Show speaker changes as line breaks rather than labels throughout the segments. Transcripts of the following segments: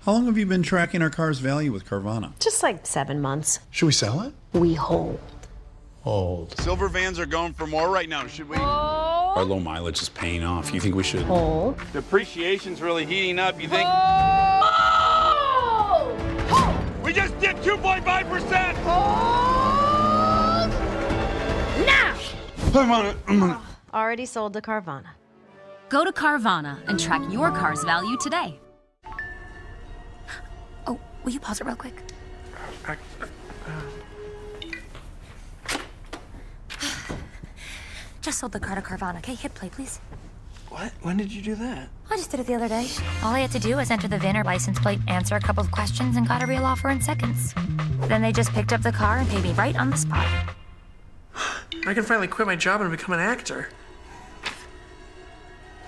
How long have you been tracking our car's value with Carvana?
Just like 7 months.
Should we sell it?
We hold.
Hold.
Silver vans are going for more right now, should we?
Our low mileage is paying off. You think we should?
Hold.
Depreciation's really heating up, you think?
Hold.
We just did 2.5%!
Hold. Now!
I'm on it.
Already sold to Carvana.
Go to Carvana and track your car's value today. Oh, will you pause it real quick? Just sold the car to Carvana. Okay, hit play, please.
What? When did you do that?
I just did it the other day. All I had to do was enter the VIN or license plate, answer a couple of questions, and got a real offer in seconds. Then they just picked up the car and paid me right on the spot.
I can finally quit my job and become an actor.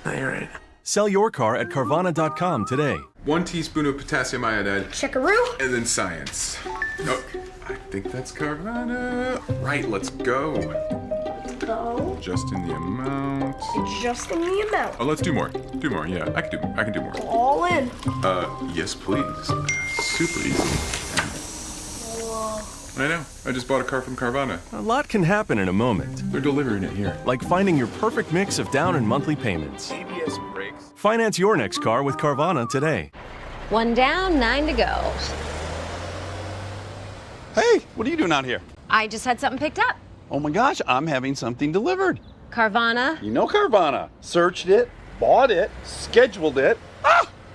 No, you're right.
Sell your car at Carvana.com today.
1 teaspoon of potassium iodide.
Chickaroo.
And then science. Oh, I think that's Carvana. Right, let's go.
Go.
Just in the amount.
Just in the amount.
Oh, let's do more. Do more, yeah. I can do more.
All in.
Yes, please. Super easy. I know. I just bought a car from Carvana.
A lot can happen in a moment,
They're delivering it here.
like finding your perfect mix of down and monthly payments.
ABS brakes.
Finance your next car with Carvana today.
1 down, 9 to go.
Hey, what are you doing out here?
I just had something picked up.
Oh my gosh, I'm having something delivered.
Carvana.
You know Carvana. Searched it, bought it, scheduled it.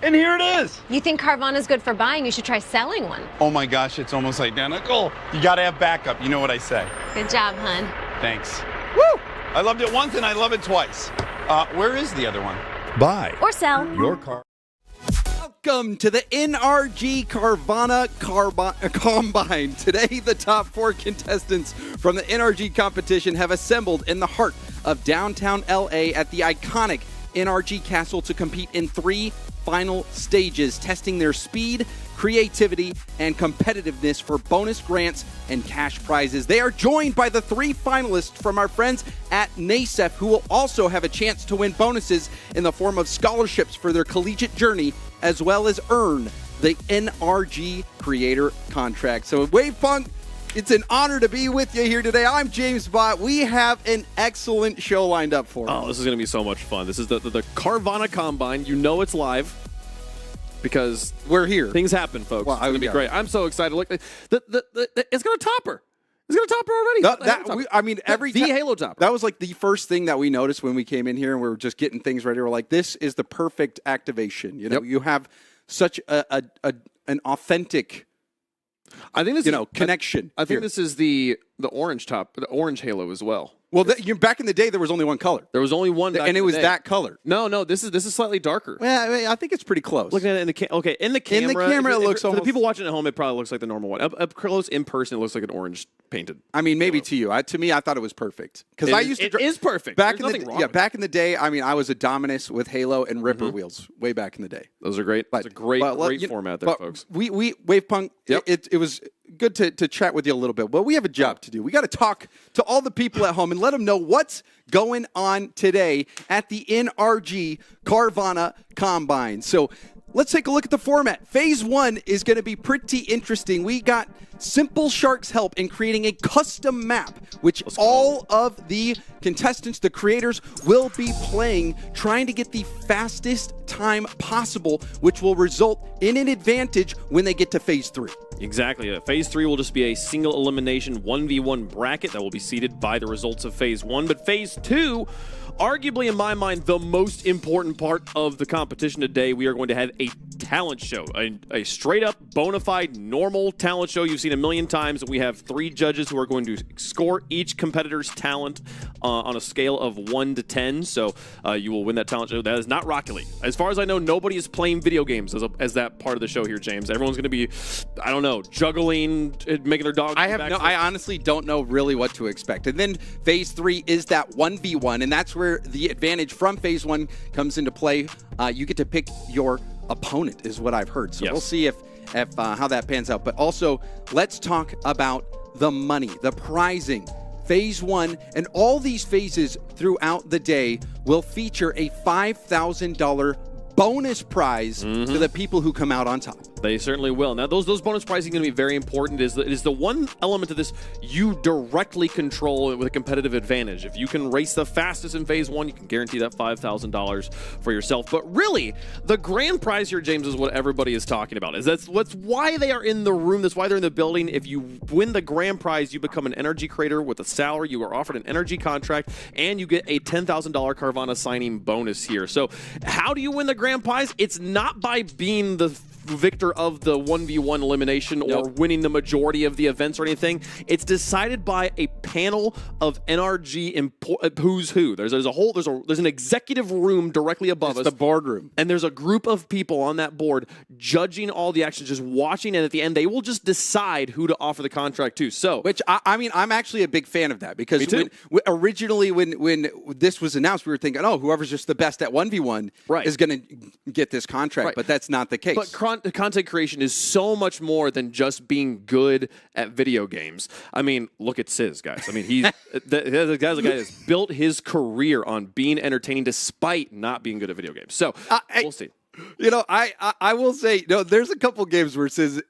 And here it is.
You think Carvana's good for buying? You should try selling one.
Oh my gosh, it's almost identical. You gotta have backup, you know what I say.
Good job, hun.
Thanks. Woo! I loved it once and I love it twice. Where is the other one?
Buy
Or sell.
your car.
Welcome to the NRG Carvana Combine. Today, the top 4 contestants from the NRG competition have assembled in the heart of downtown LA at the iconic NRG Castle to compete in 3 final stages, testing their speed, creativity, and competitiveness for bonus grants and cash prizes. They are joined by the 3 finalists from our friends at NASEF, who will also have a chance to win bonuses in the form of scholarships for their collegiate journey, as well as earn the NRG Creator Contract. So Wave Punk, it's an honor to be with you here today. I'm James Bott. We have an excellent show lined up for us.
Oh, this is going to be so much fun. This is the Carvana Combine. You know it's live because
we're here.
Things happen, folks.
Well,
it's going to be great. I'm so excited. Look, it's going to top her. It's going to top her already.
The
Halo top.
That was like the first thing that we noticed when we came in here and we were just getting things ready. We're like, this is the perfect activation. You know, you have such an authentic,
I think this
connection.
I think this is the orange top, the orange halo as well.
Well, back in the day, there was only one color.
There was only one,
and it was that color.
No, this is slightly darker.
Well, I think it's pretty close.
Looking at it in the camera. In the camera,
it looks
for
almost.
the people watching at home, it probably looks like the normal one. Up close, in person, it looks like an orange painted.
I mean, maybe to you. To me, I thought it was perfect because I used to.
It is perfect.
Back in the day. I mean, I was a Dominus with Halo and Ripper wheels way back in the day.
Those are great. That's a great format there, folks.
We Wave Punk. Yep. It was good to chat with you a little bit. But we have a job to do. We got to talk to all the people at home and let them know what's going on today at the NRG Carvana Combine. So let's take a look at the format. Phase 1 is going to be pretty interesting. We got Simple Shark's help in creating a custom map, which all of the contestants, the creators, will be playing, trying to get the fastest time possible, which will result in an advantage when they get to Phase 3.
Exactly. Phase 3 will just be a single elimination 1v1 bracket that will be seeded by the results of Phase 1. But Phase 2, arguably in my mind, the most important part of the competition today, we are going to have a talent show, a straight-up, bona fide, normal talent show you've seen a million times. We have 3 judges who are going to score each competitor's talent on a scale of 1 to 10. So you will win that talent show. That is not Rocket League. As far as I know, nobody is playing video games as that part of the show here, James. Everyone's going to be, I don't know, juggling, making their dog.
I honestly don't know really what to expect. And then Phase 3 is that 1v1, and that's where the advantage from Phase 1 comes into play. You get to pick your opponent, is what I've heard. So we'll see if how that pans out. But also, let's talk about the money, the prizing. Phase 1 and all these phases throughout the day will feature a $5,000 bonus prize to the people who come out on top.
They certainly will. Now, those bonus prizes are going to be very important. It is the one element of this you directly control with a competitive advantage. If you can race the fastest in Phase 1, you can guarantee that $5,000 for yourself. But really, the grand prize here, James, is what everybody is talking about. That's why they are in the room. That's why they're in the building. If you win the grand prize, you become an NRG creator with a salary. You are offered an NRG contract, and you get a $10,000 Carvana signing bonus here. So how do you win the grand prize? It's not by being the victor of the 1v1 elimination or winning the majority of the events or anything. It's decided by a panel of NRG who's who. There's an executive room directly above us.
The boardroom.
And there's a group of people on that board judging all the actions, just watching, and at the end they will just decide who to offer the contract to. So,
which I mean, I'm actually a big fan of that, because originally when this was announced, we were thinking, oh, whoever's just the best at 1v1 is going to get this contract, but that's not the case.
But content creation is so much more than just being good at video games. I mean, look at Sizz, guys. I mean, he's the guy that's built his career on being entertaining despite not being good at video games. So we'll see.
You know, I will say, there's a couple games where Sizz,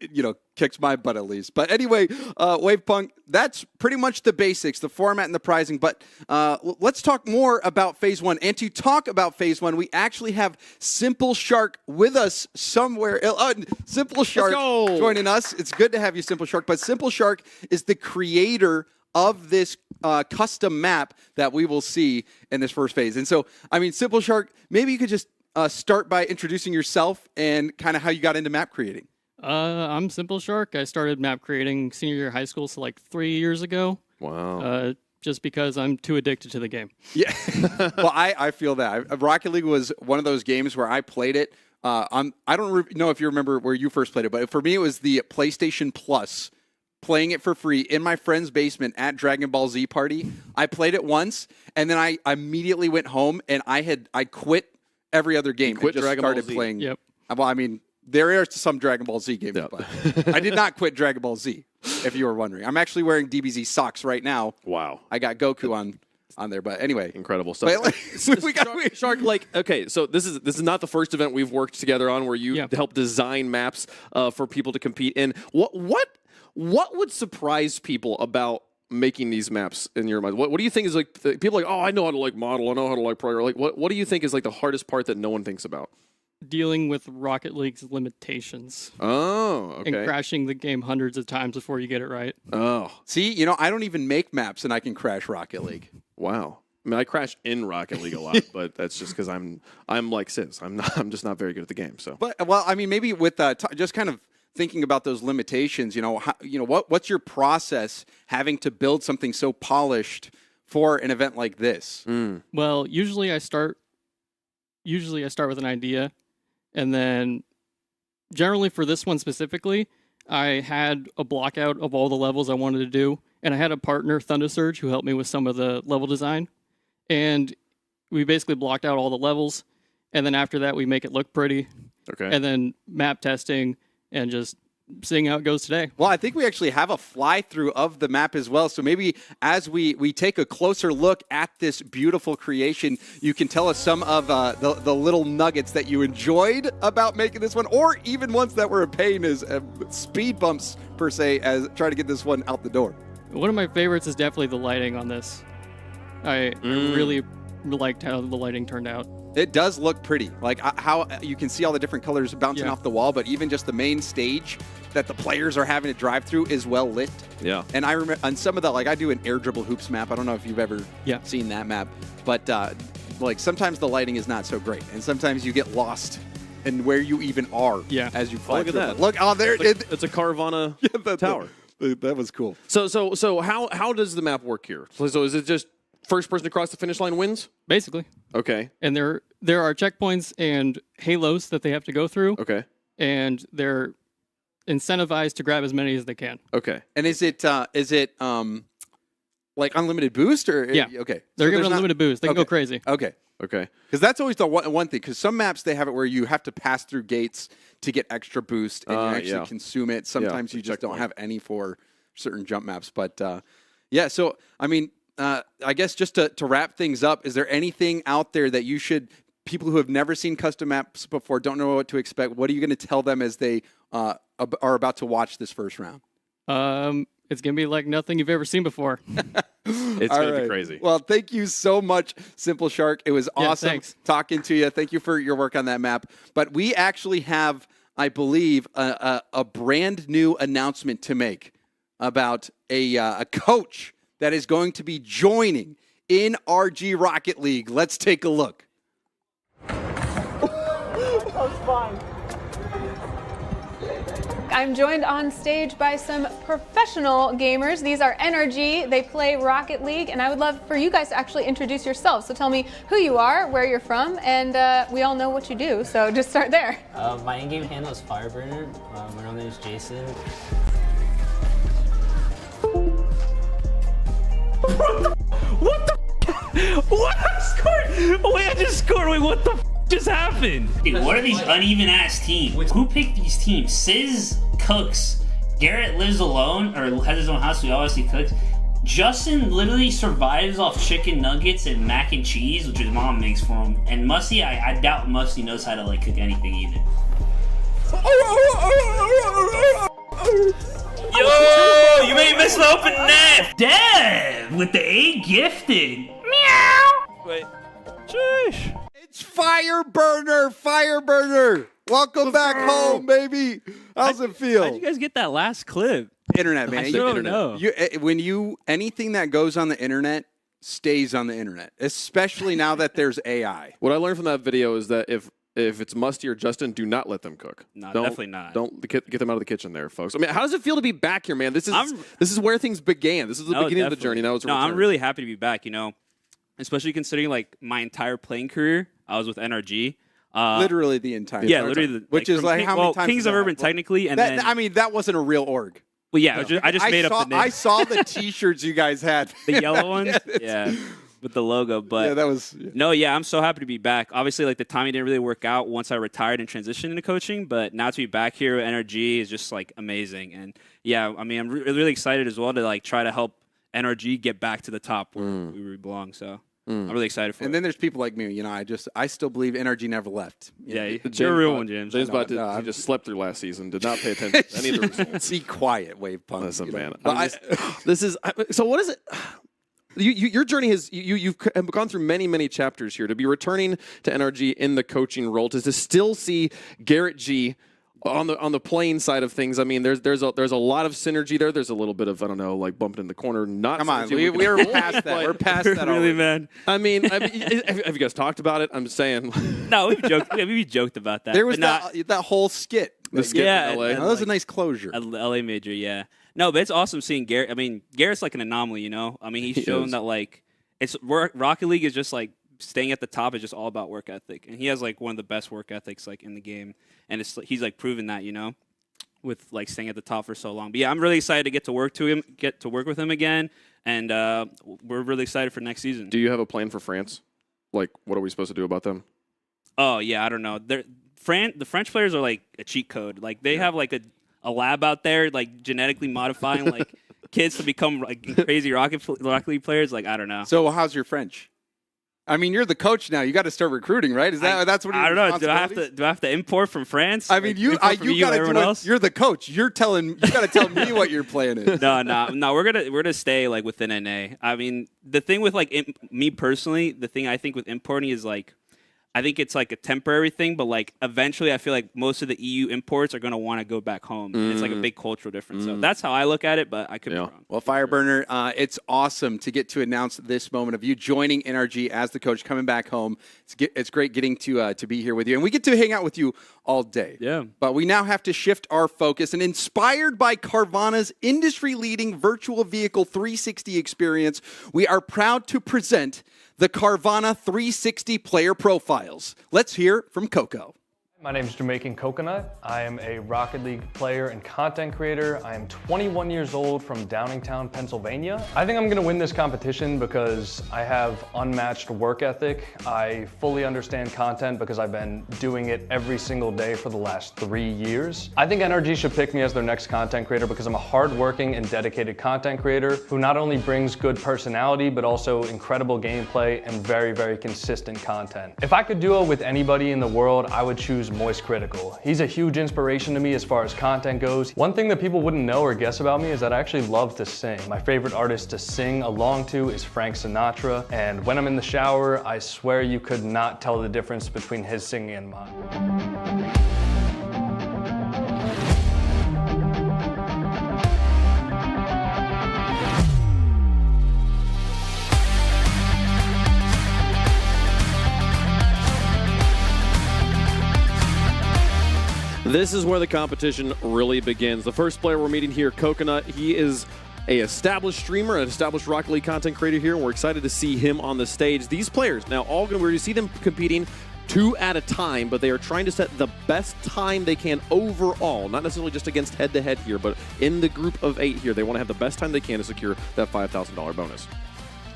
kicks my butt at least. But anyway, Wavepunk, that's pretty much the basics, the format and the prizing. But let's talk more about Phase 1. And to talk about Phase 1, we actually have Simple Shark with us somewhere. Simple Shark joining us. It's good to have you, Simple Shark. But Simple Shark is the creator of this custom map that we will see in this first phase. And so, I mean, Simple Shark, maybe you could just start by introducing yourself and kind of how you got into map creating.
I'm Simple Shark. I started map creating senior year of high school, so like 3 years ago.
Wow.
Just because I'm too addicted to the game.
Yeah. Well, I feel that. Rocket League was one of those games where I played it. I don't know if you remember where you first played it, but for me it was the PlayStation Plus. Playing it for free in my friend's basement at Dragon Ball Z Party. I played it once, and then I immediately went home, and I quit every other game.
Quit
and just
Dragon
started
Ball Z.
playing.
Yep.
Well, I mean, there are some Dragon Ball Z games, but I did not quit Dragon Ball Z, if you were wondering. I'm actually wearing DBZ socks right now.
Wow.
I got Goku on there, but anyway.
Incredible stuff.
But,
Shark, okay, so this is not the first event we've worked together on where you help design maps for people to compete in. What would surprise people about making these maps in your mind? What do you think is like people are like, oh, I know how to like model, I know how to like prior. Like what do you think is like the hardest part that no one thinks about?
Dealing with Rocket League's limitations.
Oh, okay.
And crashing the game hundreds of times before you get it right.
Oh.
See, I don't even make maps and I can crash Rocket League.
Wow. I mean, I crash in Rocket League a lot, but that's just because I'm like Sizz. I'm just not very good at the game. So,
but well, I mean, maybe with just kind of thinking about those limitations, what's your process having to build something so polished for an event like this?
Well, usually I start with an idea, and then generally for this one specifically, I had a block out of all the levels I wanted to do, and I had a partner, Thunder Surge, who helped me with some of the level design, and we basically blocked out all the levels, and then after that we make it look pretty, and then map testing and just seeing how it goes today.
Well, I think we actually have a fly-through of the map as well. So maybe as we take a closer look at this beautiful creation, you can tell us some of the little nuggets that you enjoyed about making this one, or even ones that were a pain as speed bumps, per se, as trying to get this one out the door.
One of my favorites is definitely the lighting on this. I really liked how the lighting turned out.
It does look pretty. Like how you can see all the different colors bouncing off the wall, but even just the main stage that the players are having to drive through is well lit.
Yeah.
And I remember on some of the, like I do an air dribble hoops map. I don't know if you've ever seen that map, but like sometimes the lighting is not so great, and sometimes you get lost in where you even are as you fly
look
through.
at that.
Look, there
it's a Carvana tower.
That was cool.
So how does the map work here? So is it just first person to cross the finish line wins?
Basically.
Okay.
And there are checkpoints and halos that they have to go through.
Okay.
And they're incentivized to grab as many as they can.
Okay.
And is it like unlimited boost or okay?
They're giving unlimited boost. They can go crazy.
Okay.
Okay.
Because that's always the one thing. Because some maps they have it where you have to pass through gates to get extra boost, and you actually consume it. Sometimes you just don't have any for certain jump maps. But so I mean, I guess just to wrap things up, is there anything out there that people who have never seen custom maps before, don't know what to expect, what are you going to tell them as they are about to watch this first round?
It's gonna be like nothing you've ever seen before.
It's going to be crazy.
Well, thank you so much, Simple Shark. It was awesome
thanks.
talking to you. Thank you for your work on that map. But we actually have, I believe, a brand new announcement to make about a coach that is going to be joining NRG Rocket League. Let's take a look.
I'm joined on stage by some professional gamers. These are NRG. They play Rocket League, and I would love for you guys to actually introduce yourselves. So tell me who you are, where you're from, and we all know what you do, so just start there.
My in-game handle is Fireburner. My real name is Jason.
What the? What? I scored! Wait, I just scored. Wait, what the just happened?
Dude, what are these uneven ass teams? Who picked these teams? Sizz cooks. Garrett lives alone, or has his own house, so he obviously cooks. Justin literally survives off chicken nuggets and mac and cheese, which his mom makes for him. And Musty, I doubt Musty knows how to like cook anything either. Yo, you made me miss the open net! Dev with the A gifted. Meow.
Wait. Sheesh.
It's Fireburner. Welcome back home, baby. How's it feel?
How'd you guys get that last clip?
Internet, man.
I still don't know.
Anything that goes on the internet stays on the internet, especially now that there's AI.
What I learned from that video is that if it's Musty or Justin, do not let them cook.
No, definitely not.
Don't get them out of the kitchen there, folks. I mean, how does it feel to be back here, man? This is where things began. This is the beginning of the journey. Now it's
I'm really happy to be back, you know, especially considering like my entire playing career, I was with NRG.
Literally the entire
Yeah, literally.
Which is like how many times?
Kings of Urban technically, and
that,
then...
I mean, that wasn't a real org.
Well, yeah, I just made up the name.
I saw the T-shirts you guys had.
The yellow ones? Yeah. With the logo, but
yeah, that was
no, yeah, I'm so happy to be back. Obviously, like the timing didn't really work out once I retired and transitioned into coaching, but now to be back here at NRG is just like amazing. And yeah, I mean, I'm really excited as well to like try to help NRG get back to the top where we belong. So I'm really excited for it.
And then there's people like me, you know, I still believe NRG never left.
Yeah, you're a real one, James.
James he just slept through last season, did not pay attention to any of the results.
Be quiet, Wave Punk.
Listen, man. So what is it? Your journey has you've gone through many chapters here to be returning to NRG in the coaching role, to still see Garrett G on the playing side of things. I mean, there's a lot of synergy there. There's a little bit of, I don't know, like bumped in the corner. Not
come on, we're past that. We're past that.
Really, man.
I mean, have you guys talked about it? I'm saying.
No, we joked about that.
There was that whole skit.
The skit in LA.
That was a nice closure.
A LA major, yeah. No, but it's awesome seeing Garrett. I mean, Garrett's like an anomaly, you know? I mean, he's shown that, like, Rocket League is just, like, staying at the top is just all about work ethic. And he has, like, one of the best work ethics, like, in the game. And he's, like, proven that, you know, with, like, staying at the top for so long. But, yeah, I'm really excited to get to work with him again. And we're really excited for next season.
Do you have a plan for France? Like, what are we supposed to do about them?
Oh, yeah, I don't know. The French players are, like, a cheat code. Like, they have, like, a lab out there, like genetically modifying like kids to become like crazy Rocket League players. Like, I don't know.
So how's your French? I mean, you're the coach now. You got to start recruiting, right? That's what
I don't know. Do I have to import from France?
I mean, you got to do it. You're the coach. You got to tell me what your plan is.
No. We're gonna stay like within NA. I mean, the thing with like me personally, the thing I think with importing is like, I think it's like a temporary thing, but like eventually I feel like most of the EU imports are going to want to go back home. And it's like a big cultural difference. So that's how I look at it, but I could be wrong.
Well, Fireburner, it's awesome to get to announce this moment of you joining NRG as the coach, coming back home. It's great getting to be here with you. And we get to hang out with you all day.
Yeah.
But we now have to shift our focus. And inspired by Carvana's industry-leading virtual vehicle 360 experience, we are proud to present the Carvana 360 player profiles. Let's hear from Coco.
My name is Jamaican Coconut. I am a Rocket League player and content creator. I am 21 years old from Downingtown, Pennsylvania. I think I'm gonna win this competition because I have unmatched work ethic. I fully understand content because I've been doing it every single day for the last 3 years. I think NRG should pick me as their next content creator because I'm a hardworking and dedicated content creator who not only brings good personality, but also incredible gameplay and very, very consistent content. If I could duo with anybody in the world, I would choose Moist Critical. He's a huge inspiration to me as far as content goes. One thing that people wouldn't know or guess about me is that I actually love to sing. My favorite artist to sing along to is Frank Sinatra, and when I'm in the shower, I swear you could not tell the difference between his singing and mine.
This is where the competition really begins. The first player we're meeting here, Coconut, he is an established streamer, an established Rocket League content creator here, and we're excited to see him on the stage. These players, now we're going to see them competing 2 at a time, but they are trying to set the best time they can overall, not necessarily just against head-to-head here, but in the group of 8 here. They want to have the best time they can to secure that $5,000 bonus.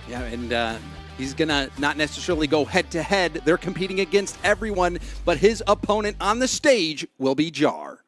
Yeah, and he's going to not necessarily go head-to-head. They're competing against everyone, but his opponent on the stage will be Jar.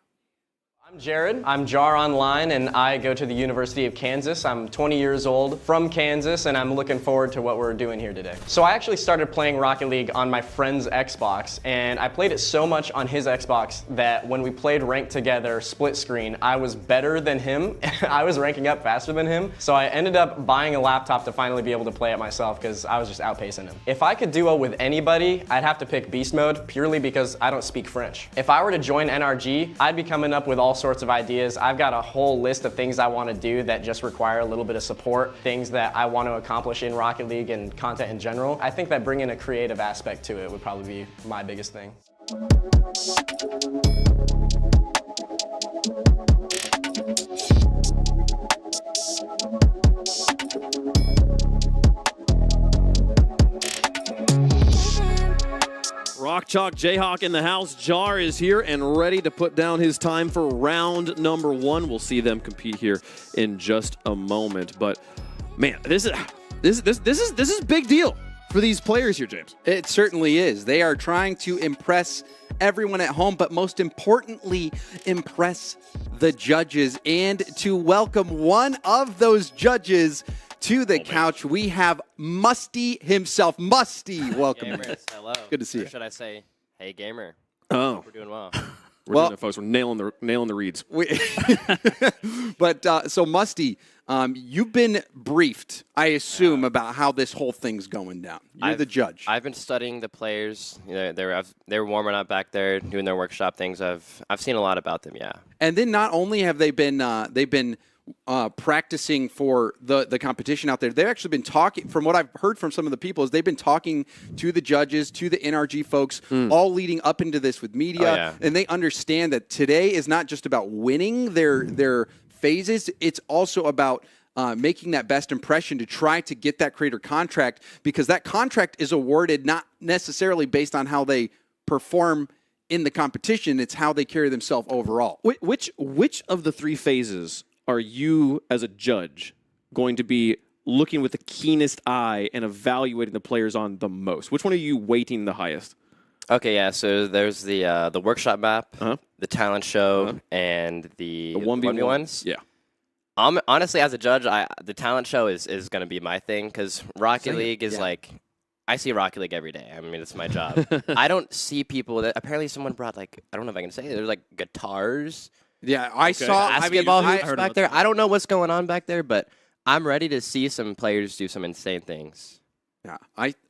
I'm Jared. I'm Jar Online, and I go to the University of Kansas. I'm 20 years old, from Kansas, and I'm looking forward to what we're doing here today. So I actually started playing Rocket League on my friend's Xbox, and I played it so much on his Xbox that when we played ranked together, split screen, I was better than him. I was ranking up faster than him, so I ended up buying a laptop to finally be able to play it myself because I was just outpacing him. If I could duo with anybody, I'd have to pick Beast Mode purely because I don't speak French. If I were to join NRG, I'd be coming up with all sorts of ideas. I've got a whole list of things I want to do that just require a little bit of support, things that I want to accomplish in Rocket League and content in general. I think that bringing a creative aspect to it would probably be my biggest thing.
Rock Chalk Jayhawk in the house. Jar is here and ready to put down his time for round number 1. We'll see them compete here in just a moment. But man, this is big deal for these players here, James.
It certainly is. They are trying to impress everyone at home, but most importantly, impress the judges. And to welcome one of those judges to the couch, we have Musty himself. Musty, welcome.
Gamers, hello.
Good to see you.
Or should I say, hey, gamer.
Oh.
Hope we're doing well.
We're doing it, folks. We're nailing the reads.
But so Musty, you've been briefed, I assume, about how this whole thing's going down. You're the judge.
I've been studying the players. You know, they were warming up back there, doing their workshop things. I've seen a lot about them. Yeah.
And then not only have they been practicing for the competition out there, they've actually been talking, from what I've heard from some of the people, is they've been talking to the judges, to the NRG folks, all leading up into this with media. And they understand that today is not just about winning their phases, it's also about making that best impression to try to get that creator contract, because that contract is awarded not necessarily based on how they perform in the competition, it's how they carry themselves overall.
Which of the 3 phases are you, as a judge, going to be looking with the keenest eye and evaluating the players on the most? Which one are you weighting the highest?
Okay, yeah, so there's the workshop map, the talent show, and the 1v1s.
Yeah.
Honestly, as a judge, the talent show is going to be my thing, because Rocket League is like, I see Rocket League every day. I mean, it's my job. I don't see people that, apparently someone brought, like, I don't know if I can say it, there's like guitars.
Yeah, I saw
basketball hoops back there. I don't know what's going on back there, but I'm ready to see some players do some insane things.
Yeah,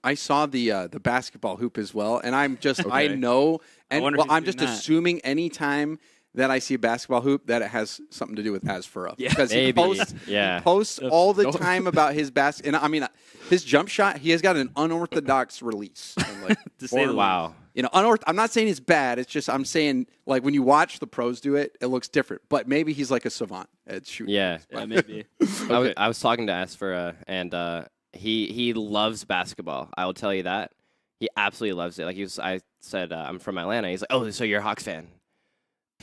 I saw the basketball hoop as well, and I'm just I know, and I'm just assuming anytime that I see a basketball hoop that it has something to do with Asfura.
Yeah,
because he posts all the time about his basket, and I mean his jump shot. He has got an unorthodox release. Like,
wow.
You know, I'm not saying it's bad. It's just I'm saying, like, when you watch the pros do it, it looks different. But maybe he's like a savant at shooting.
Yeah, maybe. I was talking to Asfura, and he loves basketball. I will tell you that. He absolutely loves it. Like I said, I'm from Atlanta. He's like, oh, so you're a Hawks fan?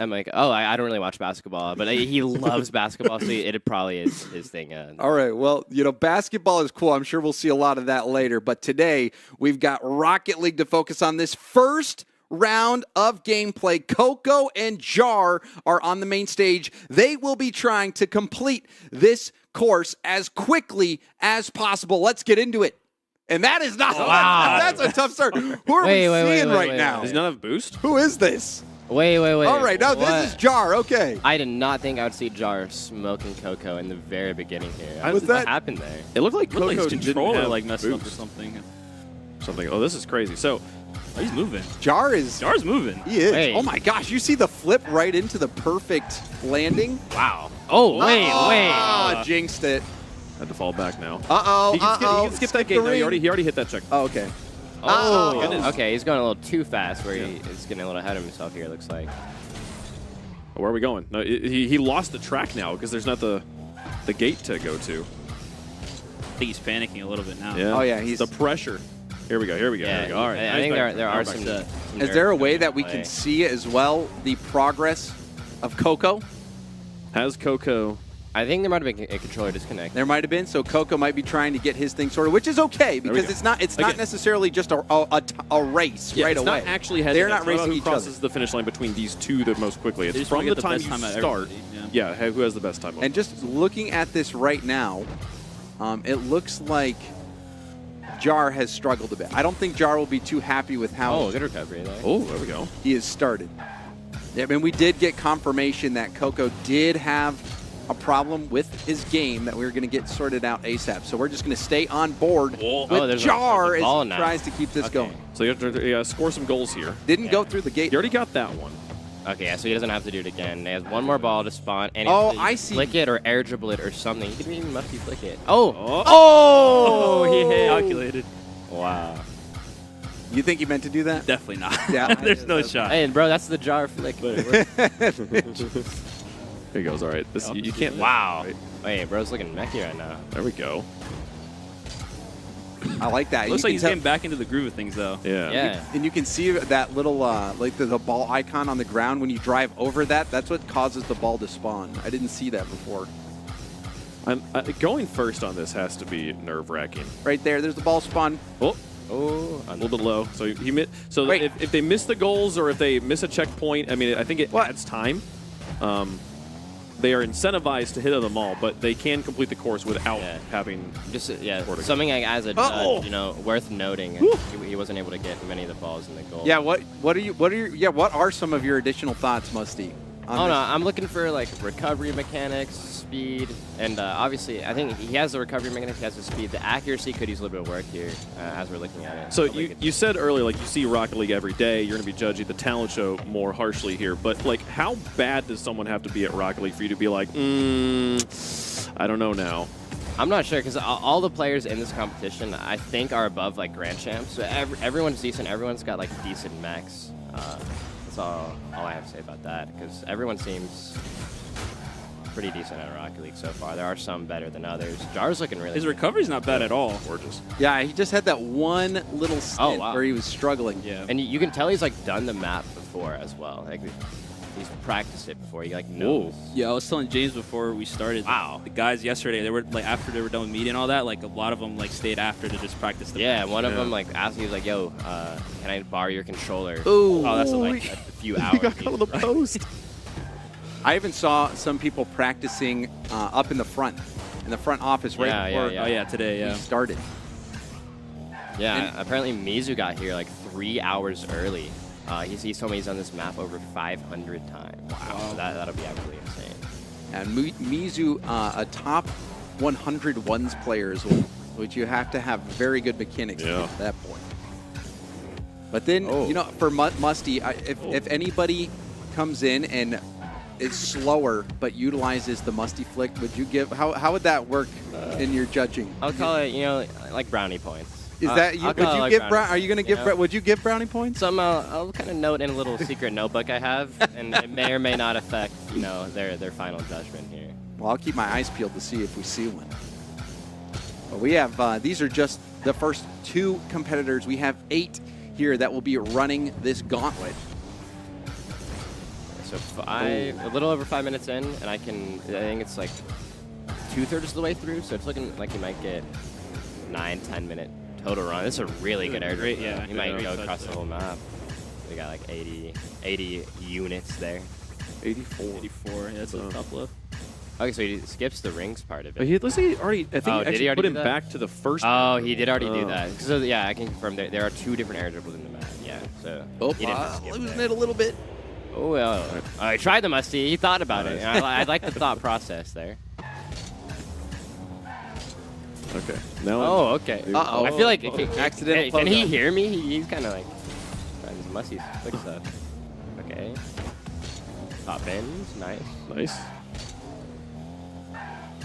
I'm like, oh, I don't really watch basketball, but he loves basketball, so it probably is his thing.
All right, well, you know, basketball is cool. I'm sure we'll see a lot of that later. But today, we've got Rocket League to focus on. This first round of gameplay, Coco and Jar are on the main stage. They will be trying to complete this course as quickly as possible. Let's get into it. And that is not.
Wow.
That's a tough start. Who are we seeing right now?
Does he not have boost?
Who is this?
Wait.
All right, now this is Jar. Okay.
I did not think I would see Jar smoking Coco in the very beginning here.
Was
What
that-
happened there?
It looked like
Looked like
Coco
his
didn't
controller
have
like messed up or
boost.
something.
Oh, this is crazy. So,
Oh, he's moving.
Jar's
moving.
He is.
Wait.
Oh my gosh, you see the flip right into the perfect landing?
Wow. Oh, wait.
Ah, jinxed it.
had to fall back now.
Uh-oh,
He can skip that gate. No, he already hit that check.
Oh, okay.
Oh, okay. He's going a little too fast where he's getting a little ahead of himself here, it looks like.
Where are we going? No, he lost the track now because there's not the gate to go to.
I think he's panicking a little bit now.
Yeah.
Oh, yeah, he's...
The pressure. Here we go.
Yeah,
All right.
I think there are some.
Is there a way that we can see as well the progress of Coco?
Has Coco...
I think there might have been a controller disconnect.
There might have been, so Coco might be trying to get his thing sorted, which is okay because it's not necessarily just a race right
it's
away.
Not actually head
They're
to head.
not racing
who
each other.
crosses the finish line between these two the most quickly. It's
just
from
wanna
the
get the
time
best
you
time at
start.
everybody,
Who has the best time?
And just looking at this right now, it looks like Jar has struggled a bit. I don't think Jar will be too happy with how.
Oh, good recovery there.
Oh, there we go.
He has started. Yeah, I mean, we did get confirmation that Coco did have a problem with his game that we were going to get sorted out ASAP. So we're just going to stay on board with Jar as he tries to keep this going.
So you have to score some goals here.
Didn't go through the gate.
You already got that one.
Okay, yeah, so he doesn't have to do it again. He has one more ball to spawn, and he
Oh,
has to
I see.
flick it or air dribble it or something. He didn't even Musty flick it.
Oh,
he calculated.
Wow.
You think he meant to do that?
Definitely not.
Yeah,
There's no shot.
Hey, bro, that's the Jar flick.
Here he goes. All right. This you can't.
Wow.
Right.
Hey, bro's looking messy right now.
There we go.
I like that.
Looks
You
like
can
he's
tell-
getting back into the groove of things, though.
Yeah.
And you can see that little, like the ball icon on the ground when you drive over that. That's what causes the ball to spawn. I didn't see that before.
Going first on this has to be nerve-wracking.
Right there, there's the ball spawn.
Oh,
a
little bit low. So So if they miss the goals or if they miss a checkpoint, I mean, I think it adds time. They are incentivized to hit them all, but they can complete the course without having
something like as a judge, worth noting. He wasn't able to get many of the balls in the goal.
Yeah, what are some of your additional thoughts, Musty?
Oh no, I'm looking for like recovery mechanics, speed, and obviously I think he has the recovery mechanics, he has the speed. The accuracy could use a little bit of work here as we're looking at it.
So you said earlier, like, you see Rocket League every day, you're going to be judging the talent show more harshly here, but like, how bad does someone have to be at Rocket League for you to be like, I don't know now?
I'm not sure because all the players in this competition I think are above like grand champs. So everyone's decent. Everyone's got like decent mechs. That's all I have to say about that because everyone seems pretty decent at Rocket League so far. There are some better than others. Jar's looking really
His
good.
recovery's not bad at all.
Gorgeous.
Yeah, he just had that one little stint where he was struggling.
Yeah.
And you can tell he's like done the map before as well. Like he's practiced it before. He like knows.
Yeah, I was telling James before we started.
Wow.
The guys yesterday, they were like after they were done with meeting and all that. Like a lot of them like stayed after to just practice the.
Yeah,
map.
one of them like asked me, he was like, "Yo, can I borrow your controller?"
Ooh.
Oh, that's like a few hours.
He got caught on the post.
I even saw some people practicing up in the front office right before
Oh yeah, today. Yeah.
we started.
Yeah, apparently Mizu got here like 3 hours early. He told me he's done this map over 500 times. Wow. So that'll be absolutely insane.
And Mizu, a top 100 ones players, which you have to have very good mechanics to get to that point. But then, you know, for Musty, if anybody comes in and is slower but utilizes the Musty flick, would you give, how would that work in your judging?
I'll call it, you know, like brownie points.
Is that you? Would you give? Are you going to give? Would you give brownie points?
Some I'll kind of note in a little secret notebook I have, and it may or may not affect their final judgment here.
Well, I'll keep my eyes peeled to see if we see one. But we have these are just the first 2 competitors. We have 8 here that will be running this gauntlet.
So a little over 5 minutes in, and I think it's like 2/3 of the way through. So it's looking like you might get 9-10 minute total run. This is a really good air dribble.
Yeah,
you might go across the whole map. We got like 80 units there.
84.
84. Yeah, that's a top left.
Okay, so he skips the rings part of it.
But he looks like he already. I think
Oh,
he
did
actually
he already
put
do
him
that?
back to the first.
Oh, he did already do
Oh.
that. So yeah, I can confirm there are 2 different air dribbles in the map. Yeah, so he didn't skip
losing
that.
it a little bit.
Oh well, I tried the Musty. He thought about it. I like the thought process there.
Okay. Now.
Oh, okay.
Uh-oh.
I feel like
Accidental
Can he
pogo.
hear me? He's kind of like trying some Musty's quick stuff. Okay. Top ends, nice.
Nice.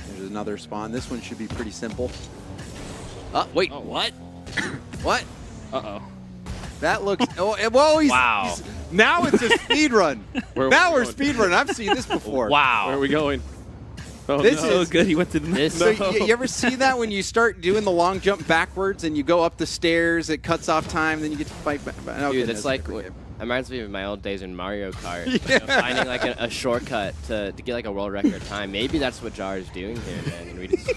There's another spawn. This one should be pretty simple. Wait.
Oh, what?
What?
Uh-oh.
That looks. Whoa,
Wow.
Now it's a speed run.
Where are
Now
we
we're
going?
speed running. I've seen this before.
Wow.
Where are we going? Oh,
This
no.
is
good. He went to the
This.
So you ever see that when you start doing the long jump backwards and you go up the stairs, it cuts off time, then you get to fight back. Oh,
Dude,
goodness,
it's like
different game.
it reminds me of my old days in Mario Kart. You know, finding like a shortcut to get like a world record time. Maybe that's what Jar is doing here, man, and we just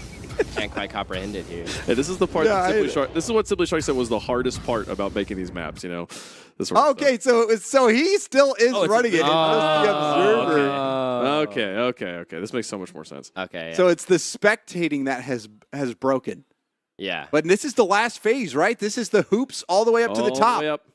can't quite comprehend it here.
Hey, this is the part
Yeah,
that
I
Simply
know.
Shark. This is what Simply Shark said was the hardest part about making these maps. You know, this sort of
Okay, so he still is
Oh, it's
running it. It's just the observer.
Okay. This makes so much more sense.
Okay.
So it's the spectating that has broken.
Yeah.
But this is the last phase, right? This is the hoops all the way up to the
All
top.
way up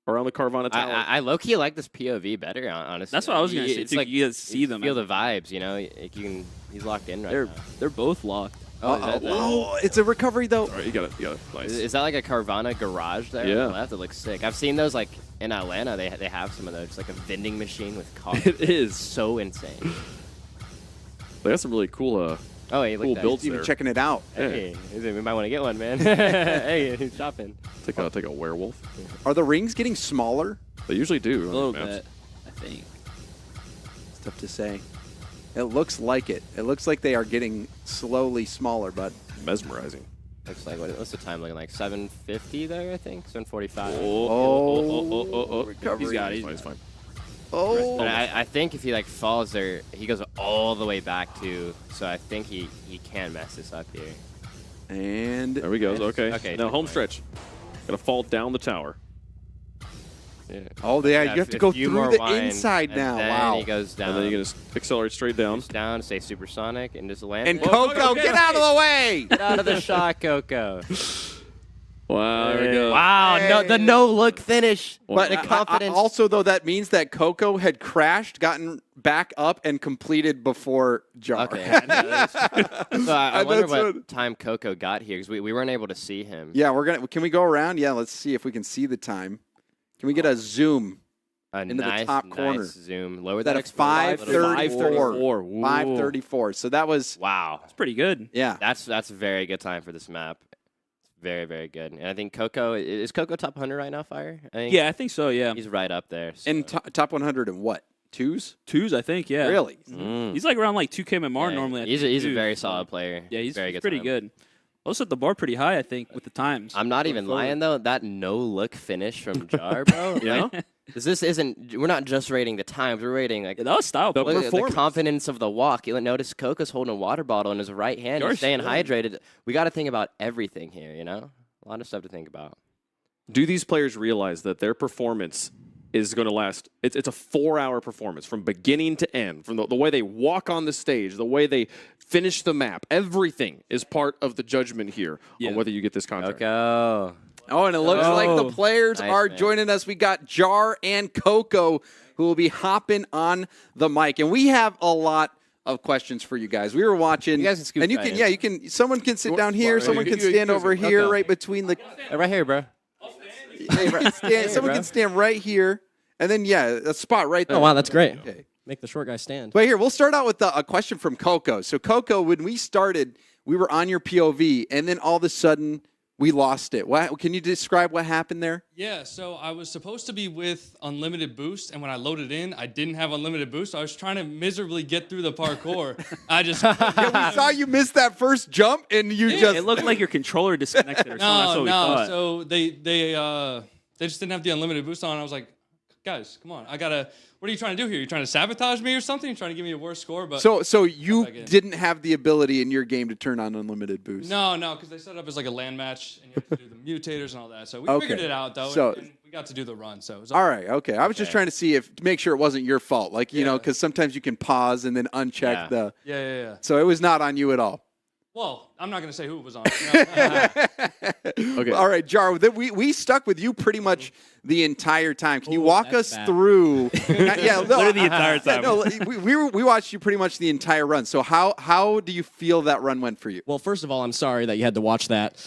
around the Carvana Tower.
I low-key like this POV better, honestly.
That's what I was gonna say,
It's
too.
like
You guys see them.
feel the vibes, you know. Like you can. He's locked in right now.
They're both locked.
Oh, is that the-
Oh, it's a recovery though.
All right, you got it. Nice.
Is that like a Carvana garage there?
Yeah.
Well, that looks sick. I've seen those like in Atlanta. They have some of those. It's like a vending machine with cars.
It is
so insane.
They got some really cool.
Oh, hey, look
cool
at that.
builds
Even
there.
checking it out.
Hey, we might want to get one, man. Hey, he's shopping.
Take a werewolf.
Are the rings getting smaller?
They usually do.
A
on
little
these maps.
bit, I think.
It's tough to say. It looks like it. It looks like they are getting slowly smaller, but
Mesmerizing.
Looks like what's the time looking like? 7:50 there, I think. 7:45.
Oh.
recovery.
He's got it. He's fine.
Oh.
But I think if he like falls there, he goes all the way back to. So I think he can mess this up here.
And
there we go. Okay.
Okay.
Now home stretch. Gotta fall down the tower.
Yeah.
Oh, yeah, you have to go through the inside
and
now.
Then
Wow.
he goes down.
And then you can just accelerate straight down.
Down, stay supersonic, and just land.
And
there.
Coco, get out of the way!
Get out of the shot, Coco.
Wow, there we go.
Wow, no, the no-look finish.
But
the confidence.
also, though, that means that Coco had crashed, gotten back up, and completed before Jar.
Okay. So I wonder
That's
what time Coco got here, because we weren't able to see him.
Yeah, can we go around? Yeah, let's see if we can see the time. Can we get a zoom into
nice,
the top corner?
nice zoom. Lower
Is that
that
a
exposure.
5:34? 5:34. So that was
Wow.
It's pretty good.
Yeah.
That's a very good time for this map. It's very, very good. And I think Coco is Coco top 100 right now, Fire?
Yeah, I think so, yeah.
He's right up there. So.
in top 100 and what? Twos?
Twos, I think, yeah.
Really?
He's like around like 2K MMR
Yeah,
normally. I
he's
think,
a
too.
very solid player.
Yeah, he's
very good
pretty
time.
good. Also set the bar pretty high, I think, with the times.
I'm not
going
even
forward.
lying though. That no look finish from Jar, bro.
You know?
Like, this isn't. We're not just rating the times. We're rating like
Yeah, that was style.
The
play.
look at the
performance.
confidence of the walk. You'll notice Coco's holding a water bottle in his right hand. He's
Gosh,
staying
yeah.
hydrated. We got to think about everything here. You know, a lot of stuff to think about.
Do these players realize that their performance is going to last? It's a 4-hour performance from beginning to end. From the way they walk on the stage, the way they finish the map, everything is part of the judgment here on whether you get this contract.
Coco.
Oh, and it looks like the players
Nice,
are
man.
joining us. We got Jar and Coco who will be hopping on the mic. And we have a lot of questions for you guys. We were watching.
You guys can scoot
and you
right
can,
in.
you can, someone can sit down here, someone can
you-
stand over here,
Coco.
right between the,
Right here, bro.
you can stand, someone
bro.
can stand right here. And then, yeah, a spot right there.
Oh, wow, that's great.
Okay.
Make the short guy stand.
But here, we'll start out with a question from Coco. So, Coco, when we started, we were on your POV, and then all of a sudden, we lost it. Can you describe what happened there?
Yeah, so I was supposed to be with unlimited boost, and when I loaded in, I didn't have unlimited boost. I was trying to miserably get through the parkour. I just
Yeah, we saw you miss that first jump, and you just
It looked like your controller disconnected or something. That's what we thought.
So they just didn't have the unlimited boost on. I was like, guys, come on. What are you trying to do here? You trying to sabotage me or something? You trying to give me a worse score? But
so you didn't have the ability in your game to turn on unlimited boost?
No, because they set it up as like a land match, and you have to do the mutators and all that. So we
Okay.
figured it out, though,
So-
and we got to do the run. So it was
All right, okay. I was just trying to make sure it wasn't your fault. Like, you know, because sometimes you can pause and then uncheck the...
Yeah.
So it was not on you at all.
Well, I'm not going to say who it was on.
Okay. All right, Jar, we stuck with you pretty much the entire time. Can you walk us through?
Literally the entire time.
No, we watched you pretty much the entire run. So how do you feel that run went for you?
Well, first of all, I'm sorry that you had to watch that.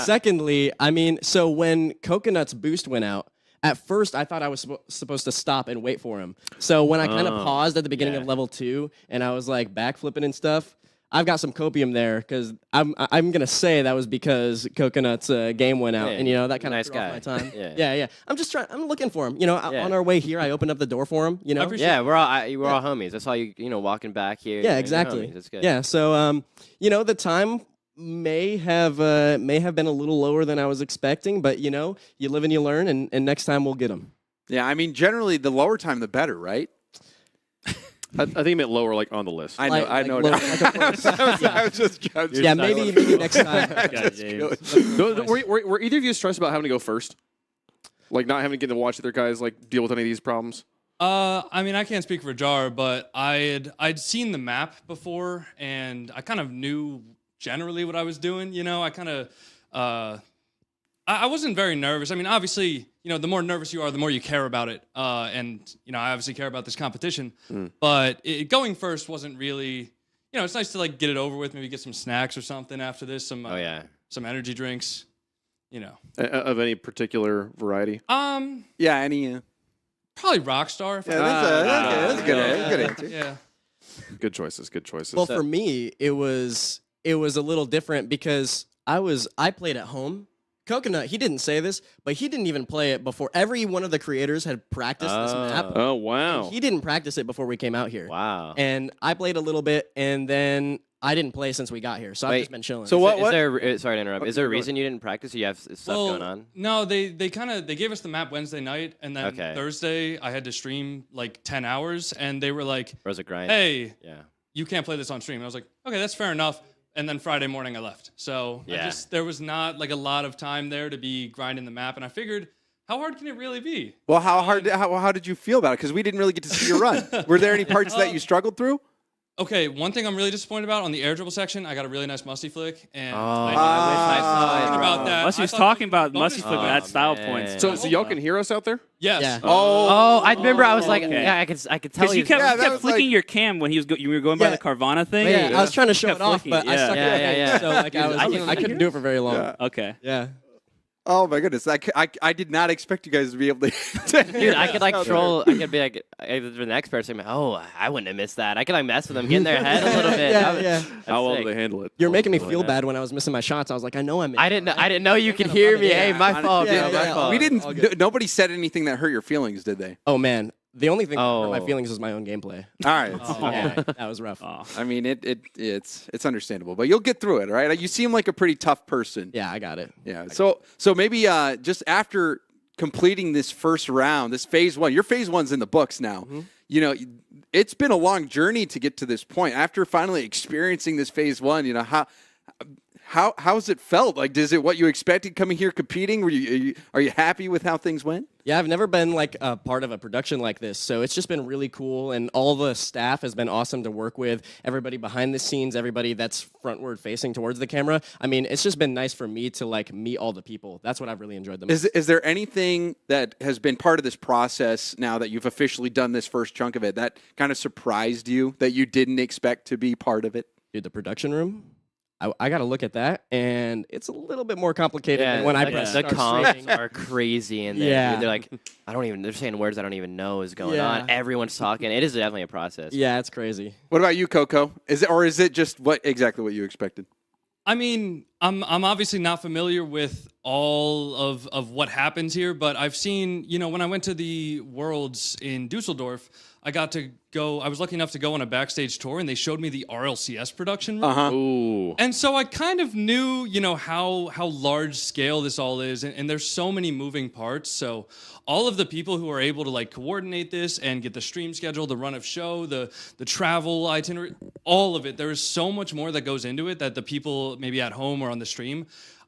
Secondly, I mean, so when Coconut's boost went out, at first I thought I was supposed to stop and wait for him. So when I kind of paused at the beginning of level 2 and I was like backflipping and stuff, I've got some copium there because I'm gonna say that was because Coconut's game went out, and you know that kind of
nice guy.
my time.
Yeah.
I'm looking for him. You know, on our way here, I opened up the door for him. You know,
we're all homies. I saw you, walking back here.
Yeah, exactly.
That's good.
Yeah, so you know, the time may have been a little lower than I was expecting, but you know, you live and you learn, and next time we'll get them.
Yeah, I mean, generally the lower time the better, right?
I think it meant lower, like on the list.
I know. I was just joking.
Yeah, maybe next time.
Were either of you stressed about having to go first? Like not having to get to watch other guys like deal with any of these problems?
I mean, I can't speak for Jar, but I'd seen the map before, and I kind of knew generally what I was doing. You know, I kind of I wasn't very nervous. I mean, obviously, you know, the more nervous you are, the more you care about it. And, you know, I obviously care about this competition. But going first wasn't really, you know, it's nice to, like, get it over with, maybe get some snacks or something after this, some energy drinks, you know.
Of any particular variety?
Yeah, any...
Probably Rockstar.
That's a good answer.
Yeah.
Good choices.
Well, for me, it was a little different because I played at home. Coconut, he didn't say this, but he didn't even play it before. Every one of the creators had practiced this map.
Oh, wow.
He didn't practice it before we came out here.
Wow.
And I played a little bit, and then I didn't play since we got here, so I've just been chilling.
So what? Sorry to interrupt. Is there a reason you didn't practice? Or you have stuff going on?
No, they gave us the map Wednesday night, and then Thursday I had to stream like 10 hours, and they were like,
was a grind.
Hey, you can't play this on stream. And I was like, okay, that's fair enough. And then Friday morning I left. So there was not like a lot of time there to be grinding the map. And I figured, how hard can it really be?
Well, how did you feel about it? Because we didn't really get to see your run. Were there any parts that you struggled through?
Okay, one thing I'm really disappointed about on the air dribble section, I got a really nice Musty flick, and
I wish I saw it.
About that.
Musty was talking about Musty flick with that style points.
So y'all can hear us out there?
Yes.
Yeah.
Oh, I remember. I was like, I could tell you.
Because
you kept flicking your cam when you were going by the Carvana thing.
Yeah, I was trying to show
kept
it off,
flicking.
but I sucked at it. So like I couldn't do it for very long.
Okay.
Yeah.
Oh my goodness! I did not expect you guys to be able to.
Dude, I could like troll. I could be like the next person. Oh, I wouldn't have missed that. I could like mess with them, get in their head a little bit.
Yeah.
How well do they handle it?
You're making me feel bad when I was missing my shots. I was like, I know I missed.
I didn't know you could hear me. Hey, my fault. My fault.
We didn't. Nobody said anything that hurt your feelings, did they?
Oh man. The only thing that hurt my feelings was my own gameplay.
All right.
Yeah, that was rough.
I mean, it's understandable, but you'll get through it, right? You seem like a pretty tough person.
Yeah, I got it.
Yeah. So maybe just after completing this first round, this phase 1, your phase 1's in the books now.
Mm-hmm.
You know, it's been a long journey to get to this point. After finally experiencing this phase 1, you know, how's it felt? Like, is it what you expected coming here competing? Are you happy with how things went?
Yeah, I've never been like a part of a production like this, so it's just been really cool, and all the staff has been awesome to work with. Everybody behind the scenes, everybody that's frontward facing towards the camera. I mean, it's just been nice for me to like meet all the people. That's what I've really enjoyed the most.
Is there anything that has been part of this process now that you've officially done this first chunk of it that kind of surprised you that you didn't expect to be part of it?
Dude, the production room. I got to look at that, and it's a little bit more complicated than when I press
the
start
comps
streaming.
are crazy in there.
Yeah.
They're like, they're saying words I don't even know is going on. Everyone's talking. It is definitely a process.
Yeah, it's crazy.
What about you, Coco? Is it just exactly what you expected?
I mean, I'm obviously not familiar with all of what happens here, but I've seen, you know, when I went to the Worlds in Dusseldorf, I was lucky enough to go on a backstage tour, and they showed me the RLCS production room.
Ooh.
And so I kind of knew, you know, how large scale this all is, and there's so many moving parts. So all of the people who are able to like coordinate this and get the stream schedule, the run of show, the travel itinerary, all of it, there is so much more that goes into it that the people maybe at home or on the stream,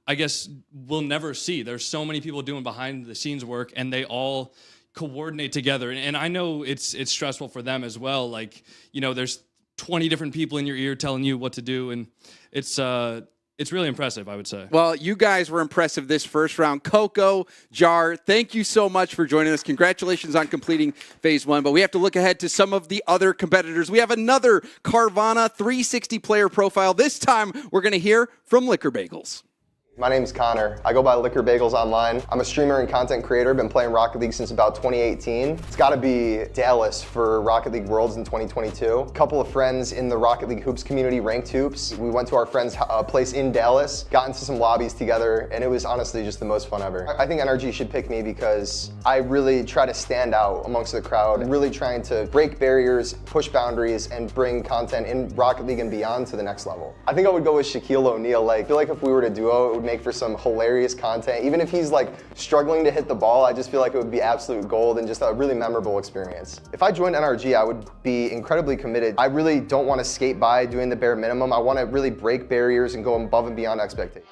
I guess, will never see. There's so many people doing behind the scenes work, and they all coordinate together. And I know it's stressful for them as well. Like, you know, there's 20 different people in your ear telling you what to do, and it's really impressive, I would say.
Well, you guys were impressive this first round. Coco, Jar, thank you so much for joining us. Congratulations on completing phase 1, but we have to look ahead to some of the other competitors. We have another Carvana 360 player profile. This time, we're going to hear from Liquor Bagels.
My name's Connor. I go by Liquor Bagels online. I'm a streamer and content creator. Been playing Rocket League since about 2018. It's got to be Dallas for Rocket League Worlds in 2022. A couple of friends in the Rocket League Hoops community, Ranked Hoops. We went to our friend's place in Dallas, got into some lobbies together, and it was honestly just the most fun ever. I think NRG should pick me because I really try to stand out amongst the crowd, really trying to break barriers, push boundaries, and bring content in Rocket League and beyond to the next level. I think I would go with Shaquille O'Neal. I feel like if we were to duo, it would make for some hilarious content. Even if he's like struggling to hit the ball, I just feel like it would be absolute gold and just a really memorable experience. If I joined NRG, I would be incredibly committed. I really don't want to skate by doing the bare minimum. I want to really break barriers and go above and beyond expectations.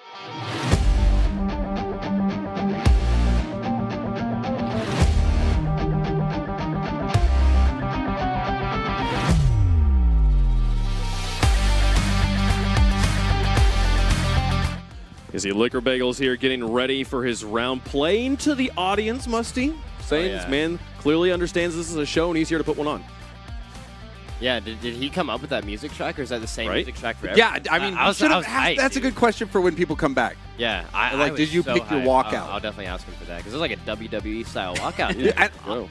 You see Liquor Bagels here getting ready for his round. Playing to the audience, Musty. Saying this man clearly understands this is a show and he's here to put one on.
Yeah, did he come up with that music track, or is that the same music track for everyone?
Yeah, I mean, that's a good question for when people come back.
Yeah,
did you pick your walkout?
I'll definitely ask him for that, because it's like a WWE style walkout.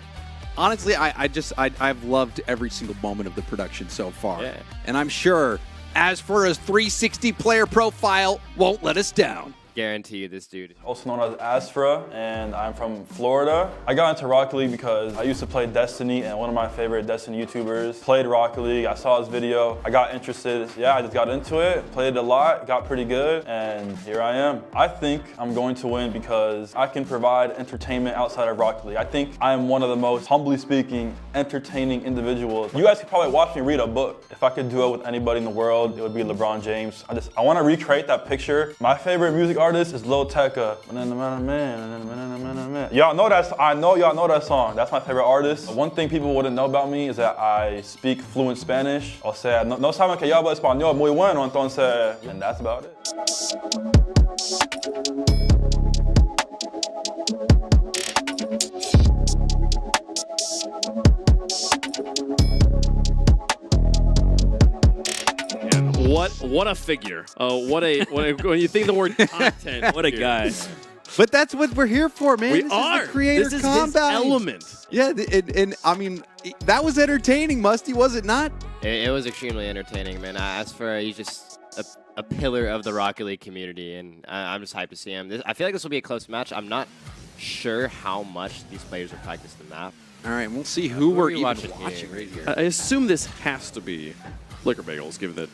Honestly, I've loved every single moment of the production so far. Yeah. And I'm sure, as for a 360 player profile, won't let us down.
Guarantee you this dude.
Also known as Asfra, and I'm from Florida. I got into Rocket League because I used to play Destiny, and one of my favorite Destiny YouTubers played Rocket League. I saw his video, I got interested. Yeah, I just got into it, played it a lot, got pretty good, and here I am. I think I'm going to win because I can provide entertainment outside of Rocket League. I think I am one of the most, humbly speaking, entertaining individuals. You guys could probably watch me read a book. If I could do it with anybody in the world, it would be LeBron James. I want to recreate that picture. My favorite music artist is Lil Tecca. Y'all know that. I know y'all know that song. That's my favorite artist. One thing people wouldn't know about me is that I speak fluent Spanish. O sea, no saben que yo hablo español muy bueno, entonces, and that's about it.
What a figure. When you think the word content.
What a guy.
But that's what we're here for, man.
This is the creator
This is
Combine.
his element. Yeah, and I mean, that was entertaining, Musty, was it not?
It was extremely entertaining, man. As for he's just a pillar of the Rocket League community, and I'm just hyped to see him. I feel like this will be a close match. I'm not sure how much these players will practice the map.
All right, we'll see who we're even watching
right here.
I assume this has to be Liquor Bagels, given that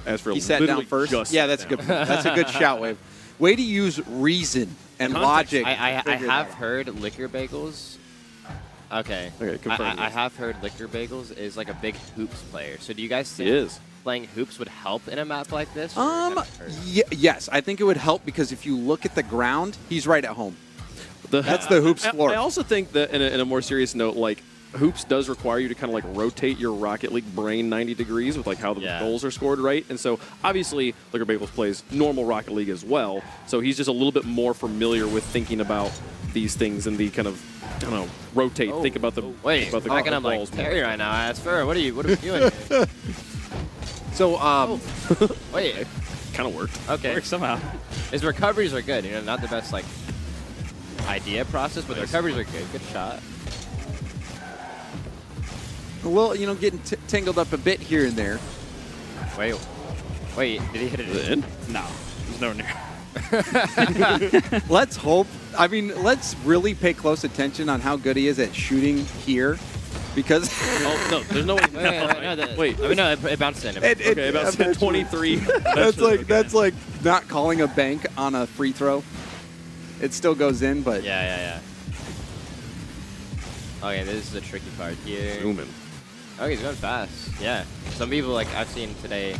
Asfra
he sat down first. Yeah, that's a good. That's a good shout, Wave. Way to use reason and logic.
I have heard Liquor Bagels. Okay. I have heard Liquor Bagels is like a big hoops player. So do you guys think playing hoops would help in a map like this?
Yes, I think it would help because if you look at the ground, he's right at home. That's the hoops floor.
I also think that in a more serious note, like, hoops does require you to kind of like rotate your Rocket League brain 90 degrees with like how the goals are scored, right? And so obviously Liquor Bagels plays normal Rocket League as well, so he's just a little bit more familiar with thinking about these things and the kind of, I don't know, rotate, think about the
wait,
about the
I'm like Perry right now. Asfra, what are you doing?
So
wait,
kind of worked.
Okay,
worked somehow.
His recoveries are good. You know, not the best like idea process, but the recoveries are good. Good shot.
Well, you know, getting tangled up a bit here and there.
Wait, did he hit it
in?
No, there's nowhere near.
Let's hope. I mean, let's really pay close attention on how good he is at shooting here, because.
Oh no, there's no way. Wait,
I mean, no, it bounced in.
Okay, it bounced in 23.
That's like not calling a bank on a free throw. It still goes in, but.
Yeah. Okay, this is the tricky part here.
Zooming.
Oh, he's going fast. Yeah. Some people, like I've seen today,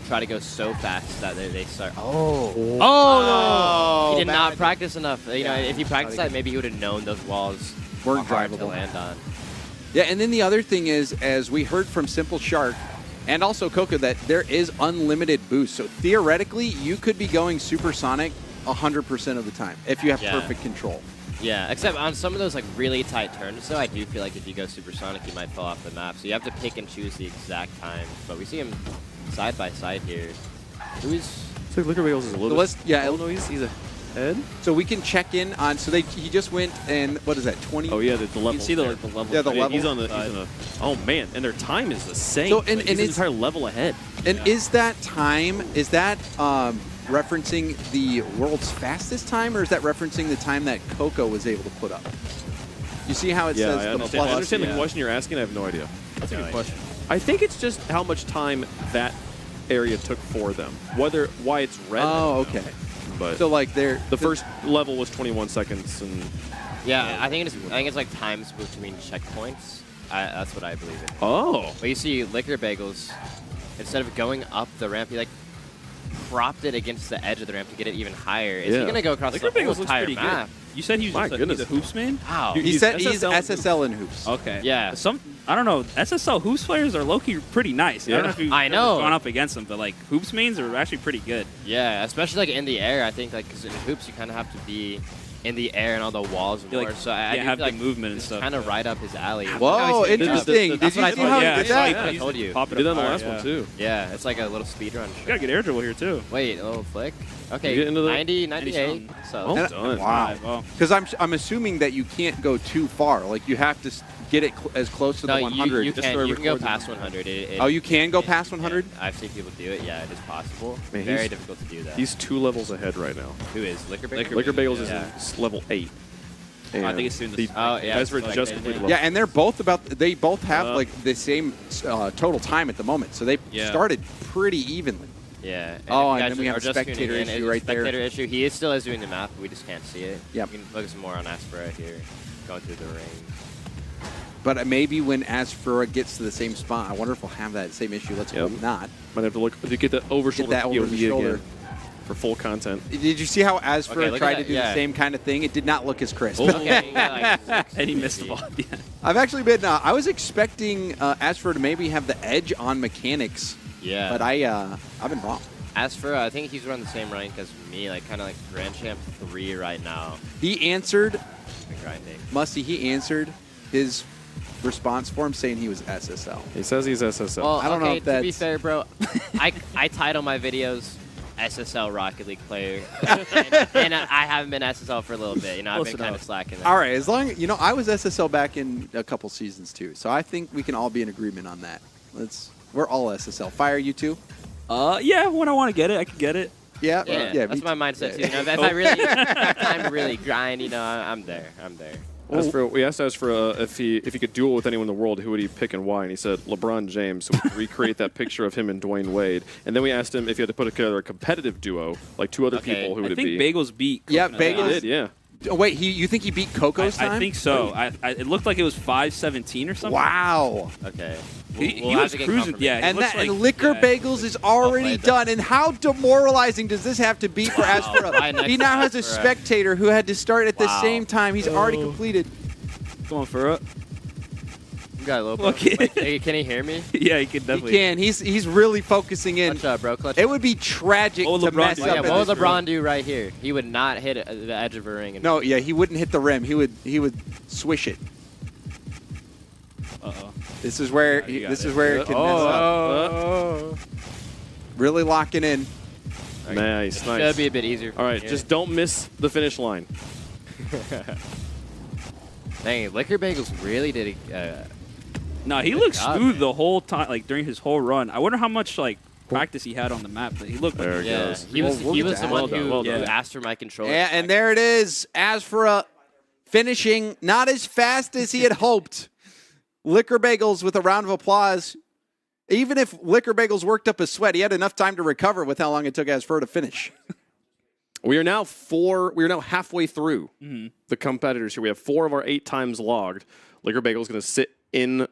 try to go so fast that they start. Oh no! He did not practice enough. You know, if he practiced that, maybe he would have known those walls
weren't
hard to
drivable.
land on.
Yeah, and then the other thing is, as we heard from Simple Shark and also Coco, that there is unlimited boost. So theoretically, you could be going supersonic 100% of the time if you have perfect control.
Yeah, except on some of those like really tight turns, though, I do feel like if you go supersonic, you might fall off the map. So you have to pick and choose the exact time. But we see him side by side here. Who's?
Looks like Liquor Bagels is a little.
Yeah.
Oh no, he's ahead.
So we can check in on. So he just went and what is that? 20.
Oh yeah, the level.
You can see the level.
Yeah, the level.
He's on the. Oh man, and their time is the same.
So
and he's an entire level ahead.
And is that time? Is that referencing the world's fastest time, or is that referencing the time that Coco was able to put up? You see how it says the plus?
I understand the question you're asking. I have no idea.
That's a good question.
I think it's just how much time that area took for them. Why it's red.
Oh, okay.
But
so like the
first level was 21 seconds, and
I think it's like times between checkpoints. That's what I believe in.
Oh.
But you see, Liquor Bagels, instead of going up the ramp, he like propped it against the edge of the ramp to get it even higher. Is he gonna go across
Liquor
the whole
Bagels looks
entire
pretty
map?
good. You said he's a hoops man?
Wow.
He said he's SSL in hoops.
Okay.
Yeah.
I don't know. SSL hoops players are low-key pretty nice. I don't know if you've ever gone up against them, but like hoops mains are actually pretty good.
Yeah, especially like in the air. I think like because in hoops you kind of have to be in the air and all the walls and more. So I do
have
feel like
the movement and stuff.
Kind of right up his alley.
Whoa, interesting. Did you see how he did that?
I told you.
Did that in the last one too.
Yeah, it's like a little speed run.
You gotta get air dribble here too.
Wait, a little flick. Okay,
get into the
90, 98. So
wow. Because I'm assuming that you can't go too far. Like you have to get it as close to the 100.
You can go past 100.
You can go past 100?
I've seen people do it. Yeah, it is possible.
Man,
Very difficult to do that.
He's 2 levels ahead right now.
Who is? Liquor Bagels?
Liquor Bagels is level 8.
I think it's soon.
Ezra just completed level.
Yeah, and they're both they both have like the same total time at the moment. So they started pretty evenly.
Yeah.
And then we have a spectator issue right there.
Spectator issue. He is still doing the map. We just can't see it.
Yeah.
We can focus more on Aspera here, going through the ring.
But maybe when Aspera gets to the same spot, I wonder if we'll have that same issue. Let's hope not.
Might have to look to get the over shoulder again for full content.
Did you see how Aspera tried to do the same kind of thing? It did not look as crisp.
And he missed the ball.
I've actually been. I was expecting Aspera to maybe have the edge on mechanics.
Yeah.
But I've been wrong.
Aspera, I think he's running the same rank as me, like kind of like Grand Champ 3 right now.
He answered.
Grinding.
Musty. He answered his response form saying he was SSL.
He says he's SSL.
Well,
I don't know if that's...
To be fair, bro, I title my videos SSL Rocket League player, and I haven't been SSL for a little bit. You know, I've been kind of slacking there.
All right, as long I was SSL back in a couple seasons too, so I think we can all be in agreement on that. We're all SSL. Fire, you too?
Yeah, when I want to get it, I can get it.
Yeah,
that's my mindset too. You know, if I really have time to really grind, you know, I'm there.
We asked Aspera if he could duel with anyone in the world, who would he pick and why? And he said LeBron James. So we could recreate that picture of him and Dwayne Wade. And then we asked him if he had to put together a competitive duo, like 2 other people, who would it be?
I think Bagels beat.
Yeah,
Coconut.
Bagels
did. Yeah.
Oh, wait, you think he beat Coco's time?
I think so. It looked like it was 5:17 or something.
Wow.
Okay.
He was cruising. Yeah,
and Liquor Bagels is already done. And how demoralizing does this have to be for Aspera? He now has a spectator who had to start at the same time. He's already completed.
Come on, Furra.
You got a little bit. Hey, can he hear me?
Yeah, he can definitely.
He can. He's really focusing in.
Clutch up, bro. Clutch
it would be tragic to mess up.
Yeah, what would LeBron do right here? He would not hit the edge of a ring.
No, yeah, he wouldn't hit the rim. He would swish it.
Uh-oh.
This is where it can mess up. Really locking in.
Nice.
Should be a bit easier.
All right, just don't miss the finish line.
Dang, Liquor Bagels really did
No, he looked smooth the whole time, like during his whole run. I wonder how much like practice he had on the map. But he looked like
There he goes. He was the
Well
one
done, well
who
done.
asked for my controller.
Yeah, and there it is. As for finishing not as fast as he had hoped. Liquor Bagels with a round of applause. Even if Liquor Bagels worked up a sweat, he had enough time to recover with how long it took Asfur to finish.
We are now halfway through the competitors here. We have 4 of our 8 times logged. Liquor Bagel is going to sit in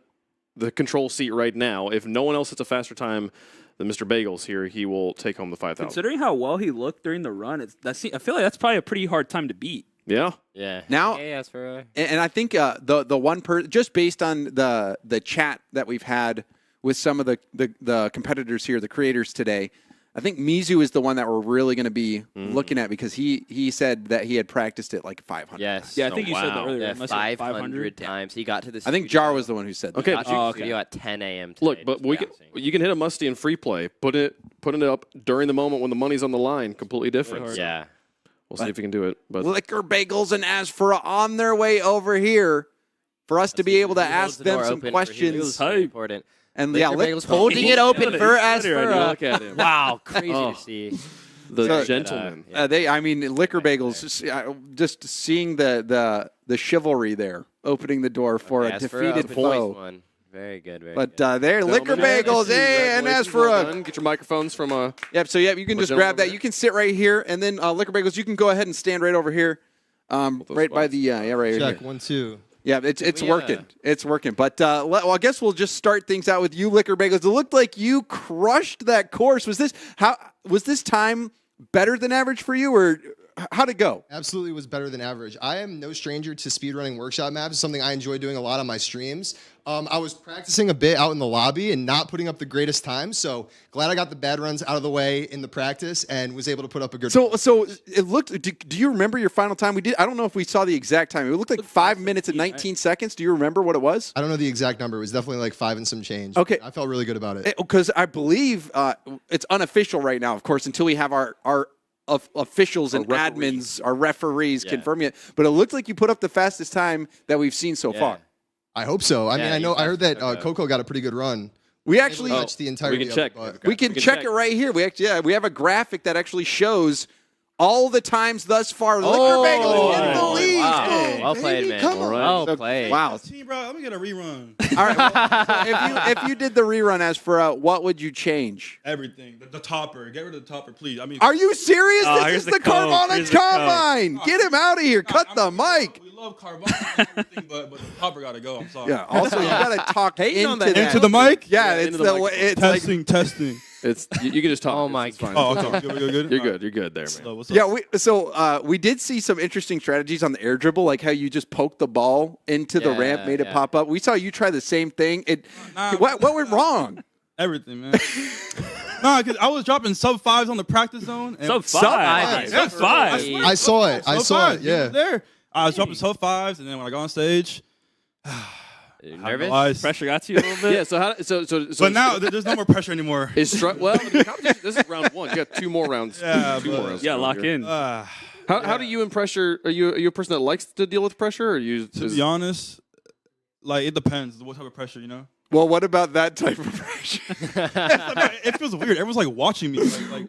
the control seat right now. If no one else hits a faster time than Mr. Bagels here, he will take home the 5,000.
Considering how well he looked during the run, I feel like that's probably a pretty hard time to beat.
Yeah.
Yeah.
Now,
Hey, Asfur.
and I think the one just based on the chat that we've had with some of the competitors here, the creators today, I think Mizu is the one that we're really going to be looking at because he said that he had practiced it like 500
Yes.
times.
Yeah, I think you said that earlier.
Yeah,
Unless it was
500 times. He got to the
I think Jar was the one who said that.
Okay.
Got to the studio at 10 a.m. today.
Look, but you can hit a Musty in free play. Putting it up during the moment when the money's on the line, completely different. So
Yeah.
we'll see if we can do it. But
Liquor Bagels and Asfur on their way over here for us to be able to ask them some questions.
Important.
And
Liquor
yeah,
Bagels holding it open for Asfur.
Look at him.
Wow, crazy to see.
The gentleman.
Liquor Bagels, just seeing the chivalry there, opening the door for a defeated foe.
Very good.
But there, Liquor Bagels, hey, and as for
get your microphones from
Yep. So you can just grab that. You can sit right here, and then Liquor Bagels, you can go ahead and stand right over here, right by the right
Check
here.
1, 2.
Yeah, it's working. It's working. But well, I guess we'll just start things out with you, Liquor Bagels. It looked like you crushed that course. Was this time better than average for you, or how'd it go?
Absolutely was better than average. I am no stranger to speedrunning workshop maps. It's something I enjoy doing a lot on my streams. I was practicing a bit out in the lobby and not putting up the greatest time, so glad I got the bad runs out of the way in the practice and was able to put up a good
So it looked, do you remember your final time? I don't know if we saw the exact time. It looked like 5 minutes and 19 seconds. Do you remember what it was?
I don't know the exact number. It was definitely like 5 and some change.
Okay.
I felt really good about it.
Because I believe it's unofficial right now, of course, until we have our officials and admins, our referees confirming it. But it looked like you put up the fastest time that we've seen so far.
I hope so. I mean, I heard that Coco got a pretty good run.
We actually
touched the entirety
we can check.
We can check it right here. We have a graphic that actually shows all the times thus far. Liquor Bagels in the lead.
Wow.
Oh,
Well played, man.
Come on.
Well played.
Wow.
Team, bro, let me get a rerun.
All right. Well, so if you did the rerun, as for what would you change?
Everything. The topper. Get rid of the topper, please. I mean,
Are you serious?
Oh,
This
here's
is
the
the
code.
Carvana
Here's the
Combine.
code.
Get him out of here. Cut the mic.
we love Carvana and everything, but the topper gotta go. I'm sorry.
Yeah. Also, you got to talk into that.
Into the mic?
Yeah. It's the way. It's like
testing.
It's you can just talk.
Oh my
It's fine.
Oh, okay. Good.
You're good there, man.
What's up?
Yeah, we did see some interesting strategies on the air dribble, like how you just poked the ball into the ramp, made it pop up. We saw you try the same thing. What went wrong?
Everything, man. Nah, because I was dropping sub 5s on the practice zone. And
Sub 5.
Sub 5.
I saw it. I saw it. Yeah.
There. I was dropping sub 5s, and then when I got on stage,
Nervous?
Pressure got to you a little bit?
Yeah. So
but now there's no more pressure anymore.
Well, the competition, this is round 1. You got 2 more rounds.
Yeah,
Two more rounds.
Yeah, lock
here.
in.
How do you in pressure? Are you a person that likes to deal with pressure, or you?
To be honest, like it depends what type of pressure, you know.
Well, what about that type of pressure?
It feels weird. Everyone's like watching me.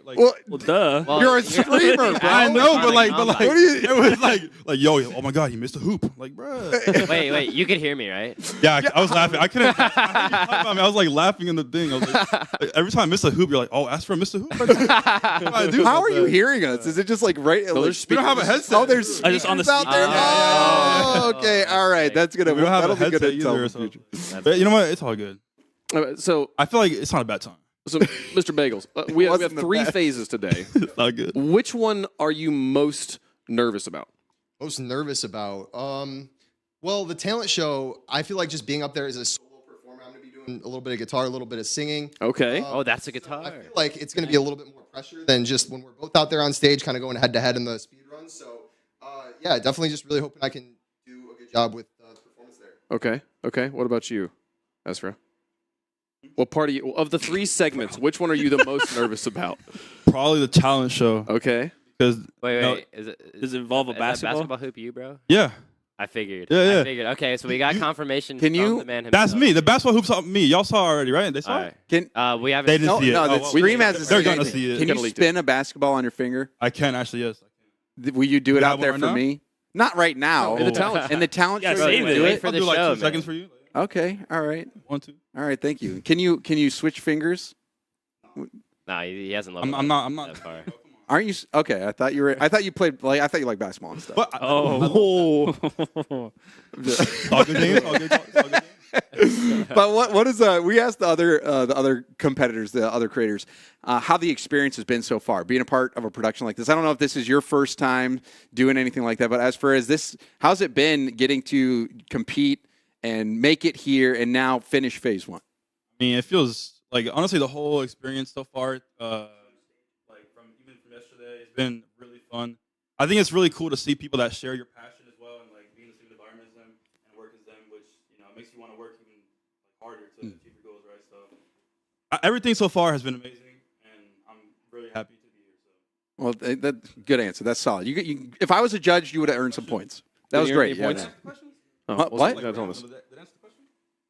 Like
well,
duh.
You're a streamer, bro.
I know, but like,
what do you?
it was like, yo, oh my god, he missed a hoop. Like, bro.
Wait, you could hear me, right?
Yeah, I was laughing. I couldn't. I was like laughing in the thing. I was like, every time I miss a hoop, you're like, oh, ask for a miss a hoop.
How are you hearing us? Is it just like right?
No,
like,
we don't have a headset.
Oh, there's speakers
just on the
out there. Oh, okay. All right. That's gonna.
We don't have a
That'll be good
headset
to
either.
tell in the
So.
future.
But you know what? It's all good.
So
I feel like it's not a bad time.
So, Mr. Bagels, we have
wasn't the
3
best.
phases today.
It's not good.
Which one are you most nervous about?
Most nervous about? Well, the talent show, I feel like just being up there as a solo performer, I'm going to be doing a little bit of guitar, a little bit of singing.
Okay.
Oh, that's a guitar.
I feel like it's going to be a little bit more pressure than just when we're both out there on stage kind of going head-to-head in the speed runs. So, yeah, definitely just really hoping I can do a good job with the performance there.
Okay. What about you, Ezra? What part of the 3 segments, which one are you the most nervous about?
Probably the talent show.
Okay.
Because
Wait. Does
it involve a basketball?
basketball hoop, you bro?
Yeah.
I figured.
Yeah, yeah.
I figured. Okay, so we got confirmation
Can
from
you?
the man himself.
That's me. The basketball hoops are me. Y'all saw already, right? They saw
All
it.
right.
Can
we haven't.
They didn't see it.
no, the
Oh,
stream hasn't
They're
seen
gonna
anything.
see it.
Can you spin a basketball on your finger?
I can actually. Yes.
Will you do it
You
out
have
there
one
for
right now?
me? Not right now.
In the talent
In the talent
Yeah,
show.
save
you
it.
do
Wait
it.
for
I'll
the
do like
show,
2 seconds for you.
Okay. All right.
1, 2.
All right. Thank you. Can you switch fingers?
Nah, he hasn't leveled
I'm
up
not.
that far.
Aren't you? Okay. I thought you were. I thought you played. Like I thought you liked basketball and stuff.
But
Oh.
all good games. All good. All good.
But what is we asked the other competitors, the other creators, how the experience has been so far, being a part of a production like this. I don't know if this is your first time doing anything like that, but as far as this, how's it been getting to compete and make it here and now finish phase 1?
I mean, it feels like honestly the whole experience so far, like from yesterday, it's been really fun. I think it's really cool to see people that share your passion as well and like be in the same environment as them and work as them, which makes you want to work even harder to achieve your goals, right? So everything so far has been amazing, and I'm really happy to be here. So.
Well, that good answer. That's solid. You, if I was a judge, you would have earned some points. That was great. Yeah,
points?
What?
What?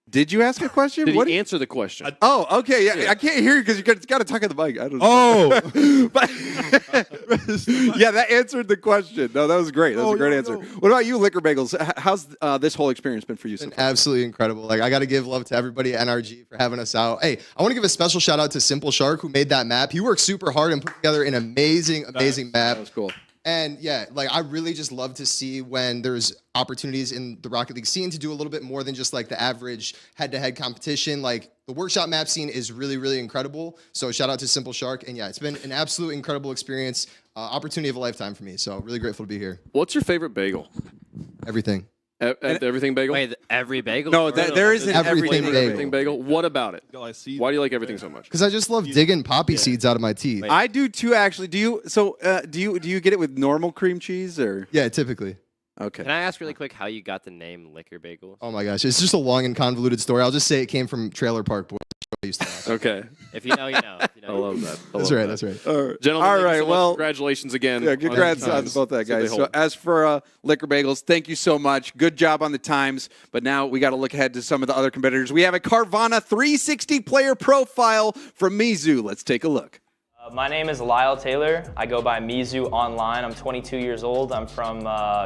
Did you ask a question?
Did
What?
he answer the question?
Oh, okay. Yeah, I can't hear you because you got to talk at the mic. I don't know.
Oh,
But yeah, that answered the question. No, that was great. That was a great answer. What about you, Liquor Bagels? How's this whole experience been for you so far?
Absolutely incredible. Like, I got to give love to everybody at NRG for having us out. Hey, I want to give a special shout out to Simple Shark who made that map. He worked super hard and put together an amazing map.
That was cool.
And yeah, like I really just love to see when there's opportunities in the Rocket League scene to do a little bit more than just like the average head-to-head competition. Like the workshop map scene is really, really incredible. So shout out to Simple Shark. And yeah, it's been an absolute incredible experience, opportunity of a lifetime for me. So really grateful to be here.
What's your favorite bagel?
Everything.
Everything bagel?
Wait, every bagel?
No, there is an everything bagel.
Everything bagel. What about it? Why do you like everything so much?
Because I just love digging poppy seeds out of my teeth.
I do too, actually. Do you? So, do you get it with normal cream cheese or?
Yeah, typically.
Okay.
Can I ask really quick how you got the name Liquor Bagels?
Oh my gosh, it's just a long and convoluted story. I'll just say it came from Trailer Park Boys. I used to watch.
Okay.
If you know, you know. If you know,
I love that.
That's right. That's right.
Gentlemen,
All
thank you
right,
so much.
well,
Congratulations again.
Yeah, congrats on
times
both that,
that they
guys. So
hold.
as for Liquor Bagels, thank you so much. Good job on the times. But now we got to look ahead to some of the other competitors. We have a Carvana 360 player profile from Mizu. Let's take a look.
My name is Lyle Taylor. I go by Mizu online. I'm 22 years old. I'm from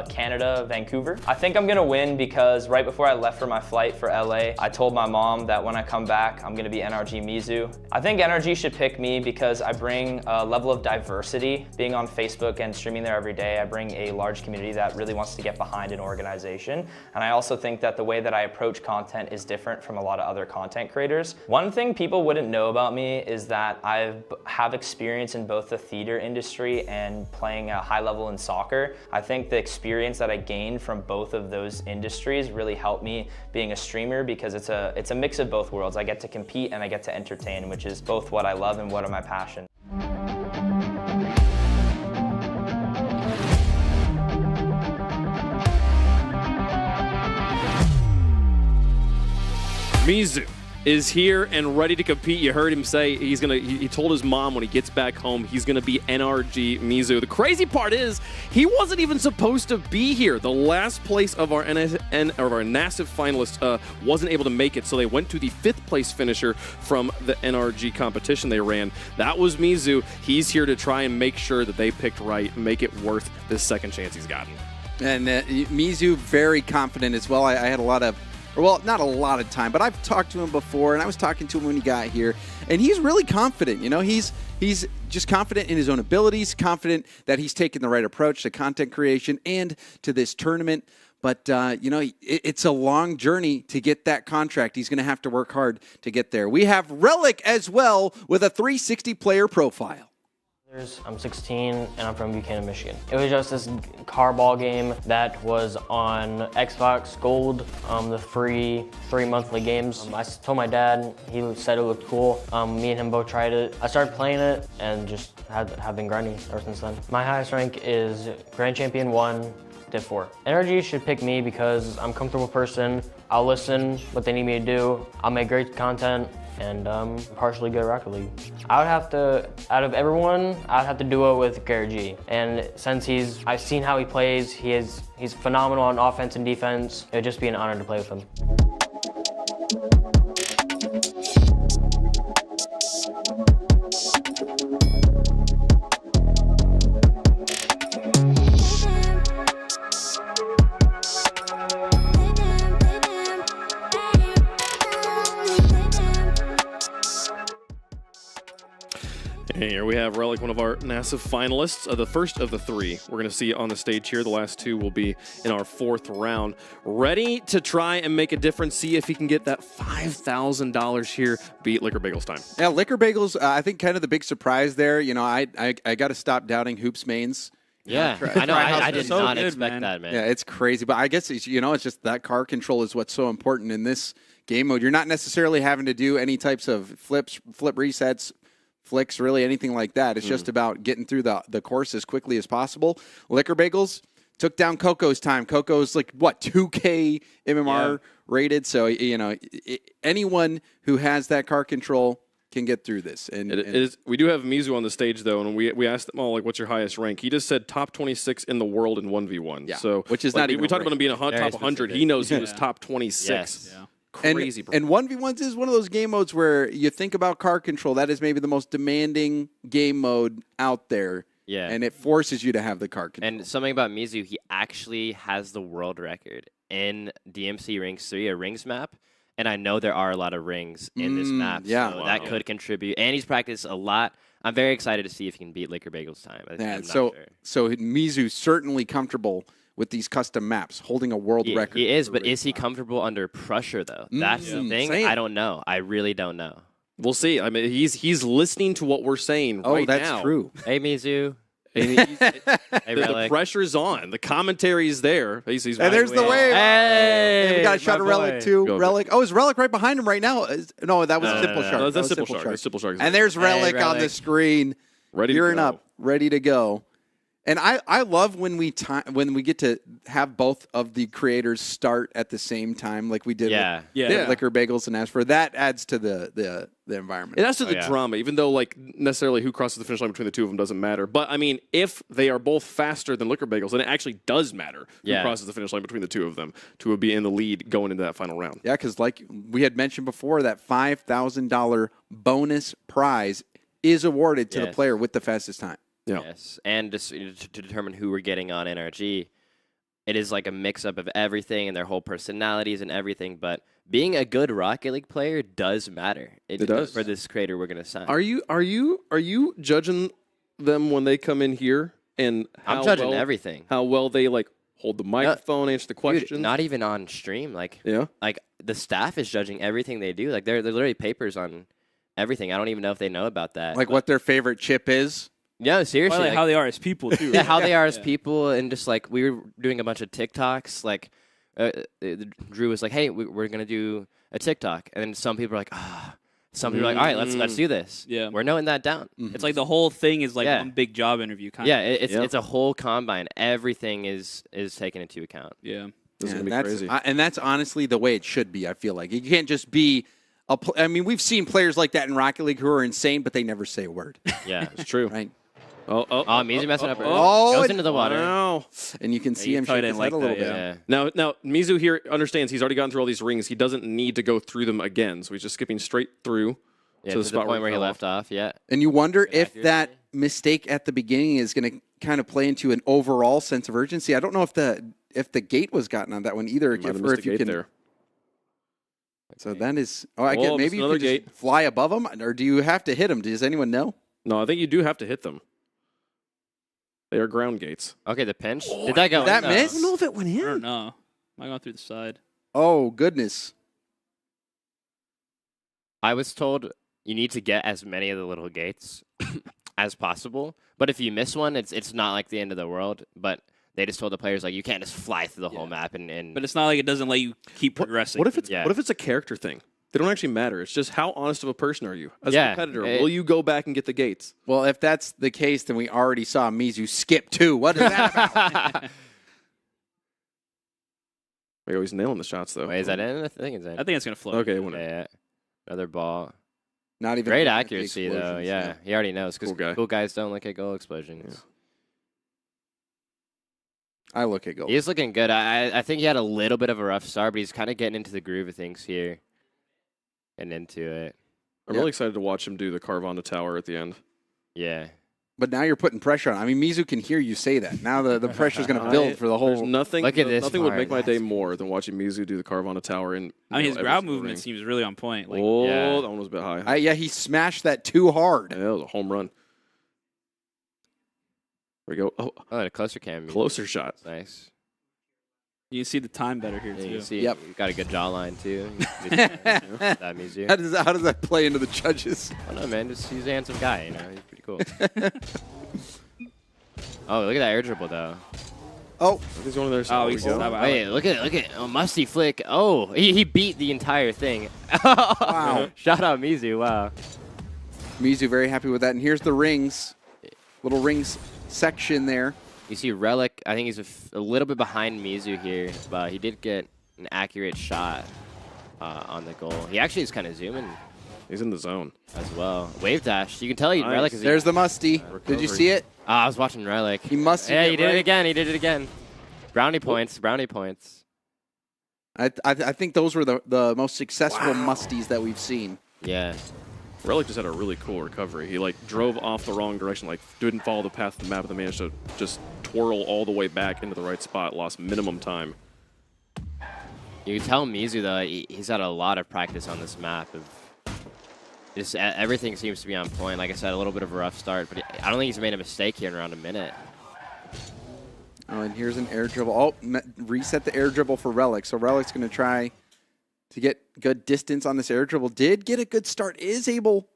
Canada, Vancouver. I think I'm gonna win because right before I left for my flight for LA, I told my mom that when I come back, I'm gonna be NRG Mizu. I think NRG should pick me because I bring a level of diversity. Being on Facebook and streaming there every day, I bring a large community that really wants to get behind an organization. And I also think that the way that I approach content is different from a lot of other content creators. One thing people wouldn't know about me is that I have experience in both the theater industry and playing a high level in soccer. I think the experience that I gained from both of those industries really helped me being a streamer because it's a mix of both worlds. I get to compete and I get to entertain, which is both what I love and what are my passion.
Mizu is here and ready to compete. You heard him say he told his mom when he gets back home he's gonna be NRG Mizu. The crazy part is he wasn't even supposed to be here. The last place of our NASF finalist wasn't able to make it, so they went to the 5th place finisher from the NRG competition they ran. That was Mizu. He's here to try and make sure that they picked right and make it worth this second chance he's gotten.
And Mizu, very confident as well. I had a lot of, well, not a lot of time, but I've talked to him before, and I was talking to him when he got here, and he's really confident. You know, he's just confident in his own abilities, confident that he's taking the right approach to content creation and to this tournament. But, you know, it's a long journey to get that contract. He's going to have to work hard to get there. We have Relic as well with a 360 player profile.
I'm 16 and I'm from Buchanan, Michigan. It was just this car ball game that was on Xbox Gold, the free 3 monthly games. I told my dad, he said it looked cool. Me and him both tried it. I started playing it and just have been grinding ever since then. My highest rank is Grand Champion 1, Div 4. NRG should pick me because I'm a comfortable person. I'll listen what they need me to do. I'll make great content and partially good at Rocket League. I would have to, out of everyone, I'd have to duo with Garrett G. And since I've seen how he plays, he's phenomenal on offense and defense. It would just be an honor to play with him.
And here we have Relic, one of our massive finalists, the first of the three we're going to see on the stage here. The last two will be in our 4th round. Ready to try and make a difference, see if he can get that $5,000 here, beat Liquor Bagels time.
Yeah, Liquor Bagels, I think kind of the big surprise there. You know, I got to stop doubting Hoops mains.
Yeah, I know. I did not expect that, man.
Yeah, it's crazy. But I guess, it's just that car control is what's so important in this game mode. You're not necessarily having to do any types of flip resets, flicks, really anything like that. It's just about getting through the course as quickly as possible. Liquor Bagels took down Coco's time. Coco's like, what, 2K MMR rated? So, anyone who has that car control can get through this. And
we do have Mizu on the stage, though, and we asked them all, like, what's your highest rank? He just said top 26 in the world in 1v1.
Yeah,
so,
which is not even
we talked about him being
very
top 100.
specific.
He knows he was top 26.
Yes.
Yeah.
And
Crazy.
1v1s is one of those game modes where you think about car control. That is maybe the most demanding game mode out there.
Yeah.
And it forces you to have the car control.
And something about Mizu, he actually has the world record in DMC Rings 3, a rings map. And I know there are a lot of rings in this map, so that could contribute. And he's practiced a lot. I'm very excited to see if he can beat Liquor Bagels time.
So Mizu's certainly comfortable with these custom maps, holding a world record.
He is, but is he comfortable under pressure, though? That's the thing.
Same.
I don't know. I really don't know.
We'll see. I mean, he's listening to what we're saying right now.
Oh, that's true.
Hey, Mizu.
The pressure's on. The commentary's there. He's
and there's the wave.
Hey,
we got a shot of Relic too.
Go.
Relic. Oh, is Relic right behind him right now? No, that was Simple Shark.
No,
That
that's
was
Simple Shark. That's Simple Shark.
And there's Relic on the screen, gearing up, ready to go. And I love when we get to have both of the creators start at the same time, like we did with Liquor Bagels and Ashford. That adds to the environment.
It adds to the drama, even though like necessarily who crosses the finish line between the two of them doesn't matter. But I mean, if they are both faster than Liquor Bagels, then it actually does matter who crosses the finish line between the two of them to be in the lead going into that final round.
Yeah, because like we had mentioned before, that $5,000 bonus prize is awarded to the player with the fastest time.
Yeah.
Yes, and to determine who we're getting on NRG, it is like a mix-up of everything and their whole personalities and everything, but being a good Rocket League player does matter. It does. For this creator we're going to sign.
Are you judging them when they come in here? And
I'm judging everything.
How well they like hold the microphone, answer the questions.
Dude, not even on stream. Like the staff is judging everything they do. Like they're literally papers on everything. I don't even know if they know about that.
Like what their favorite chip is.
Yeah, seriously.
Like how they are as people, too.
Yeah, how they are as people. And just like we were doing a bunch of TikToks. Like Drew was like, hey, we're going to do a TikTok. And then some people are like, some people are like, all right, let's do this.
Yeah.
We're noting that down.
It's like the whole thing is like one big job interview. Kind of.
It's a whole combine. Everything is taken into account.
Yeah.
This is going to be crazy.
And that's honestly the way it should be, I feel like. You can't just be I mean, we've seen players like that in Rocket League who are insane, but they never say a word.
Yeah.
It's true.
Right?
I'm easy messing up.
Goes
into the water.
Wow.
And you can see him shaking his head a little bit.
Yeah.
Now, Mizu here understands he's already gone through all these rings. He doesn't need to go through them again, so he's just skipping straight through
to the spot where he left off. Yeah.
And you wonder if that mistake at the beginning is going to kind of play into an overall sense of urgency. I don't know if the gate was gotten on that one either, or if you can. There. So that is. Oh, I get. Maybe you can just fly above them, or do you have to hit them? Does anyone know?
No, I think you do have to hit them. They are ground gates.
Okay, the pinch. Did that go?
Did that miss?
I don't know if it went in. I don't know. I got through the side.
Oh goodness!
I was told you need to get as many of the little gates as possible. But if you miss one, it's not like the end of the world. But they just told the players like you can't just fly through the whole map and.
But it's not like it doesn't let you keep progressing.
What if it's a character thing? They don't actually matter. It's just how honest of a person are you as a competitor? Will you go back and get the gates?
Well, if that's the case, then we already saw Mizu skip too. What is that about?
We're always nailing the shots though.
Wait, is that in? I think it's in.
I think it's gonna float.
Okay,
yeah. Another ball.
Not even
great
looking at the
accuracy though.
explosions,
Yeah, he already knows because
Cool guy.
cool guys don't look at goal explosions.
I look at goals.
He's looking good. I think he had a little bit of a rough start, but he's kind of getting into the groove of things here and into it.
I'm really excited to watch him do the Carvana tower at the end.
Yeah.
But now you're putting pressure on. I mean, Mizu can hear you say that. Now the pressure's going to build for the whole.
There's nothing.
Look at this
Nothing would
part.
make my day more than watching Mizu do the Carvana tower. And
I mean, his
every
ground
single
movement
ring.
seems really on point. Like,
Oh,
Yeah.
that one was a bit high.
Yeah, he smashed that too hard.
Yeah, that was a home run. There we go. Oh,
a closer cam.
Closer shot.
Nice.
you can see the time better here
Yeah,
too.
you see,
Yep.
you got a good jawline too. That Mizu.
How does that play into the judges?
I don't know, man. Just he's a handsome guy. You know, he's pretty cool. Oh, look at that air dribble though.
Oh,
he's one of their.
Oh, he's
Wait, look at oh, Musty flick. Oh, he beat the entire thing.
Wow.
Shout out Mizu. Wow.
Mizu very happy with that. And here's the rings, little rings section there.
You see Relic, I think he's a little bit behind Mizu here, but he did get an accurate shot on the goal. He actually is kind of zooming.
He's in the zone
as well. Wave dash. You can tell
Nice.
Relic is.
There's the Musty. Did you see it?
I was watching Relic.
He must.
Yeah, he did it again. He did it again. Brownie points. Brownie points.
I think those were the most successful Musties that we've seen.
Yeah.
Relic just had a really cool recovery. He like drove off the wrong direction, like didn't follow the path of the map, and managed to just twirl all the way back into the right spot. Lost minimum time.
You can tell Mizu though he's had a lot of practice on this map. Just everything seems to be on point. Like I said, a little bit of a rough start, but I don't think he's made a mistake here in around a minute.
Oh, and here's an air dribble. Oh, reset the air dribble for Relic. So Relic's going to try to get good distance on this air dribble. Did get a good start. Is able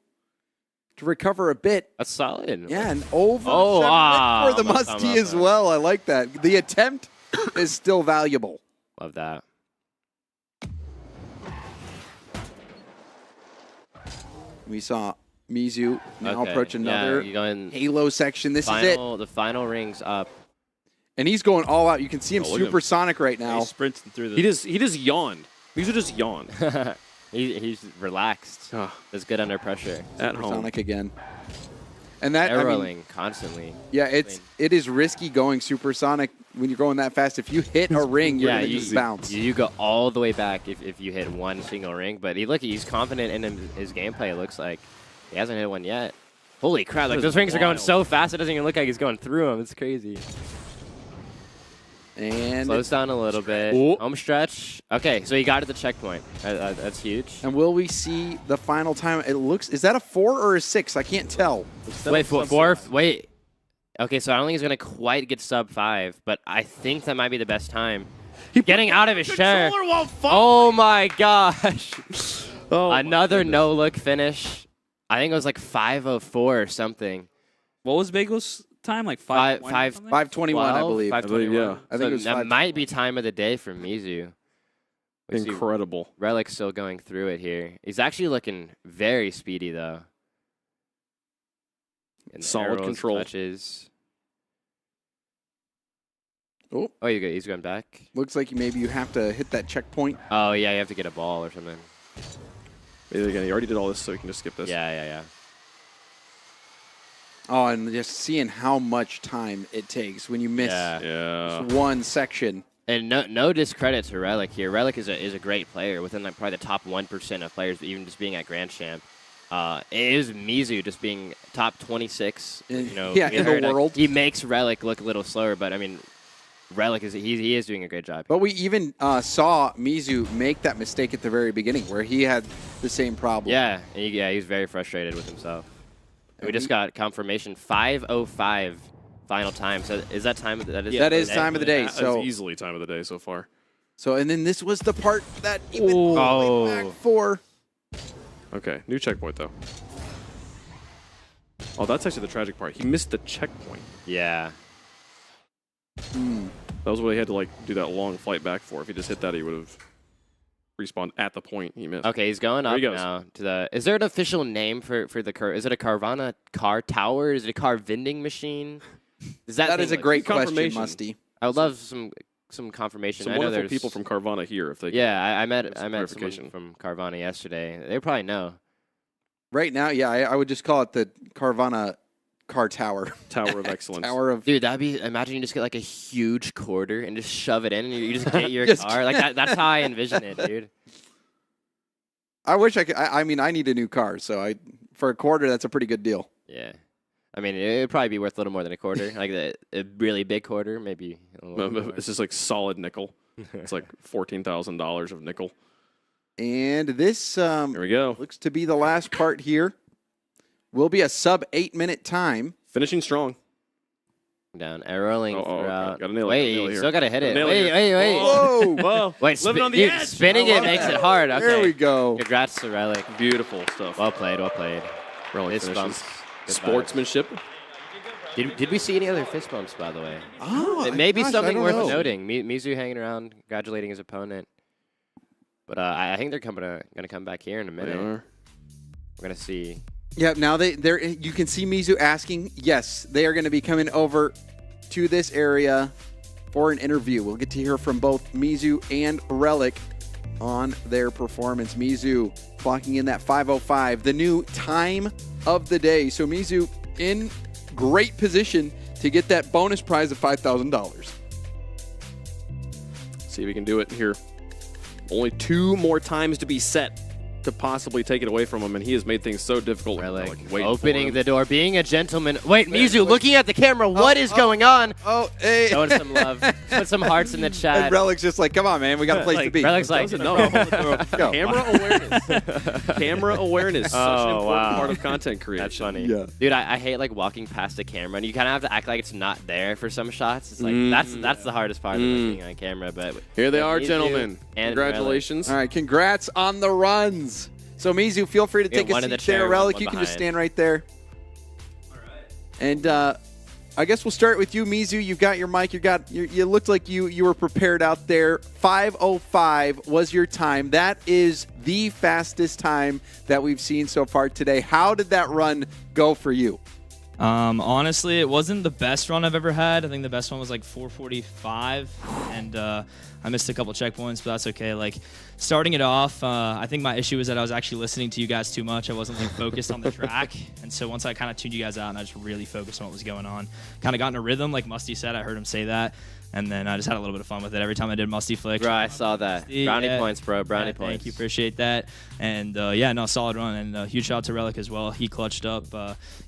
to recover a bit.
That's solid.
Yeah, and over
Oh, wow.
for the Musty as well. I like that. The attempt is still valuable.
Love that.
We saw Mizu now approach another Halo section. This is it.
The final ring's up.
And he's going all out. You can see him supersonic right now.
He's sprinting through
He just yawned. Mizu just yawned.
He's relaxed. That's good under pressure.
At home.
Supersonic again. And that
rolling constantly.
Yeah, it is risky going supersonic when you're going that fast. If you hit a ring, you're gonna just bounce.
You go all the way back if you hit one single ring. But he's confident in his gameplay. It looks like he hasn't hit one yet. Holy crap! Like those rings are going so fast, it doesn't even look like he's going through them. It's crazy.
And
slows down a little bit. Home stretch. Okay, so he got at the checkpoint. That's huge.
And will we see the final time? It looks. Is that a 4 or a 6? I can't tell.
Wait, four. Wait. Okay, so I don't think he's gonna quite get sub 5, but I think that might be the best time. Getting out of his share. Oh my gosh! Another no look finish. I think it was like 5:04 or something.
What was Bagel's time? Like
5:21, I believe.
5:21.
Yeah.
I think it was
that might be time of the day for Mizu.
Incredible.
Relic's still going through it here. He's actually looking very speedy though. And
solid control.
Touches.
Oh,
he's going back.
Looks like maybe you have to hit that checkpoint.
Oh yeah, you have to get a ball or something.
Maybe again, he already did all this, so he can just skip this.
Yeah.
Oh, and just seeing how much time it takes when you miss just one section.
And no discredit to Relic here. Relic is a great player within like probably the top 1% of players, even just being at Grand Champ. It is Mizu just being top 26. In
the world.
He makes Relic look a little slower, but I mean, Relic he is doing a great job.
But we even saw Mizu make that mistake at the very beginning where he had the same problem.
Yeah, he was very frustrated with himself. And we just got confirmation 5:05 final time. So is that time? That is
time of the day. So
that's easily time of the day so far.
So and then this was the part that he went all the way back for.
Okay, new checkpoint though. Oh, that's actually the tragic part. He missed the checkpoint.
Yeah.
That was what he had to like do that long flight back for. If he just hit that, he would have respawned at the point he missed.
Okay, he's going up now to the. Is there an official name for the car? Is it a Carvana car tower? Is it a car vending machine?
That is a great question, Musty.
I would love some confirmation.
Some
I know
wonderful
there's
people from Carvana here. If they
I met someone from Carvana yesterday. They probably know.
Right now, yeah, I would just call it the Carvana car tower.
Tower of excellence.
Tower of
Dude, that'd be, imagine you just get like a huge quarter and just shove it in and you just get your
Just-
car. Like that's how I envision it, dude.
I wish I could. I mean, I need a new car, so for a quarter, that's a pretty good deal.
Yeah. I mean, it'd probably be worth a little more than a quarter. Like a really big quarter, maybe.
It's just like solid nickel. It's like $14,000 of nickel.
And this
Here we go.
looks to be the last part here. Will be a sub 8-minute time.
Finishing strong.
Down, rolling throughout.
Gotta nail it.
Wait,
gotta nail it
you
here.
still gotta hit it.
Gotta nail
Wait.
here.
Whoa!
Whoa!
Wait,
Living on the
dude,
edge.
spinning it makes it hard. Okay.
There we go.
Congrats to Relic.
Beautiful stuff.
Well played, well played.
Relic
Fist
finishes.
bumps. Good
Sportsmanship.
Did we see any other fist bumps, by the way?
Oh,
it may be
gosh, I
something
don't
worth
know.
noting. Mizu hanging around, congratulating his opponent. But I think they're gonna come back here in a minute.
They are.
We're gonna see.
Yeah, now they're you can see Mizu asking. Yes, they are going to be coming over to this area for an interview. We'll get to hear from both Mizu and Relic on their performance. Mizu clocking in that 5:05, the new time of the day. So Mizu in great position to get that bonus prize of $5,000.
See if we can do it here. Only 2 more times to be set to possibly take it away from him, and he has made things so difficult.
Relic
Like,
opening the door, being a gentleman. Wait, Mizu, looking at the camera. What is going on?
Oh, hey.
Showing some love. Put some hearts in the chat.
And Relic's just like, come on, man, we got a place to be.
Relic's like,
No,
Go.
camera awareness. Camera awareness. Such an important part of content creation.
That's funny.
Yeah.
Dude, I hate like walking past a camera, and you kind of have to act like it's not there for some shots. It's like that's the hardest part of being on camera. But
Here they are,
Mizu
gentlemen.
and
Congratulations.
All right, congrats on the runs. So Mizu, feel free to
Yeah,
take a
one in the
seat there.
chair,
Relic,
one
you can just
behind.
stand right there. All right. And I guess we'll start with you, Mizu. You've got your mic. You looked like you were prepared out there. 5:05 was your time. That is the fastest time that we've seen so far today. How did that run go for you?
Honestly, it wasn't the best run I've ever had. I think the best one was like 4:45, and I missed a couple checkpoints, but that's okay. Like starting it off, I think my issue was that I was actually listening to you guys too much. I wasn't like focused on the track, and so once I kind of tuned you guys out and I just really focused on what was going on, kind of got in a rhythm. Like Musty said, I heard him say that, and then I just had a little bit of fun with it every time I did Musty flicks.
Bro, I saw that. Brownie points, bro. Brownie points.
Thank you, appreciate that. And yeah, no, solid run, and huge shout out to Relic as well. He clutched up.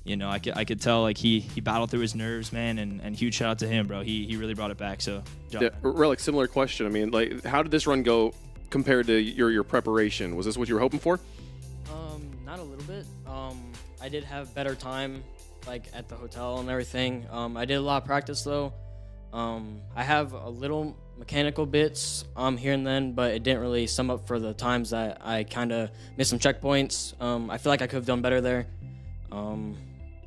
You know, I could tell like he battled through his nerves, man, and huge shout out to him, bro. He really brought it back. So,
Yeah, Relic, similar question. I mean, like, how did this run go compared to your preparation? Was this what you were hoping for?
Not a little bit. I did have better time, like at the hotel and everything. I did a lot of practice though. I have a little mechanical bits here and then, but it didn't really sum up for the times that I kind of missed some checkpoints. I feel like I could have done better there.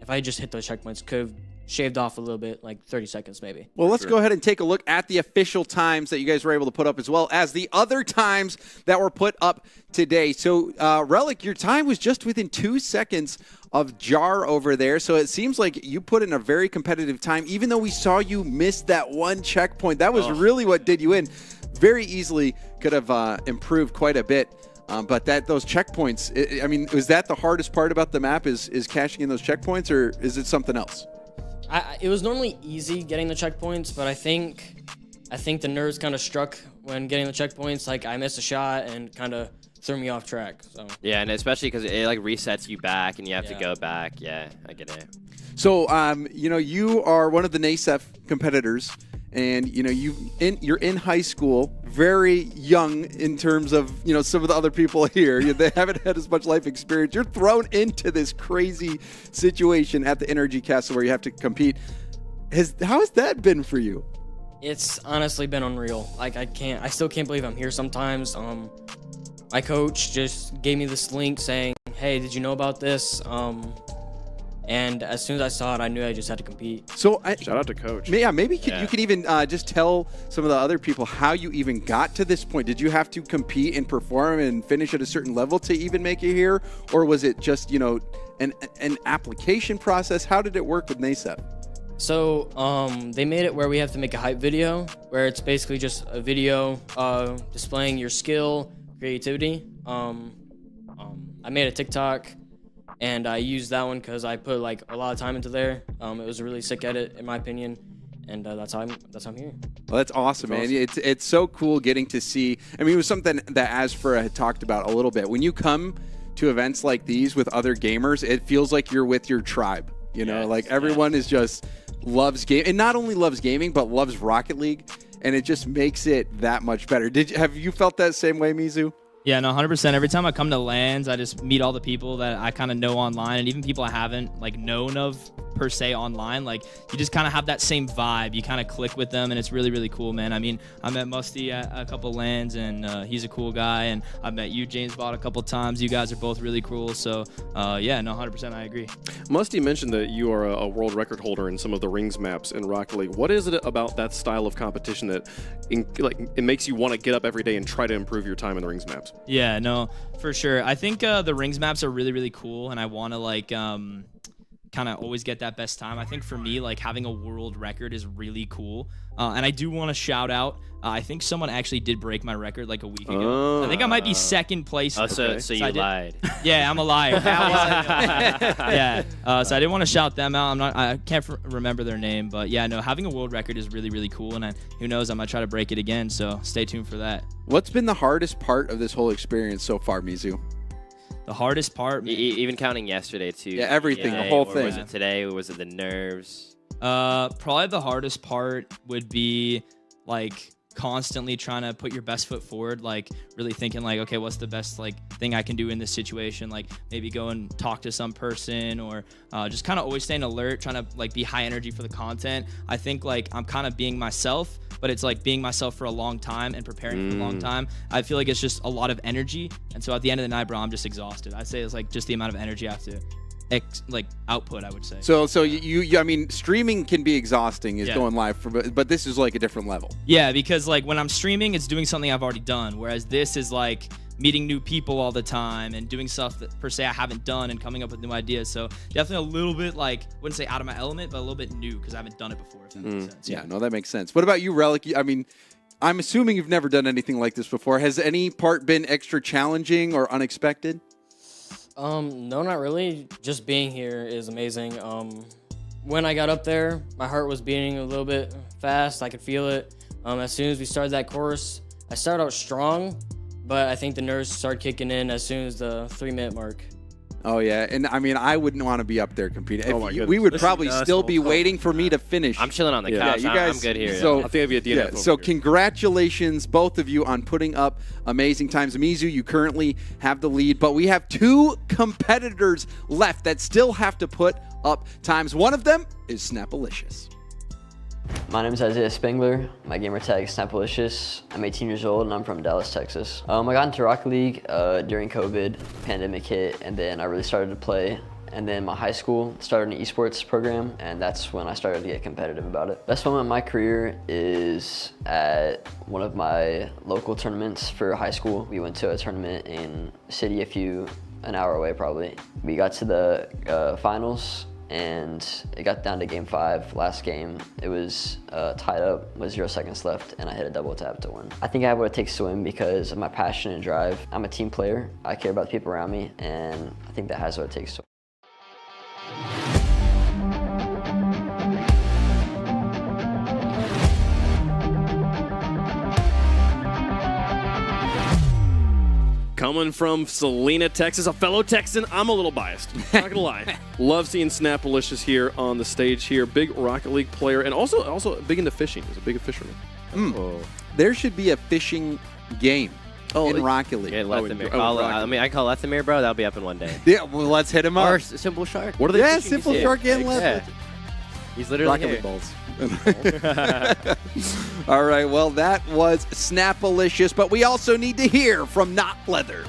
If I just hit those checkpoints, could have shaved off a little bit, like 30 seconds maybe.
Well, let's go ahead and take a look at the official times that you guys were able to put up, as well as the other times that were put up today. So, Relic, your time was just within 2 seconds of Jar over there. So it seems like you put in a very competitive time, even though we saw you miss that one checkpoint. That was really what did you in. Very easily could have improved quite a bit. But those checkpoints, I mean, was that the hardest part about the map is cashing in those checkpoints, or is it something else?
It was normally easy getting the checkpoints, but I think the nerves kind of struck when getting the checkpoints. Like I missed a shot and kind of threw me off track. So
Yeah, and especially because it like resets you back and you have to go back. Yeah, I get it.
So, you know, you are one of the NASEF competitors, and you know you're in high school, very young in terms of some of the other people here. They haven't had as much life experience. You're thrown into this crazy situation at the NRG Castle where you have to compete. How has that been for you?
it's honestly been unreal. Like I still can't believe I'm here sometimes. My coach just gave me this link saying, hey, did you know about this? And as soon as I saw it, I knew I just had to compete.
So
shout out to coach.
Yeah, maybe you could even just tell some of the other people how you even got to this point. Did you have to compete and perform and finish at a certain level to even make it here, or was it just an application process? How did it work with NASEF?
So they made it where we have to make a hype video, where it's basically just a video displaying your skill, creativity. I made a TikTok, and I used that one because I put like a lot of time into there. It was a really sick edit, in my opinion, and that's how I'm here.
Well, that's awesome, man. It's so cool getting to see. I mean, it was something that Asfra had talked about a little bit. When you come to events like these with other gamers, it feels like you're with your tribe. You know, like everyone is just loves game, and not only loves gaming, but loves Rocket League, and it just makes it that much better. Have you felt that same way, Mizu?
Yeah, no, 100%. Every time I come to LANs, I just meet all the people that I kind of know online, and even people I haven't like known of per se online. Like, you just kind of have that same vibe. You kind of click with them, and it's really, really cool, man. I mean, I met Musty at a couple LANs, and he's a cool guy, and I met you, James Bott, a couple times. You guys are both really cool. So, yeah, no, 100%, I agree.
Musty mentioned that you are a world record holder in some of the rings maps in Rocket League. What is it about that style of competition that it makes you want to get up every day and try to improve your time in the rings maps?
Yeah, no, for sure. I think the rings maps are really, really cool, and I want to like kind of always get that best time. I think for me, like having a world record is really cool. And I do want to shout out, I think someone actually did break my record like a week ago. I think I might be second place.
Oh, so you lied.
Yeah, I'm a liar. Yeah. So I didn't want to shout them out. I can't remember their name, but yeah, no, having a world record is really, really cool. And who knows, I might try to break it again. So stay tuned for that.
What's been the hardest part of this whole experience so far, Mizu?
The hardest part?
Even counting yesterday, too.
Yeah, everything, the whole thing.
Was it today? Or was it the nerves?
Probably the hardest part would be like constantly trying to put your best foot forward, like really thinking like, okay, what's the best like thing I can do in this situation? Like maybe go and talk to some person, or just kind of always staying alert, trying to like be high energy for the content. I think like I'm kind of being myself, but it's like being myself for a long time and preparing for a long time. I feel like it's just a lot of energy, and so at the end of the night, bro, I'm just exhausted. I'd say it's like just the amount of energy I have to output, I would say.
So you I mean, streaming can be exhausting, going live, but this is like a different level.
Yeah, because like when I'm streaming, it's doing something I've already done, whereas this is like meeting new people all the time and doing stuff that per se I haven't done and coming up with new ideas. So definitely a little bit like, wouldn't say out of my element, but a little bit new because I haven't done it before, if that makes sense.
Yeah, no, that makes sense. What about you, Relic? I mean, I'm assuming you've never done anything like this before. Has any part been extra challenging or unexpected?
No, not really. Just being here is amazing. When I got up there, my heart was beating a little bit fast. I could feel it. As soon as we started that course, I started out strong, but I think the nerves started kicking in as soon as the 3-minute mark.
Oh, yeah. And, I mean, I wouldn't want to be up there competing.
Oh, my goodness.
We would probably still be waiting for me to finish.
I'm chilling on the couch.
Yeah, you guys,
I'm good here.
So,
I think I'd be a DNF
so congratulations, both of you, on putting up amazing times. Mizu, you currently have the lead, but we have 2 competitors left that still have to put up times. One of them is Snapalicious.
My name is Isaiah Spengler. My gamer tag is Snapalicious. I'm 18 years old and I'm from Dallas, Texas. I got into Rocket League during COVID, pandemic hit, and then I really started to play. And then my high school started an esports program, and that's when I started to get competitive about it. Best moment of my career is at one of my local tournaments for high school. We went to a tournament in City, an hour away probably. We got to the finals, and it got down to game 5, last game. It was tied up with 0 seconds left, and I hit a double tap to win. I think I have what it takes to win because of my passion and drive. I'm a team player. I care about the people around me, and I think that has what it takes to win.
Coming from Salina, Texas, a fellow Texan, I'm a little biased. Not gonna lie. Love seeing Snapalicious here on the stage here. Big Rocket League player, and also big into fishing. He's a big fisherman.
There should be a fishing game in Rocket League.
Yeah, I call Lethamir, bro. That'll be up in one day.
Yeah, well, let's hit him up.
Or Simple Shark.
What are they?
Yeah, Simple Shark and Lethamir.
He's literally
Rocket League balls. All right, well, that was Snapalicious, but we also need to hear from Not Leather.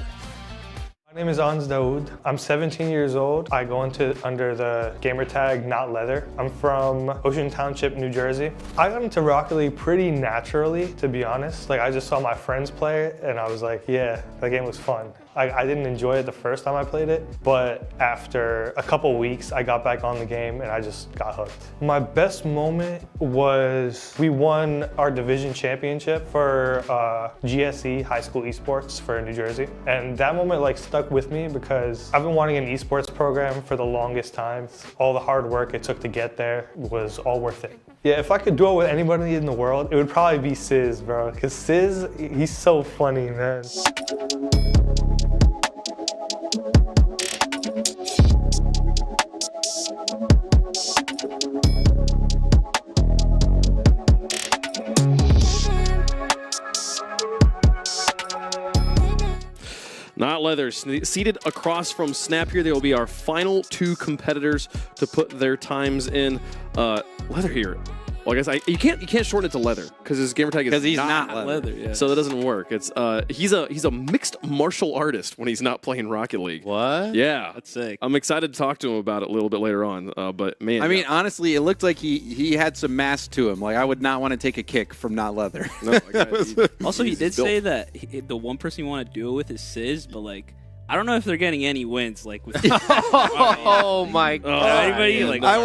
My name is Ans Daoud. I'm 17 years old. I go under the gamer tag Not Leather. I'm from Ocean Township, New Jersey. I got into Rocket League pretty naturally, to be honest. Like, I just saw my friends play it, and I was like, yeah, that game was fun. I didn't enjoy it the first time I played it, but after a couple weeks, I got back on the game and I just got hooked. My best moment was we won our division championship for GSE, High School Esports for New Jersey. And that moment like stuck with me because I've been wanting an esports program for the longest time. All the hard work it took to get there was all worth it. Yeah, if I could duel with anybody in the world, it would probably be Sizz, bro. Because Sizz, he's so funny, man.
Not Leather. Seated across from Snap here, they will be our final 2 competitors to put their times in. Leather here. Well, I guess you can't shorten it to Leather because his gamertag is
not leather. Yeah.
So that doesn't work. It's he's a mixed martial artist when he's not playing Rocket League.
What?
Yeah,
that's sick.
I'm excited to talk to him about it a little bit later on. But man,
I mean, honestly, it looked like he had some mass to him. Like I would not want to take a kick from Not Leather.
No,
also, he did say that the one person you want to duel with is Sizz, but like. I don't know if they're getting any wins, like with.
Oh my god!
Anybody, like,
I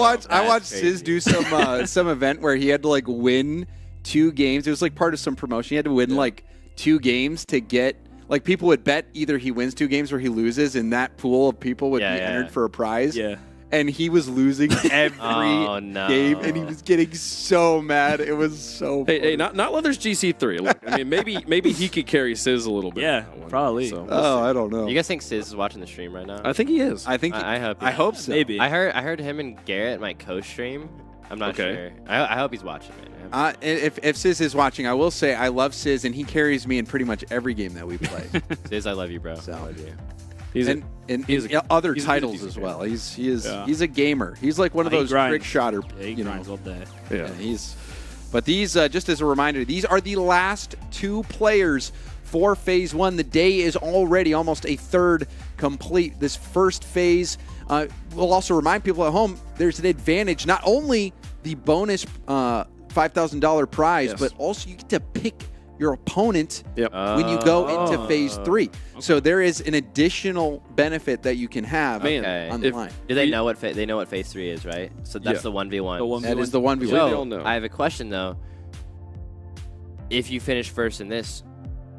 watched Sizz do some event where he had to like win 2 games. It was like part of some promotion. He had to win like 2 games to get like people would bet either he wins 2 games or he loses, and that pool of people would be entered for a prize.
Yeah.
And he was losing every game, and he was getting so mad. It was so.
Hey, not Leather's GC3. Look, I mean, maybe he could carry Sizz a little bit.
Yeah, probably.
So,
I don't know.
You guys think Sizz is watching the stream right now?
I think he is.
I think.
I hope.
I hope so.
Maybe.
I heard him and Garrett might co-stream. I'm not sure. I hope he's watching it.
If Sizz is watching, I will say I love Sizz, and he carries me in pretty much every game that we play.
Sizz, I love you, bro.
So.
I love you.
He's other titles as well. He's a gamer. He's like one of those trick shotter.
Yeah, he grinds all day.
Yeah, But these, just as a reminder, these are the last 2 players for Phase 1. The day is already almost a third complete. This first phase, we'll also remind people at home, there's an advantage. Not only the bonus $5,000 prize, but also you get to pick your opponent when you go into Phase 3. Okay. So there is an additional benefit that you can have on the line.
Do they know what they know what Phase 3 is, right? So that's the 1v1.
That is the 1v1.
So, they all know. I have a question though. If you finish first in this,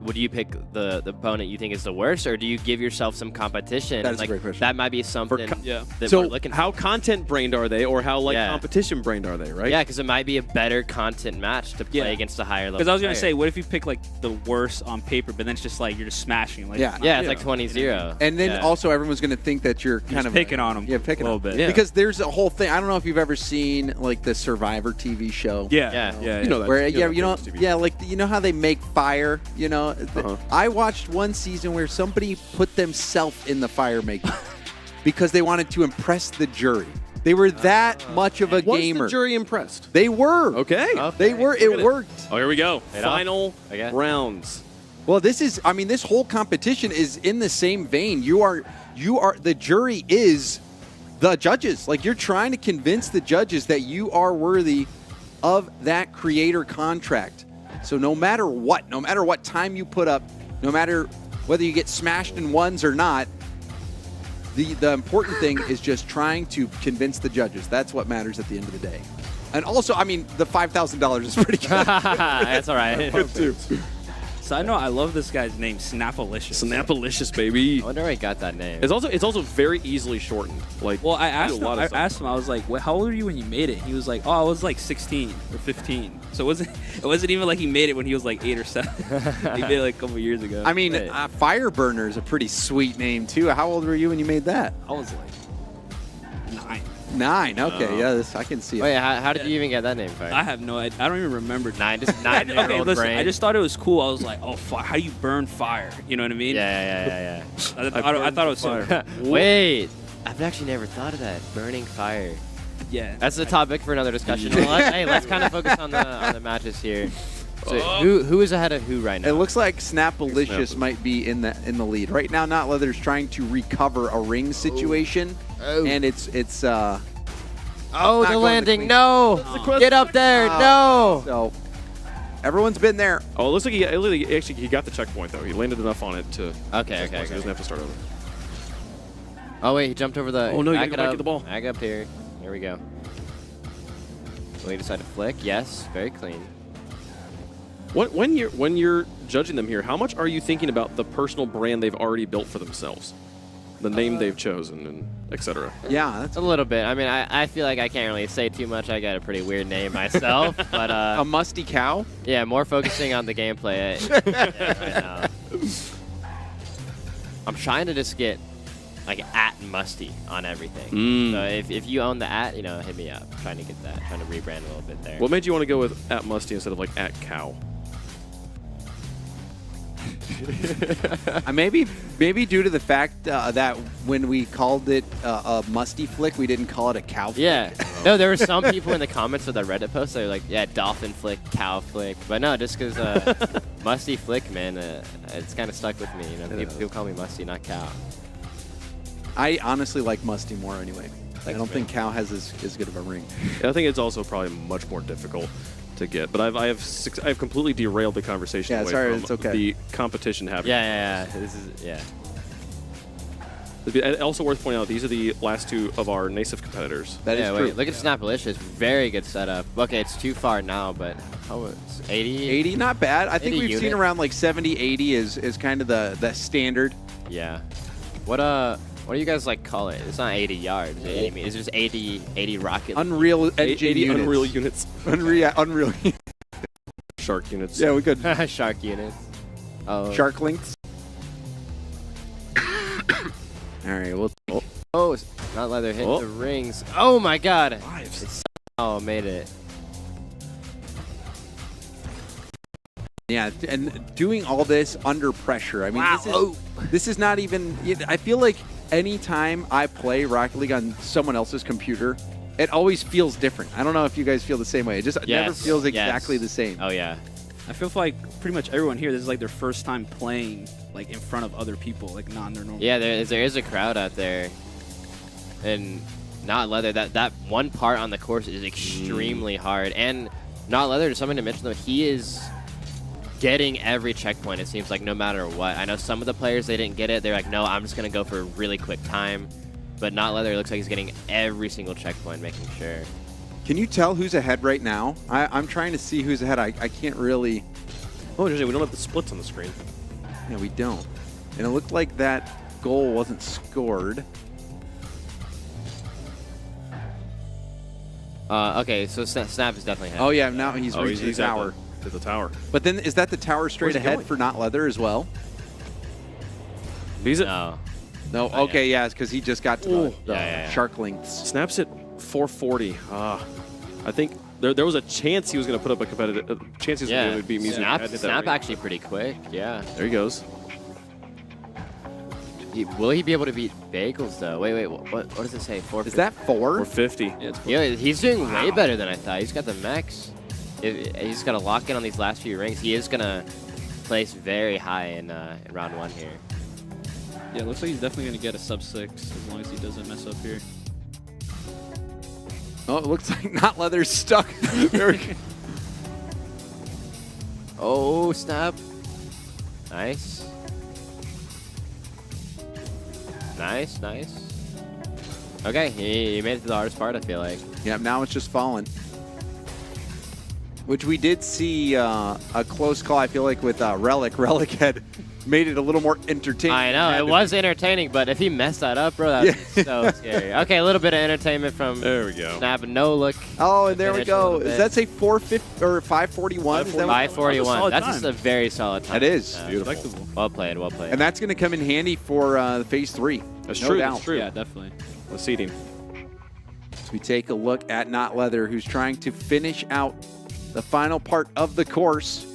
would you pick the opponent you think is the worst, or do you give yourself some competition?
That's a great question.
That might be something that
so
we're looking for.
How content brained are they, or how competition brained are they, right?
Yeah, because it might be a better content match to play against a higher level.
Because I was gonna say, what if you pick like the worst on paper, but then it's just like you're just smashing? Like,
it's like 20-0.
And then also everyone's going to think that you're kind of
picking on them.
Yeah, picking
a little bit. Yeah.
Because there's a whole thing. I don't know if you've ever seen like the Survivor TV show.
Yeah.
You know that. Where you know how they make fire. You know, I watched one season where somebody put themselves in the fire making because they wanted to impress the jury. They were that much of a gamer.
Was the jury impressed?
They were.
Okay.
They were. It worked.
Oh, here we go. Final rounds.
Well, this whole competition is in the same vein. You are the jury is the judges. Like you're trying to convince the judges that you are worthy of that creator contract. So no matter what time you put up, no matter whether you get smashed in ones or not, the important thing is just trying to convince the judges. That's what matters at the end of the day. And also, I mean, the $5,000 is pretty good.
That's all right.
Good too.
So I know I love this guy's name, Snapalicious.
Snapalicious, baby.
I wonder where he got that name.
It's also very easily shortened. Like,
well, I asked him. I was like, "How old were you when you made it?" He was like, "Oh, I was like 16 or 15." So it wasn't even like he made it when he was like 8 or 7. He made it like a couple years ago.
I mean, Fireburner is a pretty sweet name too. How old were you when you made that?
I was like 9.
9. Okay, I can see it.
Wait, how did you even get that name? Fire?
I have no idea. I don't even remember.
9. Just 9.
Okay, listen. I just thought it was cool. I was like, oh, how do you burn fire? You know what I mean?
Yeah.
I thought it was so cool.
Wait, I've actually never thought of that. Burning fire.
Yeah.
That's a topic for another discussion. Let's kind of focus on the matches here. So who is ahead of who right now?
It looks like Snapalicious might be in the lead right now. Not Leather's trying to recover a ring situation, and it's
the landing. No, get up there. No.
So Everyone's been there.
Oh, it looks like he got the checkpoint though. He landed enough on it to.
Okay.
He doesn't have to start over.
Oh wait, he jumped over the.
Oh no, you
back
gotta go back to the ball.
Back up here. There we go. Will he decide to flick? Yes, very clean.
When you're judging them here, how much are you thinking about the personal brand they've already built for themselves, the name they've chosen, and etc.
Yeah, that's
a little bit. I mean, I feel like I can't really say too much. I got a pretty weird name myself, but
a musty cow.
Yeah, more focusing on the gameplay right now. I'm trying to just get like @musty on everything. So if you own the @ hit me up. I'm trying to get that. I'm trying to rebrand a little bit there.
What made you want to go with @musty instead of like @cow?
Maybe due to the fact that when we called it a musty flick, we didn't call it a cow flick.
Yeah. No, there were some people in the comments of the Reddit post that were like, yeah, dolphin flick, cow flick. But no, just because musty flick, man, it's kind of stuck with me. People call me musty, not cow.
I honestly like musty more anyway. I don't think cow has as good of a ring.
Yeah, I think it's also probably much more difficult to get. But I have completely derailed the conversation away from
it's okay.
the competition happening.
Yeah. This is
And also worth pointing out, these are the last two of our native competitors.
That is true.
Wait, look at Snapalicious. Very good setup. Okay, it's too far now, but it's 80?
80, not bad. I think we've
units.
seen around like 70, 80 is kind of the standard.
Yeah. What do you guys call it? It's not 80 yards. It's just 80 rocket.
Unreal Engine
80
units.
Unreal units.
Unreal.
Shark units.
Yeah, we could.
Shark units. Oh.
Shark links. All right. Well.
Oh, not leather hit the rings. Oh my God! Oh, made it.
Yeah, and doing all this under pressure. I mean, this is not even. I feel like anytime I play Rocket League on someone else's computer, it always feels different. I don't know if you guys feel the same way. It just never feels exactly the same.
Oh yeah.
I feel like pretty much everyone here, this is like their first time playing in front of other people, not in their normal.
Yeah, there is a crowd out there, and not leather. That one part on the course is extremely hard, and not leather. Something to mention though, he is getting every checkpoint. It seems like no matter what. I know some of the players they didn't get it. They're like, no, I'm just gonna go for a really quick time. But not leather. It looks like he's getting every single checkpoint, making sure.
Can you tell who's ahead right now? I'm trying to see who's ahead. I can't really.
Oh, we don't have the splits on the screen.
Yeah, we don't. And it looked like that goal wasn't scored.
Okay, so Snap is definitely ahead.
Oh yeah, now he's reaching the tower.
To the tower.
But then is that the tower straight ahead for not leather as well?
He's
No.
No. Okay, yeah, it's because he just got to the shark links.
Snaps at 440. I think there was a chance he was going to put up a competitive chance. He was going to beat Musty.
Snap actually pretty quick. Yeah.
There he goes.
Will he be able to beat Bagels though? Wait. What does it say? 450?
Is that
450?
Yeah, he's doing way better than I thought. He's got the max. He's got to lock in on these last few rings. He is going to place very high in round one here.
Yeah, it looks like he's definitely going to get a sub-6 as long as he doesn't mess up here.
Oh, it looks like not leather's stuck.
Oh, Snap. Nice. Nice. Okay, he made it to the hardest part, I feel like.
Yeah, now it's just falling. Which we did see a close call, I feel like, with Relic. Relic had made it a little more entertaining.
I know, it was entertaining, but if he messed that up, bro, that's so scary. Okay, a little bit of entertainment from Snap. No look.
Oh, and there we go. Does that say 450 or 541?
541. That's just a very solid time.
That is.
Beautiful.
Well played.
And that's going to come in handy for phase 3.
That's true.
Doubt.
Yeah, definitely.
The seating.
So we take a look at Not Leather, who's trying to finish out the final part of the course.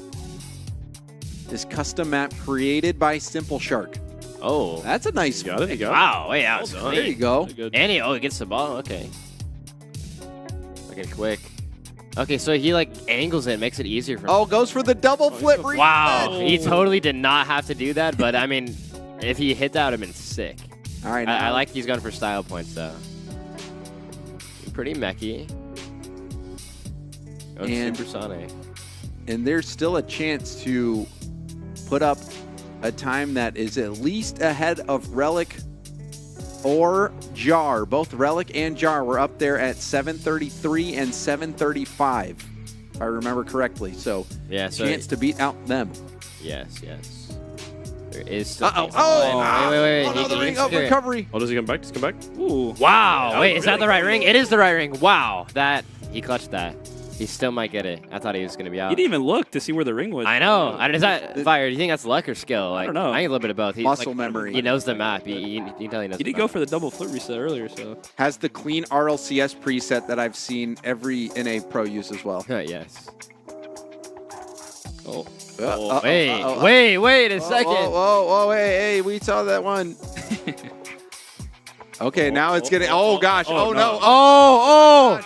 This custom map created by Simple Shark.
Oh.
That's a nice
one. Got it.
Wow. Wait, that was
There you go.
And he gets the ball. Okay. Okay, quick. Okay, so he angles it, makes it easier for him.
Oh, goes for the double flip.
Wow. He totally did not have to do that, but I mean, if he hit that, it would have been sick.
All right.
I like he's going for style points, though. Pretty mechy.
And
Supersonic.
and there's still a chance to put up a time that is at least ahead of Relic or Jar. Both Relic and Jar were up there at 7:33 and 7:35, if I remember correctly. So,
yeah,
chance to beat out them.
Yes, yes. There is still.
Wait.
Another
ring of recovery.
Oh, does he come back? Does he come back?
Ooh. Wow. Wait, is that the right ring? It is the right ring. Wow. He clutched that. He still might get it. I thought he was going to be out.
He didn't even look to see where the ring was.
I know. Is that Fire? Do you think that's luck or skill? Like,
I don't know.
I think a little bit of both.
Muscle memory.
He knows the map. You can tell he knows.
He did go for the double flip reset earlier, so.
Has the clean RLCS preset that I've seen every NA pro use as well.
Yes.
Oh.
Wait a second.
Whoa, hey, we saw that one. Okay, now it's getting. Oh gosh! Oh no!
Oh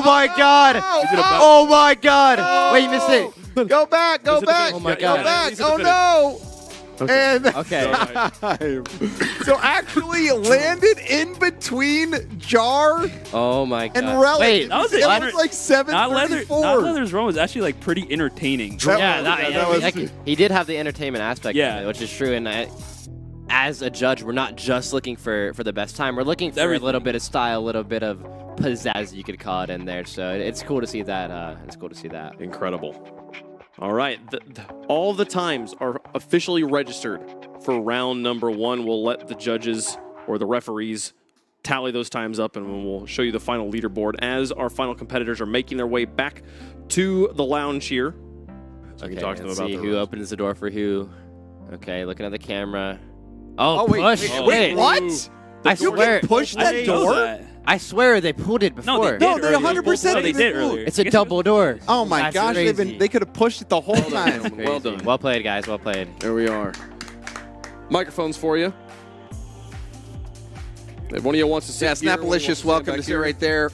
my God! Oh my God! Wait, you missed it.
Go back! Go back!
Oh my God!
Go back! Oh no!
Okay.
And
Okay.
So actually landed in between Jar
Oh my God!
and Relic.
Wait,
That was
it
it.
was like 7:34.
Not Leather's run was actually like pretty entertaining.
He did have the entertainment aspect,
Yeah.
of it, which is true. And as a judge, we're not just looking for the best time. We're looking for a little bit of style, a little bit of pizzazz, you could call it, in there. So it's cool to see that. It's cool to see that.
Incredible. All right, all the times are officially registered for round number 1. We'll let the judges or the referees tally those times up, and we'll show you the final leaderboard as our final competitors are making their way back to the lounge here. So we can talk to them
let's
about
see
the
who opens the door for who. Okay, looking at the camera. Oh,
wait,
push!
wait, what?
I swear,
push that door.
I swear they pulled it before.
No, they 100%
they did earlier.
It's a double door.
Oh my
That's
gosh,
crazy.
they could have pushed it the whole time.
Well done.
Well played, guys. Well played.
There we are. Microphones for you. If one of you wants to sit here,
Snapalicious, welcome to sit right there.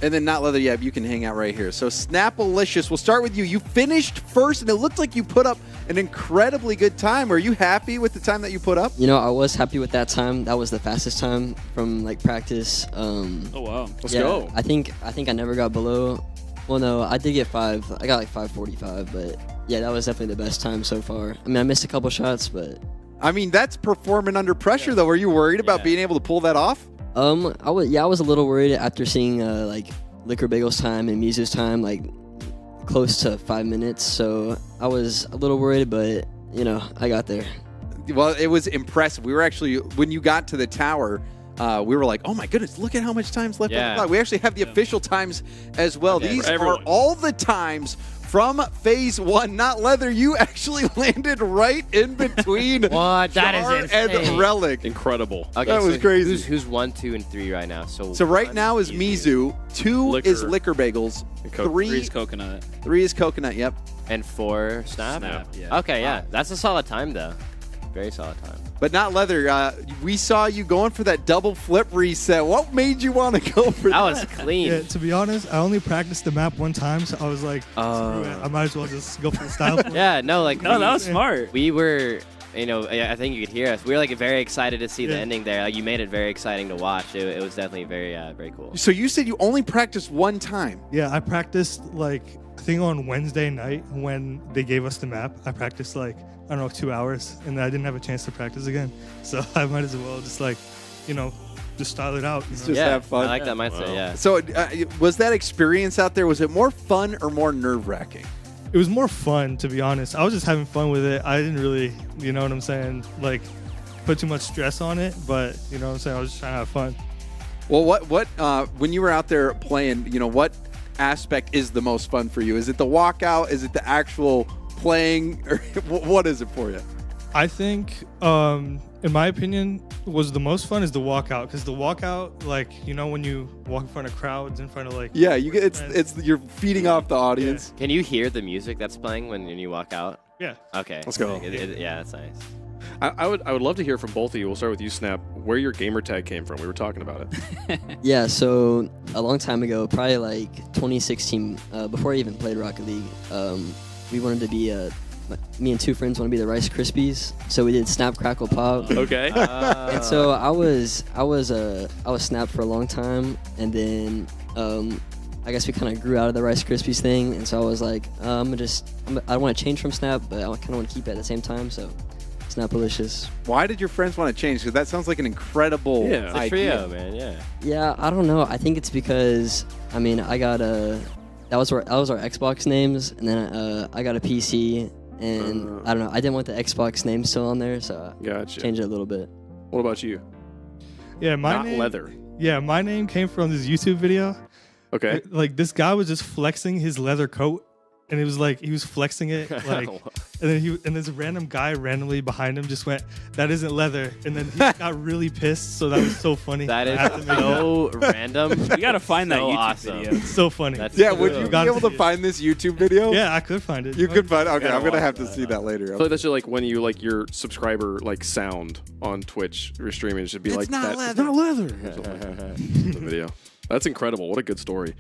And then Not Leather, yeah, you can hang out right here. So Snapalicious, we'll start with you. You finished first, and it looked like you put up an incredibly good time. Are you happy with the time that you put up?
You know, I was happy with that time. That was the fastest time from like practice.
Oh wow, let's
yeah,
go.
I think I never got below. Well, no, I did get 5. I got like 5:45, but yeah, that was definitely the best time so far. I mean, I missed a couple shots, but
I mean, that's performing under pressure, though. Were you worried about being able to pull that off?
I was a little worried after seeing like Liquor Bagel's time and Mizu's time like close to 5 minutes. So I was a little worried, but you know, I got there.
Well, it was impressive. We were actually, when you got to the tower, we were like, oh my goodness, look at how much time's left on the clock. We actually have the official times as well.
Okay,
These are all the times from Phase 1. Not Leather, you actually landed right in between
What? That
Jar
is insane.
and Relic.
Incredible.
Okay,
That was
so
crazy.
Who's 1, 2, and 3 right now?
So right now is Mizu, 2 is Liquor Bagels, 3
is Coconut.
3 is Coconut, yep.
And 4 Snap?
Yeah.
Okay, yeah. That's a solid time, though. Very solid time.
But Not Leather, we saw you going for that double flip reset. What made you want to go for that?
That was clean.
Yeah, to be honest, I only practiced the map one time, so I was like, screw it. I might as well just go for the style.
Yeah, no, like
No, that was smart.
We were, you know, I think you could hear us. We were like very excited to see the ending there. Like, you made it very exciting to watch. It was definitely very cool.
So you said you only practiced one time.
Yeah, I practiced like, I think on Wednesday night when they gave us the map, I practiced like, I don't know, 2 hours, and then I didn't have a chance to practice again. So I might as well just like, you know, just style it out.
Just have fun.
I like that mindset, yeah.
So was that experience out there, was it more fun or more nerve-wracking?
It was more fun, to be honest. I was just having fun with it. I didn't really, you know what I'm saying, like put too much stress on it, but you know what I'm saying, I was just trying to have fun.
Well, what when you were out there playing, you know, what aspect is the most fun for you? Is it the walkout? Is it the actual playing? Or what is it for you?
I think, in my opinion, was the most fun is the walkout, because the walkout, like, you know, when you walk in front of crowds, in front of like,
yeah, you get it's you're feeding off the audience.
Can you hear the music that's playing when you walk out?
Yeah.
Okay.
Let's go.
Yeah, that's nice.
I would love to hear from both of you. We'll start with you, Snap. Where your gamer tag came from? We were talking about it.
Yeah, so a long time ago, probably like 2016, before I even played Rocket League, we wanted to be me and 2 friends want to be the Rice Krispies, so we did Snap Crackle Pop.
Okay.
And so I was Snap for a long time, and then I guess we kind of grew out of the Rice Krispies thing, and so I was like, I don't want to change from Snap, but I kind of want to keep it at the same time, so Snapalicious.
Why did your friends want to change? Because that sounds like an incredible idea.
Trio, man, yeah.
Yeah, I don't know. I think it's because, I mean, I got a, that was our Xbox names, and then I got a PC, and I don't know, I didn't want the Xbox name still on there, so I changed it a little bit.
What about you?
Yeah, my
Not
name,
leather.
Yeah, my name came from this YouTube video.
Okay.
Like this guy was just flexing his leather coat, and it was like he was flexing it, like, and then this random guy randomly behind him just went, "That isn't leather," and then he got really pissed. So that was so funny.
That is so random.
You gotta find that
So
YouTube
awesome.
video.
It's so funny.
Yeah, would you be able to find this YouTube video?
Yeah, I could find it.
You could find. Okay,
Yeah,
I'm gonna have to see that later.
I feel like that's just like when you like your subscriber like sound on Twitch, your streaming should be
It's
like
not
that.
leather.
It's not leather. The video. That's incredible. What a good story,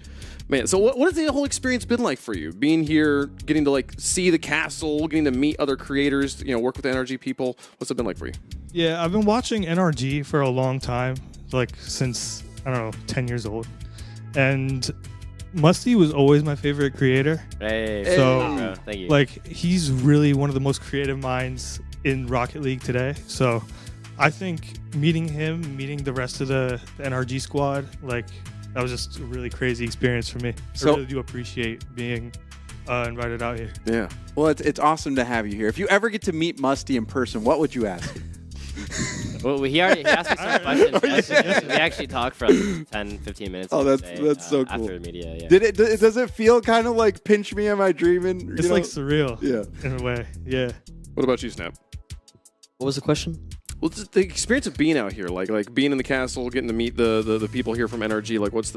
man. So what has the whole experience been like for you? Being here, getting to like see the castle, getting to meet other creators, you know, work with the NRG people. What's it been like for you?
Yeah, I've been watching NRG for a long time, like since, I don't know, 10 years old. And Musty was always my favorite creator.
Hey,
so,
thank you.
like, he's really one of the most creative minds in Rocket League today. So I think meeting him, meeting the rest of the NRG squad, like, that was just a really crazy experience for me.
So-
I really do appreciate being invited out here.
Yeah.
Well, it's awesome to have you here. If you ever get to meet Musty in person, what would you ask?
Well, he asked me some questions. We actually talked for 10, 15 minutes.
Oh,
today,
that's so cool.
After media, yeah.
Does it feel kind of like pinch me? Am I dreaming?
It's like surreal.
Yeah.
In a way. Yeah.
What about you, Snap?
What was the question?
Well, just the experience of being out here, like being in the castle, getting to meet the people here from NRG. Like, what's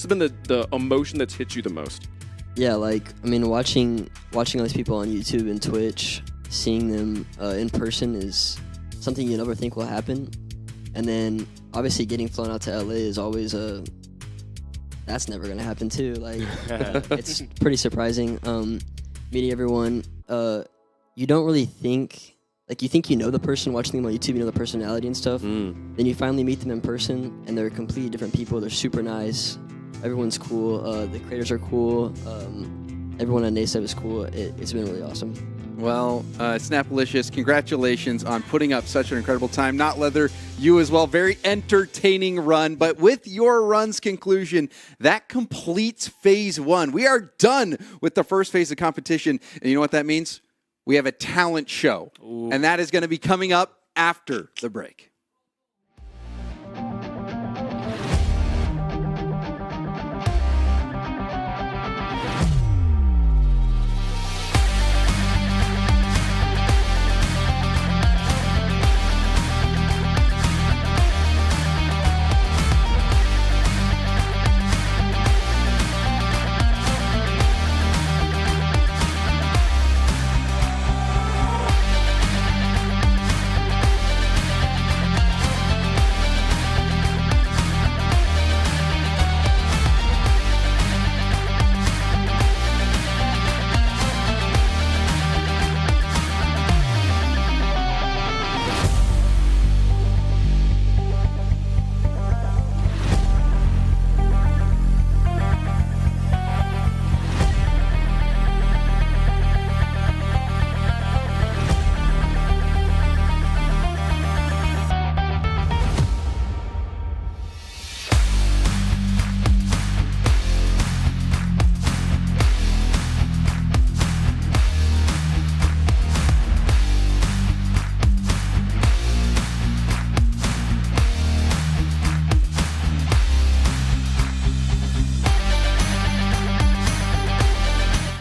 been the emotion that's hit you the most?
Yeah, like, I mean, watching all these people on YouTube and Twitch, seeing them in person is something you never think will happen. And then, obviously, getting flown out to LA is always that's never going to happen, too. Like, it's pretty surprising. Meeting everyone, you don't really think... Like, you think you know the person watching them on YouTube, you know the personality and stuff. Then you finally meet them in person, and they're completely different people. They're super nice. Everyone's cool. The creators are cool. Everyone on NASEB is cool. It's been really awesome.
Well, Snapalicious, congratulations on putting up such an incredible time. Not leather, you as well. Very entertaining run. But with your run's conclusion, that completes phase 1. We are done with the first phase of competition. And you know what that means? We have a talent show. Ooh. And that is going to be coming up after the break.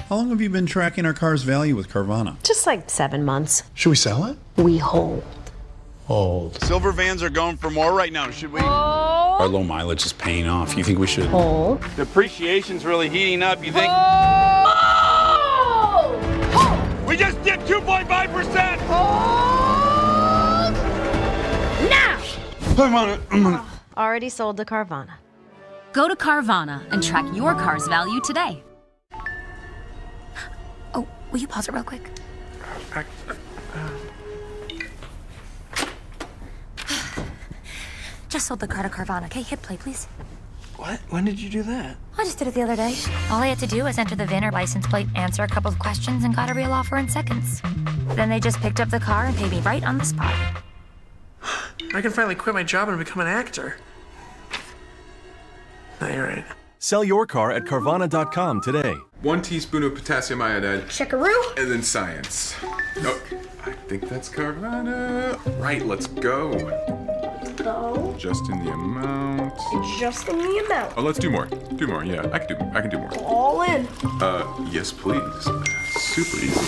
How long have you been tracking our car's value with Carvana?
Just like 7 months.
Should we sell it?
We hold.
Hold.
Silver vans are going for more right now. Should we?
Our low mileage is paying off. You think we should?
Hold.
Depreciation's really heating up. You think? We just did 2.5%.
Now!
I'm on it. I'm on it.
Already sold to Carvana.
Go to Carvana and track your car's value today.
Oh, will you pause it real quick? Just sold the car to Carvana. Okay, hit play, please.
What? When did you do that?
I just did it the other day. All I had to do was enter the VIN or license plate, answer a couple of questions, and got a real offer in seconds. Then they just picked up the car and paid me right on the spot.
I can finally quit my job and become an actor. No, you're right.
Sell your car at Carvana.com today.
1 teaspoon of potassium iodide.
Checkaroo.
And then science. Oh, I think that's Carvana. Right, let's go.
Go.
Just in the amount.
Just in the amount.
Oh, let's do more. Do more, yeah. I can do more.
All in.
Yes, please. Super easy.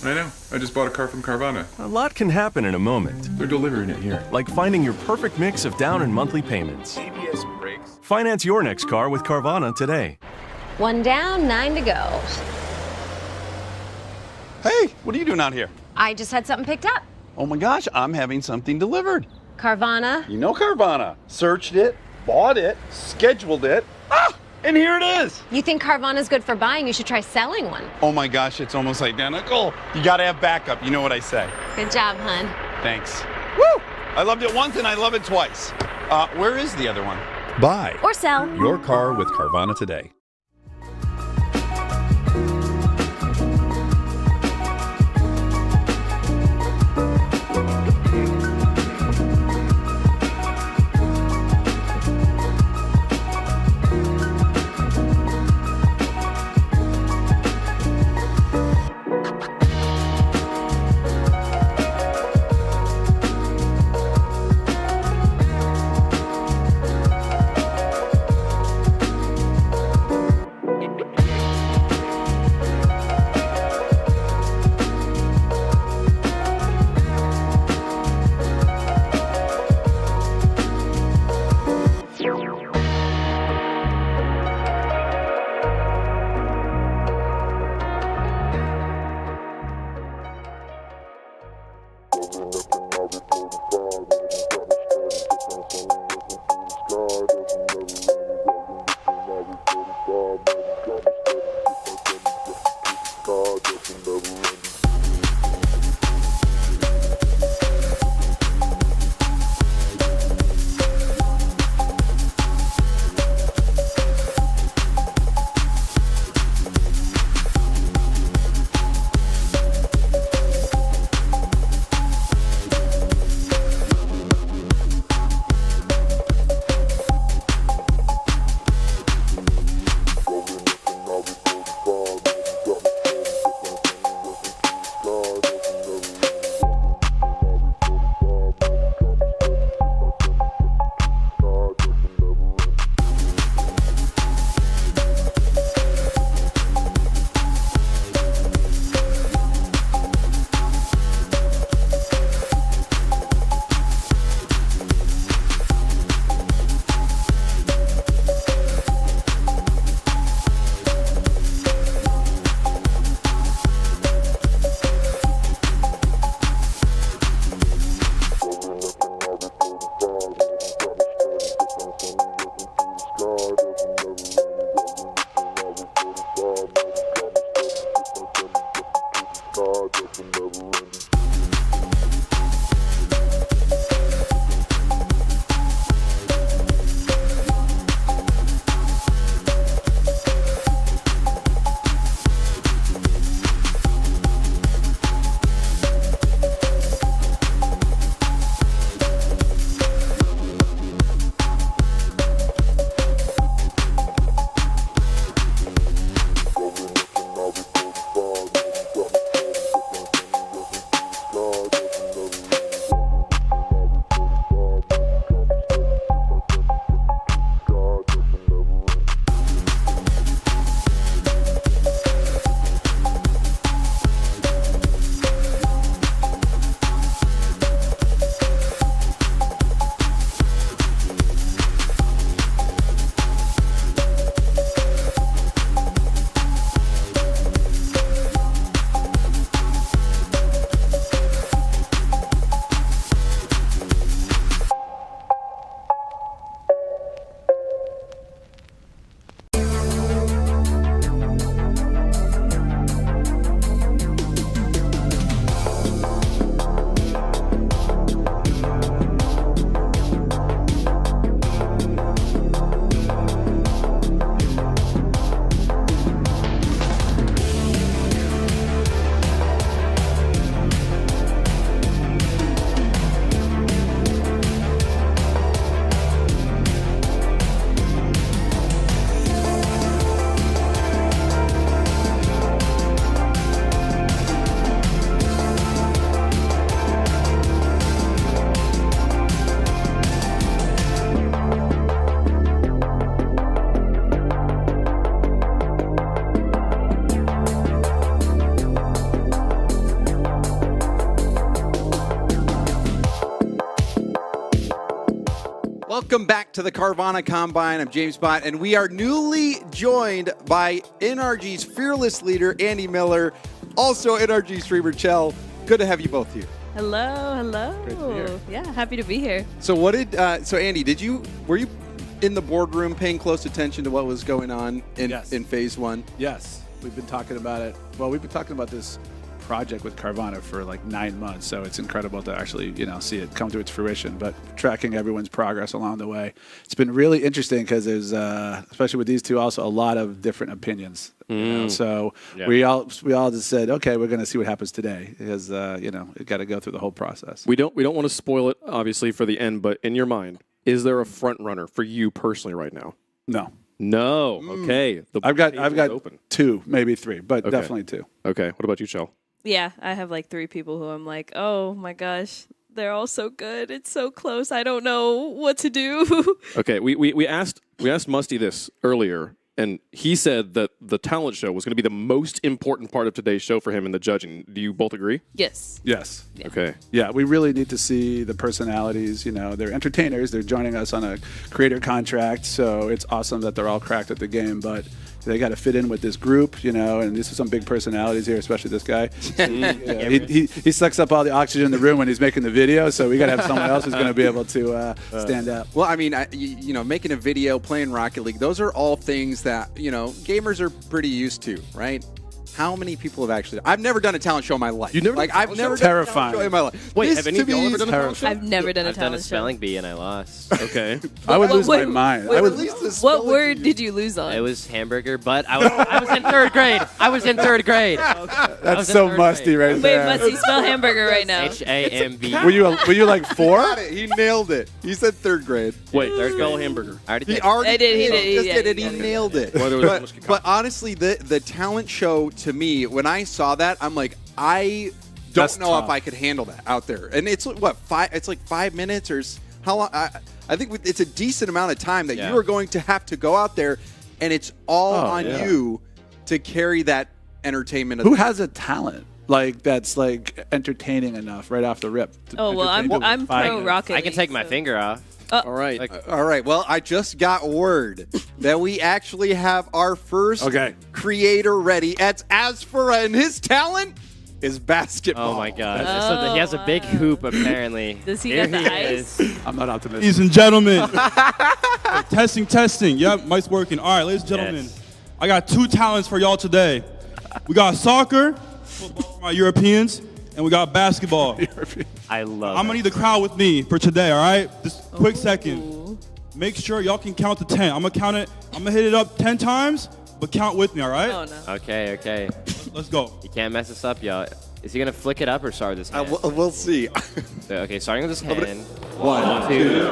I know. I just bought a car from Carvana.
A lot can happen in a moment.
They're delivering it here.
Like finding your perfect mix of down and monthly payments.
ABS brakes.
Finance your next car with Carvana today.
1 down, 9 to go.
Hey, what are you doing out here?
I just had something picked up.
Oh my gosh, I'm having something delivered.
Carvana.
You know Carvana. Searched it, bought it, scheduled it. Ah! And here it is.
You think Carvana's good for buying? You should try selling one.
Oh my gosh, it's almost identical. You gotta have backup, you know what I say.
Good job, hun.
Thanks. Woo! I loved it once and I love it twice. Where is the other one?
Buy
or sell
your car with Carvana today.
Welcome back to the Carvana Combine. I'm James Bott, and we are newly joined by NRG's fearless leader, Andy Miller, also NRG streamer, Chell. Good to have you both here.
Hello, hello.
Great to be here.
Yeah, happy to be here.
So what did, so Andy, were you in the boardroom paying close attention to what was going on in phase one?
Yes, we've been talking about it. Well, we've been talking about this project with Carvana for like 9 months, so it's incredible to actually, see it come to its fruition. But tracking everyone's progress along the way, it's been really interesting because there's, especially with these two, also a lot of different opinions. So we all just said, okay, we're going to see what happens today because it got to go through the whole process.
We don't want to spoil it, obviously, for the end. But in your mind, is there a front runner for you personally right now?
No.
No. Okay.
I've got open. 2, maybe 3, but definitely 2.
Okay. What about you, Chell?
Yeah, I have like 3 people who I'm like, oh my gosh, they're all so good. It's so close. I don't know what to do.
Okay. We asked Musty this earlier, and he said that the talent show was going to be the most important part of today's show for him in the judging. Do you both agree?
Yes.
Yes.
Yeah.
Okay.
Yeah, we really need to see the personalities. They're entertainers. They're joining us on a creator contract, so it's awesome that they're all cracked at the game, but they got to fit in with this group, and these are some big personalities here, especially this guy. He sucks up all the oxygen in the room when he's making the video, so we got to have someone else who's going to be able to stand out.
Well, I mean, making a video, playing Rocket League, those are all things that, gamers are pretty used to, right? How many people have actually? I've never done a talent show in my life.
You've never?
I've never
done
a talent show in my life.
Wait, have any of y'all ever done a talent show?
I've never done a
I've done a
talent show.
spelling bee and I lost.
Okay.
I would lose my mind.
What word did you lose on?
It was hamburger, but I was in 3rd grade. I was in 3rd grade.
That's so musty right there.
Wait, Musty, spell hamburger right now.
H-A-M-B.
Were you like 4?
He nailed it. He said 3rd grade.
Wait, spell hamburger.
I already did.
I did.
He nailed it. But honestly, the talent show, to me, when I saw that, I'm like, I don't know if I could handle that out there. And it's what, 5? It's like 5 minutes or how long? I think it's a decent amount of time that you are going to have to go out there, and it's all on you to carry that entertainment.
Who has a talent that's like entertaining enough right off the rip?
Oh well, I'm pro Rocket League.
I can take my finger off.
All right.
All right. Well, I just got word that we actually have our first creator ready. It's Asfara, and his talent is basketball.
Oh my God! So he has a big hoop apparently.
Does he got the ice?
I'm not optimistic.
Ladies and gentlemen, testing. Yep, mic's working. All right, ladies and gentlemen, I got 2 talents for y'all today. We got soccer, football for my Europeans, and we got basketball.
I love
I'm gonna need the crowd with me for today, all right? Just quick second. Make sure y'all can count to 10. I'm gonna count it. I'm gonna hit it up 10 times, but count with me, all right?
Oh no.
Okay.
Let's go.
You can't mess this up, y'all. Is he gonna flick it up or start with his hand?
We'll see.
Okay, starting with his hand.
1, 2,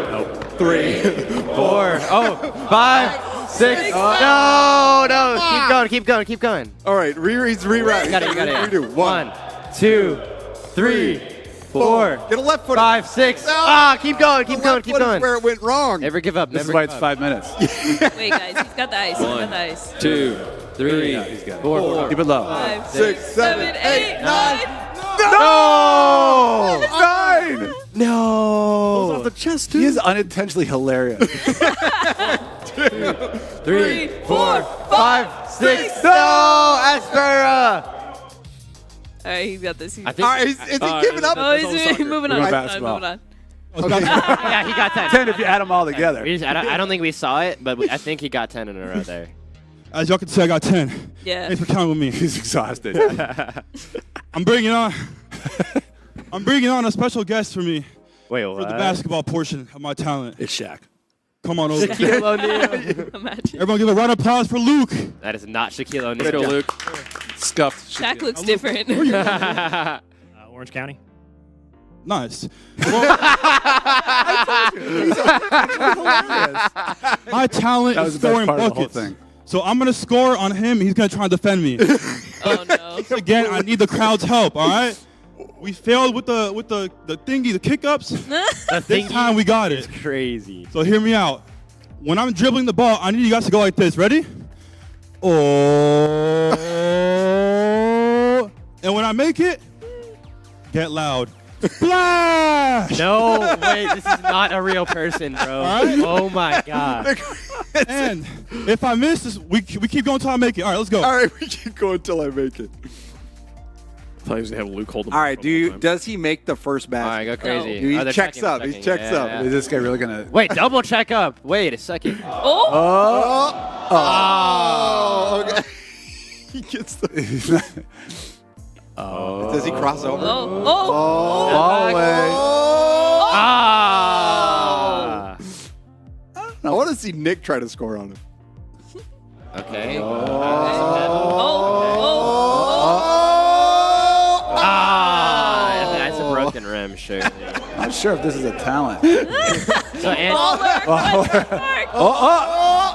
3, 4.
Oh, 5, 6. No. Keep going.
All right, he's rewriting.
You got it.
Redo.
1, 2, 3, 4.
Get a left foot.
5, 6. Keep going.
That's where it went wrong.
Never give up.
This is why it's 5 minutes.
Wait, guys, he's got the ice.
1, 2, 3, 4.
Keep it low.
5,
6, 7, 8, 9.
No! 9!
No.
Off the chest, too.
He is unintentionally hilarious.
2,
3, 4, 5, 6. No, Asfara.
All right, he's got this.
All right, is he giving up?
Oh, he's moving on.
Basketball.
Moving on.
Okay.
Yeah, he got 10.
10 if you add them all together.
I don't think we saw it, but I think he got 10 in a row there.
As y'all can see, I got 10.
Yeah.
Thanks for counting with me.
He's exhausted.
I'm bringing on a special guest for me.
Wait,
for the basketball portion of my talent.
It's Shaq.
Come on over.
Shaquille O'Neal.
Imagine.
Everyone give a round of applause for Luke.
That is not Shaquille O'Neal.
Way to go, Luke.
Scuffed.
Shaq looks different.
Orange County.
Nice. My talent
That was
is
the best
scoring
part of the whole
buckets.
thing.
So I'm going to score on him, and he's going to try and defend me.
Oh, no.
Again, I need the crowd's help, all right? We failed with the thingy, the kick-ups. This time we got it.
It's crazy.
So hear me out. When I'm dribbling the ball, I need you guys to go like this. Ready? Oh. And when I make it, get loud. Splash!
No, wait, this is not a real person, bro.
Right?
Oh my god.
And if I miss this, we keep going until I make it. All right, let's go.
All right, we keep going until I make it.
I thought he was gonna have Luke hold him.
All right, does he make the first basket?
All right, go crazy.
He
Oh, they're
checks
checking,
up.
they're
He checks
checking.
up.
Yeah.
Is this guy really gonna?
Wait, double check up. Wait a second.
Oh, okay. He gets the. Does he cross over?
Ball away.
Ah.
I want to see Nick try to score on him.
Okay. That's a broken rim, sure.
I'm not sure if this is a talent.
So, and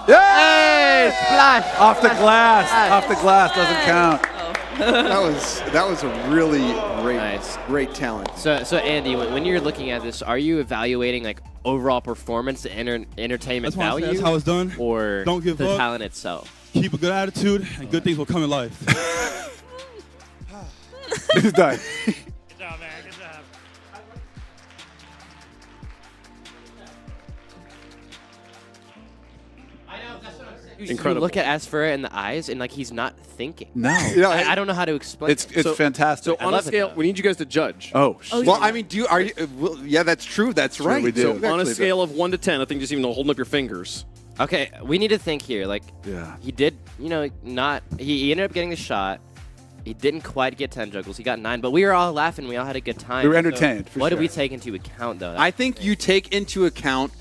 Yay! Splash! Off the glass. Off the glass doesn't count.
That was a really great talent.
So Andy, when you're looking at this, are you evaluating like overall performance, the entertainment
That's why I say
value,
that's how it's done.
or
Don't give
the
up.
talent itself?
Keep a good attitude, and good things will come in life.
He's done.
Good job, man. Good job.
Incredible.
You look at Asfura in the eyes, and like he's not thinking.
No.
I don't know how to explain.
It's fantastic.
So
I
on a
love it,
scale,
though.
we need you guys to judge.
Oh,
Well, I mean, yeah, that's true. That's
Sure,
right.
we do.
So on a
Actually,
scale of 1 to 10, I think just even holding up your fingers.
Okay, we need to think here. Like, he did, he ended up getting the shot. He didn't quite get 10 juggles. He got 9, but we were all laughing. We all had a good time.
We were entertained, for
What
sure.
did we take into account, though?
I think you take into account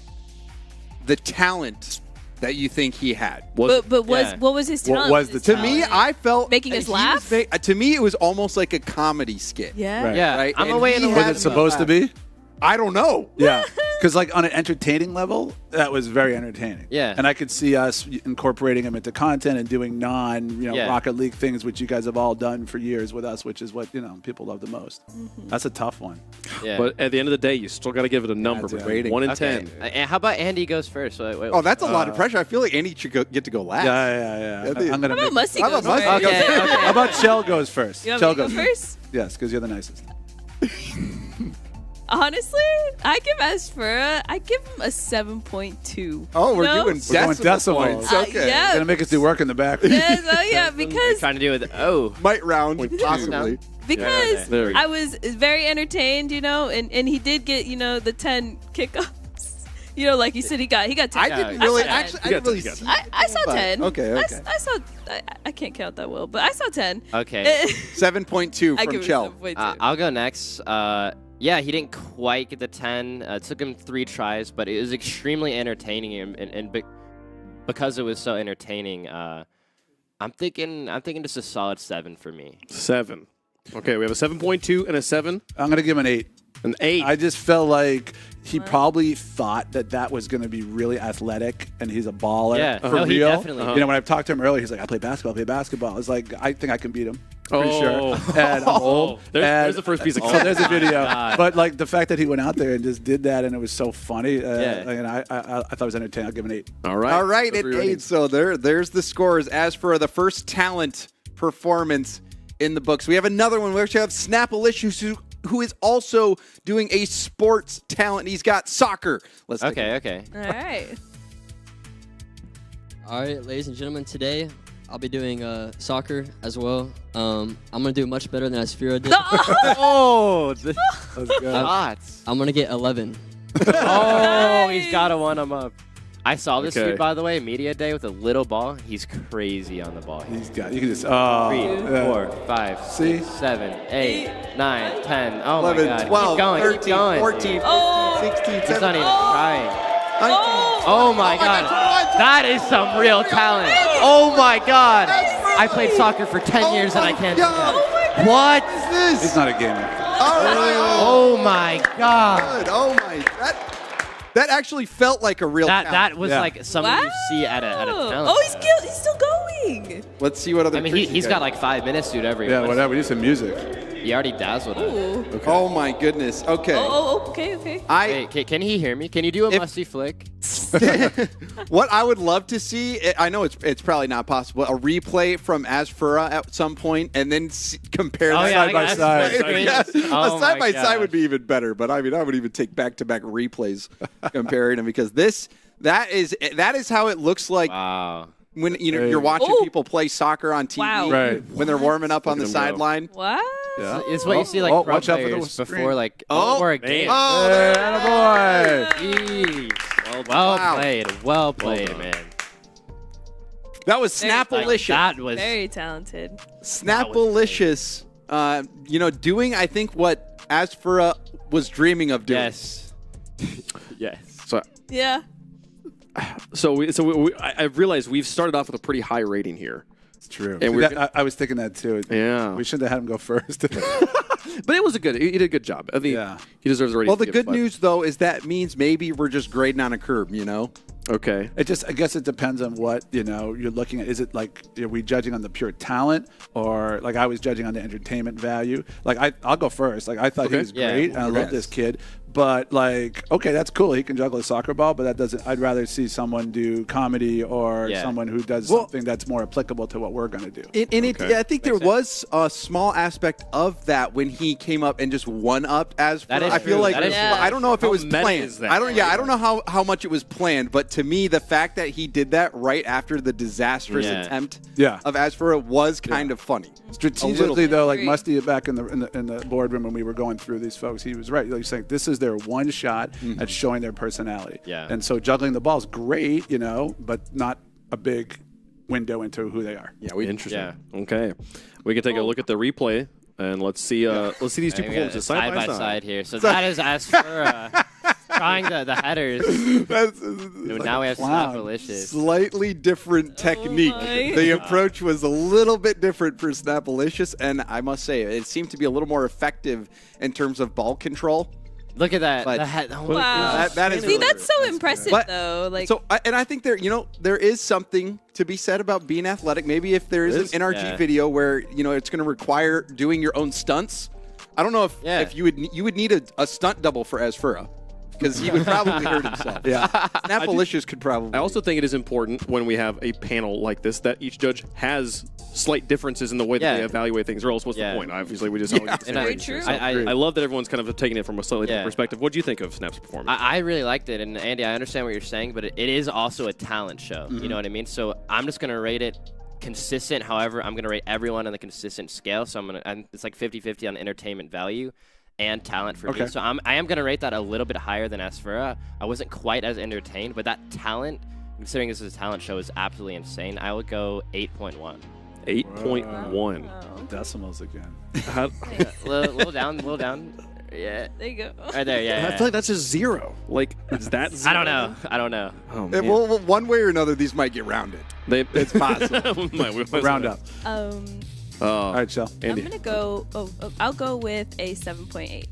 the talent that you think he had.
What was his talent?
What was the
To me, I felt
Making us
he
laugh?
was to me, it was almost like a comedy skit.
Yeah.
Right.
Yeah,
Right?
I'm
And
away in
he
the
Was
had
it supposed to be?
I don't know.
Yeah. Because like on an entertaining level, that was very entertaining.
Yeah.
And I could see us incorporating him into content and doing
Yeah.
Rocket League things, which you guys have all done for years with us, which is what people love the most. That's a tough one.
Yeah.
But at the end of the day, you still got to give it a number
That's
between
rating.
1 and
Okay.
10.
And how about Andy goes first? Wait,
Oh, that's a lot of pressure. I feel like Andy should get to go last.
Yeah.
I think-
I'm gonna
How about Musty
How
goes
about Musty
first?
goes
Okay, okay.
How about Shell goes first?
You want
Shell
me to
goes
go first?
Yes, because you're the nicest.
Honestly, I give Asfura, I give him a 7.2.
Oh, we're
No?
doing
We're going
decimal
decimal.
points. Okay.
yeah.
Gonna make us do work in the back.
Yes, yeah, because
trying to do with
Might round, possibly.
because
There we go.
I was very entertained, and he did get, the 10 kickoffs. Like you said, he got 10.
I didn't really,
saw 10.
actually, I didn't really see
I saw
but-
10.
Okay.
I saw, I can't count that well, but I saw 10.
Okay.
7.2
I
from
give it
Chell.
7.2.
I'll go next. Yeah, he didn't quite get the 10. It took him 3 tries, but it was extremely entertaining, and because it was so entertaining, I'm thinking just a solid 7 for me.
7. Okay, we have a 7.2 and a 7.
I'm gonna give him an 8.
An 8.
I just felt like he probably thought that was going to be really athletic, and he's a baller.
Yeah,
for
no, he
real.
definitely
When I talked to him earlier, he's like, "I play basketball." I was like, "I think I can beat him." Pretty sure. And I'm old.
There's the first piece of
there's a video.
God.
But like the fact that he went out there and just did that, and it was so funny.
Yeah.
And I thought it was entertaining. I'll give it an 8.
All right.
All right,
Those
at
are your
8.
ratings.
So there's the scores. As for the first talent performance in the books, we have another one. We actually have Snapalicious, who is also doing a sports talent. He's got soccer. Let's take a look.
Okay.
All right.
All right, ladies and gentlemen, today I'll be doing soccer as well. I'm going to do much better than Asfura did.
Oh, that was good.
I'm going to get 11.
Oh, he's got to one him up. I saw this
Okay.
dude, by the way, media day with a little ball. He's crazy on the ball.
He's got. You can just.
3,
yeah.
4, 5,
See?
6, 7, 8, 9, 10. Oh
11,
my God!
12,
keep going,
13,
keep going.
14, 15, 16, 17.
He's not even trying.
19.
Oh my God! That is some real talent. Oh my God! I played soccer for 10 years and I can't do that. What?
What is this?
He's not a gamer.
All right.
Oh my God!
Good. Oh my. That actually felt like a real talent.
That was
Yeah.
like something you see at a talent.
Oh, he's still going.
Let's see what other
I mean,
tricks
he's
you
got like 5 minutes to do it every.
Yeah, whatever. We need some music.
You already dazzled him.
Ooh.
Oh my goodness. Okay.
Okay, okay.
Wait, can he hear me? Can you do a musty flick?
What I would love to see, I know it's probably not possible, a replay from Asfura at some point, and then compare that
side by side.
A side by side would be even better. But I mean, I would even take back-to-back replays comparing them, because that is how it looks like.
Wow.
When you're watching people play soccer on TV, when they're warming up on the sideline.
What?
Yeah. It's what you see like pro players before like before a game.
Oh,
boy!
Jeez. Well played, man.
That was Snapalicious.
That was
very talented.
Snapalicious. Doing I think what Asfura was dreaming of doing.
Yes. Yes.
So
yeah.
I realized we've started off with a pretty high rating here.
It's true.
And
I was thinking that too.
Yeah.
We shouldn't have had him go first.
But it was he did a good job. I think he deserves a rating.
Well, the good news though is that means maybe we're just grading on a curve,
Okay.
I guess it depends on what, you're looking at. Is it like, are we judging on the pure talent, or like I was judging on the entertainment value? Like I'll go first. Like I thought he was great, and I love this kid. But like, okay, that's cool. He can juggle a soccer ball, but that doesn't. I'd rather see someone do comedy or someone who does something that's more applicable to what we're going to do.
I think there was a small aspect of that when he came up and just one-upped Asfura. I feel like I don't know if it was planned. I don't know how much it was planned, but to me, the fact that he did that right after the disastrous attempt of Asfura was kind of funny.
Strategically, though, like Musty back in the boardroom when we were going through these folks, he was right. Like, he's saying this is their one shot at showing their personality.
Yeah.
And so juggling the ball is great, but not a big window into who they are.
Yeah, interesting. Yeah. Okay, we can take a look at the replay and let's see these two performances side by
side here. So that is Asfura trying the headers. Now we have Snapalicious.
Slightly different technique. The approach was a little bit different for Snapalicious, and I must say it seemed to be a little more effective in terms of ball control.
Look at that.
But,
wow.
That is
See,
really
that's so impressive, though. Like,
and I think there is something to be said about being athletic. Maybe if there is an NRG video where it's going to require doing your own stunts. I don't know if you would need a stunt double for Asfura, because he would probably hurt himself. Snapalicious could probably.
I also think it is important when we have a panel like this that each judge has slight differences in the way that they evaluate things, or else what's the point? Obviously, we just all get the
very true.
I love that everyone's kind of taking it from a slightly different perspective. What do you think of Snap's performance?
I really liked it, and Andy, I understand what you're saying, but it is also a talent show. You know what I mean? So I'm just gonna rate it consistent. However, I'm gonna rate everyone on the consistent scale. So it's like 50-50 on entertainment value and talent for me. So I am gonna rate that a little bit higher than Asfura. I wasn't quite as entertained, but that talent, considering this is a talent show, is absolutely insane. I would go 8.1.
8.1
decimals again.
little down. Yeah.
There you go.
Right there, yeah.
I feel like that's a 0. Like, is that 0?
I don't know.
Oh, man.
Well, one way or another, these might get rounded.
It's possible.
Round up.
All
right, Shell.
Andy. I'm gonna go. I'll go with a 7.8.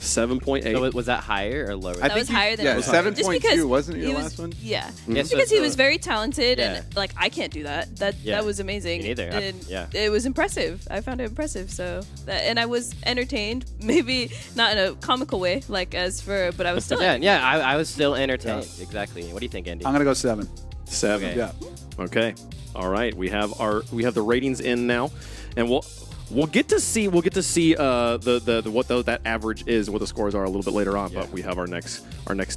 7.8.
So was that higher or lower?
That was higher than
7.2. Wasn't your last one?
Yeah, just because he was very talented, and like I can't do that. That was amazing.
Me neither.
And it was impressive. I found it impressive. So and I was entertained. Maybe not in a comical way, like Asfura, but I was still.
I was still entertained. Exactly. What do you think, Andy?
I'm gonna go 7.
7.
Okay.
Yeah. Okay. All right. We have the ratings in now, and we'll get to see what that average is, what the scores are a little bit later on. But we have our next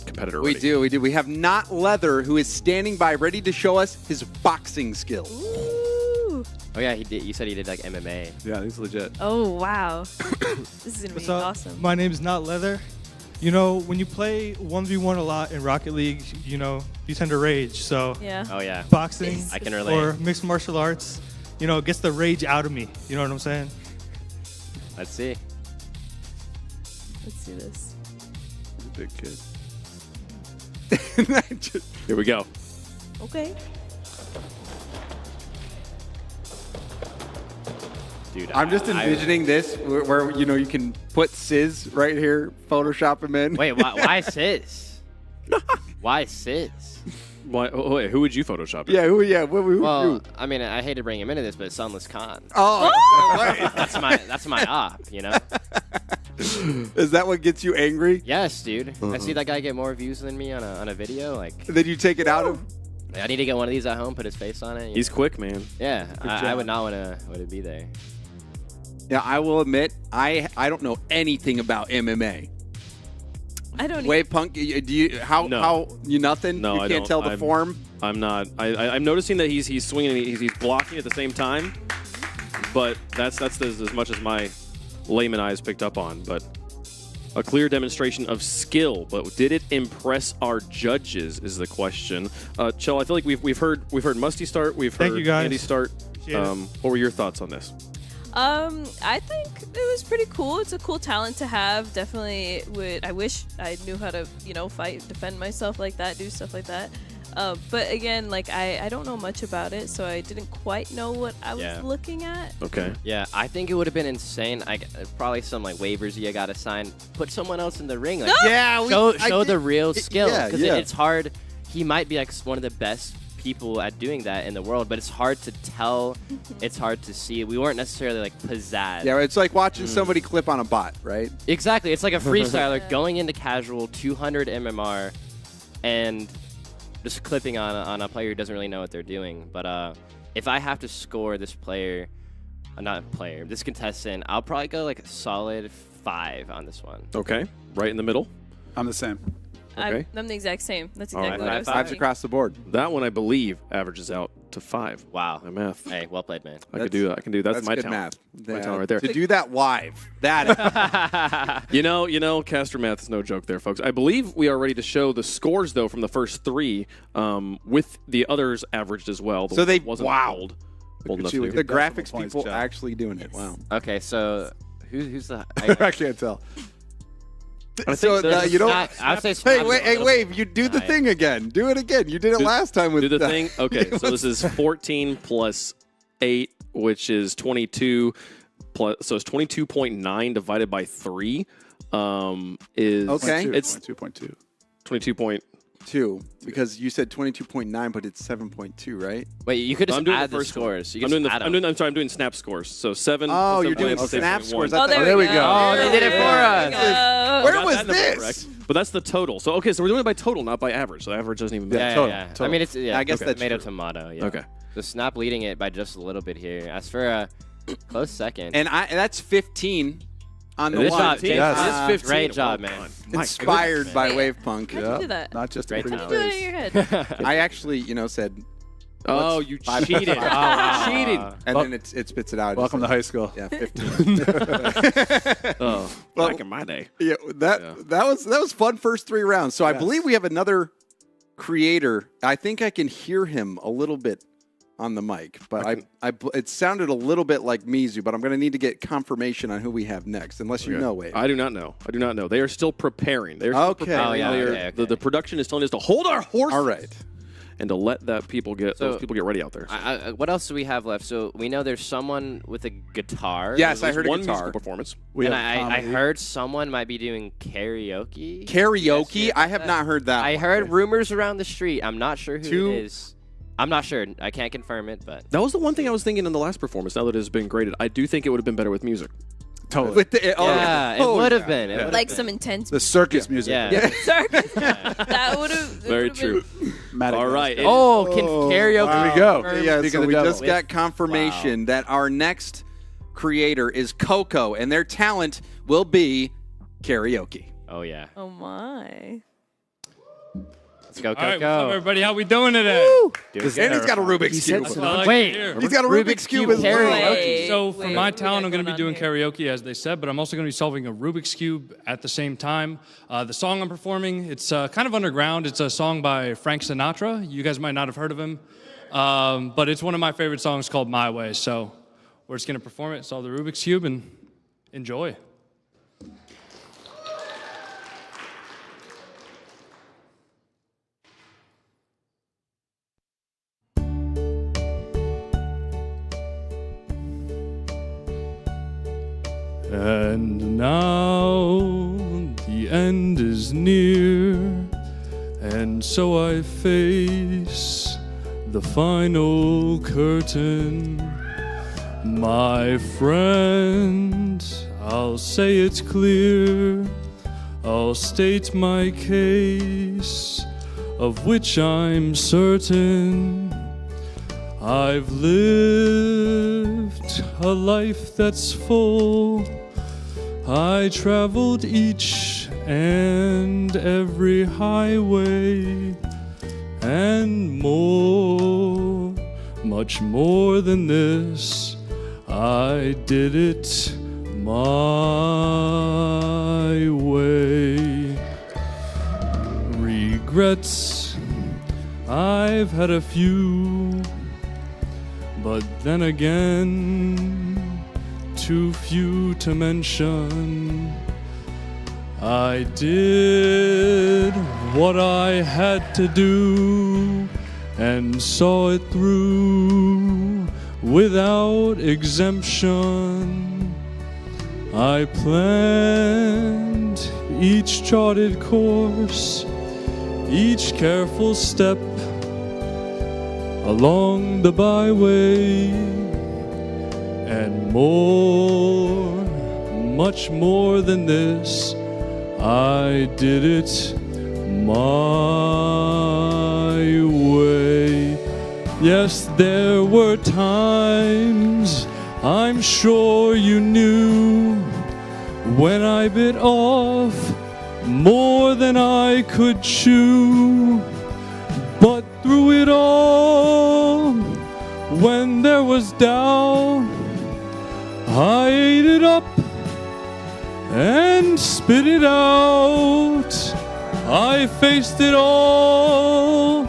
competitor.
We do. We have Not Leather, who is standing by, ready to show us his boxing skills.
Ooh.
Oh yeah, he did. You said he did like MMA.
Yeah, he's legit.
Oh wow, this is gonna be awesome.
My name is Not Leather. When you play 1v1 a lot in Rocket League, you tend to rage. So
Oh yeah.
Boxing
I can relate.
or mixed martial arts, gets the rage out of me. You know what I'm saying?
Let's see.
Let's see this.
He's a big kid.
Here we go.
Okay.
Dude,
I'm just envisioning this where you can put Sizz right here, Photoshop him in.
Wait, why Sizz? Why Sizz?
Why? Oh, wait, who would you Photoshop?
Yeah, who? Yeah, what would
Well,
you?
I mean, I hate to bring him into this, but Sunless Khan.
Oh,
that's my op, you know?
Is that what gets you angry?
Yes, dude. I see that guy get more views than me on a video. Like,
Then you take it out of.
I need to get one of these at home, put his face on it.
He's quick, man.
Yeah, I would not want to be there.
Yeah, I will admit, I don't know anything about MMA.
I don't.
Wave Punk, do you? How you nothing?
No,
you
I
can't
don't.
tell the form.
I'm not. I'm noticing that he's swinging and he's blocking at the same time, but that's as much as my layman eyes picked up on. But a clear demonstration of skill. But did it impress our judges? Is the question. Chell, I feel like we've heard Musty start. We've heard
Thank you, guys.
Andy start. What were your thoughts on this?
I think it was pretty cool. It's a cool talent to have. Definitely I wish I knew how to, fight, defend myself like that, do stuff like that. But again, like I don't know much about it, so I didn't quite know what I was looking at.
Okay.
Yeah, I think it would have been insane. Probably some like waivers you got to sign. Put someone else in the ring. Like, show the real skill because it's hard. He might be like one of the best people at doing that in the world, but it's hard to tell. It's hard to see. We weren't necessarily like pizzazz.
Yeah, it's like watching somebody clip on a bot, right?
Exactly. It's like a freestyler going into casual 200 MMR and just clipping on a player who doesn't really know what they're doing. But if I have to score this player, this contestant, I'll probably go like a solid 5 on this one.
Okay, right in the middle.
I'm the same.
Okay.
I'm the exact same. That's
All right.
exactly what I was
5s
thinking.
across the board.
That one, I believe, averages out to 5.
Wow.
My math.
Hey, well played, man.
I could do that. I can do that. That's my
good
talent.
math.
My talent right there.
To do that live, that
You know, caster math is no joke there, folks. I believe we are ready to show the scores, though, from the first 3, with the others averaged as well.
So they
wasn't bold enough to do.
the graphics people actually doing it. Wow.
Okay, so who's the?
I can't tell.
So you don't.
I'd say.
Hey, Wave! You do the thing again. Do it again. You did it last time with.
Do the thing. Okay, so this is 14 plus 8, which is 22. So it's 22.9 divided by 3. Is
okay?
It's
22.2.
22.2
because you said 22.9, but it's 7.2, right?
Wait, you could just
doing
add
the first
scores.
I'm doing snap scores. So 7.
Oh,
plus
you're doing
7.1.
snap scores.
There we go.
Oh, they did it for us.
Where was this?
But that's the total. So okay, so we're doing it by total, not by average. So average doesn't even matter.
Total. I mean, it's
I guess that's
tomato
true.
tomato. Yeah.
Okay.
So Snap leading it by just a little bit here. As for a close second.
And that's 15 on the
Good
one.
job, James.
Yes.
It is 15.
Great job,
Well
man.
done.
Inspired by Wave Punk.
How'd you do that?
Not just
Great
a pretty
How'd you do that in
face.
your head?
I actually, said.
Oh, you
Five-
cheated.
wow.
Cheated.
And then it spits it out.
Welcome to high school.
Yeah, 15.
Oh,
Well,
back in my day.
Yeah, that was fun first 3 rounds. So I believe we have another creator. I think I can hear him a little bit on the mic, but it sounded a little bit like Mizu, but I'm going to need to get confirmation on who we have next, unless you know, Wade.
I do not know. They are still preparing. They're still preparing.
Oh, yeah, okay.
The production is telling us to hold our horses.
All right.
And to let those people get ready out there.
What else do we have left? So we know there's someone with a guitar.
Yes, I heard a
one
guitar
musical performance.
I heard someone might be doing karaoke.
Karaoke? I have not heard that.
I heard rumors around the street. I'm not sure who it is. I'm not sure. I can't confirm it, but
that was the one thing I was thinking in the last performance. Now that it has been graded, I do think it would have been better with music.
Totally.
With
it would have been. It
Like some intense.
The circus music.
Yeah.
Circus. That would have.
Very true.
All
right.
Oh, karaoke.
There we go.
Yeah,
Speaking
so
of
we
the
just
devil.
got confirmation that our next creator is Coco, and their talent will be karaoke.
Oh, yeah.
Oh, my.
Let's go,
All right,
Coco.
what's up, everybody? How we doing today?
And he's got a Rubik's Cube.
Wait.
He's got a Rubik's Cube as well.
So for my talent, I'm going to be doing karaoke, as they said, but I'm also going to be solving a Rubik's Cube at the same time. The song I'm performing, it's kind of underground. It's a song by Frank Sinatra. You guys might not have heard of him, but it's one of my favorite songs called My Way. So we're just going to perform it, solve the Rubik's Cube, and enjoy. And now the end is near, And so I face the final curtain. My friend, I'll say it's clear. I'll state my case, of which I'm certain. I've lived a life that's full. I traveled each and every highway and more, much more than this. I did it my way. Regrets, I've had a few, but then again, too few to mention. I did what I had to do and saw it through without exemption. I planned each charted course, each careful step along the byway, and more, much more than this, I did it my way. Yes, there were times, I'm sure you knew, when I bit off more than I could chew. But through it all, when there was doubt, I ate it up and spit it out. I faced it all,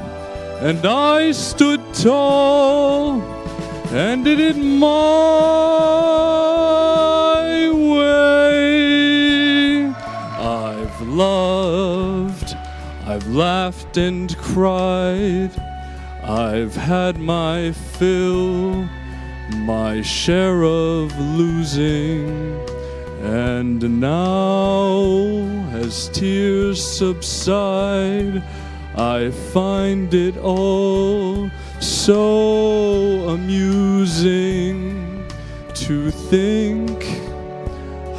and I stood tall and did it my way. I've loved, I've laughed and cried, I've had my fill, my share of losing. And now, as tears subside, I find it all so amusing to think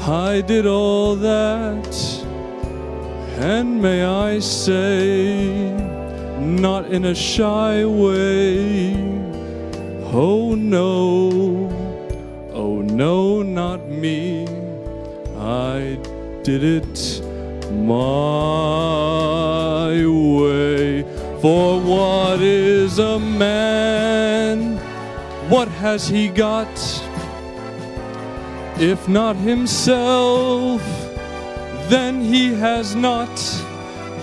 I did all that. And may I say, not in a shy way, oh no, not me. I did it my way. For what is a man? What has he got? If not himself, then he has not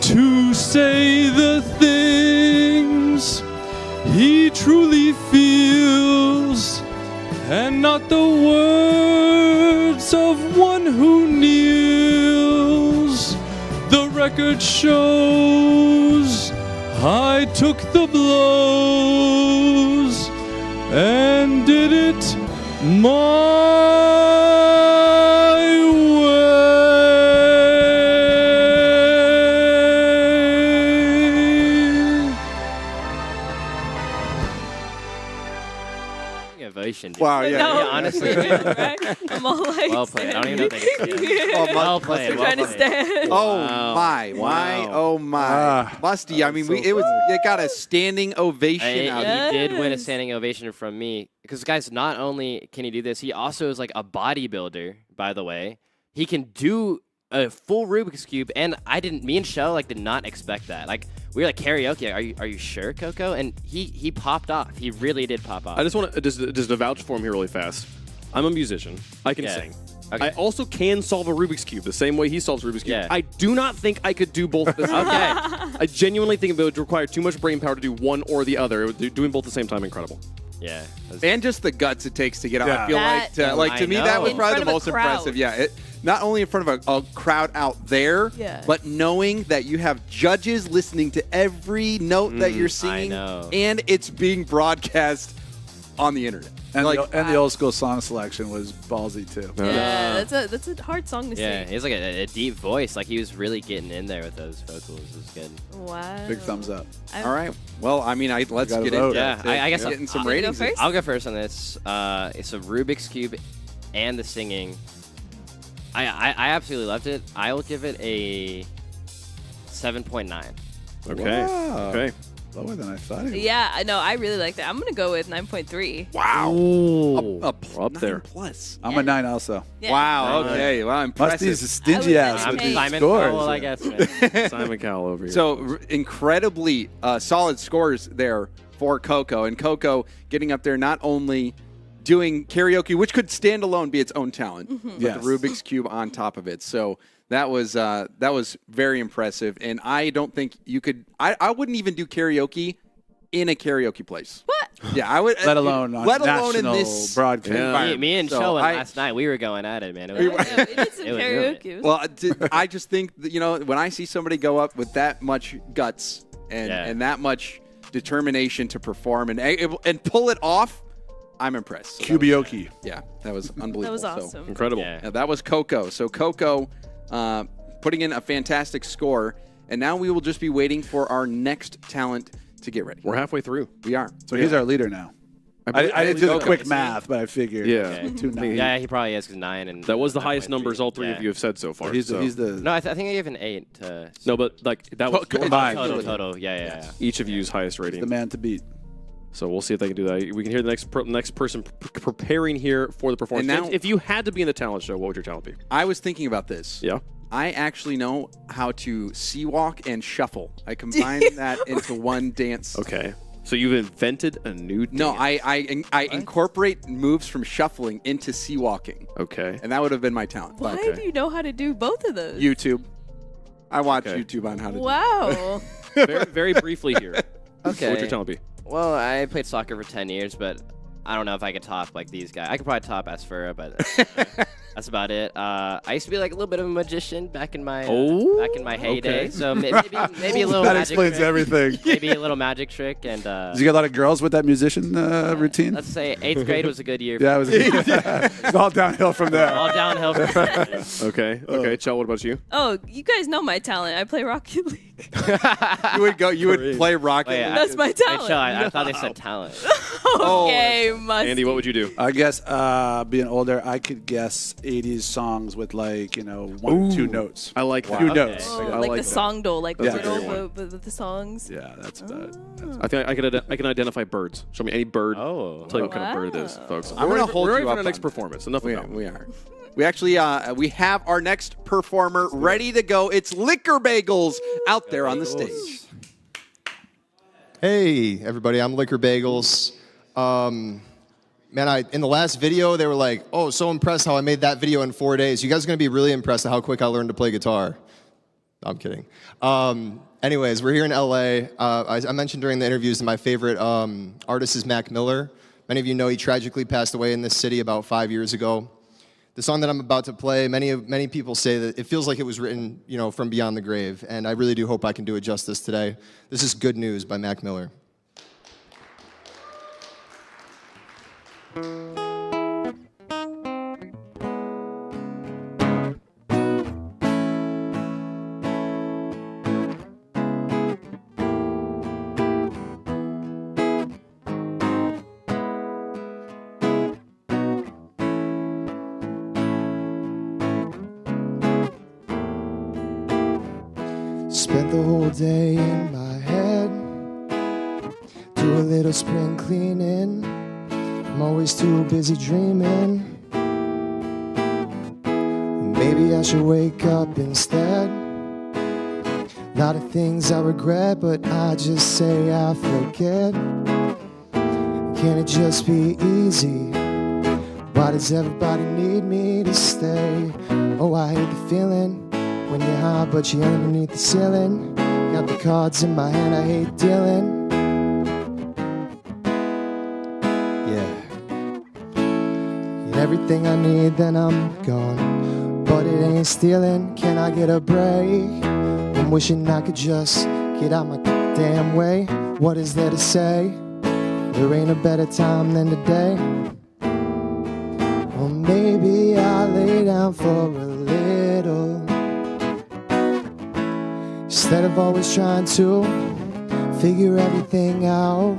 to say the things he truly feels, and not the words of one who kneels. The record shows I took the blows and did it my
Dude.
Wow, yeah.
No.
Yeah, honestly.
Right? I'm all like,
Well played. I don't even know if they can see it.
Oh,
Well played.
I'm trying to stand.
Oh
Wow.
my,
Wow.
oh my. Musty, I mean, it got a standing ovation out of
He did win a standing ovation from me. Because, guys, not only can he do this, he also is like a bodybuilder, by the way. He can do a full Rubik's Cube, and me and Shell did not expect that. Like, we were like, karaoke, are you sure, Coco? And he popped off. He really did pop off.
I just want to just to vouch for him here really fast. I'm a musician. I can sing.
Okay.
I also can solve a Rubik's Cube the same way he solves Rubik's Cube.
Yeah.
I do not think I could do both at the same time. I genuinely think it would require too much brain power to do one or the other. Doing both at the same time, incredible.
Yeah.
And just the guts it takes to get out.
Yeah.
I feel to me that was
In
probably
front
the
of a
most
crowd.
impressive. Yeah, not only in front of a crowd out there, but knowing that you have judges listening to every note that you're singing,
know.
and it's being broadcast on the internet.
And,
Like,
the old school song selection was ballsy too.
Yeah, that's a hard song to
Yeah,
sing.
he has like a deep voice. Like he was really getting in there with those vocals. It was good.
Wow.
Big thumbs up.
All right. Well, I mean, let's
Gotta
get
vote.
into
Yeah, I guess
getting some
I'll go
ratings.
first.
I'll go first on this. It's a Rubik's Cube and the singing. I absolutely loved it. I will give it a 7.9.
Okay.
Wow.
Okay.
Lower than I thought.
Yeah, I know. I really liked it. I'm gonna go with 9.3.
Wow.
Ooh.
Up
there.
Plus.
I'm a 9 also.
Yeah.
Wow. Okay. Wow. Impressive.
Musty's a stingy
I was
ass
gonna
with
say-
these
Simon
scores.
Cowell, I guess. Man.
Simon Cowell over here.
So incredibly solid scores there for Coco, and Coco getting up there not only doing karaoke, which could stand alone be its own talent, but
Yes.
the Rubik's Cube on top of it. So that was very impressive, and I don't think you could. I wouldn't even do karaoke in a karaoke place.
What?
Yeah, I would.
Let alone on
in
national
this
broadcast.
environment.
Me and
So
Cho
I-
last night, we were going at it, man. It
We
was,
did some
It was
karaoke.
good.
It was-
Well, I just think that, when I see somebody go up with that much guts and that much determination to perform and pull it off, I'm impressed. So
Kubioki.
that was unbelievable.
that was
So,
awesome.
Incredible.
Yeah.
that was Coco. So Coco putting in a fantastic score, and now we will just be waiting for our next talent to get ready.
We're halfway through.
We are.
So he's our leader now. I didn't do the quick math, but I figured.
Yeah.
2 9.
Yeah, he probably is because 9 and
That was the highest
9.3.
numbers all three of you have said so far.
He's
so.
the
No, I think I gave an 8 to.
No, but like that was
combined.
Total. Yeah.
each of you's highest rating.
the man to beat.
So we'll see if they can do that. We can hear the next person preparing here for the performance.
And now-
if you had to be in the talent show, what would your talent be?
I was thinking about this.
Yeah.
I actually know how to sea walk and shuffle. I combine that into one dance.
Okay. So you've invented a new dance.
No, I incorporate moves from shuffling into sea walking,
Okay.
and that would have been my talent.
Why
Okay.
do you know how to do both of those?
YouTube. I watch
Okay.
YouTube on how to
Wow.
very, very briefly here.
Okay.
What would your talent be?
Well, I played soccer for 10 years, but I don't know if I could top like these guys. I could probably top Asfura, but that's about it. I used to be like a little bit of a magician back in my heyday.
okay.
So maybe a little
That
magic
explains
trick.
everything.
Maybe a little magic trick and
Did you get a lot of girls with that musician routine?
let's say 8th grade was a good year.
Yeah, it was. It's all downhill from there.
All downhill from there.
Okay. Okay. Chell, what about you?
Oh, you guys know my talent. I play Rocket League.
You would play Rocket
Wait,
League.
That's my
Wait,
talent.
Cho, I thought they said talent.
Okay, Musty.
Andy, what would you do?
I guess being older, I could guess 80s songs with 1 or 2 notes.
I like that.
Few
Okay.
notes.
Oh,
I
like
like
the
that.
song doll, like
That's
the
a great
riddle,
one.
but with the songs.
Yeah, that's about it.
I think I can identify birds. Show me any bird.
Oh.
I'll tell you what kind of bird it is,
Wow.
folks.
I'm gonna hold
we're
you
ready for
up
the next
on-
performance. Enough about
We are. We actually we have our next performer ready to go. It's Liquor Bagels out there on the stage.
Hey, everybody, I'm Liquor Bagels. Man, in the last video, they were like, oh, so impressed how I made that video in 4 days. You guys are going to be really impressed at how quick I learned to play guitar. I'm kidding. Anyways, we're here in LA. I mentioned during the interviews that my favorite artist is Mac Miller. Many of you know he tragically passed away in this city about 5 years ago. The song that I'm about to play, many people say that it feels like it was written, from beyond the grave, and I really do hope I can do it justice today. This is Good News by Mac Miller. Spent the whole day in my head, do a little spring cleaning. I'm always too busy dreaming. Maybe I should wake up instead. Lot of things I regret, but I just say I forget. Can it just be easy? Why does everybody need me to stay? Oh, I hate the feeling when you're high, but you're underneath the ceiling. Got the cards in my hand, I hate dealing. Yeah. Get everything I need, then I'm gone. But it ain't stealing, can I get a break? I'm wishing I could just get out my damn way. What is there to say? There ain't a better time than today.
down for a little. Instead of always trying to figure everything out,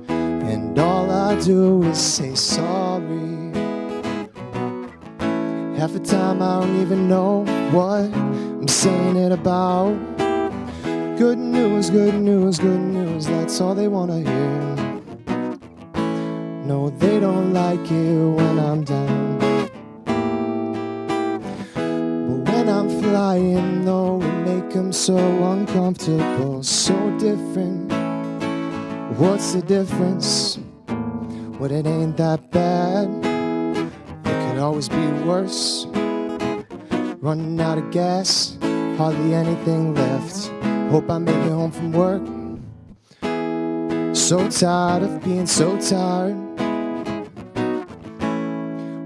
and all I do is say sorry. Half the time I don't even know what I'm saying it about. Good news, good news, good news, that's all they wanna hear. No, they don't like it when I'm down. But when I'm flying, though, it make them so uncomfortable, so different. What's the difference? Well, it ain't that bad. It could always be worse. Running out of gas, hardly anything left. Hope I make it home from work. So tired of being so tired.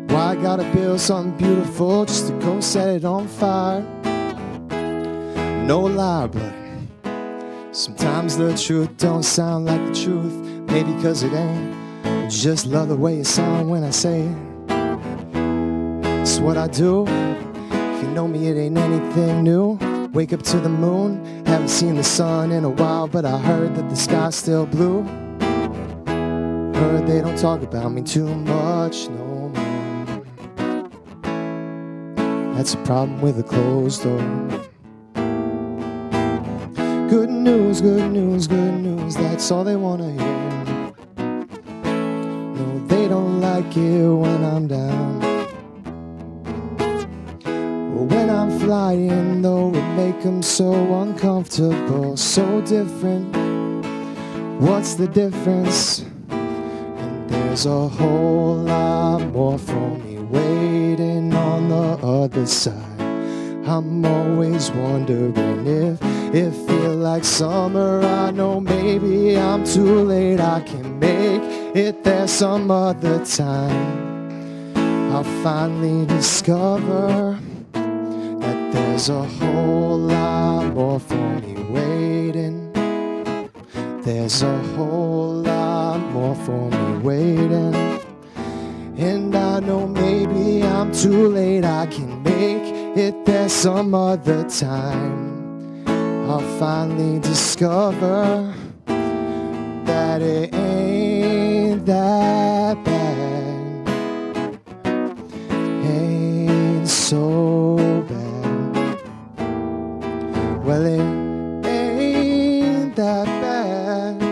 Why I gotta build something beautiful just to go set it on fire? No lie, but sometimes the truth don't sound like the truth. Maybe cause it ain't. Just love the way it sounds when I say it. It's what I do. If you know me, it ain't anything new. Wake up to the moon. Haven't seen the sun in a while, but I heard that the sky's still blue. Heard they don't talk about me too much no more. That's a problem with a closed door. Good news, good news, good news, that's all they wanna hear. No, they don't like it when I'm down. When I'm flying, though, it make them so uncomfortable, so different. What's the difference? And there's a whole lot more for me waiting on the other side. I'm always wondering if it feel like summer. I know maybe I'm too late. I can make it there some other time. I'll finally discover that there's a whole lot more for me waiting. There's a whole lot more for me waiting. And I know maybe I'm too late. I can make it there some other time. I'll finally discover that it ain't that bad. Ain't so bad. Well, it ain't that bad.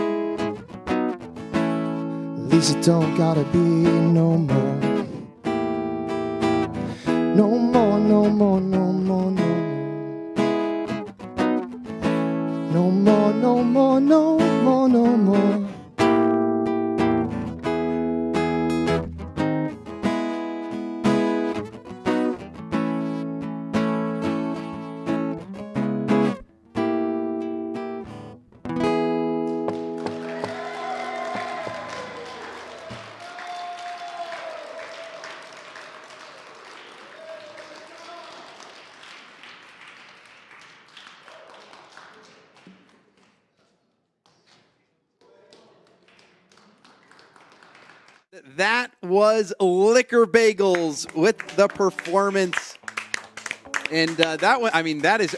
At least it don't gotta be no more. No more, no more, no more, no more. No more, no more, no more, no more.
That was Liquor Bagels with the performance. And that one, I mean, that is,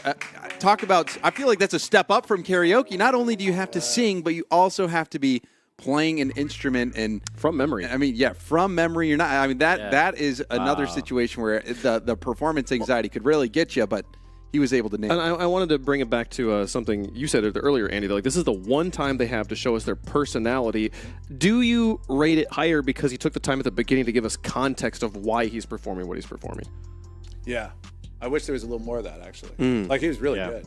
talk about, I feel like that's a step up from karaoke. Not only do you have to sing, but you also have to be playing an instrument and
from memory.
I mean, yeah, from memory. You're not, I mean, that is another situation where the performance anxiety could really get you, but he was able to nail it.
And I wanted to bring it back to something you said earlier, Andy. Like, this is the one time they have to show us their personality. Do you rate it higher because he took the time at the beginning to give us context of why he's performing what he's performing?
Yeah. I wish there was a little more of that, actually. Like, he was really good.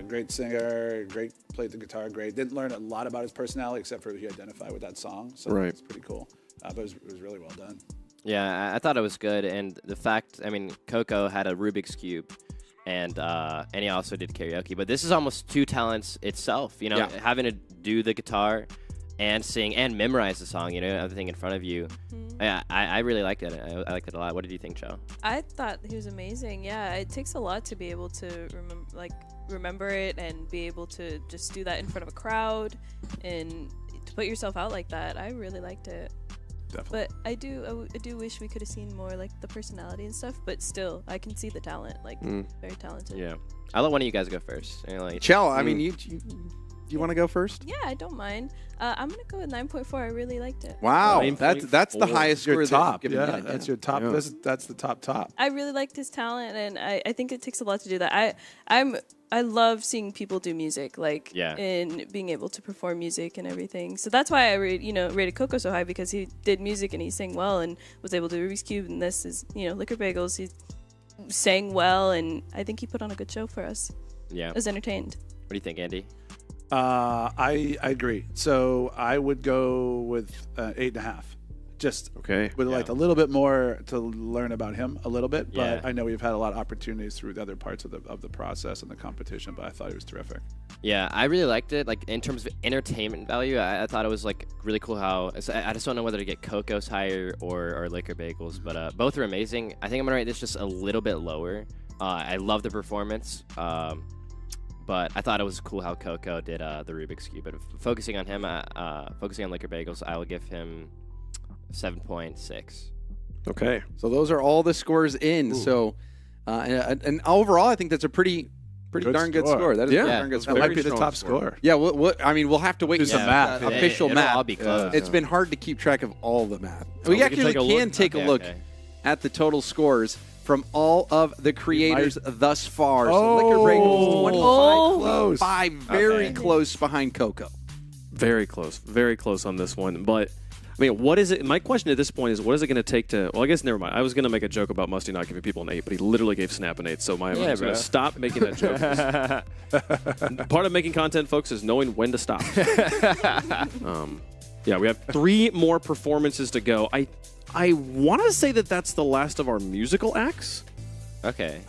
Great singer, great, played the guitar great. Didn't learn a lot about his personality except for who he identified with that song. So it's pretty cool. But it was really well done.
Yeah, I thought it was good. And the fact, I mean, Coco had a Rubik's Cube. And he also did karaoke. But this is almost two talents itself, you know, having to do the guitar and sing and memorize the song, you know, everything in front of you. Yeah, I really liked it. I liked it a lot. What did you think, Joe?
I thought he was amazing. Yeah, it takes a lot to be able to remember it and be able to just do that in front of a crowd and to put yourself out like that. I really liked it.
Definitely.
But I do wish we could have seen more like the personality and stuff. But still, I can see the talent. Like very talented.
Yeah. I'll let one of you guys go first.
Chell, I mean, you want to go first?
Yeah, I don't mind. I'm gonna go with 9.4. I really liked it.
Wow, that's the highest
your
score
top.
that you've
Yeah,
given yet.
that's your top.
Yeah.
That's the top.
I really liked his talent, and I think it takes a lot to do that. I love seeing people do music, like and being able to perform music and everything. So that's why I rated Coco so high, because he did music and he sang well and was able to do Rubik's Cube. And this is Liquor Bagels. He sang well, and I think he put on a good show for us.
Yeah,
I was entertained.
What do you think, Andy?
I agree. So I would go with 8.5. Just with like a little bit more to learn about him a little bit, but I know we've had a lot of opportunities through the other parts of the process and the competition. But I thought it was terrific.
Yeah, I really liked it. Like in terms of entertainment value, I thought it was like really cool how I just don't know whether to get Coco's higher or Liquor Bagels, but both are amazing. I think I'm gonna rate this just a little bit lower. I love the performance. But I thought it was cool how Coco did the Rubik's Cube. But focusing on him, focusing on Liquor Bagels, I will give him 7.6.
Okay.
So those are all the scores in. Ooh. So, and overall, I think that's a pretty darn good score. That is a darn good score.
That might be the top score.
Yeah. We'll have to wait
to see the math.
Official math.
It'll all be close.
It's been hard to keep track of all the math. We actually can take a look at the total scores from all of the creators thus far. So Liquor Bagels 25, very close behind Coco.
Very close on this one. But I mean, what is it? My question at this point is, what is it going to take to? Well, I guess never mind. I was going to make a joke about Musty not giving people an 8, but he literally gave Snap an 8. So I'm going to stop making that joke. Part of making content, folks, is knowing when to stop. Yeah, we have 3 more performances to go. I want to say that that's the last of our musical acts.
Okay.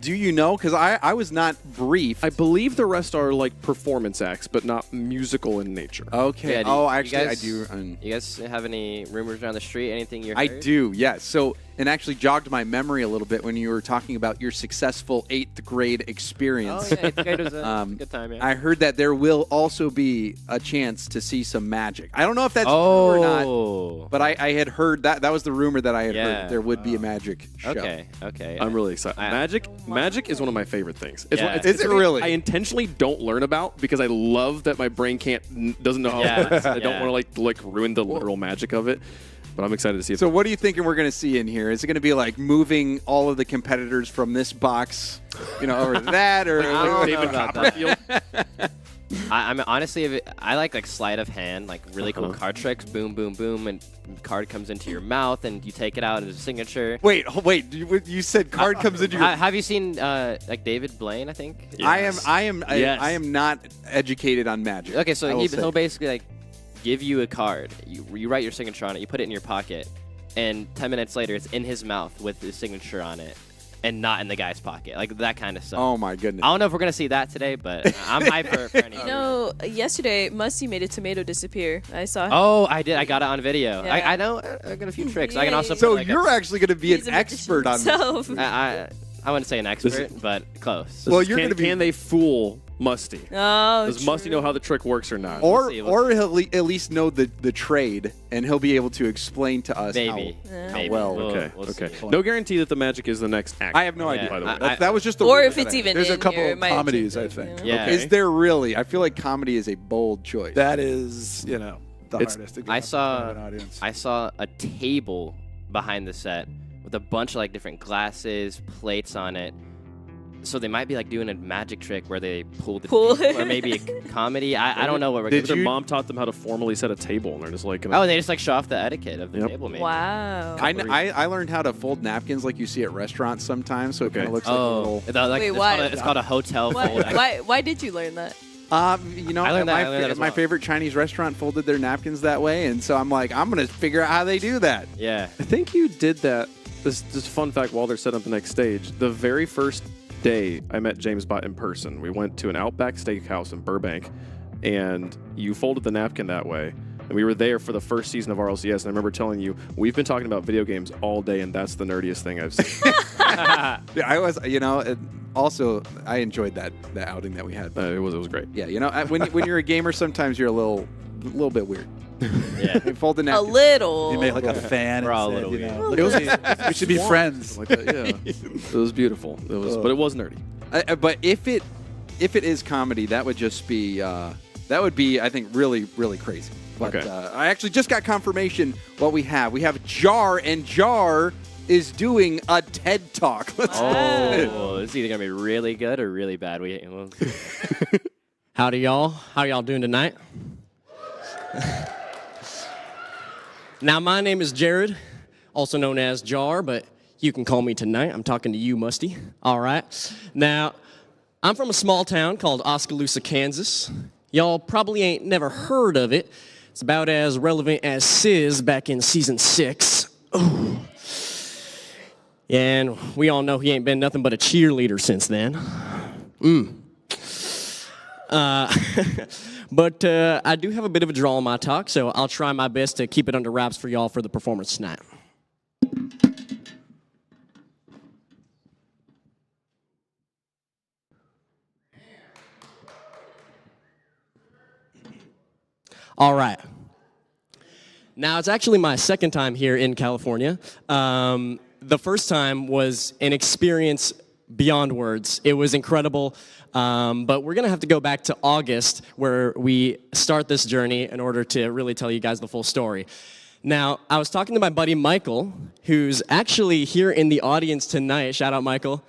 Do you know? Because I was not briefed.
I believe the rest are like performance acts, but not musical in nature.
Okay.
Yeah,
I do.
You guys have any rumors around the street? Anything you heard?
I do, yes. So, and actually jogged my memory a little bit when you were talking about your successful 8th grade experience.
Oh, yeah, 8th grade was a good time, yeah.
I heard that there will also be a chance to see some magic. I don't know if that's true or not, but I had heard that. That was the rumor that I had heard. There would be a magic show.
Okay.
I'm really excited. Magic is one of my favorite things. It's
is it really?
I intentionally don't learn about because I love that my brain doesn't know how it works. I don't want to like ruin the literal magic of it. But I'm excited to see it.
So what are you thinking we're going to see in here? Is it going to be like moving all of the competitors from this box, over to that, or
David Copperfield? I mean, honestly, I like sleight of hand, like really cool card tricks. Boom, boom, boom, and card comes into your mouth, and you take it out as a signature.
Wait! You said card comes into your.
Have you seen like David Blaine? I think.
Yes. I am not educated on magic.
Okay, so he'll basically like give you a card. You write your signature on it. You put it in your pocket, and 10 minutes later, it's in his mouth with his signature on it, and not in the guy's pocket. Like that kind of stuff.
Oh my goodness!
I don't know if we're gonna see that today, but I'm hyper for anything.
Yesterday Musty made a tomato disappear. I saw him.
Oh, I did. I got it on video.
Yeah.
I know. I got a few tricks. I can also.
So
put,
you're actually going to be an expert on this.
I wouldn't say an expert, but close.
Well, you're going to be.
Can they fool Musty?
Oh,
Does Musty know how the trick works or not?
Or he'll at least know the trade, and he'll be able to explain to us how well.
Okay. No guarantee that the magic is the next act.
I have no idea. By the way, that was just the.
Or if it's even.
There's a couple of comedies, I think.
Yeah.
Is there really? I feel like comedy is a bold choice.
That is, the hardest to get
I
an audience.
saw a table behind the set with a bunch of like different glasses, plates on it. So they might be like doing a magic trick where they pull the table, or maybe a comedy. I don't know what we're
doing. Their mom taught them how to formally set a table, and they're just like...
they just like show off the etiquette of the table, maybe.
Wow.
I learned how to fold napkins like you see at restaurants sometimes, so it kind of looks like a little...
Wait, why?
It's called a hotel fold.
Why did you learn that?
I learned that
my favorite Chinese restaurant folded their napkins that way, and so I'm like, I'm going to figure out how they do that.
Yeah.
I think you did that. This fun fact while they're setting up the next stage. The very first day I met James Bott in person, we went to an Outback Steakhouse in Burbank, and you folded the napkin that way. And we were there for the first season of RLCS, and I remember telling you, we've been talking about video games all day, and that's the nerdiest thing I've seen.
I was, also, I enjoyed that outing that we had.
It was great.
Yeah, when you're a gamer, sometimes you're a little bit weird.
Yeah.
They fold the
A
napkins.
little.
You made like a fan.
We're all
and
a
said,
little
you know,
weird.
it was, we should be friends.
Like that, yeah. It was beautiful. It was, but it was nerdy.
But if it is comedy, that would just be I think really really crazy. But
Okay.
I actually just got confirmation what we have. We have Jar, and Jar is doing a TED Talk.
Oh, it's either gonna be really good or really bad. Howdy, y'all. How y'all doing tonight? Now, my name is Jared, also known as Jar, but you can call me tonight. I'm talking to you, Musty. All right. Now, I'm from a small town called Oskaloosa, Kansas. Y'all probably ain't never heard of it. It's about as relevant as Sizz back in season 6. Ooh. And we all know he ain't been nothing but a cheerleader since then. But I do have a bit of a draw on my talk, so I'll try my best to keep it under wraps for y'all for the performance tonight. All right. Now, it's actually my second time here in California. The first time was an experience beyond words. It was incredible, but we're going to have to go back to August where we start this journey in order to really tell you guys the full story. Now, I was talking to my buddy Michael, who's actually here in the audience tonight. Shout out, Michael.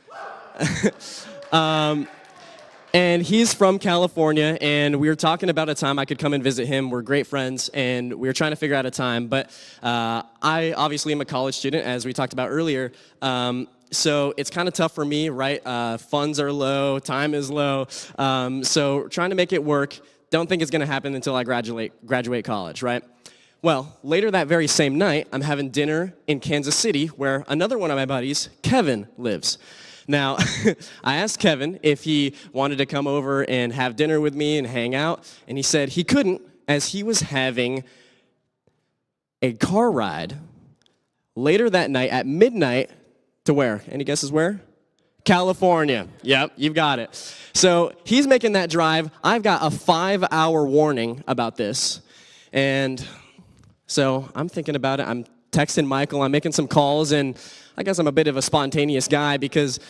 And he's from California, and we were talking about a time I could come and visit him. We're great friends, and we were trying to figure out a time. But I obviously am a college student, as we talked about earlier. So it's kind of tough for me, right? Funds are low, time is low. So trying to make it work. Don't think it's going to happen until I graduate college, right? Well, later that very same night, I'm having dinner in Kansas City, where another one of my buddies, Kevin, lives. Now, I asked Kevin if he wanted to come over and have dinner with me and hang out, and he said he couldn't, as he was having a car ride later that night at midnight to where? Any guesses where? California. Yep, you've got it. So he's making that drive. I've got a 5-hour warning about this, and so I'm thinking about it. I'm texting Michael. I'm making some calls, and I guess I'm a bit of a spontaneous guy because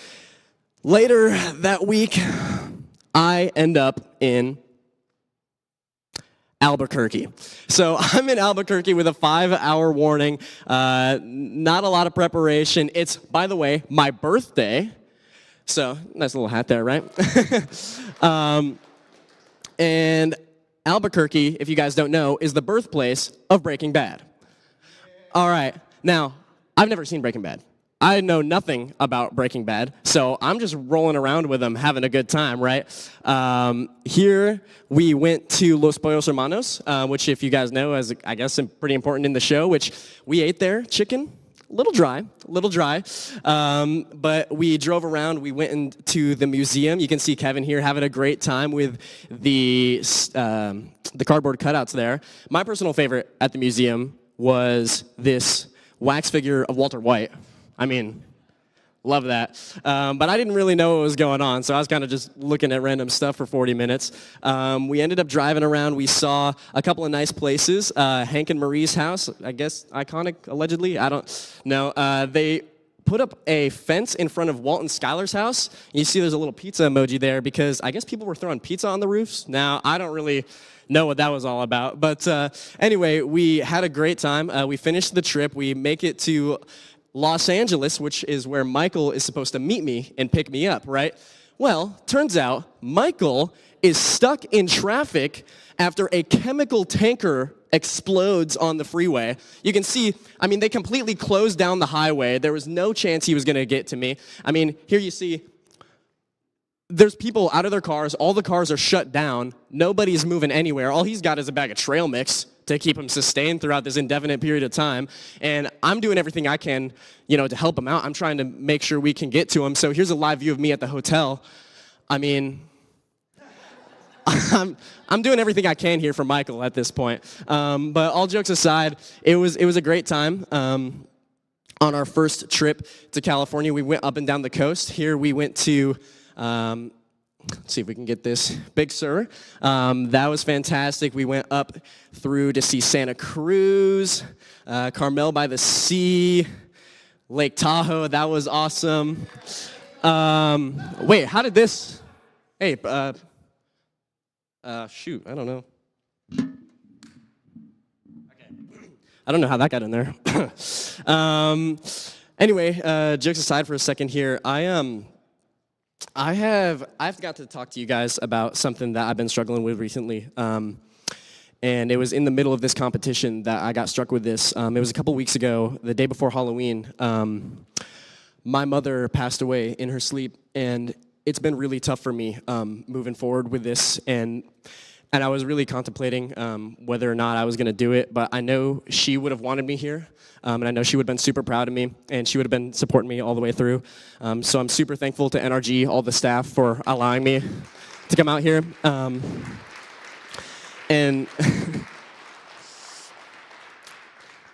later that week, I end up in Albuquerque. So I'm in Albuquerque with a 5-hour warning, not a lot of preparation. It's, by the way, my birthday. So nice little hat there, right? And Albuquerque, if you guys don't know, is the birthplace of Breaking Bad. All right. Now, I've never seen Breaking Bad. I know nothing about Breaking Bad, so I'm just rolling around with them, having a good time, right? Here, we went to Los Pollos Hermanos, which, if you guys know, is, I guess, pretty important in the show, which we ate there. Chicken, a little dry. But we drove around. We went into the museum. You can see Kevin here having a great time with the cardboard cutouts there. My personal favorite at the museum was this wax figure of Walter White. I mean, love that. But I didn't really know what was going on, so I was kind of just looking at random stuff for 40 minutes. We ended up driving around. We saw a couple of nice places. Hank and Marie's house, I guess iconic, allegedly. I don't know. They put up a fence in front of Walt and Skylar's house. You see there's a little pizza emoji there because I guess people were throwing pizza on the roofs. Now, I don't really know what that was all about. But anyway, we had a great time. We finished the trip. We make it to Los Angeles, which is where Michael is supposed to meet me and pick me up, right? Well, turns out Michael is stuck in traffic after a chemical tanker explodes on the freeway. You can see, I mean, they completely closed down the highway. There was no chance he was going to get to me. I mean, here you see, there's people out of their cars. All the cars are shut down. Nobody's moving anywhere. All he's got is a bag of trail mix to keep him sustained throughout this indefinite period of time. And I'm doing everything I can, to help him out. I'm trying to make sure we can get to him. So here's a live view of me at the hotel. I mean, I'm doing everything I can here for Michael at this point. But all jokes aside, it was a great time. On our first trip to California, we went up and down the coast. Here we went to
let's see if we can get this. Big Sur. That was fantastic. We went up through to see Santa Cruz, Carmel by the Sea, Lake Tahoe. That was awesome. Wait, how did this? Hey, shoot, I don't know. I don't know how that got in there. Anyway, jokes aside for a second here, I've got to talk to you guys about something that I've been struggling with recently. And it was in the middle of this competition that I got struck with this. It was a couple weeks ago, the day before Halloween. My mother passed away in her sleep, and it's been really tough for me moving forward with this. And I was really contemplating whether or not I was going to do it, but I know she would have wanted me here, and I know she would have been super proud of me, and she would have been supporting me all the way through. So I'm super thankful to NRG, all the staff, for allowing me to come out here. And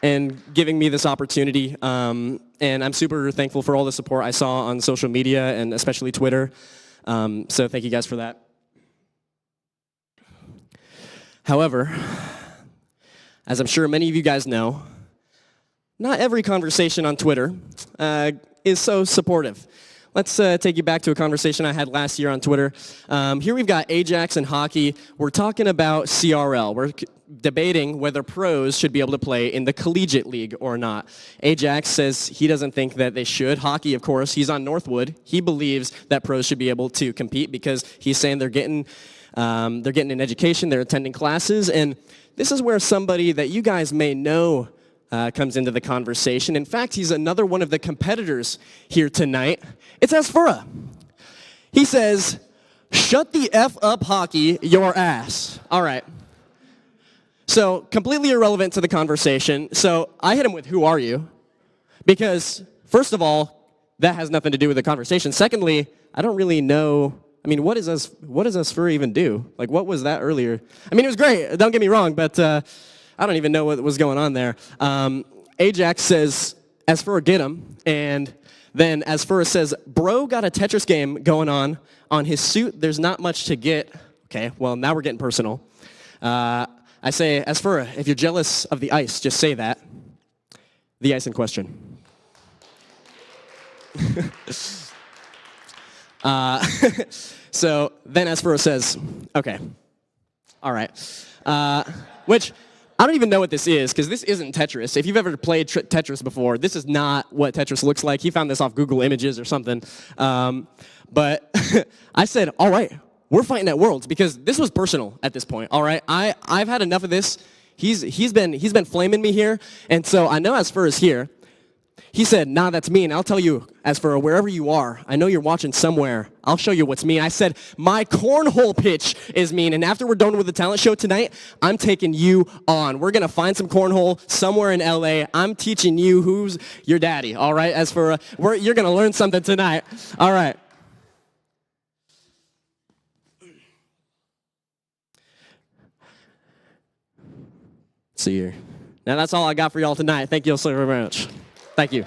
and giving me this opportunity. And I'm super thankful for all the support I saw on social media, and especially Twitter. So thank you guys for that. However, as I'm sure many of you guys know, not every conversation on Twitter is so supportive. Let's take you back to a conversation I had last year on Twitter. Here we've got Ajax and hockey. We're talking about CRL. We're debating whether pros should be able to play in the collegiate league or not. Ajax says he doesn't think that they should. Hockey, of course, he's on Northwood. He believes that pros should be able to compete because he's saying they're getting an education, they're attending classes, and this is where somebody that you guys may know comes into the conversation. In fact, he's another one of the competitors here tonight. It's Asfura. He says, "Shut the F up, hockey, your ass." All right. So, completely irrelevant to the conversation. So, I hit him with, "Who are you?" Because, first of all, that has nothing to do with the conversation. Secondly, I don't really know. I mean, what does Asfura even do? Like, what was that earlier? I mean, it was great. Don't get me wrong, but I don't even know what was going on there. Ajax says, Asfura, get him. And then Asfura says, "Bro got a Tetris game going on his suit. There's not much to get." Okay, well, now we're getting personal. I say, Asfura, if you're jealous of the ice, just say that. The ice in question. So then Asfura says, "Okay, all right," which I don't even know what this is, because this isn't Tetris. If you've ever played Tetris before, this is not what Tetris looks like. He found this off Google Images or something. But I said, "All right, we're fighting at Worlds," because this was personal at this point. All right, I've had enough of this. He's been flaming me here, and so I know Asfura's here. He said, "Nah, that's mean. I'll tell you, Asfura, wherever you are, I know you're watching somewhere. I'll show you what's mean." I said, "My cornhole pitch is mean, and after we're done with the talent show tonight, I'm taking you on. We're going to find some cornhole somewhere in LA. I'm teaching you who's your daddy, all right, Asfura? You're going to learn something tonight. All right." See you. Now, that's all I got for y'all tonight. Thank you all so very much. Thank you.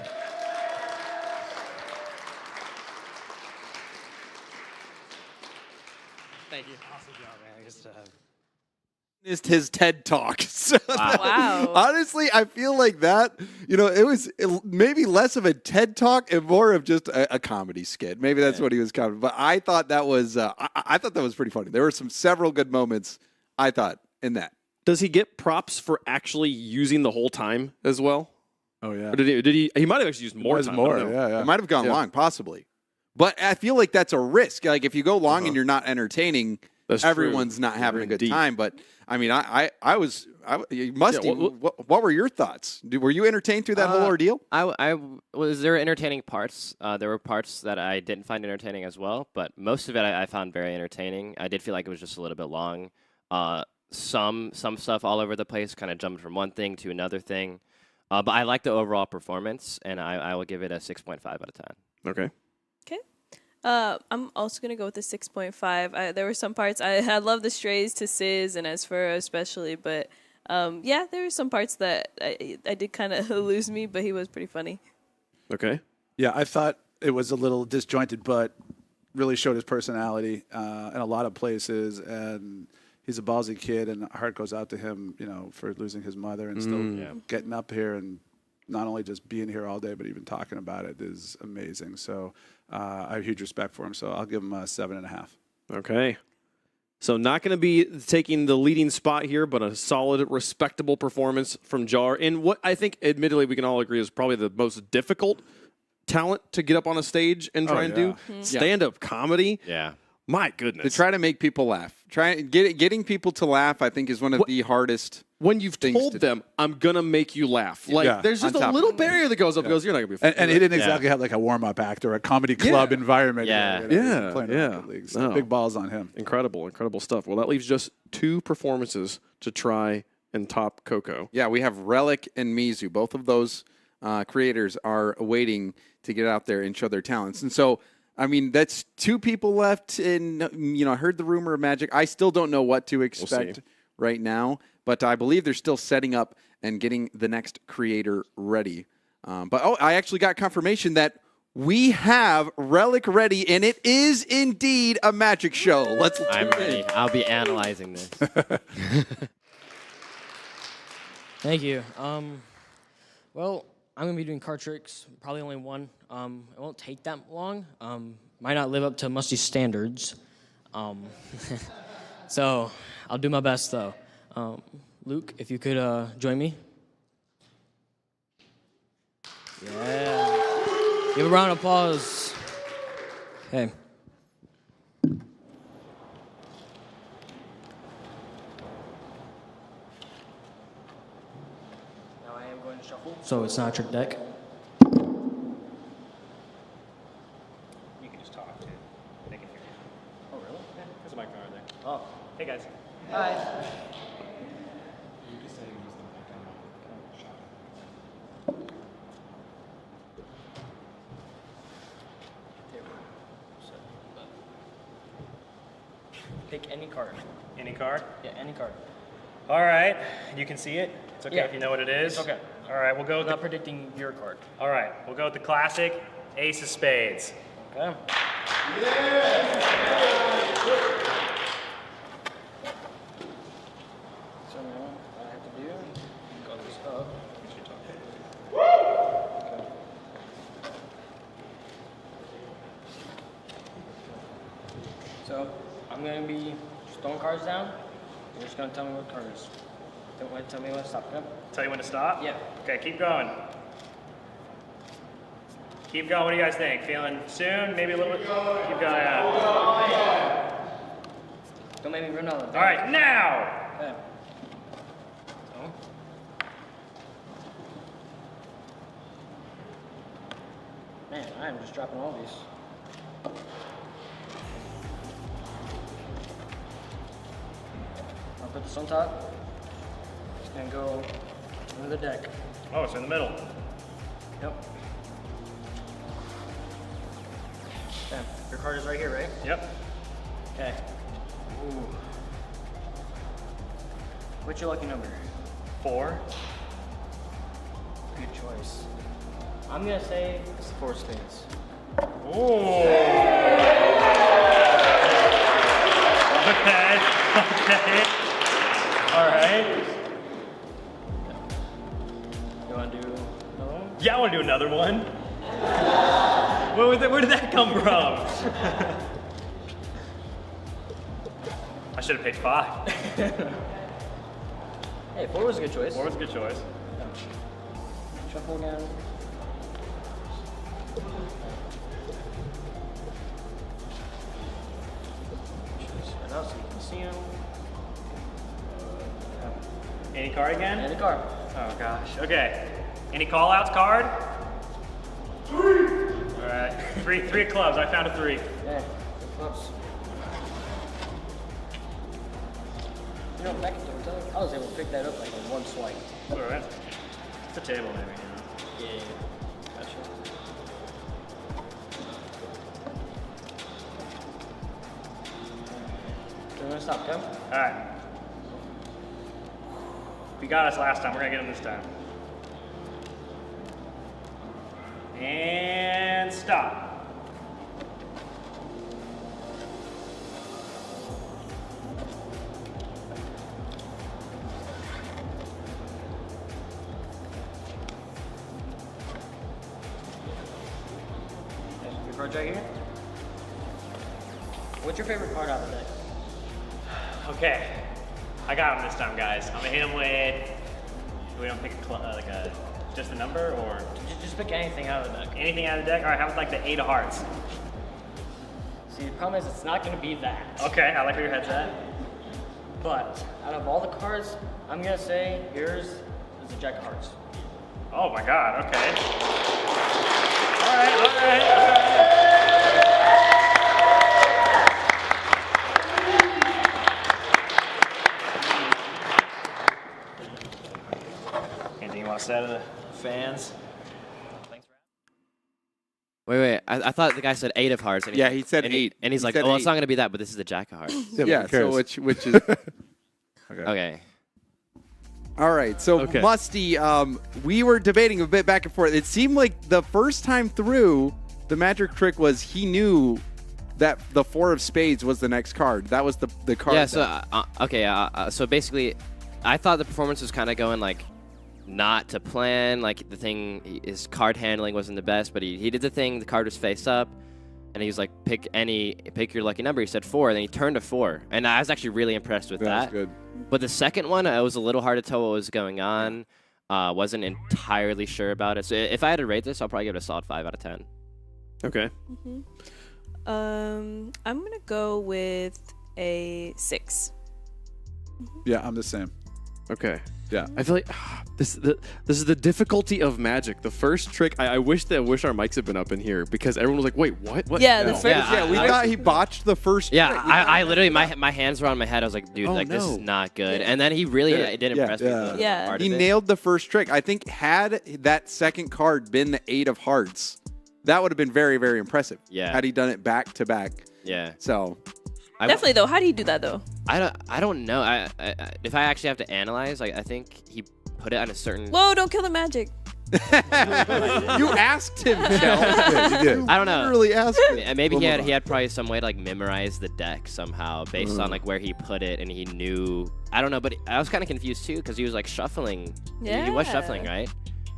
Thank you.
Awesome job, man. Is his TED Talk. So
Wow.
Honestly, I feel like that, it was maybe less of a TED Talk and more of just a comedy skit. Maybe that's what he was coming. But I thought that was I thought that was pretty funny. There were several good moments, I thought, in that.
Does he get props for actually using the whole time as well?
Oh yeah.
Or did he? He might have actually used more time.
More. Yeah.
It might have gone long, possibly. But I feel like that's a risk. Like if you go long and you're not entertaining, everyone's not having a good time. But I mean, Musty. What were your thoughts? Were you entertained through that whole ordeal?
I was there entertaining parts. There were parts that I didn't find entertaining as well, but most of it I found very entertaining. I did feel like it was just a little bit long. Some stuff all over the place, kind of jumped from one thing to another thing. But I like the overall performance, and I will give it a 6.5 out of 10.
Okay.
Okay. I'm also going to go with a 6.5. There were some parts, I love the strays to Sizz and Asfura especially, but yeah, there were some parts that I did kind of lose me, but he was pretty funny.
Okay.
Yeah, I thought it was a little disjointed, but really showed his personality in a lot of places, and he's a ballsy kid, and our heart goes out to him, you know, for losing his mother and still getting up here and not only just being here all day, but even talking about it is amazing. So I have huge respect for him. So I'll give him a 7.5.
Okay. So not going to be taking the leading spot here, but a solid, respectable performance from Jar in what I think, admittedly, we can all agree is probably the most difficult talent to get up on a stage and try and do. Stand-up comedy.
Yeah.
My goodness.
To try to make people laugh. Getting people to laugh, I think, is one of the hardest
when you've told them, I'm going to make you laugh. Like, there's just a little barrier that goes up and goes, you're not going to be funny.
And he didn't exactly have like a warm-up act or a comedy club environment. So big balls on him.
Incredible stuff. Well, that leaves just 2 performances to try and top Coco.
Yeah, we have Relic and Mizu. Both of those creators are waiting to get out there and show their talents. And so, I mean, that's 2 people left. And, you know, I heard the rumor of Magic. I still don't know what to expect right now. But I believe they're still setting up and getting the next creator ready. I actually got confirmation that we have Relic ready, and it is indeed a magic show. Let's do
I'm ready. I'll be analyzing this.
Thank you. Well, I'm going to be doing card tricks, probably only one. It won't take that long. Might not live up to Musty's standards. So I'll do my best, though. Luke, if you could join me. Yeah. Give a round of applause. Okay. Now I am going to shuffle. So it's not a trick deck.
You can just talk to they can hear you. Oh, really? Yeah, there's a microphone there. Oh, hey guys. Hi.
Pick any card.
Any card?
Yeah, any card.
All right. You can see it? It's okay
Yeah.
if you know what it is?
It's okay.
All right, we'll go with
I'm not predicting your card.
All right, we'll go with the classic Ace of Spades.
Okay. So now what I have to do, go this up. Okay. So I'm gonna be just throwing cards down. You're just gonna tell me what card is. Tell me when to stop. Okay?
Tell you when to stop?
Yeah.
Okay, keep going. Keep going. What do you guys think? Feeling soon? Maybe a little bit? Keep going. Yeah.
Don't make me run out of the
All right, now!
Okay. So. Man, I am just dropping all these. I'll put this on top. And go into the deck.
Oh, it's in the middle.
Yep. Okay. Your card is right here, right?
Yep.
Okay. Ooh. What's your lucky number?
4.
Good choice. I'm gonna say it's the 4 of spades.
Ooh. Okay. Okay. All right.
You wanna do another one?
Yeah, I want to do another one. Where did that come from? I should have picked 5.
Hey, 4 was a good choice.
4 was a good choice.
Shuffle again. Spread out so you can see them.
Any card again?
Any card.
Oh gosh. Okay. Any call outs card? 3. All right. 3 of clubs. I found a 3.
Yeah, close. You know, back at the hotel, I was able to pick that up like in one swipe.
All right. It's a table maybe.
Yeah. Gotcha. So we're gonna stop, Tim?
All right. We got us last time. We're gonna get them this time. And stop.
cards right here. What's your favorite card out of the deck?
Okay, I got him this time, guys. I'm gonna hit him with. We don't pick just a number, or
just pick anything out of the deck.
Anything out of the deck. All right, how about like the 8 of hearts?
See, the problem is it's not gonna be that.
Okay, I like where your head's at.
But out of all the cards, I'm gonna say yours is the Jack of Hearts.
Oh my God. Okay. All right. Anything you want to say to the fans?
Wait. I thought the guy said 8 of hearts. And
Yeah, he said 8.
And he's
He
like,
said
oh, it's
8.
not going to be that, but this is the Jack of hearts.
Yeah, so which is...
Okay.
All right, so Musty, we were debating a bit back and forth. It seemed like the first time through, the magic trick was he knew that the 4 of spades was the next card. That was the card.
Yeah, so basically, I thought the performance was kind of going like not to plan. Like the thing, his card handling wasn't the best, but he did the thing. The card was face up, and he was like, pick your lucky number. He said 4, and then he turned to 4, and I was actually really impressed with that.
That's good.
But the second one, it was a little hard to tell what was going on. Wasn't entirely sure about it. So if I had to rate this, I'll probably give it a solid 5 out of 10.
Okay.
I'm gonna go with a 6.
Yeah, I'm the same.
Okay.
Yeah.
I feel like this is the difficulty of Magic. The first trick, I wish our mics had been up in here because everyone was like, wait, what?
Yeah, the first.
Yeah, we thought he botched the first
Yeah,
trick.
I literally, my hands were on my head. I was like, dude, this is not good. And then he really did impress me. With the part
He
of it.
nailed the first trick. I think had that second card been the 8 of hearts, that would have been very, very impressive.
Yeah.
Had he done it back to back.
Yeah.
So.
Definitely though. How do you do that though?
I don't know. If I actually have to analyze, I think he put it on a certain.
Whoa! Don't kill the magic.
You asked him, Kel.
You did.
I don't know.
Really asked him.
Maybe he had probably some way to like memorize the deck somehow based on like where he put it, and he knew. I don't know, but I was kind of confused too because he was like shuffling.
Yeah.
He was shuffling, right?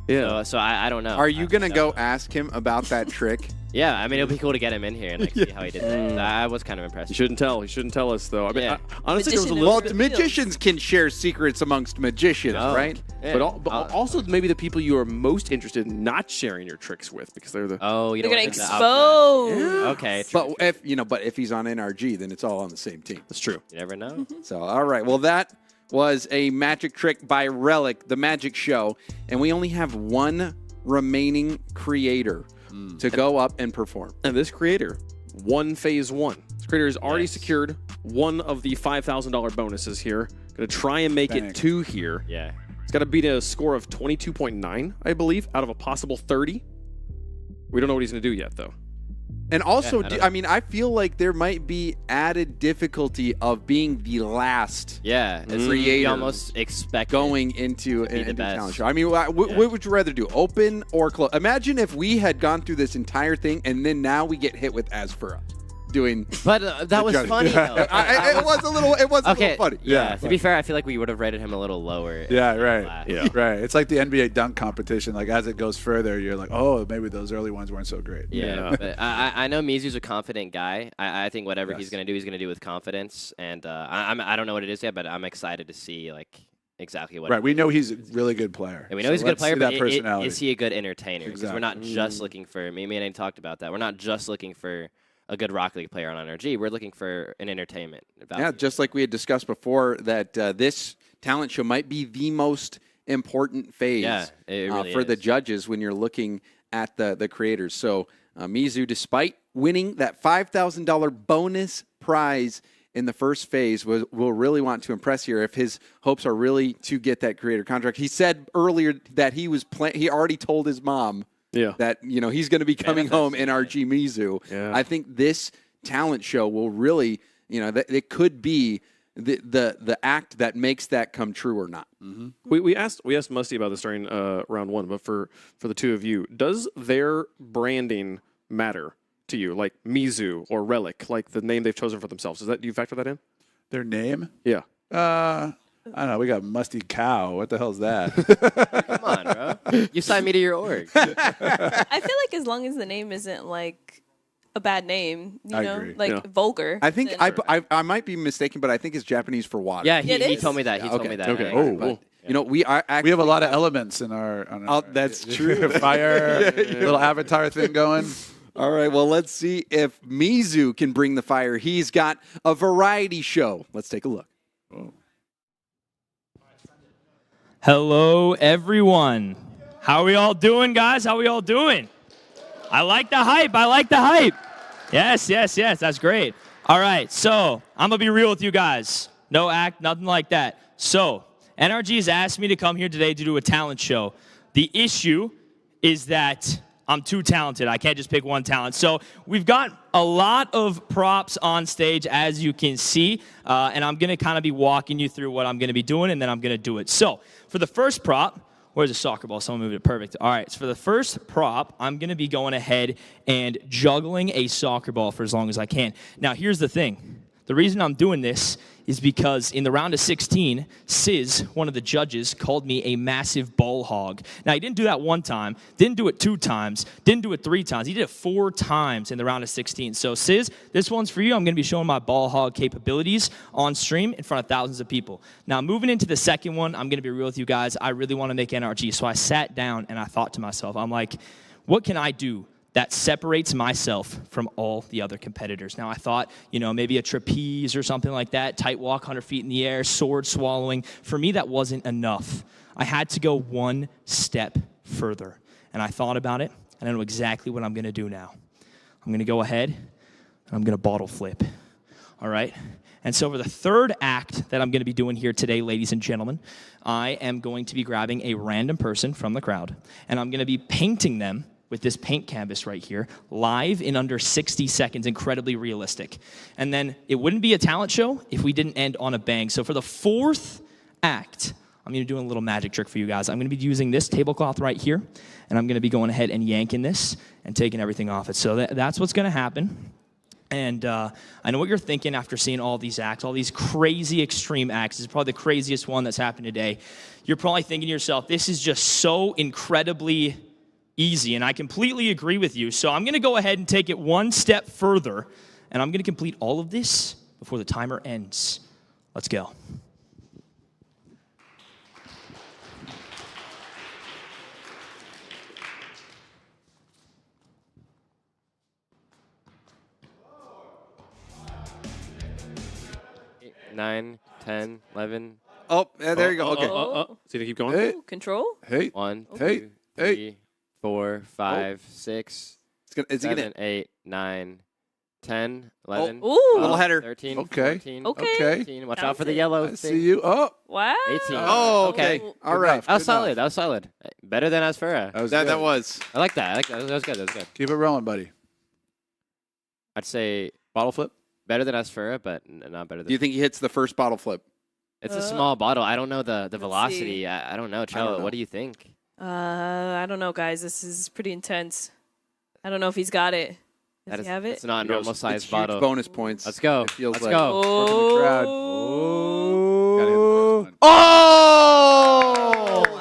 Yeah.
So I don't know.
Are you gonna go ask him about that trick?
Yeah, I mean, it'll be cool to get him in here and like see how he did that. I was kind of impressed.
You shouldn't tell. He shouldn't tell us though. I mean,
Yeah.
honestly, there was a
Magician
little.
knows
Well,
the deal.
magicians can share secrets amongst magicians,
Oh.
right?
Yeah.
But also maybe the people you are most interested in not sharing your tricks with because they're the.
Oh, you
They're
don't
gonna
want to
expose.
Okay, true.
But if he's on NRG, then it's all on the same team.
That's true.
You never know.
So all right, well that was a magic trick by Relic, the Magic Show, and we only have one remaining creator to go up and perform.
And this creator won phase 1. This creator has already secured one of the $5,000 bonuses here. Going to try and make it 2 here.
Yeah.
It's got to beat a score of 22.9, I believe, out of a possible 30. We don't know what he's going to do yet, though.
And also,
Yeah,
I feel like there might be added difficulty of being the last
Yeah. It's
creator
you almost expect
going into
be the
an
best.
talent show. I mean, what would you rather do, open or close? Imagine if we had gone through this entire thing and then now we get hit with Asphora doing.
But that was
judging.
funny, though.
It was a little. It was a
Okay.
little funny.
Yeah. To be fair, I feel like we would have rated him a little lower.
Yeah, right.
Last.
Yeah.
Right. It's like the NBA dunk competition. Like as it goes further, you're like, oh, maybe those early ones weren't so great.
Yeah, but I know Mizu's a confident guy. I think whatever he's going to do with confidence. And I don't know what it is yet, but I'm excited to see like exactly what.
Right. We know he's a really good player.
And we know he's a good player,
see
but
that personality.
is he a good entertainer? Because we're not
Exactly.
just looking for. Me and Andy talked about that. We're not just looking for a good Rocket League player on NRG. We're looking for an entertainment value.
Yeah, just like we had discussed before, that this talent show might be the most important phase
Yeah, it really
for the
is.
judges when you're looking at the creators. So Mizu, despite winning that $5,000 bonus prize in the first phase, will really want to impress here if his hopes are really to get that creator contract. He said earlier that he already told his mom that he's going to be coming home NRG Mizu.
Yeah.
I think this talent show will really, it could be the act that makes that come true or not.
Mm-hmm. We asked Musty about this during round 1, but for the two of you, does their branding matter to you, like Mizu or Relic, like the name they've chosen for themselves? Do you factor that in?
Their name?
Yeah.
I don't know. We got Musty Cow. What the hell's that?
Come on, bro. You signed me to your org.
I feel like as long as the name isn't like a bad name. You
I
know,
agree.
like vulgar.
I think
then-
I might be mistaken, but I think it's Japanese for water.
Yeah,
Yeah, it
he
is.
told me that. He told me that.
Okay.
Yeah,
Oh,
but-
You know, we are actually,
we have a lot of elements in our.
that's true.
Fire, little avatar thing going.
All right, well, let's see if Mizu can bring the fire. He's got a variety show. Let's take a look.
Hello, everyone. How are we all doing, guys? How are we all doing? I like the hype. I like the hype. Yes. That's great. All right, so I'm going to be real with you guys. No act, nothing like that. So, NRG has asked me to come here today to do a talent show. The issue is that I'm too talented. I can't just pick one talent. So we've got a lot of props on stage, as you can see, and I'm going to kind of be walking you through what I'm going to be doing, and then I'm going to do it. So for the first prop, where's the soccer ball? Someone moved it. Perfect. All right, so for the first prop, I'm going to be going ahead and juggling a soccer ball for as long as I can. Now, here's the thing. The reason I'm doing this is because in the round of 16, Sizz, one of the judges, called me a massive ball hog. Now, he didn't do that one time, didn't do it 2 times, didn't do it 3 times. He did it 4 times in the round of 16. So, Sizz, this one's for you. I'm going to be showing my ball hog capabilities on stream in front of thousands of people. Now, moving into the second one, I'm going to be real with you guys. I really want to make NRG. So I sat down and I thought to myself, I'm like, what can I do that separates myself from all the other competitors? Now, I thought, you know, maybe a trapeze or something like that, tight walk, 100 feet in the air, sword swallowing. For me, that wasn't enough. I had to go one step further. And I thought about it, and I know exactly what I'm going to do now. I'm going to go ahead, and I'm going to bottle flip. All right? And so for the third act that I'm going to be doing here today, ladies and gentlemen, I am going to be grabbing a random person from the crowd, and I'm going to be painting them with this paint canvas right here, live in under 60 seconds, incredibly realistic. And then it wouldn't be a talent show if we didn't end on a bang. So for the fourth act, I'm going to do a little magic trick for you guys. I'm going to be using this tablecloth right here, and I'm going to be going ahead and yanking this and taking everything off it. So that's what's going to happen. And I know what you're thinking after seeing all these acts, all these crazy extreme acts. This is probably the craziest one that's happened today. You're probably thinking to yourself, this is just so incredibly easy, and I completely agree with you. So I'm going to go ahead and take it one step further, and I'm going to complete all of this before the timer ends. Let's go.
Nine, 10, 11.
Oh, there you go. Okay.
See, they keep going.
Hey.
Ooh, control?
Hey.
1,
Hey.
2,
Hey.
3, 4, 5, 6,
Is he
7, 8, 9, 10, 11,
Oh, ooh.
12,
Little header.
13,
Okay.
14,
Okay.
15. Watch
Counts
out for the
it.
yellow
I
thing.
see you. Oh,
Wow.
18.
Oh, okay. All right.
That was solid. That was solid. Better than Asfura.
That was.
I like that. I like that. That was good. That was good.
Keep it rolling, buddy.
I'd say
Bottle flip.
better than Asfura, but not better than.
Do you think he hits the first bottle flip?
It's a small bottle. I don't know the velocity.
see.
I don't know. Cello, what do you think?
I don't know, guys. This is pretty intense. I don't know if he's got it. Does he have it?
It's not a normal
It's
size
huge
bottle.
bonus points.
Let's go.
It feels
Let's
like.
go.
Oh.
Oh!
Wow.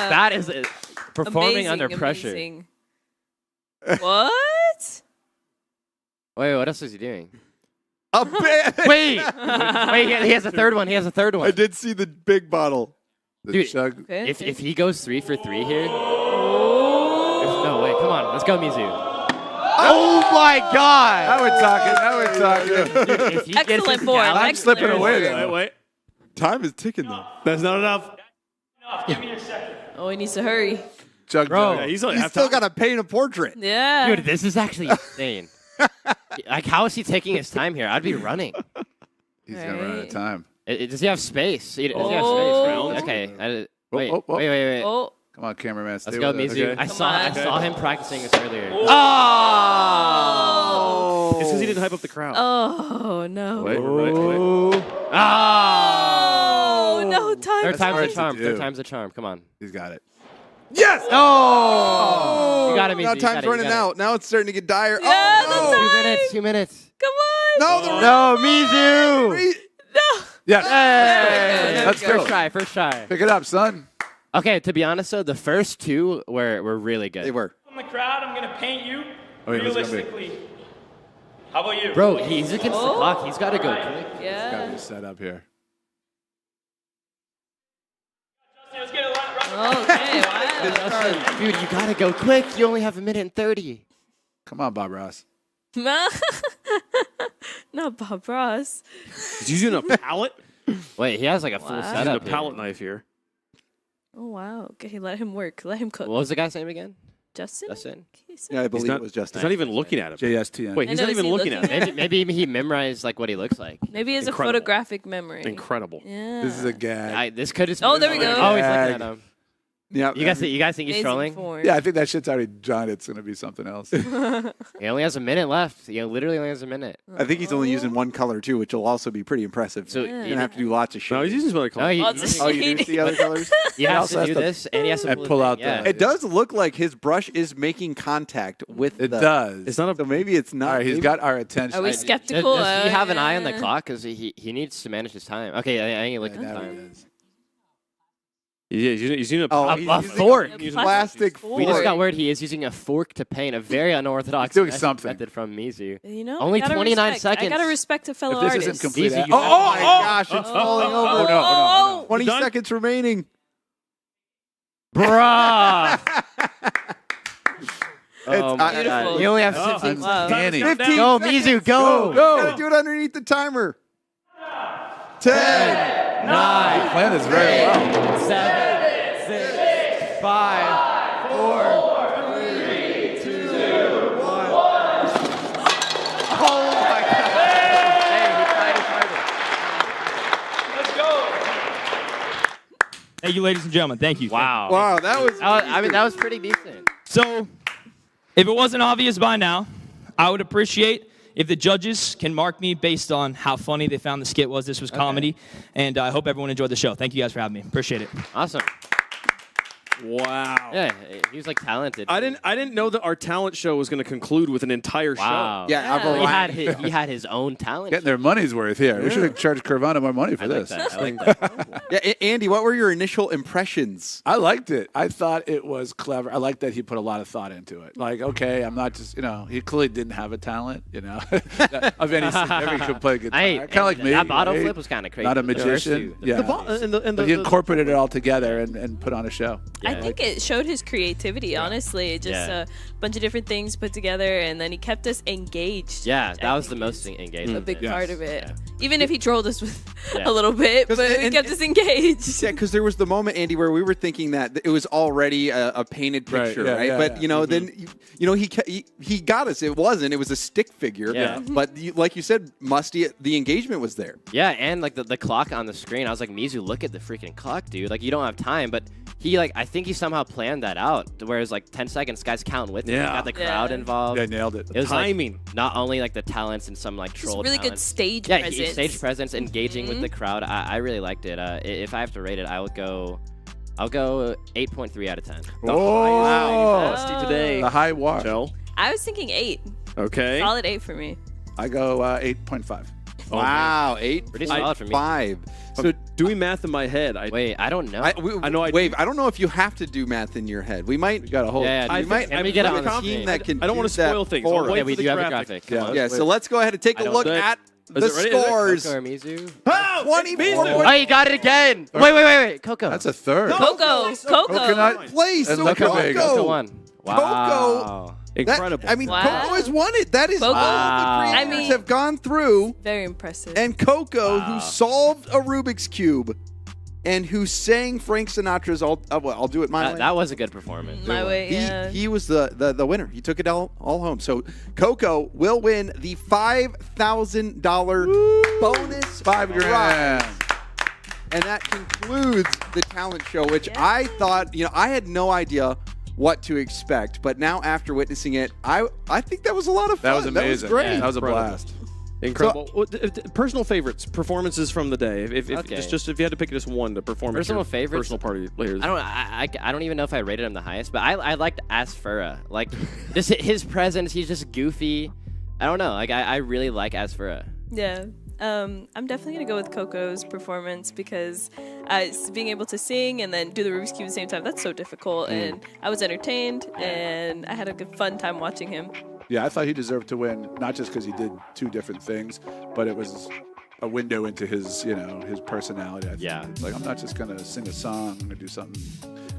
That is performing
Amazing,
under pressure.
amazing. What?
Wait, what else is he doing?
Wait,
he has a third one. He has a third one.
I did see the big bottle.
Dude,
chug.
Okay,
if
okay.
if he goes 3 for 3 here, there's no way. Come on, let's go, Mizu. Oh my God!
Now we're talking. Now we're talking.
Dude, if he gets
Excellent
his
form.
gallon-
I'm slipping away
Wait,
there.
wait.
Time is ticking though.
That's not enough.
Give me a second.
Oh, he needs to hurry.
Chug,
Bro.
chug.
Yeah, he's only
He's
half
still
time.
got to paint a portrait.
Yeah.
Dude, this is actually insane. Like, how is he taking his time here? I'd be running.
He's gonna run out of time.
Does he have space? Does he have space?
Oh.
Right? Okay.
Oh,
Wait,
oh, oh.
wait.
Oh.
Come on, cameraman. Stay
Let's go,
with us.
Mizu.
Okay.
I saw him practicing this earlier.
Oh.
It's because he didn't hype up the crowd.
Oh, no.
Wait,
Oh, no. Time.
Third time's
hard
a
to
charm.
do.
Third time's a charm. Come on.
He's got it.
Yes.
Oh! You got it, Mizu.
Now
You
time's
got it, you
running
got it.
out. Now it's starting to get dire.
Yeah,
oh,
the
no.
time.
2 minutes.
Come on.
No, the
No, Mizu.
No.
Yes.
Hey,
Let's go.
First try.
Pick it up, son.
Okay, to be honest, though, the first 2 were really good.
They were.
From the crowd, I'm going to paint you
wait, who's it gonna be?
Realistically, how about you?
Bro, he's against the clock. He's got to go quick.
It's gotta be set up here.
Let's get it
Okay, wow.
Dude, you got to go quick. You only have 1:30.
Come on, Bob Ross.
Not Bob Ross.
He's using a pallet.
Wait, he has like a full
Wow.
He's
setup.
using a pallet knife here.
Oh wow. Okay, let him work. Let him cook.
What was the guy's name again?
Justin?
Justin.
Yeah, I believe
not-
it was Justin.
He's not even looking at him.
JSTN.
Wait, he's
I know,
not
is
even
he
looking at
looking
him.
Maybe he memorized like what he looks like.
Maybe he has a
Incredible.
photographic memory.
Incredible.
Yeah.
This is a gag.
This could just.
Oh, there we go.
Oh, he's looking at him.
Yeah.
You guys think he's
Amazing
trolling?
form.
Yeah, I think that shit's already done. It's gonna be something else.
He only has a minute left. He literally only has a minute.
I think he's only using one color too, which will also be pretty impressive.
So
you're gonna have to do lots of shit.
No, he's using some other colors.
Oh, you do see other colors?
He has to do this, and he has to
pull out
yeah.
It does look like his brush is making contact with
It
the.
does.
It's not a.
So maybe it's not.
All right, he's
maybe-
got our attention.
Are we skeptical?
Does he have an eye on the
Yeah.
clock? Because he needs to manage his time. Okay, I ain't looking at
Now
the
he
time.
is.
Yeah, he's using a.
Oh,
A
he's using
fork.
a plastic fork.
We just got word he is using a fork to paint. A very unorthodox
He's doing something.
method from Mizu.
You know,
Only
I gotta
29
respect.
seconds.
I gotta respect a fellow
If this
artist.
isn't complete,
Easy, you
oh,
have-
my gosh, it's falling over.
Oh, no, oh, no.
20
Done?
seconds remaining.
Bruh.
Oh,
my
beautiful.
God. You only have
Oh,
15
wow.
Danny.
15
Go,
seconds.
Mizu, go.
Gotta do it underneath the timer. 10.
9,
You planned this very well.
7, 6, 5, 4, 3, 2, 1. Oh my God. Hey, he tried his hardest.
Let's go.
Thank you, ladies and gentlemen. Thank you.
Wow.
Wow, that was.
I mean, that was pretty decent.
So, if it wasn't obvious by now, I would appreciate if the judges can mark me based on how funny they found the skit was. This was comedy, and I hope everyone enjoyed the show. Thank you guys for having me. Appreciate it.
Awesome.
Wow.
Yeah, he was like talented.
I didn't know that our talent show was going to conclude with an entire
Wow.
show.
Yeah, I've arrived.
He had his own talent.
Getting their money's worth here. We should have charged Carvana more money for
I like
this.
that. I like that.
Yeah, Andy, what were your initial impressions?
I liked it. I thought it was clever. I liked that he put a lot of thought into it. Like, okay, I'm not just, he clearly didn't have a talent, of any never could play guitar. Kind of like me.
That bottle
right?
flip was kind of crazy.
Not a
The first
magician.
two.
Yeah. But he incorporated it all together and put on a show.
I think it showed his creativity, honestly. Just a bunch of different things put together, and then he kept us engaged.
Yeah, that was the most engaging.
A big
Yes.
part of it.
Yeah.
Even if he trolled us with
Yeah.
a little bit, but he
and-
kept us engaged.
Yeah, because there was the moment, Andy, where we were thinking that it was already a painted
Right,
picture,
yeah,
right?
yeah,
But
yeah.
then he got us. It wasn't. It was a stick figure.
Yeah.
But like you said, Musty, the engagement was there.
Yeah, and like the clock on the screen, I was like, Mizu, look at the freaking clock, dude. Like, you don't have time, but he I think he somehow planned that out. Whereas like 10 seconds, guys counting with him.
Yeah.
Got the crowd
Yeah.
involved.
Yeah, nailed it.
It was
Timing.
Like, not only like the talents and some like
Just
troll
really good
talents.
stage
Yeah,
presence.
stage presence, engaging with the crowd. I really liked it. If I have to rate it, I'll go 8.3 out of 10.
Oh,
Wow. Musty today.
the high war.
Joe.
I was thinking 8.
Okay.
Solid 8 for me.
I go 8.5.
Wow, 8.
Pretty solid for me.
5.
So doing math in my head,
Wait, I don't know.
I know I
Wave. I don't know if you have to do math in your head. We might.
We got a whole.
Yeah,
I
dude,
might.
can we get it
I'm
on the
a team
screen?
that can.
I don't want to
do that
spoil things.
for
I'll
us.
wait
Yeah,
for
we
the
do have a
graphic.
graphic. Come on.
Yeah, so let's go ahead and take
I
a
don't
look
think-
at
Is
the
it ready? Is it-
scores.
Coco or Mizu?
24.
Oh, you got it again. Wait. Coco.
That's a third.
Coco.
Coconut.
Place.
And
So
look at Vegas.
Coco
Coco.
won. Wow.
Incredible.
I mean,
Wow.
Coco has won it. That is
Coco?
all
Wow.
the
I
creators
mean-
have gone through.
Very impressive.
And Coco, who solved a Rubik's Cube and who sang Frank Sinatra's I'll do it my way.
That was a good performance.
My way, yeah.
He was the winner. He took it all home. So Coco will win the $5,000 bonus
$5 grand.
prize. And that concludes the talent show, which I thought, I had no idea what to expect. But now after witnessing it, I think that was a lot of fun.
That was amazing.
That was great.
Yeah, that was a
Incredible.
blast.
Incredible. Personal favorites, performances from the day. If
Okay.
just if you had to pick just one to perform. at
Personal
your
favorites?
Personal party players.
I don't even know if I rated him the highest, but I liked Asfura. Like, just his presence, he's just goofy. I don't know. Like, I really like Asfura.
Yeah. I'm definitely going to go with Coco's performance because being able to sing and then do the Rubik's Cube at the same time, that's so difficult. And I was entertained, and I had a good fun time watching him.
Yeah, I thought he deserved to win, not just because he did two different things, but it was a window into his, his personality.
Yeah.
It's like, I'm not just going to sing a song. I'm going to do something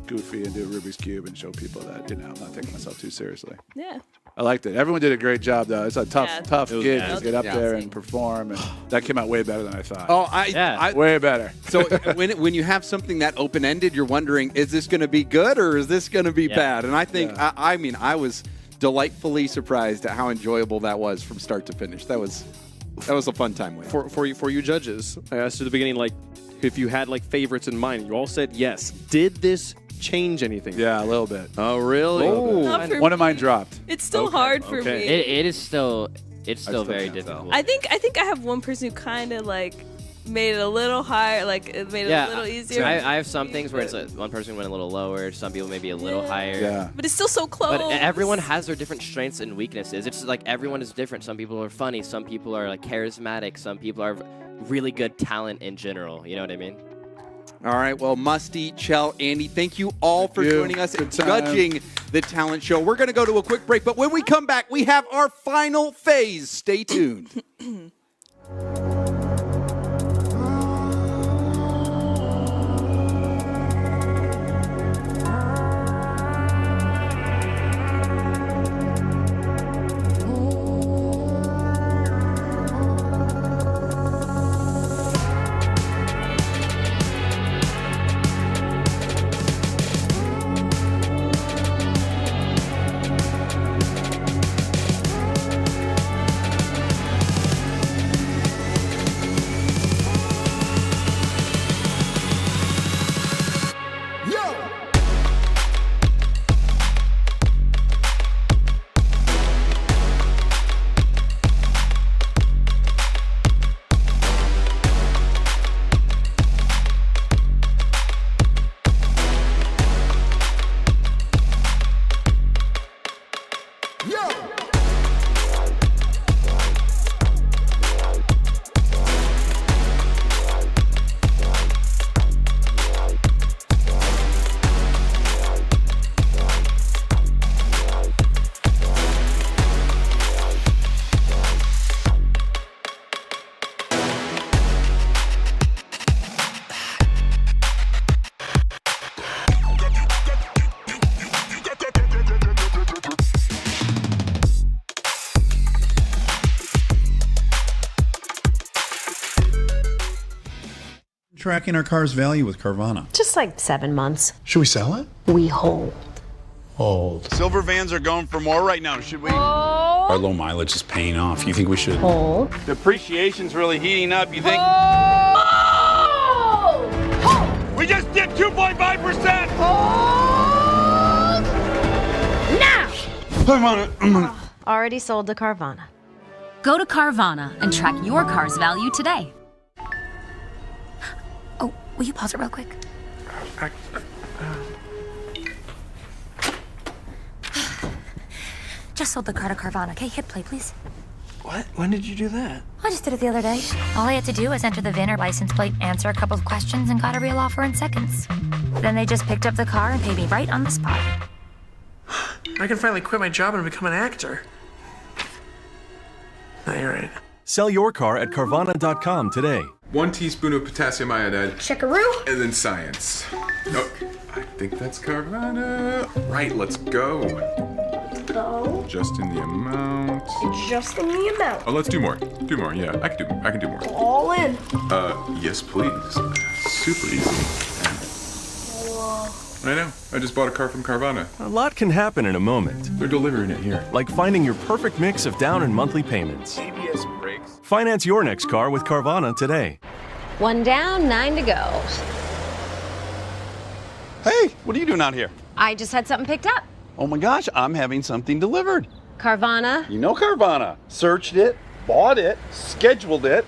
goofy and do a Rubik's Cube and show people that, I'm not taking myself too seriously.
Yeah.
I liked it. Everyone did a great job, though. It's a tough gig to get up
Yeah.
there and perform, and that came out way better than I thought.
Oh,
way better.
So when you have something that open-ended, you're wondering, is this going to be good or is this going to be bad? And I think, I was delightfully surprised at how enjoyable that was from start to finish. That was a fun time with.
For you judges, I asked at the beginning, if you had favorites in mind. You all said yes. Did this change anything?
Yeah, a little bit.
Oh, really?
Not for
One of mine dropped.
It's still hard for me.
It is still very difficult.
I think I have one person who kind of made it a little higher, it made it a little easier.
I have some things where it's one person went a little lower, some people maybe a little higher.
Yeah.
But it's still so close.
But everyone has their different strengths and weaknesses. It's everyone is different. Some people are funny, some people are charismatic, some people are really good talent in general. You know what I mean?
All right, well, Musty, Chell, Andy, thank you all for joining us and judging the talent show. We're going to go to a quick break, but when we come back, we have our final phase. Stay tuned.
Tracking our car's value with Carvana.
Just 7 months.
Should we sell it?
We hold.
Hold.
Silver vans are going for more right now. Should we?
Our low mileage is paying off. You think we should?
Hold.
Depreciation's really heating up. You think? We just did 2.5%.
Hold. Now.
I'm on it.
Already sold to Carvana.
Go to Carvana and track your car's value today. Oh, will you pause it real quick? Just sold the car to Carvana. Okay, hit play, please.
What? When did you do that?
I just did it the other day. All I had to do was enter the VIN or license plate, answer a couple of questions, and got a real offer in seconds. Then they just picked up the car and paid me right on the spot.
I can finally quit my job and become an actor. No, you're right.
Sell your car at Carvana.com today.
1 teaspoon of potassium iodide.
Checkaroo.
And then science. Oh, I think that's Carvana. Right, let's go.
Go.
Just in the amount.
Just in the amount.
Oh, let's do more. Do more, yeah. I can do more.
All in.
Yes, please. Super easy.
Whoa.
I know. I just bought a car from Carvana.
A lot can happen in a moment.
They're delivering it here.
Like finding your perfect mix of down and monthly payments.
ABS brakes.
Finance your next car with Carvana today.
1 down, 9 to go.
Hey, what are you doing out here?
I just had something picked up.
Oh my gosh, I'm having something delivered.
Carvana.
You know Carvana. Searched it, bought it, scheduled it.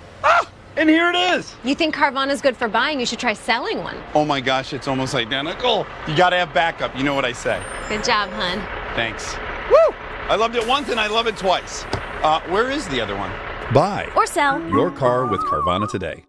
And here it is.
You think Carvana's good for buying? You should try selling one.
Oh my gosh, it's almost identical. You gotta have backup. You know what I say.
Good job, hun.
Thanks. Woo! I loved it once and I love it twice. Where is the other one?
Buy
or sell
your car with Carvana today.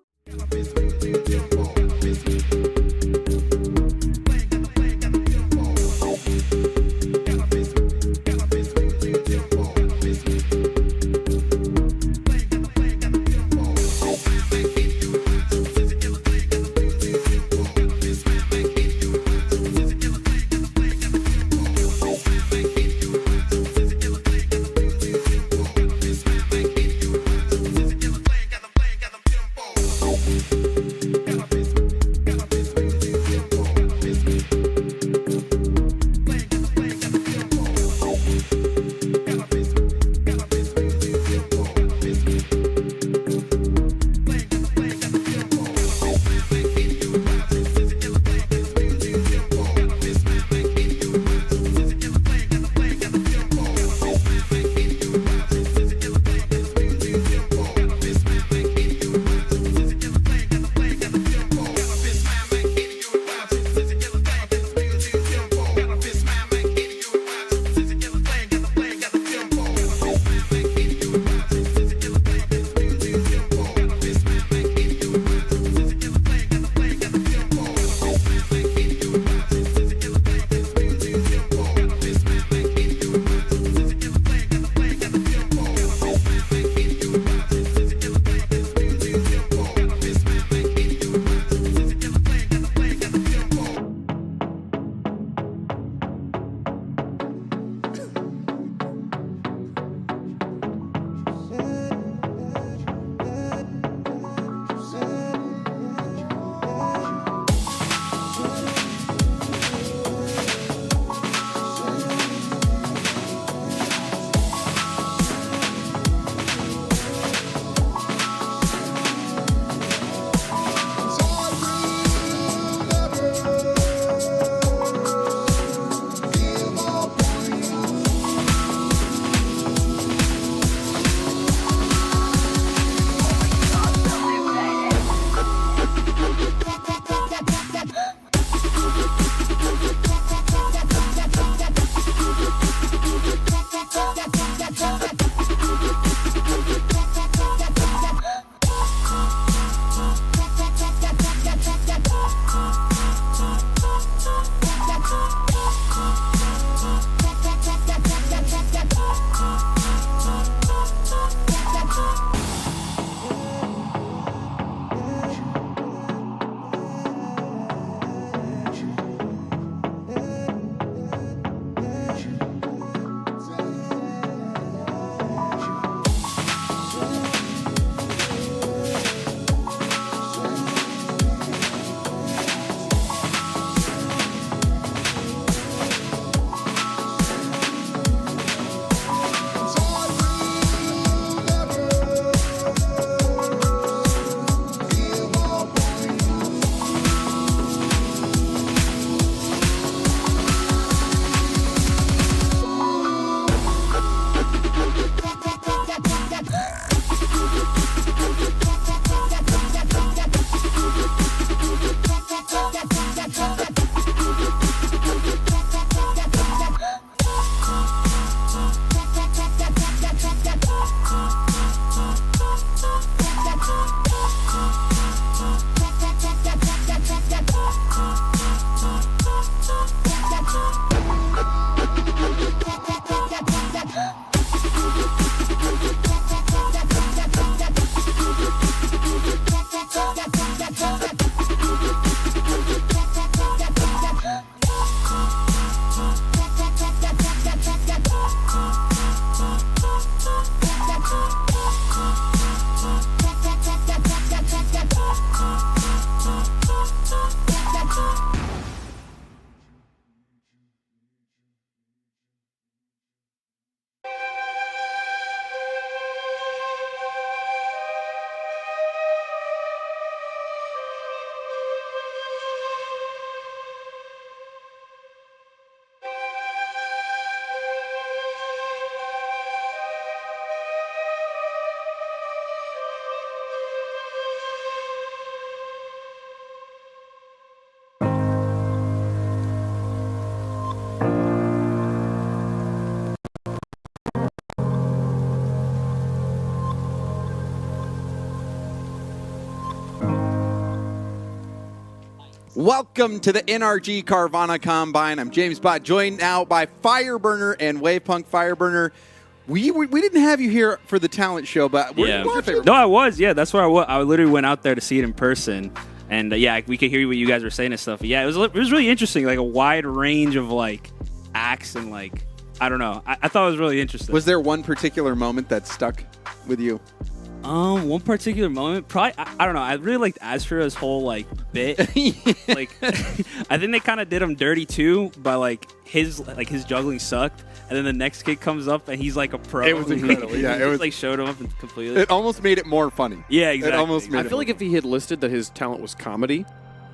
Welcome to the NRG Carvana Combine. I'm James Bott, joined now by Fireburner and Wavepunk. Fireburner, we didn't have you here for the talent show, but were you watching?
No, I was. Yeah, that's where I was. I literally went out there to see it in person. And yeah, we could hear what you guys were saying and stuff. Yeah, it was really interesting, like a wide range of like acts and like, I don't know. I thought it was really interesting.
Was there one particular moment that stuck with you?
One particular moment, probably I don't know. I really liked Asfra's whole like bit. Like, I think they kind of did him dirty too by like his juggling sucked, and then the next kid comes up and he's like a pro.
It was incredible. Yeah, it was
like showed him up and completely.
It almost made it more funny.
Yeah, exactly.
It almost made
I feel like if he had listed that his talent was comedy,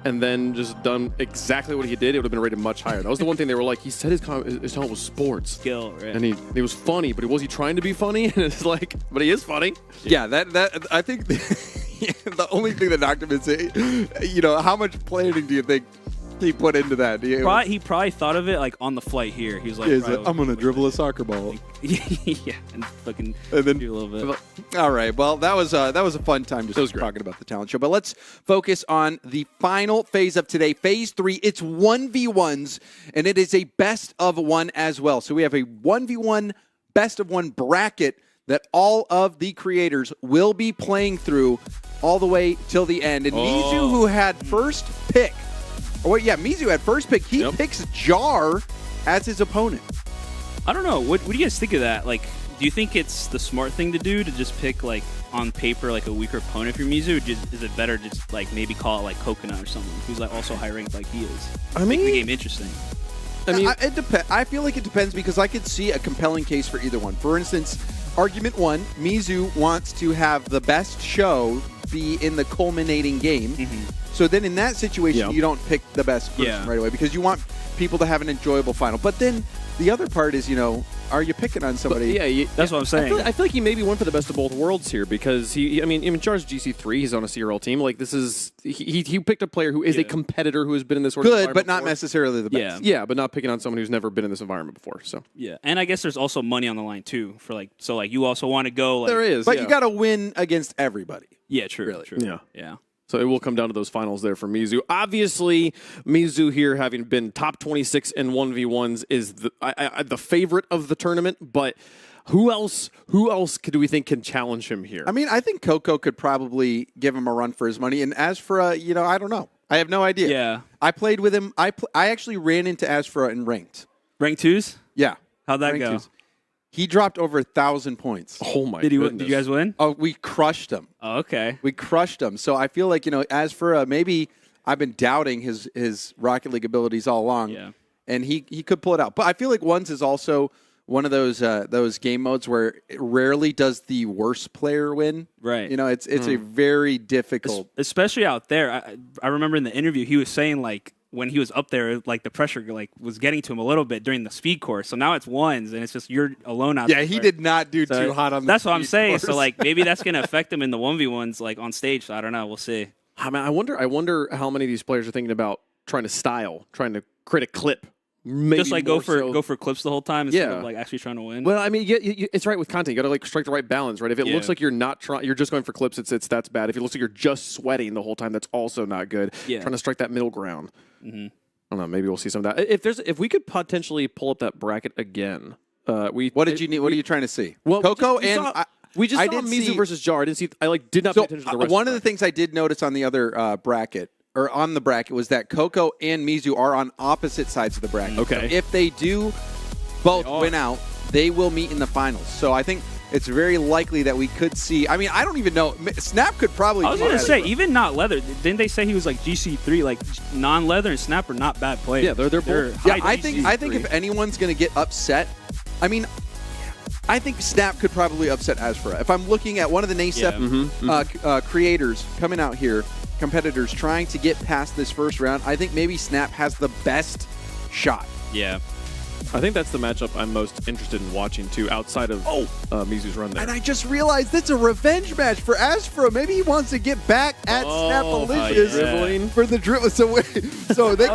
and then just done exactly what he did, it would have been rated much higher. That was the one thing they were like, he said his talent was sports.
Skill, right.
And he was funny, but was he trying to be funny? And it's like, but he is funny.
Yeah, that I think the only thing that knocked him is, you know, how much planning do you think he put into that?
He probably thought of it like on the flight here. He was like,
I'm going to dribble a soccer ball.
Yeah, and fucking do a little bit.
All right, well, that was a fun time just talking about the talent show. But let's focus on the final phase of today, Phase 3. It's 1v1s, and it is a best of one as well. So we have a 1v1 best of one bracket that all of the creators will be playing through all the way till the end. And Mizu, who had first pick, Mizu had first pick. He picks Jar as his opponent.
I don't know. What do you guys think of that? Like, do you think it's the smart thing to do to just pick, like, on paper, like, a weaker opponent for Mizu? Or is it better just, like, maybe call it, like, Coconut or something, who's, like, also high ranked like he is?
I mean,
make the game interesting.
I mean, it depends. I feel like it depends because I could see a compelling case for either one. For instance, argument one, Mizu wants to have the best show be in the culminating game. So then in that situation, you don't pick the best person right away because you want people to have an enjoyable final. But then the other part is, you know, are you picking on somebody?
That's what I'm saying.
I feel like he maybe went for the best of both worlds here because in charge GC3, he's on a CRL team. Like this is he picked a player who is a competitor who has been in this sort of
good, but not
before.
necessarily the best.
Yeah, but not picking on someone who's never been in this environment before. So
yeah, and I guess there's also money on the line too for like you also want to go. Like,
there is,
but you got to win against everybody.
Yeah, true.
Really,
true. Yeah.
So it will come down to those finals there for Mizu. Obviously, Mizu here, having been top 26 in 1v1s, is the favorite of the tournament. But who else do we think can challenge him here?
I mean, I think Coco could probably give him a run for his money. And Asfra, I don't know. I have no idea.
Yeah.
I played with him. I actually ran into Asfra in ranked.
Ranked 2s?
Yeah.
How'd that go?
2s. He dropped over 1,000 points.
Oh, my goodness.
Did you guys win?
Oh, we crushed him.
Oh, okay.
We crushed him. So I feel like, as for maybe I've been doubting his Rocket League abilities all along.
Yeah.
And he could pull it out. But I feel like Ones is also one of those game modes where it rarely does the worst player win.
Right.
It's a very difficult.
Especially out there. I remember in the interview he was saying, like, when he was up there, like the pressure was getting to him a little bit during the speed course. So now it's ones, and it's just you're alone out there.
Yeah, he did not do too hot on the
That's what I'm
speed
saying.
course.
So like maybe that's going to affect him in the 1v1s like on stage. So I don't know. We'll see.
I mean, I wonder how many of these players are thinking about trying to create a clip. Maybe
just like go for clips the whole time instead of like actually trying to win.
Well, I mean, it's right with content. You got to like strike the right balance, right? If it looks like you're not trying, you're just going for clips. That's bad. If it looks like you're just sweating the whole time, that's also not good.
Yeah.
Trying to strike that middle ground.
Mm-hmm.
I don't know. Maybe we'll see some of that. If we could potentially pull up that bracket again,
what did you need? What are you trying to see?
Well,
Coco
we just saw Mizu versus Jar. I didn't see. I did not pay attention to the rest.
One of the things I did notice on the other bracket. Or on the bracket was that Coco and Mizu are on opposite sides of the bracket.
Okay.
So if they do both win out, they will meet in the finals. So I think it's very likely that we could see. I mean, I don't even know. Snap could probably.
I was going to say, even not leather. Didn't they say he was like GC3? Like non-leather and Snap are not bad players.
Yeah, they're both.
Yeah, I think if anyone's going to get upset, I mean, I think Snap could probably upset Asfra. If I'm looking at one of the NASEP creators coming out here, competitors trying to get past this first round, I think maybe Snap has the best shot.
Yeah.
I think that's the matchup I'm most interested in watching, too, outside of Mizu's run there.
And I just realized that's a revenge match for Asfra. Maybe he wants to get back at Snapalicious for the dribble. So they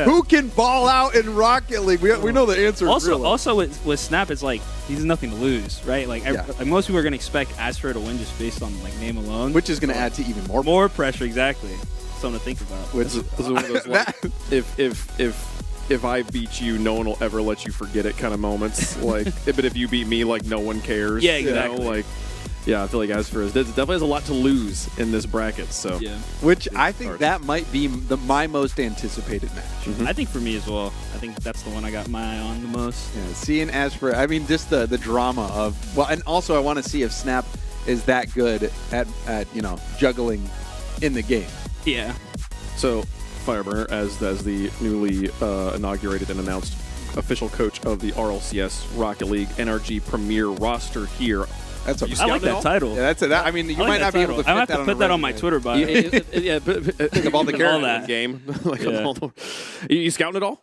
who can ball out in Rocket League? We know the answer.
Also with Snap, it's like he has nothing to lose, right? Like most people are going to expect Asfra to win just based on like name alone,
which is going to add to even more
pressure. Exactly. something to think about.
This is one of those like, if I beat you, no one will ever let you forget it kind of moments. Like, but if you beat me, like no one cares.
Yeah, exactly.
You know? Like, yeah, I feel like as for us, definitely has a lot to lose in this bracket. So,
yeah.
Which I think that might be my most anticipated match.
I think for me as well. I think that's the one I got my eye on the most.
Yeah, seeing as for, I mean, just the drama of, well, and also I want to see if Snap is that good at juggling in the game.
Yeah.
So, Fireburner, as the newly inaugurated and announced official coach of the RLCS Rocket League NRG Premier roster here.
That's
I like that title.
Yeah, that's it. I mean, you might not be able to fit
I have
that
to
on
put that on my Twitter bio.
Yeah, but
think of all the characters
all that.
Game. Like
Yeah.
all the, you scouting at all?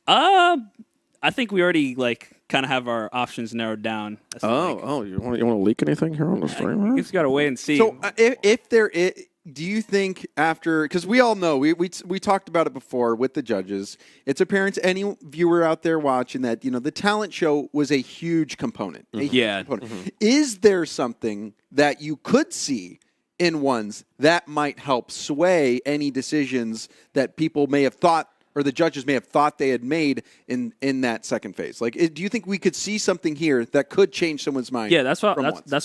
I think we already kind of have our options narrowed down.
You want to leak anything here on the stream?
Just gotta wait and see.
So if there is, do you think after, because we all know, we talked about it before with the judges, it's apparent to any viewer out there watching that, the talent show was a huge component. Is there something that you could see in ones that might help sway any decisions that people may have thought, or the judges may have thought they had made in that second phase? Like, do you think we could see something here that could change someone's mind?
Yeah, that's what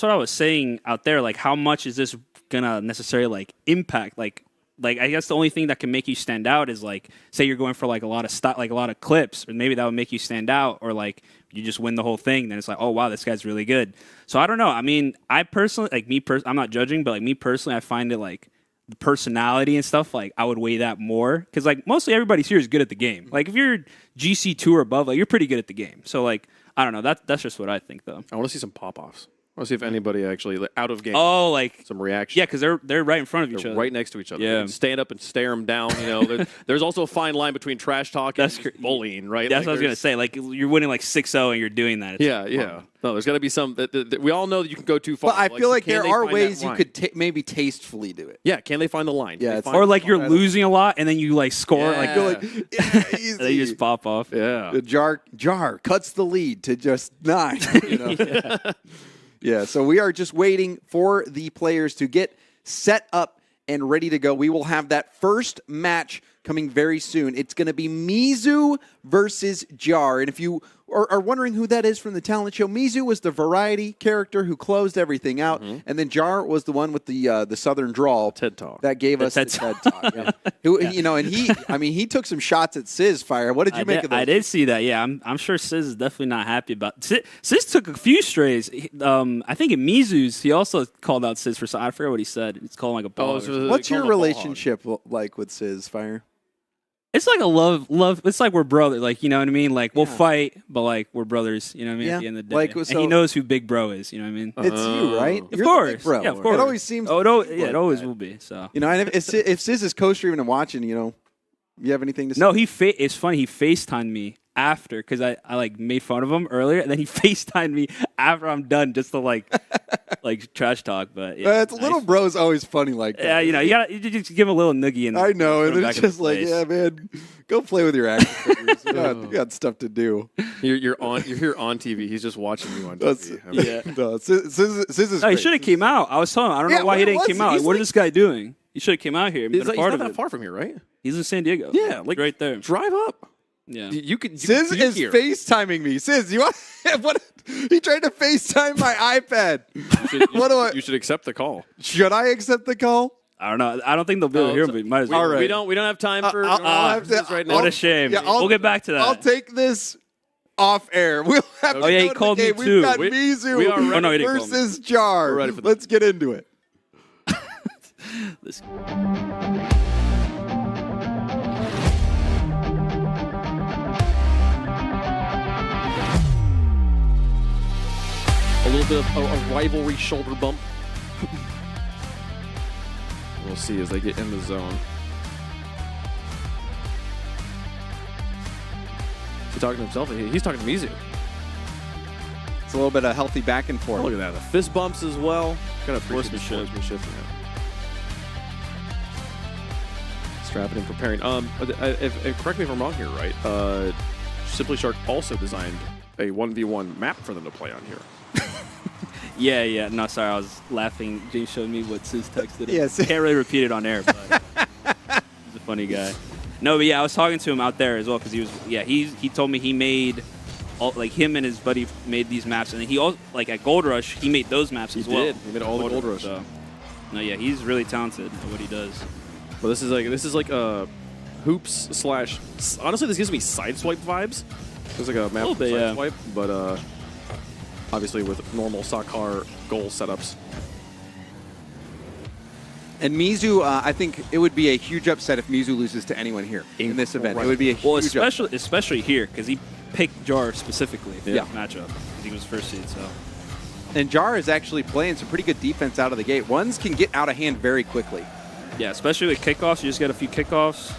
I was saying out there. Like, how much is this gonna necessarily impact? Like I guess the only thing that can make you stand out is say you're going for a lot of clips, or maybe that would make you stand out, or you just win the whole thing. Then it's oh wow, this guy's really good. So I don't know. I mean, I personally I'm not judging, but me personally, I find it the personality and stuff, I would weigh that more, because mostly everybody's here is good at the game. If you're GC2 or above, you're pretty good at the game. So I don't know. That's just what I think, though.
I want to see some pop-offs. I want to see if anybody actually out of game.
Oh,
some reaction.
Yeah, because they're right in front of each other,
right next to each other.
Yeah,
stand up and stare them down. There's also a fine line between trash talk and bullying, right?
That's what I was gonna say. You're winning 6-0 and you're doing that.
Yeah. No, there's got to be some. That we all know that you can go too far.
But I feel like there are ways you could maybe tastefully do it.
Yeah, can they find the line?
Yeah,
or you're losing a lot and then you score.
You're
and then you just pop off.
Yeah.
The jar cuts the lead to just 9. Yeah, so we are just waiting for the players to get set up and ready to go. We will have that first match coming very soon. It's going to be Mizu versus Jar. And if you are wondering who that is from the talent show, Mizu was the variety character who closed everything out, and then Jar was the one with the southern drawl
TED Talk
that gave us the TED Talk. Yeah. And he took some shots at Sizz Fire. What did you make of that?
I did see that. Yeah, I'm sure Sizz is definitely not happy about. Sizz took a few strays. I think in Mizu's he also called out Sizz for something. I forget what he said. It's called a ball.
What's your relationship like with Sizz Fire?
It's a love. It's we're brothers. You know what I mean? We'll fight, but we're brothers. You know what I mean?
Yeah.
At the end of the day, and he knows who Big Bro is. You know what I mean?
It's you, right?
Of course,
the big bro.
Yeah, of course.
It always seems.
It always will be. So
and if Sizz is co-streaming and watching, you have anything to say?
No, it's funny. He FaceTimed me after, because I made fun of him earlier, and then he FaceTimed me after I'm done just to trash talk. But yeah,
it's little bro's always funny like that.
Yeah, you just give him a little noogie. And
I know, and then it's just
yeah,
man, go play with your action figures. You got stuff to do.
You're here on TV. He's just watching you on TV.
No, Sizz is
he should have came out. I was telling him, I don't know why he didn't come out. What is this guy doing? He should have came out here.
He's not that far from here, right?
He's in San Diego.
Yeah,
right there.
Drive up.
Yeah,
you could.
Sizz is FaceTiming me. Sizz, you want what? He tried to FaceTime my iPad.
You should accept the call.
Should I accept the call?
I don't know. I don't think they'll be able to hear him, but might as well.
All right. We don't have time for right now.
What a shame. We'll get back to that.
I'll take this off air. We'll have to
he called me too.
We've got Mizu versus Jar. Let's get into it.
A little bit of a rivalry shoulder bump. We'll see as they get in the zone. He's talking to himself. He's talking to Mizu.
It's a little bit of healthy back and forth.
Oh, look at that. The fist bumps as well. Kind of sportsmanship. Strapping and preparing. Correct me if I'm wrong here, right? Simply Shark also designed a 1v1 map for them to play on here.
Yeah. No, sorry, I was laughing. James showed me what Sizz texted.
Yes.
Can't really repeat it on air, but funny guy. No, but yeah, I was talking to him out there as well because he told me he made him and his buddy made these maps, and then he also at Gold Rush he made those maps as well.
He made all the Gold Rush.
So, no, yeah, he's really talented at what he does.
Well, this is like hoops slash. Honestly, this gives me sideswipe vibes. There's like a map
A little bit,
sideswipe, but obviously with normal soccer goal setups.
And Mizu, I think it would be a huge upset if Mizu loses to anyone here in this event. It would be a huge
especially here because he picked Jar specifically for that matchup because he was first seed. So.
And Jar is actually playing some pretty good defense out of the gate. Ones can get out of hand very quickly.
Yeah, especially with kickoffs. You just get a few kickoffs.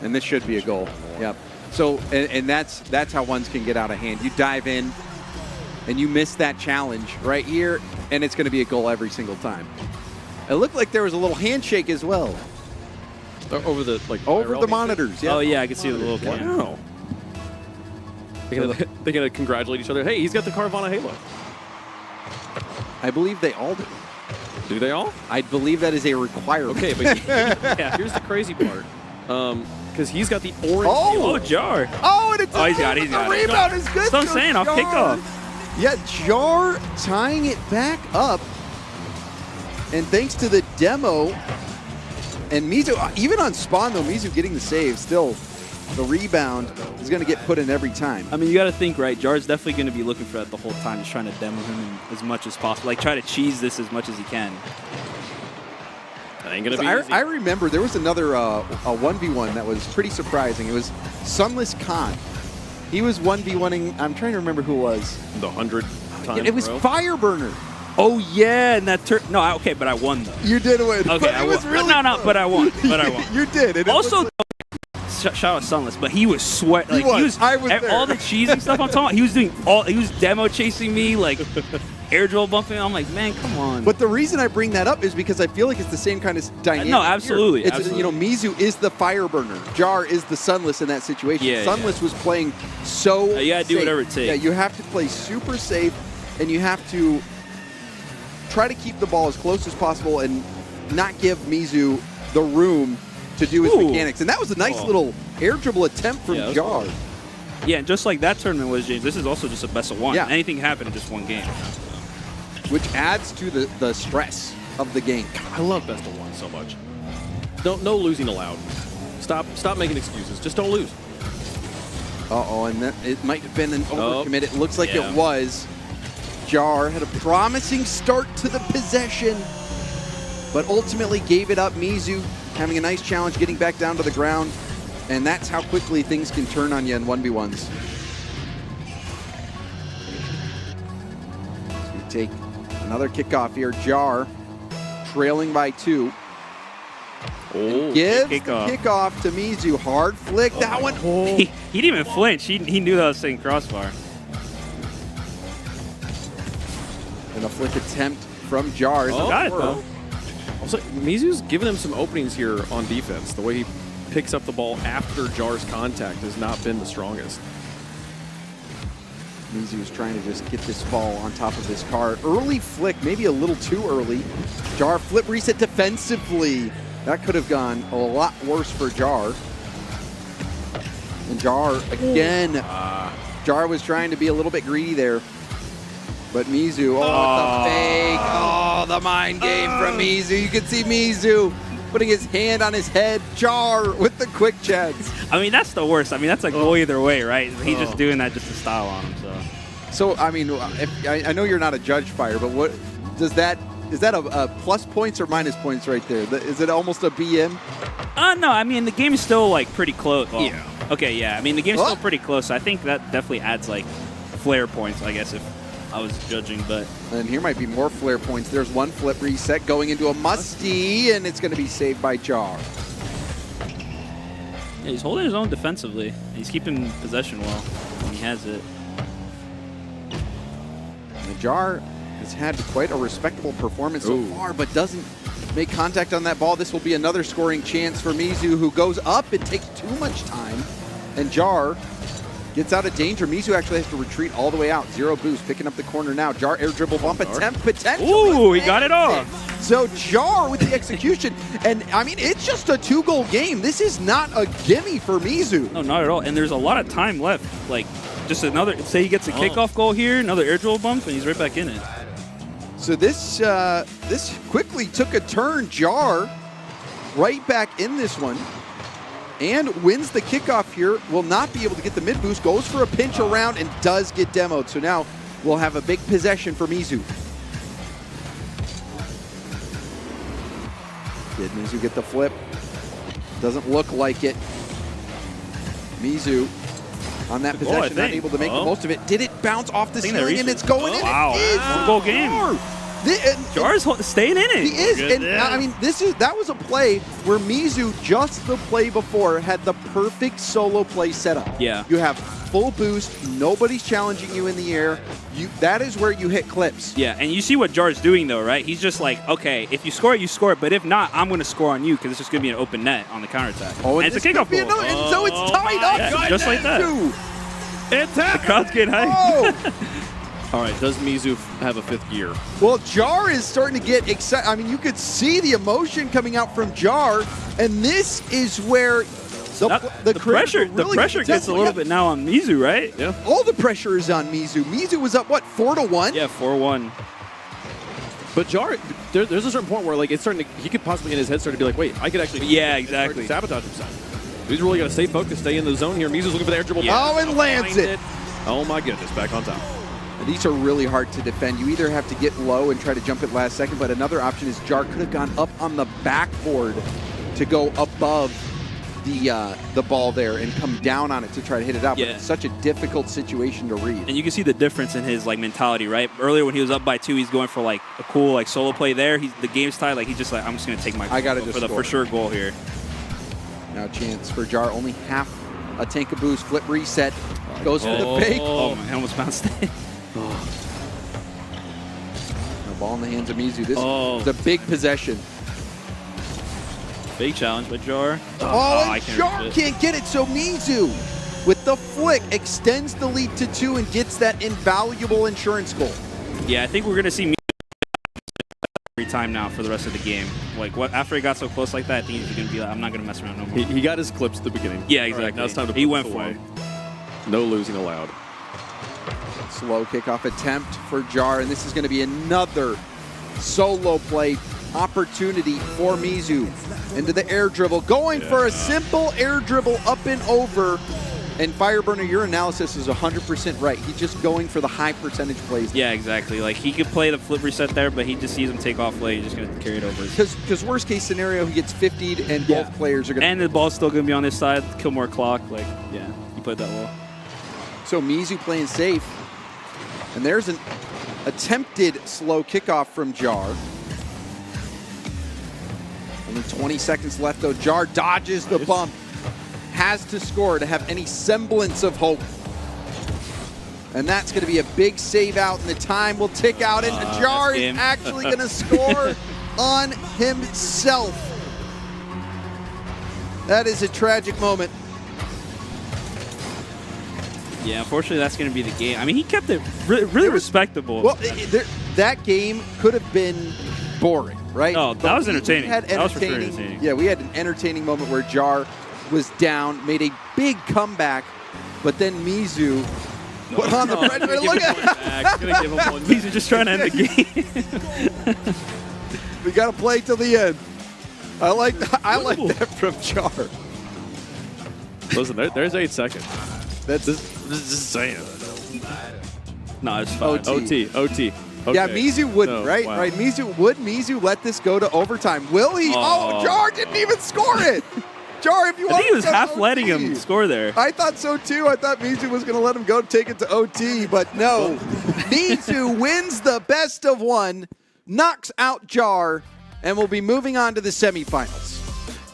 And this should be a goal. Yep. So, and that's how ones can get out of hand. You dive in, and you miss that challenge right here, and it's going to be a goal every single time. It looked like there was a little handshake as well.
Over the
over the monitors. Yeah.
Oh yeah, I can see the little camera.
Wow. They're gonna congratulate each other. Hey, he's got the Carvana Halo.
I believe they all do.
Do they all?
I believe that is a requirement.
Okay, but here's the crazy part. Because he's got the orange.
Oh, Jar.
Oh, and it's
he's got it.
The rebound is good.
That's what I'm saying. I'll pick up.
Yeah, Jar tying it back up. And thanks to the demo, and Mizu, even on spawn though, Mizu getting the save, still the rebound is going to get put in every time.
I mean, you got to think, right? Jar's definitely going to be looking for that the whole time, just trying to demo him as much as possible. Like, try to cheese this as much as he can.
That ain't going to be easy.
I remember there was another a 1v1 that was pretty surprising. It was Sunless Khan. He was 1v1ing, I'm trying to remember who it was.
The 100 times
It was Fireburner.
Oh yeah, and that okay, but I won though.
You did win.
Okay,
but it was really
but I won. But I won.
You did. And
also, shout out Sunless, but he was sweating. Like,
I was there.
All the cheesing stuff I'm talking about. He was doing he was demo chasing me, like air drill bumping. I'm like, man, come on.
But the reason I bring that up is because I feel like it's the same kind of dynamic.
No, absolutely.
It's,
absolutely.
Mizu is the Fireburner. Jar is the Sunless in that situation.
Yeah,
Sunless was playing so
you gotta do
safe.
whatever it takes.
Yeah, you have to play super safe, and you have to try to keep the ball as close as possible and not give Mizu the room to do his mechanics. And that was a nice little air dribble attempt from Jar.
Cool. Yeah, and just like that tournament was, James, this is also just a best of one.
Yeah.
Anything can happen in just one game.
Which adds to the stress of the game.
I love best of one so much. No losing allowed. Stop making excuses. Just don't lose.
Uh-oh, and it might have been an overcommit. It looks like
yeah.
it was. Jar had a promising start to the possession, but ultimately gave it up. Mizu having a nice challenge, getting back down to the ground, and that's how quickly things can turn on you in 1v1s. So we take another kickoff here. Jar trailing by 2.
Oh,
gives the kickoff to Mizu. Hard flick. That one.
He didn't even flinch. He knew that I was saying crossbar.
And a flick attempt from Jar.
Got it, though.
Also, Mizu's given him some openings here on defense. The way he picks up the ball after Jar's contact has not been the strongest.
Mizu's trying to just get this ball on top of this car. Early flick, maybe a little too early. Jar flip reset defensively. That could have gone a lot worse for Jar. And Jar, again, Jar was trying to be a little bit greedy there. But Mizu, the fake. Oh, the mind game from Mizu. You can see Mizu putting his hand on his head. Jar with the quick chats.
I mean, that's the worst. I mean, that's a goal either way, right? He's just doing that just to style on him.
So I mean, I know you're not a judge, Fire, but what does that? Is that a plus points or minus points right there? Is it almost a BM?
No, I mean, the game is still, like, pretty close. Well,
yeah.
Okay, yeah. I mean, the game's still pretty close. So I think that definitely adds, like, flare points, I guess, if I was judging. But
and here might be more flare points. There's one flip reset going into a Musty, and it's going to be saved by Jar.
Yeah, he's holding his own defensively. He's keeping possession well when he has it.
And Jar has had quite a respectable performance so far, but doesn't make contact on that ball. This will be another scoring chance for Mizu, who goes up. It takes too much time, and Jar gets out of danger. Mizu actually has to retreat all the way out. 0 boost, picking up the corner now. Jar air dribble bump attempt potential.
Ooh, he got it off.
So Jar with the execution. And, I mean, it's just a 2-goal game. This is not a gimme for Mizu.
No, not at all. And there's a lot of time left. Like, just another, say he gets a kickoff goal here, another air dribble bump, and he's right back in it.
So this this quickly took a turn. Jar right back in this one and wins the kickoff here. Will not be able to get the mid boost. Goes for a pinch around and does get demoed. So now we'll have a big possession for Mizu. Did Mizu get the flip? Doesn't look like it. Mizu on that possession, not able to make the most of it. Did it bounce off the ceiling and it's going in?
Wow.
It is.
One-goal game. Jar's staying in it.
He is. And I mean, that was a play where Mizu, just the play before, had the perfect solo play setup.
Yeah.
You have full boost. Nobody's challenging you in the air. That is where you hit clips.
Yeah, and you see what Jar's doing, though, right? He's just like, okay, if you score it, you score it. But if not, I'm going to score on you because it's just going to be an open net on the counterattack.
Oh,
and it's a kickoff goal.
And so it's tied up.
Yeah, just like that.
It's
the crowd's getting hyped.
Oh.
All right, does Mizu have a 5th gear?
Well, Jar is starting to get excited. I mean, you could see the emotion coming out from Jar, and this is where the
pressure gets a little bit now on Mizu, right?
Yeah.
All the pressure is on Mizu. Mizu was up, what, 4-1?
Yeah, 4-1.
But Jar, there's a certain point where like it's starting to, he could possibly in his head start to be like, wait, I could actually
exactly
sabotage himself. He's really got to stay focused, stay in the zone here. Mizu's looking for the air dribble.
Yeah. Oh, and lands it.
Oh my goodness, back on top.
And these are really hard to defend. You either have to get low and try to jump it last second, but another option is Jar could have gone up on the backboard to go above the ball there and come down on it to try to hit it out.
Yeah.
But it's such a difficult situation to read.
And you can see the difference in his like mentality, right? Earlier when he was up by 2, he's going for like a cool like solo play there. The game's tied. Like he's just like, I'm just gonna take my for the for sure goal here.
Now chance for Jar, only half a tank of boost, flip reset, goes for the fake.
Oh, man, almost bounced it.
The ball in the hands of Mizu. This is a big possession.
Big challenge by Jar.
And Jar can't get it, so Mizu, with the flick, extends the lead to 2 and gets that invaluable insurance goal.
Yeah, I think we're going to see Mizu every time now for the rest of the game. Like, after he got so close like that, I think he's going to be like, I'm not going to mess around no more.
He got his clips at the beginning.
Yeah, exactly.
Right, now it's time to
he
put
went
this
for
away.
him.
No losing allowed.
Slow kickoff attempt for Jar, and this is going to be another solo play opportunity for Mizu. Into the air dribble, going for a simple air dribble up and over. And Fireburner, your analysis is 100% right. He's just going for the high percentage plays.
Yeah, exactly. Like he could play the flip reset there, but he just sees him take off late. He's just going to carry it over.
Because worst case scenario, he gets 50'd and both players are going to.
And the ball's still going to be on this side. Kill more clock. Like, yeah, he played that well.
So Mizu playing safe. And there's an attempted slow kickoff from Jar. Only 20 seconds left, though. Jar dodges the bump. Has to score to have any semblance of hope. And that's going to be a big save out, and the time will tick out, and Jar is actually going to score on himself. That is a tragic moment.
Yeah, unfortunately, that's going to be the game. I mean, he kept it really respectable.
Well, that game could have been boring, right?
No, that was entertaining.
That
was for sure entertaining.
Yeah, we had an entertaining moment where Jar was down, made a big comeback, but then Mizu put on the pressure. Look at
Mizu just trying to end the game.
We got to play till the end. I like that from Jar.
Listen, there's 8 seconds.
That's
just saying.
No, it's fine.
OT. Okay.
Yeah, Mizu wouldn't, right?
Wow.
Right. Mizu let this go to overtime. Will he? Oh, Jar didn't even score it. Jar, if you want,
I think he was half letting him score there.
I thought so too. I thought Mizu was going to let him go take it to OT, but no. Mizu wins the best of 1, knocks out Jar, and will be moving on to the semifinals.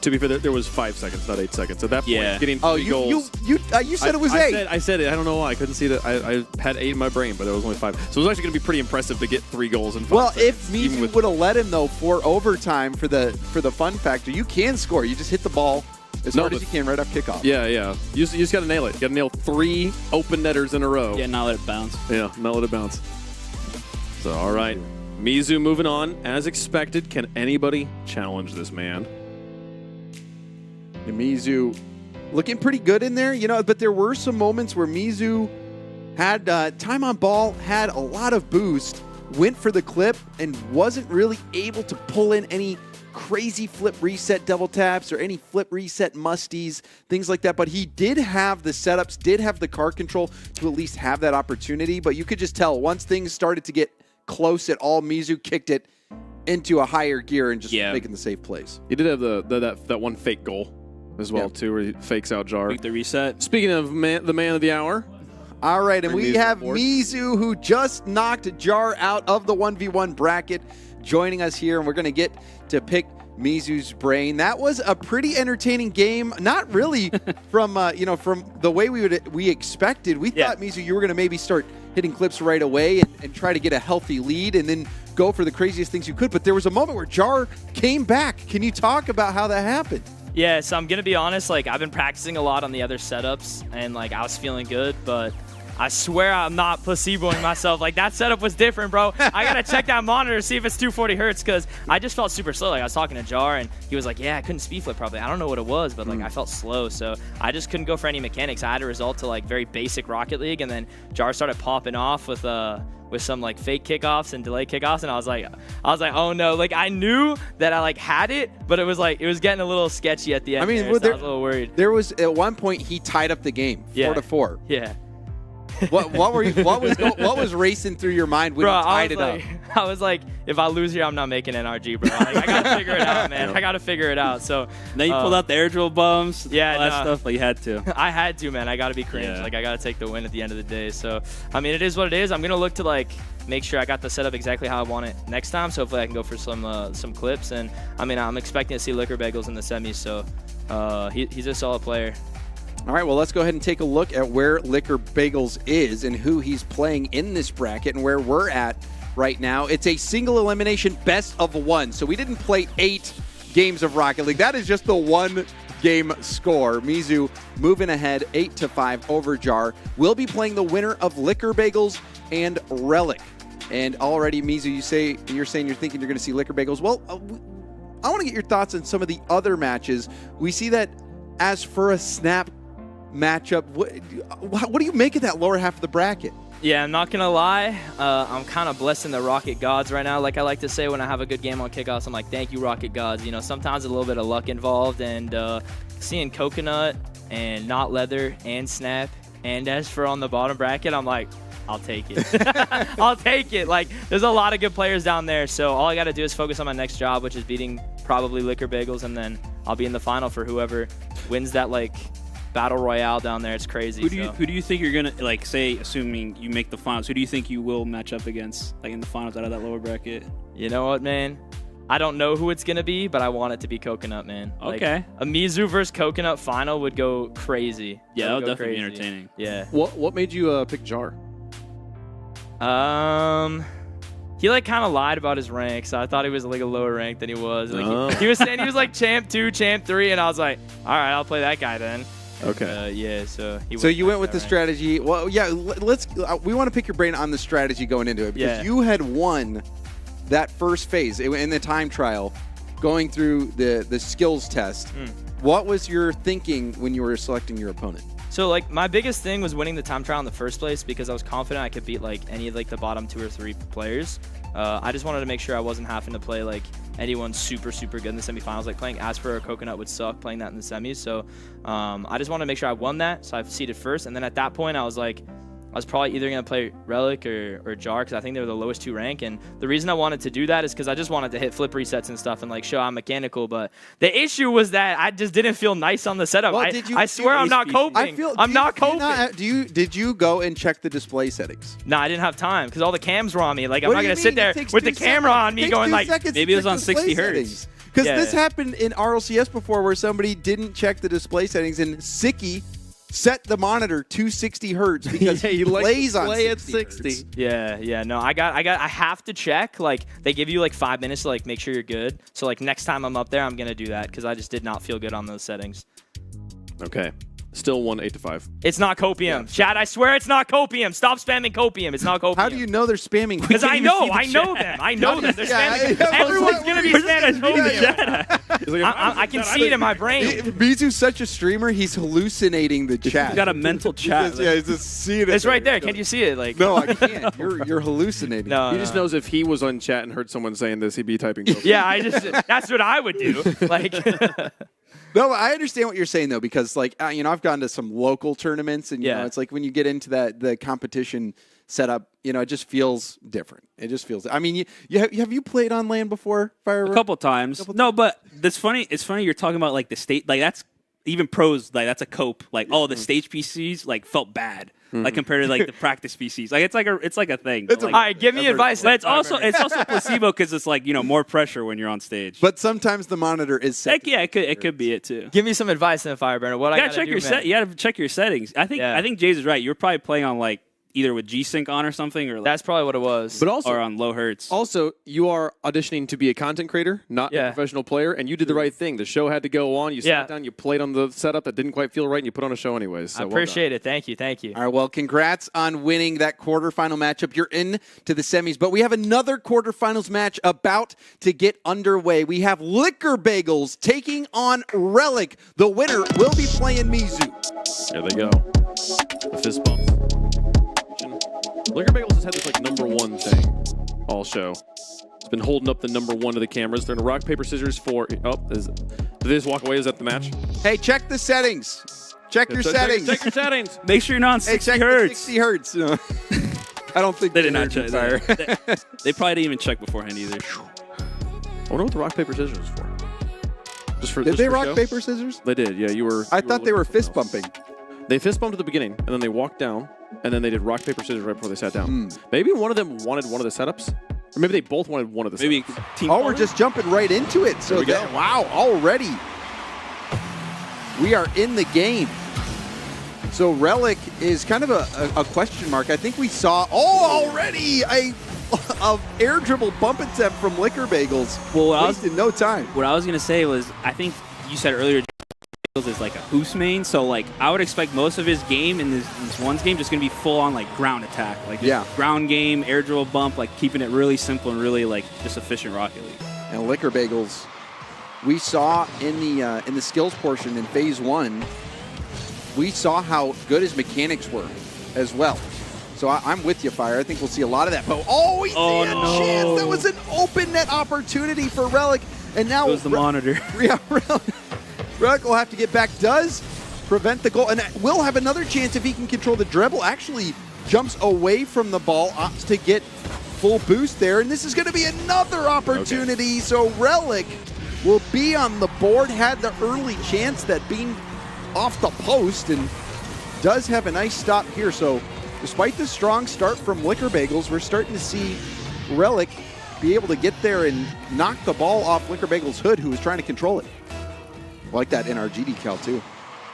To be fair, there was 5 seconds, not 8 seconds. At that point, getting 3 goals.
You said it was 8.
I said it. I don't know why. I couldn't see that. I had 8 in my brain, but there was only 5. So it was actually going to be pretty impressive to get 3 goals in 5
Well,
seconds,
if Mizu would have let him, though, for overtime for the fun factor, you can score. You just hit the ball as hard as you can right off kickoff.
Yeah. You just got to nail it. You got to nail 3 open netters in a row.
Yeah, not let it bounce.
Yeah, not let it bounce. So, all right. Mizu moving on as expected. Can anybody challenge this man?
And Mizu looking pretty good in there, but there were some moments where Mizu had time on ball, had a lot of boost, went for the clip, and wasn't really able to pull in any crazy flip reset double taps or any flip reset musties, things like that. But he did have the setups, did have the car control to at least have that opportunity. But you could just tell once things started to get close at all, Mizu kicked it into a higher gear and just making the safe plays.
He did have that one fake goal as well, too, where he fakes out Jar.
The reset.
Speaking of the man of the hour.
All right, and we have Mizu, who just knocked Jar out of the 1v1 bracket, joining us here, and we're going to get to pick Mizu's brain. That was a pretty entertaining game. Not really from from the way we expected. We thought, Mizu, you were going to maybe start hitting clips right away and try to get a healthy lead and then go for the craziest things you could. But there was a moment where Jar came back. Can you talk about how that happened?
Yeah, so I'm going to be honest, I've been practicing a lot on the other setups, and, I was feeling good, but I swear I'm not placeboing myself. That setup was different, bro. I got to check that monitor to see if it's 240 hertz, because I just felt super slow. I was talking to Jar, and he was like, yeah, I couldn't speed flip probably. I don't know what it was, but, I felt slow, so I just couldn't go for any mechanics. I had to resort to, very basic Rocket League, and then Jar started popping off with some fake kickoffs and delay kickoffs, and I was like, oh no! I knew that I had it, but it was getting a little sketchy at the end. I mean, so I was a little worried.
There was at one point he tied up the game 4-4.
Yeah.
What was racing through your mind when you tied it up?
I was like, if I lose here, I'm not making NRG, bro. I gotta figure it out, man. I gotta figure it out. So
then you pulled out the air drill bumps, all that
no.
stuff. You had to.
I had to, man. I gotta be cringe. I gotta take the win at the end of the day. So I mean, it is what it is. I'm gonna look to make sure I got the setup exactly how I want it next time. So hopefully I can go for some clips. And I mean, I'm expecting to see Liquor Bagels in the semis. So he's a solid player.
All right, well, let's go ahead and take a look at where Liquor Bagels is and who he's playing in this bracket and where we're at right now. It's a single elimination best of one. So we didn't play 8 games of Rocket League. That is just the one game score. Mizu moving ahead 8-5 over Jar. We'll be playing the winner of Liquor Bagels and Relic. And already, Mizu, you're saying you're thinking you're going to see Liquor Bagels. Well, I want to get your thoughts on some of the other matches. We see that as for a snap matchup, what do you make of that lower half of the bracket?
Yeah, I'm not going to lie. I'm kind of blessing the Rocket Gods right now. Like I like to say when I have a good game on kickoffs, I'm like, thank you, Rocket Gods. Sometimes a little bit of luck involved, and seeing Coconut and Not Leather and Snap and as for on the bottom bracket, I'm like, I'll take it. I'll take it. There's a lot of good players down there, so all I got to do is focus on my next job, which is beating probably Liquor Bagels, and then I'll be in the final for whoever wins that, Battle Royale down there. It's crazy.
Who do you think you're gonna say, assuming you make the finals? Who do you think you will match up against, in the finals out of that lower bracket?
You know what, man? I don't know who it's gonna be, but I want it to be Coconut, man.
Okay.
A Mizu versus Coconut final would go crazy.
Yeah, that would definitely be entertaining.
Yeah.
What made you pick Jar?
He kind of lied about his rank, so I thought he was a lower rank than he was. He was saying he was champ 2, champ 3, and I was like, all right, I'll play that guy then.
Okay.
Yeah. So
you went with the strategy. Well, yeah. We want to pick your brain on the strategy going into it because you had won that first phase in the time trial, going through the skills test. What was your thinking when you were selecting your opponent?
So my biggest thing was winning the time trial in the first place because I was confident I could beat any of the bottom 2 or 3 players. I just wanted to make sure I wasn't having to play anyone super good in the semifinals. Playing Asper or Coconut would suck playing that in the semis. So I just wanted to make sure I won that. So I seeded first, and then at that point I was probably either going to play Relic or Jar because I think they were the lowest 2 rank. And the reason I wanted to do that is because I just wanted to hit flip resets and stuff and show I'm mechanical. But the issue was that I just didn't feel nice on the setup.
Well,
I swear I'm not coping. I'm not coping.
Did you go and check the display settings?
No, I didn't have time because all the cams were on me. I'm not going to sit there with the camera on me going
maybe it was on 60 hertz.
Because this happened in RLCS before where somebody didn't check the display settings and Sicky set the monitor to 60 hertz because he plays on 60 hertz.
Yeah. No, I have to check. They give you 5 minutes to make sure you're good. So next time I'm up there, I'm gonna do that because I just did not feel good on those settings.
Okay. Still won 8-5.
It's not copium. Chad, I swear it's not copium. Stop spamming copium. It's not copium.
How do you know they're spamming?
Because I know them. I know them. They're spamming. Everyone's going to be spamming copium. I can see it in my brain.
Mizu's such a streamer, he's hallucinating the chat.
He's got a mental chat.
He's just seeing it.
It's right there. Can't you see it? Like,
no, I can't. You're hallucinating.
No,
he just knows if he was on chat and heard someone saying this, he'd be typing copium.
Yeah, that's what I would do. Like.
No, I understand what you're saying though, because like I've gone to some local tournaments, and you know, it's like when you get into the competition setup, it just feels different. It just feels. I mean, have you played on LAN before, Fire?
A couple times. No, but that's funny. It's funny you're talking about like the state, like that's even pros, like that's a cope. Like the stage PCs like felt bad. Like compared to like the practice PCs, like it's like a thing.
All right, give me advice.
But it's also placebo because it's like more pressure when you're on stage.
But sometimes the monitor is set.
Yeah, it could be it too.
Give me some advice then, Fireburner. What I gotta
check
do,
your
man?
You gotta check your settings. I think Jays is right. You're probably playing on like either with G-Sync on or something, or like,
that's probably what it was.
But also,
or on low hertz.
Also, you are auditioning to be a content creator, not a professional player, and you did the right thing. The show had to go on. You sat down, you played on the setup that didn't quite feel right, and you put on a show anyways. So
I appreciate it. Thank you.
All right, well, congrats on winning that quarterfinal matchup. You're in to the semis, but we have another quarterfinals match about to get underway. We have Liquor Bagels taking on Relic. The winner will be playing Mizu.
There they go. The fist bumps. Liquor Bagels has had this like #1 thing all show. It's been holding up the #1 to the cameras. They're in a rock, paper, scissors for... did they just walk away? Is that the match?
Hey, check the settings. Check your settings.
Check your settings.
Make sure you're not on 60 hertz.
60 hertz. No. I don't think
they did not check. They probably didn't even check beforehand either.
I wonder what the rock, paper, scissors is for.
Did they rock,
show?
paper, scissors?
They did, yeah.
I thought they were fist bumping.
They fist bumped at the beginning, and then they walked down, and then they did rock, paper, scissors right before they sat down. Maybe one of them wanted one of the setups, or maybe they both wanted one of the setups.
We're just jumping right into it. So wow, already we are in the game. So Relic is kind of a question mark. I think we saw already a air dribble bump attempt from Liquor Bagels.
Well,
wasted no time.
What I was gonna say was, I think you said earlier, is like a hoops main, so like I would expect most of his game in this one's game just gonna be full on like ground attack, like ground game, air dribble bump, like keeping it really simple and really like just efficient Rocket League.
And Liquor Bagels, we saw in the skills portion in phase 1, we saw how good his mechanics were as well. So I'm with you, Fire. I think we'll see a lot of that. But we see a chance. That was an open net opportunity for Relic, and now
goes the monitor.
Relic will have to get back. Does prevent the goal, and will have another chance if he can control the dribble. Actually jumps away from the ball, opts to get full boost there, and this is going to be another opportunity. So Relic will be on the board. Had the early chance that being off the post, and does have a nice stop here. So despite the strong start from Liquor Bagels, we're starting to see Relic be able to get there and knock the ball off Liquor Bagels' hood, who was trying to control it. I like that NRG decal too.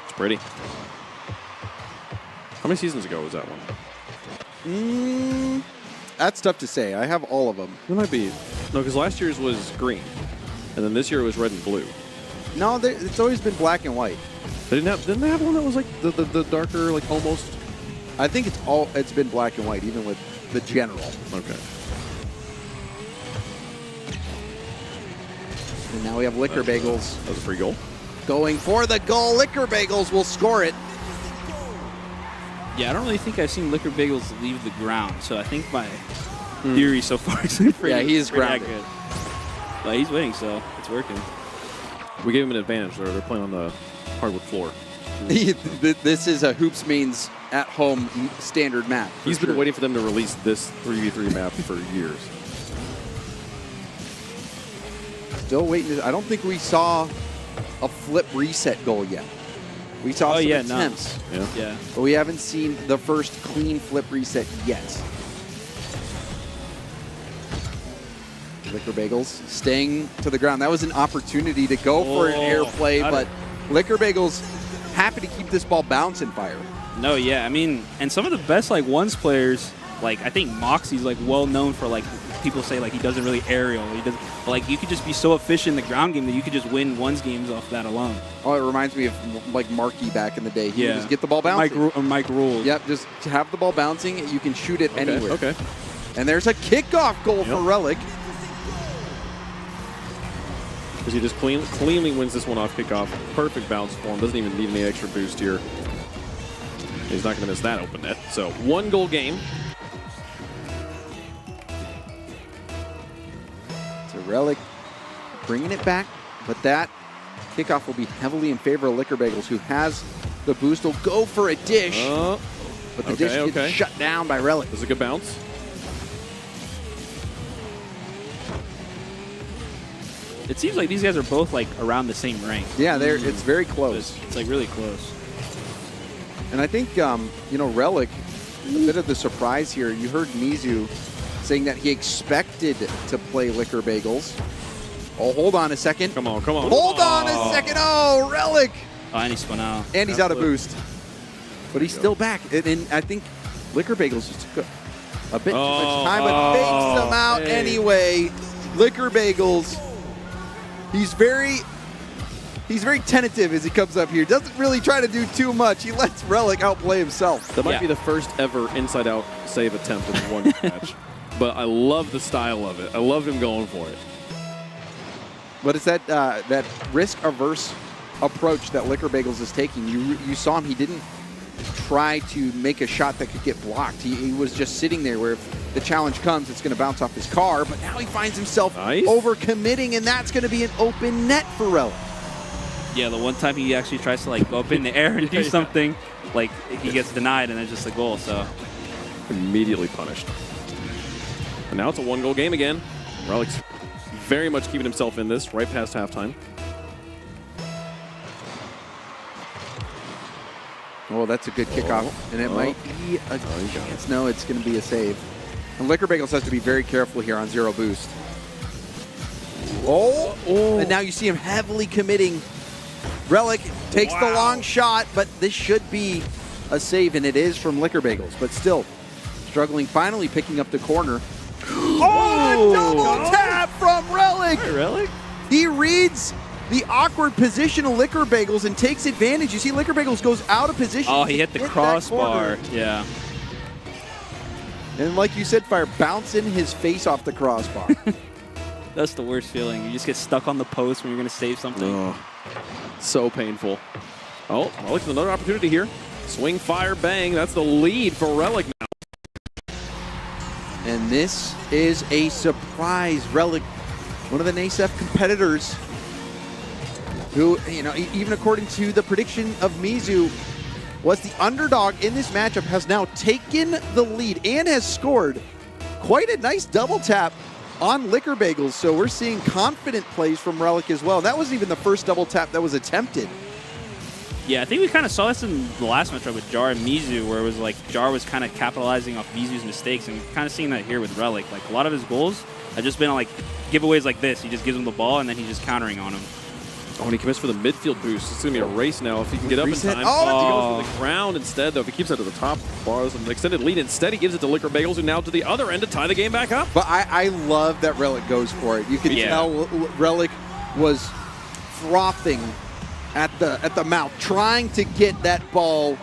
It's pretty. How many seasons ago was that one?
That's tough to say. I have all of them.
It might be. No, because last year's was green, and then this year was red and blue.
No, it's always been black and white.
They didn't they have one that was like the darker, like almost?
I think it's been black and white, even with the general.
Okay.
And now we have Liquor Bagels.
That was a free goal.
Going for the goal. Liquor Bagels will score it.
Yeah, I don't really think I've seen Liquor Bagels leave the ground, so I think my theory so far is pretty,
he is grounded.
Good. But he's winning, so it's working.
We gave him an advantage. They're playing on the hardwood floor.
This is a Hoops Means at-home standard map.
He's been waiting for them to release this 3v3 map for years.
Still waiting. I don't think we saw a flip reset goal yet. We saw some attempts.
Yeah.
But we haven't seen the first clean flip reset yet. Liquor Bagels staying to the ground. That was an opportunity to go for an air play, but Liquor Bagels happy to keep this ball bouncing, Fire.
No, yeah. I mean, and some of the best like ones players, like I think Moxie's like well known for like people say like he doesn't really aerial. He doesn't. But, like you could just be so efficient in the ground game that you could just win one's games off that alone.
Oh, it reminds me of like Markey back in the day. He would just get the ball bouncing.
Mike Rule.
Yep, just to have the ball bouncing, you can shoot it anywhere.
Okay.
And there's a kickoff goal for Relic.
Because he just cleanly wins this one off kickoff. Perfect bounce for him. Doesn't even need any extra boost here. He's not going to miss that open net. So 1-goal game.
So Relic bringing it back, but that kickoff will be heavily in favor of Liquor Bagels, who has the boost. Will go for a dish, but the dish gets shut down by Relic.
This is a good bounce.
It seems like these guys are both like around the same rank.
Yeah, it's very close.
It's like really close.
And I think, you know, Relic, a bit of the surprise here. You heard Mizu saying that he expected to play Liquor Bagels. Oh, hold on a second.
Come on, come on.
Hold on a second. Oh, Relic.
Oh, and he spun out.
And he's out of boost. But he's still back. And I think Liquor Bagels just took a bit too much time, but fakes them out anyway. Liquor Bagels. He's very tentative as he comes up here. Doesn't really try to do too much. He lets Relic outplay himself.
That might be the first ever inside-out save attempt in one match. But I love the style of it. I love him going for it.
But it's that risk-averse approach that Liquor Bagels is taking. You saw him. He didn't try to make a shot that could get blocked. He was just sitting there where if the challenge comes, it's going to bounce off his car. But now he finds himself over-committing, and that's going to be an open net for Relic.
Yeah, the one time he actually tries to like go up in the air and do something, like he gets denied, and it's just a goal. So
immediately punished. And now it's a 1-goal game again. Relic's very much keeping himself in this right past halftime.
Oh, that's a good kickoff, and it might be a chance. No, it's going to be a save. And Liquor Bagels has to be very careful here on 0 boost. And now you see him heavily committing. Relic takes the long shot, but this should be a save, and it is from Liquor Bagels. But still, struggling, finally picking up the corner. Oh, double tap from Relic!
Relic?
He reads the awkward position of Liquor Bagels and takes advantage. You see Liquor Bagels goes out of position.
Oh, he hit the crossbar. Yeah.
And like you said, Fire, bouncing his face off the crossbar.
That's the worst feeling. You just get stuck on the post when you're going to save something.
Oh, so painful. Oh, Relic's another opportunity here. Swing, fire, bang. That's the lead for Relic now.
And this is a surprise. Relic, one of the NASEF competitors who, you know, even according to the prediction of Mizu, was the underdog in this matchup, has now taken the lead and has scored quite a nice double tap on Liquor Bagels. So we're seeing confident plays from Relic as well. That wasn't even the first double tap that was attempted.
Yeah, I think we kind of saw this in the last matchup with Jar and Mizu, where it was like Jar was kind of capitalizing off Mizu's mistakes, and kind of seeing that here with Relic. Like a lot of his goals have just been like giveaways like this. He just gives him the ball, and then he's just countering on him.
Oh, and he commits for the midfield boost. It's going to be a race now if he can get up in time.
Oh,
he goes for the ground instead, though. If he keeps that to the top bars, an extended lead. Instead, he gives it to Liquor Bagels, who now to the other end to tie the game back up.
But I love that Relic goes for it. You can tell Relic was frothing at the mouth, trying to get that ball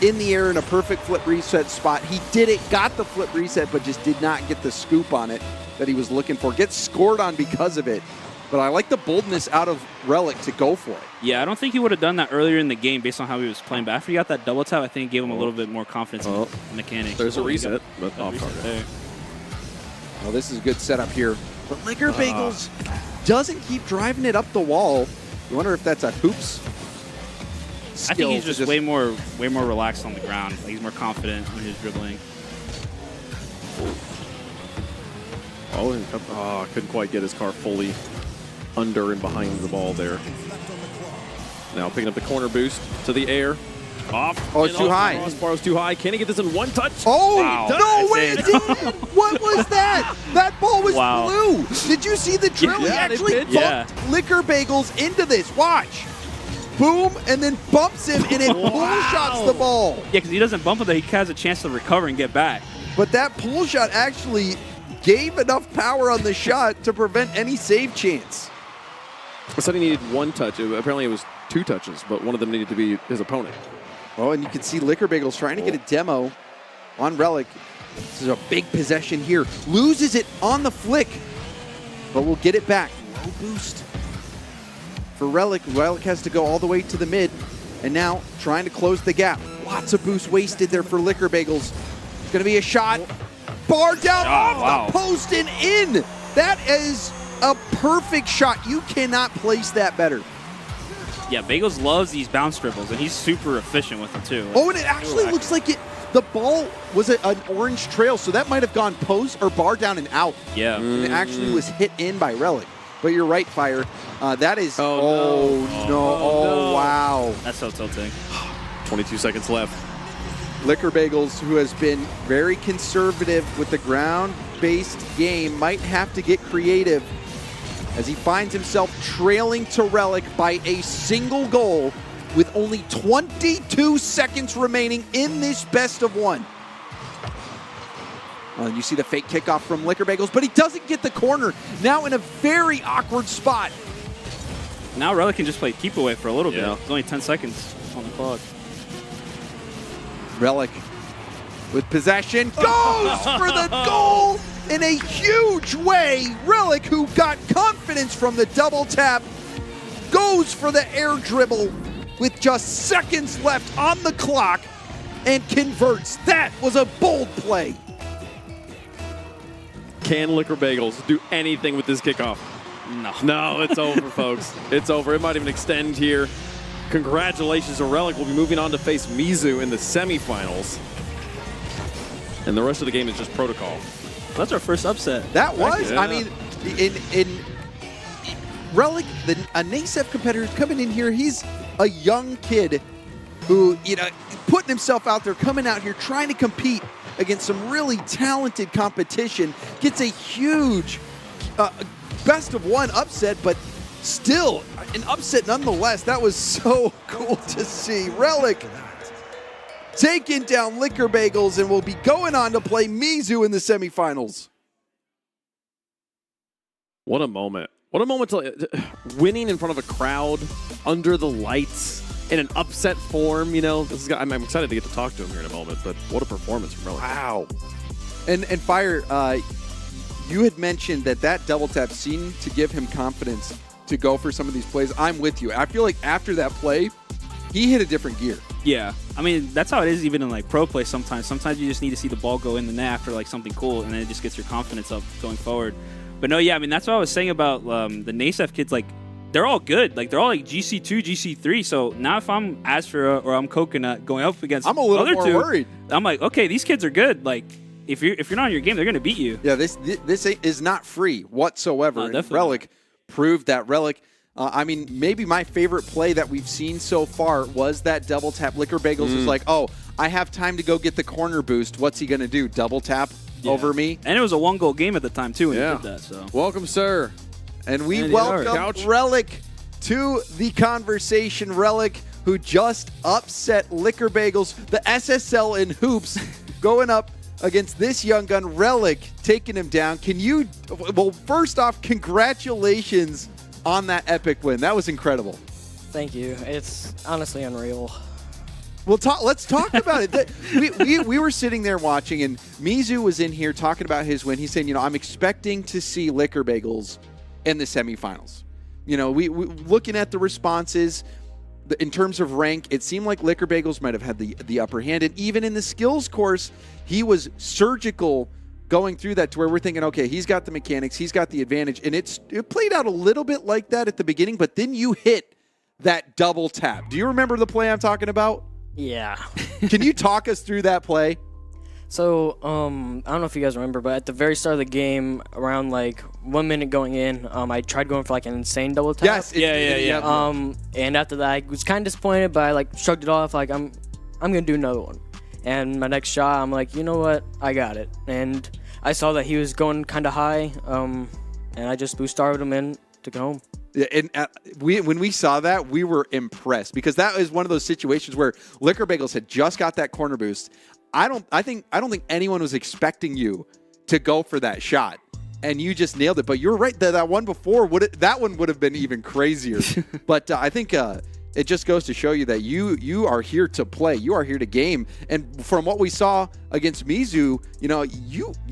in the air in a perfect flip reset spot. He did it, got the flip reset, but just did not get the scoop on it that he was looking for. Gets scored on because of it. But I like the boldness out of Relic to go for it.
Yeah, I don't think he would have done that earlier in the game based on how he was playing. But after he got that double tap, I think it gave him a little bit more confidence in the mechanics.
There's a reset, but off target.
Well, this is a good setup here. But Liquor Bagels doesn't keep driving it up the wall. You wonder if that's a hoops skill.
I think he's just way more relaxed on the ground. Like he's more confident when he's dribbling.
Oh, couldn't quite get his car fully under and behind the ball there. Now picking up the corner boost to the air. Off.
Oh, it's too high.
Crossbar's too high. Can he get this in one touch?
Oh, no way it didn't. What was that? That ball was blue. Did you see the drill? He actually bumped Liquor Bagels into this. Watch. Boom, and then bumps him, and it pull shots the ball.
Yeah, because he doesn't bump it, he has a chance to recover and get back.
But that pull shot actually gave enough power on the shot to prevent any save chance.
I said he needed 1 touch. Apparently it was 2 touches, but one of them needed to be his opponent.
Oh, and you can see Liquor Bagels trying to get a demo on Relic. This is a big possession here. Loses it on the flick, but we'll get it back. Low boost for Relic. Relic has to go all the way to the mid, and now trying to close the gap. Lots of boost wasted there for Liquor Bagels. It's going to be a shot. Bar down off the post and in. That is a perfect shot. You cannot place that better.
Yeah, Bagels loves these bounce dribbles, and he's super efficient with it too.
Oh, and it actually looks like the ball was an orange trail, so that might have gone post or bar down and out.
Yeah.
And it actually was hit in by Relic. But you're right, Fire. That is, wow.
That's so tilting.
22 seconds left.
Liquor Bagels, who has been very conservative with the ground-based game, might have to get creative as he finds himself trailing to Relic by a single goal with only 22 seconds remaining in this best of 1. Well, you see the fake kickoff from Liquor Bagels, but he doesn't get the corner. Now in a very awkward spot.
Now Relic can just play keep away for a little bit. It's only 10 seconds on the clock.
Relic with possession goes for the goal in a huge way. Relic, who got confidence from the double tap, goes for the air dribble with just seconds left on the clock and converts. That was a bold play.
Can Liquor Bagels do anything with this kickoff? No, it's over, folks. It's over. It might even extend here. Congratulations to Relic. We'll be moving on to face Mizu in the semifinals. And the rest of the game is just protocol.
That's our first upset.
That was. I mean, in Relic, a NASEF competitor coming in here. He's a young kid who, putting himself out there, coming out here, trying to compete against some really talented competition. Gets a huge best of 1 upset, but still an upset nonetheless. That was so cool to see. Relic taking down Liquor Bagels and will be going on to play Mizu in the semifinals.
What a moment. What a moment to winning in front of a crowd under the lights in an upset form. I'm excited to get to talk to him here in a moment, but what a performance from Relic.
Wow. And Fire, you had mentioned that double tap seemed to give him confidence to go for some of these plays. I'm with you. I feel like after that play, he hit a different gear.
Yeah. I mean, that's how it is even in like pro play sometimes. Sometimes you just need to see the ball go in the net after like something cool, and then it just gets your confidence up going forward. But no, yeah, I mean, that's what I was saying about the NASEF kids. Like, they're all good. Like, they're all like GC2, GC3. So now if I'm Asphera or I'm Coconut going up against
I'm a little
other
more
two,
worried.
I'm like, okay, these kids are good. Like, if you're not on your game, they're going to beat you.
Yeah, this is not free whatsoever. And Relic proved that. Relic, I mean, maybe my favorite play that we've seen so far was that double tap. Liquor Bagels is like, oh, I have time to go get the corner boost. What's he going to do? Double tap over me?
And it was a 1-goal game at the time, too, when he did that. So
welcome, sir.
And we welcome Relic to the conversation. Relic, who just upset Liquor Bagels, the SSL in hoops, going up against this young gun. Relic taking him down. Well, first off, congratulations on that epic win. That was incredible.
Thank you. It's honestly unreal.
Well, let's talk about it. We were sitting there watching, and Mizu was in here talking about his win. He's saying, I'm expecting to see Liquor Bagels in the semifinals. We looking at the responses in terms of rank, it seemed like Liquor Bagels might have had the upper hand. And even in the skills course, he was surgical going through that to where we're thinking, okay, he's got the mechanics, he's got the advantage. And it played out a little bit like that at the beginning, but then you hit that double tap. Do you remember the play I'm talking about?
Yeah.
Can you talk us through that play?
So, I don't know if you guys remember, but at the very start of the game, around like 1 minute going in, I tried going for like an insane double tap.
Yes. Yeah.
And after that, I was kind of disappointed, but I like shrugged it off. Like I'm gonna do another one. And my next shot, I'm like, you know what? I got it. And I saw that he was going kind of high, and I just boost started him in to go home.
Yeah, and when we saw that, we were impressed because that was one of those situations where Liquor Bagels had just got that corner boost. I don't think anyone was expecting you to go for that shot. And you just nailed it. But you're right. That one before, that one would have been even crazier. But I think it just goes to show you that you are here to play. You are here to game. And from what we saw against Mizu,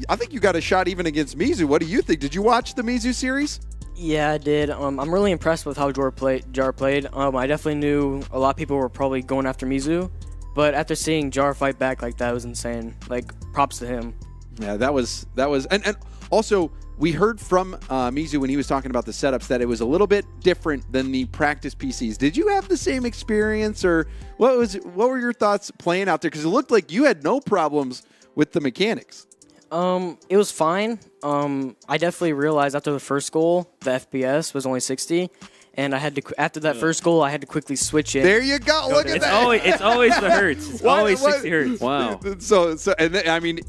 I think you got a shot even against Mizu. What do you think? Did you watch the Mizu series?
Yeah, I did. I'm really impressed with how Jar played. I definitely knew a lot of people were probably going after Mizu. But after seeing Jar fight back like that, it was insane. Like, props to him.
Yeah, that was, and also we heard from Mizu when he was talking about the setups that it was a little bit different than the practice PCs. Did you have the same experience, or what were your thoughts playing out there? Because it looked like you had no problems with the mechanics.
It was fine. I definitely realized after the first goal, the FPS was only 60. And I had to, after that first goal, I had to quickly switch in.
There you go. Look at that.
It's always the hertz. It's always 60 hertz.
Wow.
So, and then, I mean,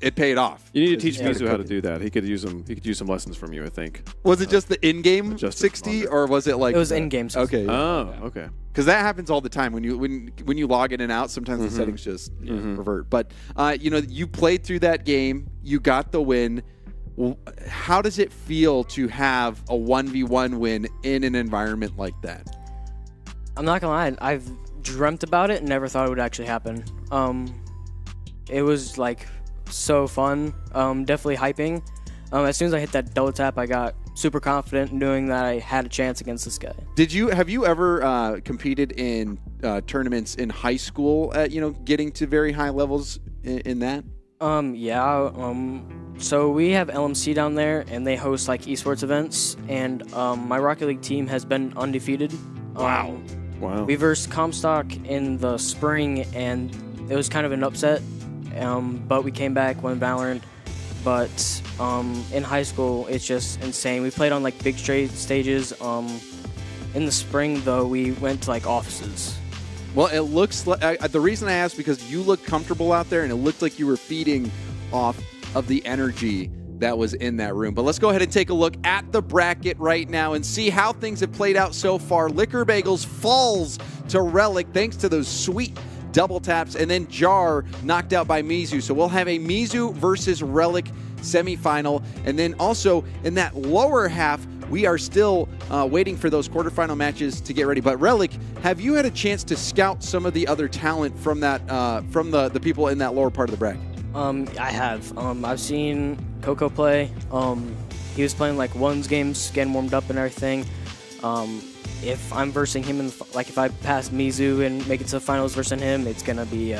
it paid off.
You need to teach Mizu how to do that. He could use some lessons from you, I think.
Was it just the in-game 60, or was it like?
It was in-game 60.
Okay.
Oh, okay.
Because that happens all the time when you log in and out. Sometimes the settings just revert. But you played through that game. You got the win. How does it feel to have a 1v1 win in an environment like that?
I'm not gonna lie, I've dreamt about it and never thought it would actually happen. It was like so fun, definitely hyping. As soon as I hit that double tap, I got super confident in knowing that I had a chance against this guy.
Have you ever competed in tournaments in high school at getting to very high levels in that?
Yeah. So we have LMC down there, and they host like esports events. And my Rocket League team has been undefeated.
Wow.
We versed Comstock in the spring, and it was kind of an upset. But we came back, won Valorant. But in high school, it's just insane. We played on like big stages. In the spring, though, we went to like offices.
Well, it looks like the reason I asked because you looked comfortable out there, and it looked like you were feeding off of the energy that was in that room. But let's go ahead and take a look at the bracket right now and see how things have played out so far. Liquor Bagels falls to Relic thanks to those sweet double taps, and then Jar knocked out by Mizu. So we'll have a Mizu versus Relic semifinal, and then also in that lower half, we are still waiting for those quarterfinal matches to get ready. But Relic, have you had a chance to scout some of the other talent from that from the people in that lower part of the bracket?
I have. I've seen Coco play. He was playing like ones games, getting warmed up and everything. If I'm versing him, if I pass Mizu and make it to the finals versus him, it's gonna be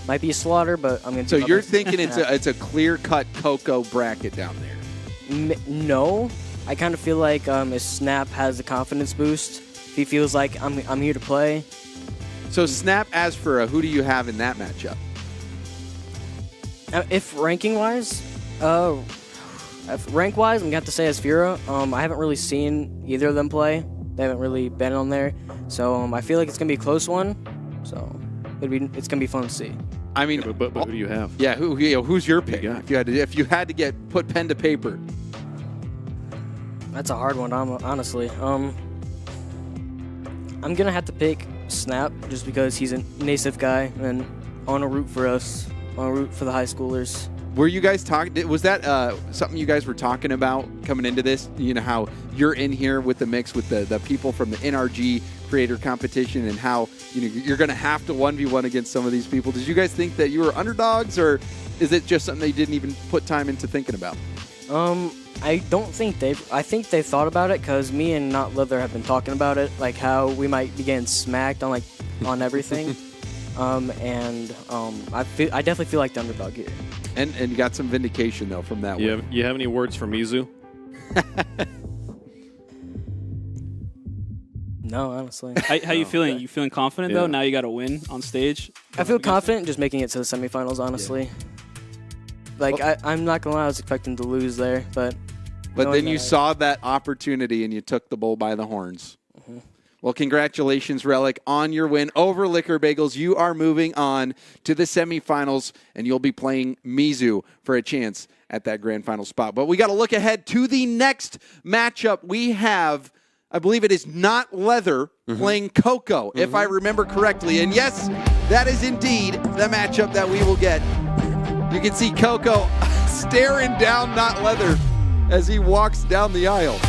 might be a slaughter, but I'm gonna.
So you're thinking it's a clear-cut Coco bracket down there?
No, I kind of feel like if Snap has the confidence boost, he feels like I'm here to play.
So Snap, Asphera, who do you have in that matchup?
If ranking-wise, I'm gonna have to say Asphera. I haven't really seen either of them play. They haven't really been on there, so I feel like it's gonna be a close one. So it's gonna be fun to see.
I mean,
but who do you have?
Yeah, who's your pick? If you had to put pen to paper.
That's a hard one, honestly. I'm gonna have to pick Snap just because he's a native guy and on a route for us, on a route for the high schoolers.
Were you guys talking? Was that something you guys were talking about coming into this? You know how you're in here with the mix with the people from the NRG creator competition, and how you're going to have to 1v1 against some of these people. Did you guys think that you were underdogs, or is it just something they didn't even put time into thinking about?
I don't think I think they thought about it because me and Not Leather have been talking about it, like how we might be getting smacked on everything. I definitely feel like the underdog here.
And you got some vindication though from that one.
You have any words for Mizu?
No, honestly.
How you feeling? You feeling confident though? Now you got to win on stage.
I feel confident just making it to the semifinals. Honestly, I'm not gonna lie, I was expecting to lose there, but
then you saw that opportunity and you took the bull by the horns.
Mm-hmm.
Well, congratulations, Relic, on your win over Liquor Bagels. You are moving on to the semifinals, and you'll be playing Mizu for a chance at that grand final spot. But we got to look ahead to the next matchup. We have, I believe it is Not Leather playing Coco, if I remember correctly. And yes, that is indeed the matchup that we will get. You can see Coco staring down Not Leather as he walks down the aisle.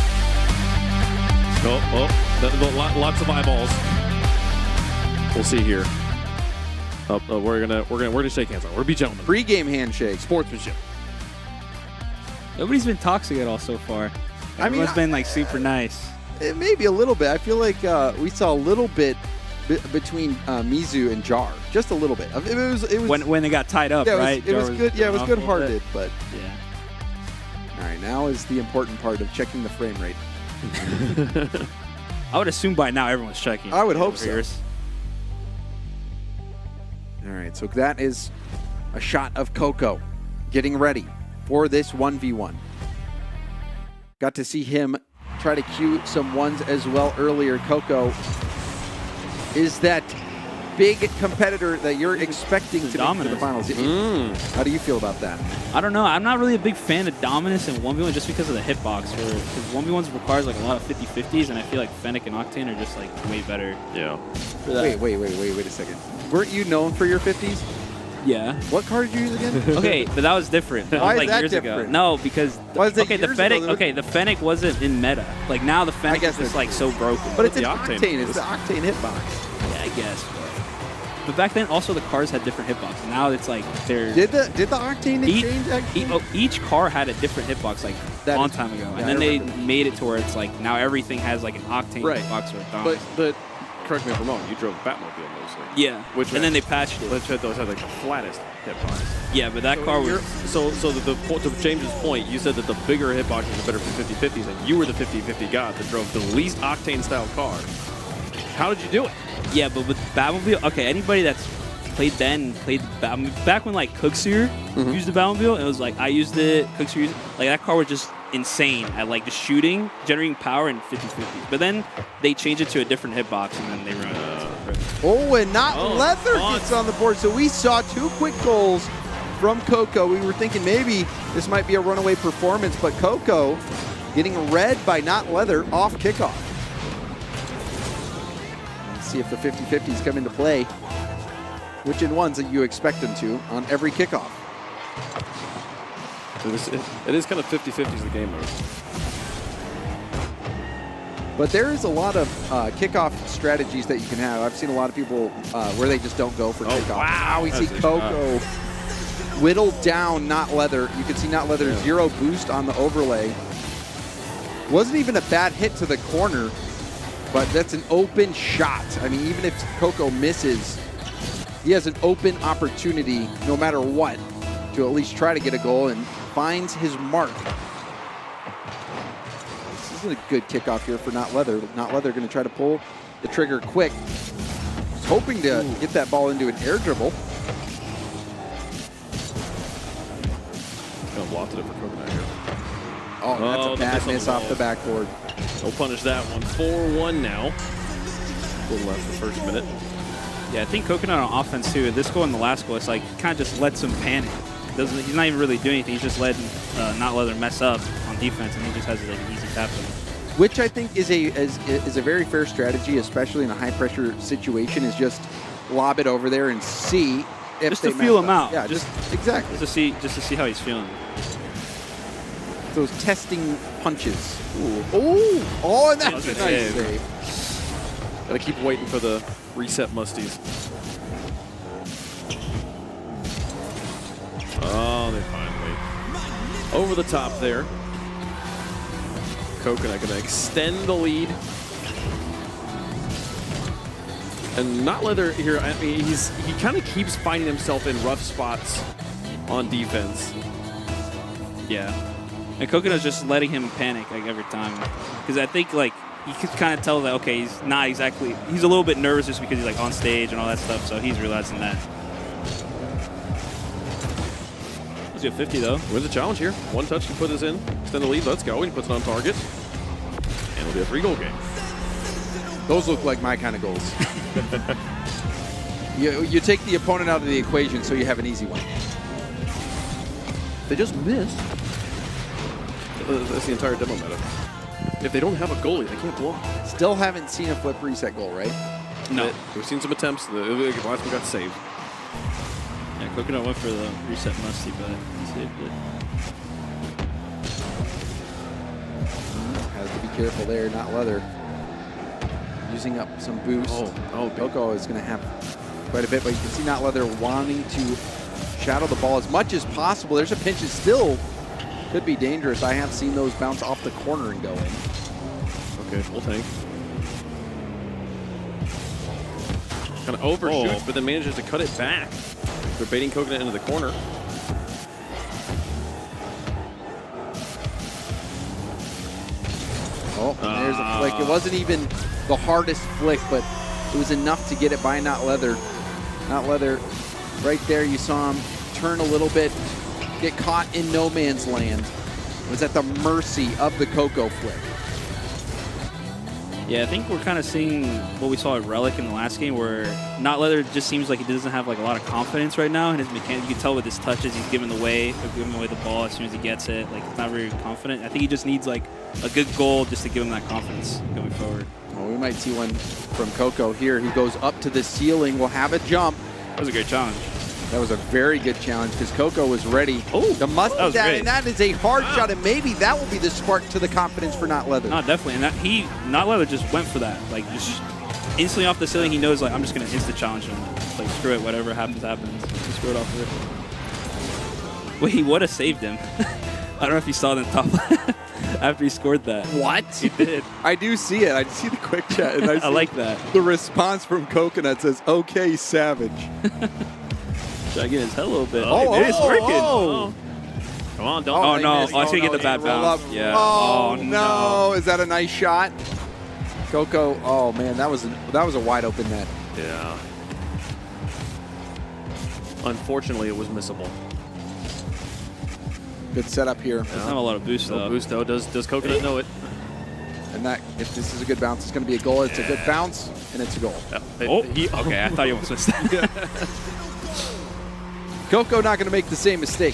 Lots of eyeballs. We'll see here. We're gonna shake hands. We're gonna be gentlemen.
Pre-game handshake.
Sportsmanship.
Nobody's been toxic at all so far. Everyone's been like super nice.
It may be a little bit. I feel like we saw a little bit between Mizu and Jar, just a little bit. It was
when they got tied up,
yeah,
right?
It was good. Yeah, it was good-hearted, but
yeah.
All right, now is the important part of checking the frame rate.
I would assume by now everyone's checking.
I would hope so. All right, so that is a shot of Coco getting ready for this 1v1. Got to see him try to cue some ones as well earlier. Coco is that big competitor that you're expecting to make it to the finals. How do you feel about that?
I don't know. I'm not really a big fan of Dominus in 1v1 just because of the hitbox. Because 1v1s requires like a lot of 50-50s, and I feel like Fennec and Octane are just like way better.
Yeah.
Wait a second. Weren't you known for your 50s?
Yeah.
What card did you use again?
Okay, but that was different. That
Why
was
is
like
that
years
different?
ago. No, because the Fennec. The Fennec wasn't in meta. Like now the Fennec is just like so broken.
But it's an Octane. It's the Octane hitbox.
Yeah, I guess. But back then, also the cars had different hitboxes. Now it's like they're.
Did the Octane change?
Each car had a different hitbox like a long time ago, and then they made it to where it's like now everything has like an Octane hitbox or a Dominus.
But correct me if I'm wrong. You drove Batmobile mostly.
Yeah. And then they patched it.
Which had like the flattest hitbox.
Yeah, but that car was.
So to James's point, you said that the bigger hitboxes are better for 50-50s, and you were the 50-50 guy that drove the least Octane style car. How did you do it?
Yeah, but with Batmobile, okay, anybody that's played the Batmobile, back when like Cookseer used the Batmobile, it was like I used it, Cookseer used it, like that car was just insane at like just shooting, generating power in 50-50s. But then they changed it to a different hitbox and then they run it.
Oh, and Not Leather gets on the board. So we saw 2 quick goals from Coco. We were thinking maybe this might be a runaway performance, but Coco getting read by Not Leather off kickoff. See if the 50-50s come into play, which in ones that you expect them to on every kickoff.
It is kind of 50-50s the game mode.
But there is a lot of kickoff strategies that you can have. I've seen a lot of people where they just don't go for kickoff. Wow, we see Coco whittle down Not Leather. You can see Not Leather 0 boost on the overlay. Wasn't even a bad hit to the corner. But that's an open shot. I mean, even if Coco misses, he has an open opportunity, no matter what, to at least try to get a goal and finds his mark. This isn't a good kickoff here for Not Leather. Not Leather going to try to pull the trigger quick. He's hoping to get that ball into an air dribble.
Kind of lofted it for Coconut here.
Oh, that's a bad miss off the backboard.
He'll punish that one. 4-1 now. A little left the first minute.
Yeah, I think Coconut on offense too. This goal and the last goal, it's like kind of just lets him panic. He's not even really doing anything. He's just letting Not Leather mess up on defense, and he just has like an easy tap.
Which I think is a very fair strategy, especially in a high pressure situation. Is just lob it over there and see if
just
they
to feel
mess
him
up.
out.
Yeah, just exactly.
Just to see how he's feeling.
Those testing punches. Ooh. Oh, and that's a nice save.
Gotta keep waiting for the reset Musties. Oh, they finally. Over the top there. Coconut gonna extend the lead. And Not Leather here, I mean, he kind of keeps finding himself in rough spots on defense.
Yeah. And Coconut's just letting him panic like every time. Because I think like you can kind of tell that, okay, he's not exactly, he's a little bit nervous just because he's like on stage and all that stuff, so he's realizing that. He's got 50 though.
Wins the challenge here. One touch to put us in. Extend the lead. Let's go. He puts it on target. And it'll be a 3-goal game.
Those look like my kind of goals. you take the opponent out of the equation so you have an easy one.
They just missed. That's the entire demo meta. If they don't have a goalie, they can't block.
Still haven't seen a flip reset goal, right?
No.
We've seen some attempts. The last one got saved.
Yeah, Coconut went for the reset Musty, but he saved it.
Has to be careful there, not leather. Using up some boost. Coco is going to have quite a bit, but you can see not leather wanting to shadow the ball as much as possible. There's a pinch that still could be dangerous. I have seen those bounce off the corner and go in.
Okay, full tank. Kind of overshoots, but then manages to cut it back. They're baiting Coconut into the corner.
Oh, and there's a flick. It wasn't even the hardest flick, but it was enough to get it by Not Leather. Not Leather, right there, you saw him turn a little bit, get caught in no man's land. It was at the mercy of the Coco flick.
Yeah, I think we're kind of seeing what we saw at Relic in the last game, where Not Leather just seems like he doesn't have like a lot of confidence right now in his mechanics. You can tell with his touches, he's giving away the ball as soon as he gets it. Like, he's not very confident. I think he just needs like a good goal just to give him that confidence going forward.
Well, we might see one from Coco here. He goes up to the ceiling, will have a jump.
That was a great challenge.
That was a very good challenge because Coco was ready.
Oh,
the Musty,
that was great.
And that is a hard shot, and maybe that will be the spark to the confidence for Not Leather.
No, definitely. And Not Leather just went for that. Like, just instantly off the ceiling, he knows, like, I'm just going to insta challenge him. Like, screw it, whatever happens, happens. Just screw it off rip. Wait, he would have saved him. I don't know if you saw it in the top after he scored that.
What?
He did.
I do see it. I see the quick chat. And I
like that.
The response from Coconut says, okay, Savage.
Try to get his head a little bit.
Oh,
maybe it's working.
Oh. Come on, don't.
Oh, no. I should get the bad bounce. Yeah.
Oh, no. Is that a nice shot? Coco, oh, man, that was a wide open net.
Yeah. Unfortunately, it was missable.
Good setup here.
Doesn't have a lot of boost, though.
No boost, though. Does Coconut know it?
And that, if this is a good bounce, it's going to be a goal. It's a good bounce, and it's a goal.
Yeah. Okay, I thought you almost missed that.
Coco not going to make the same mistake.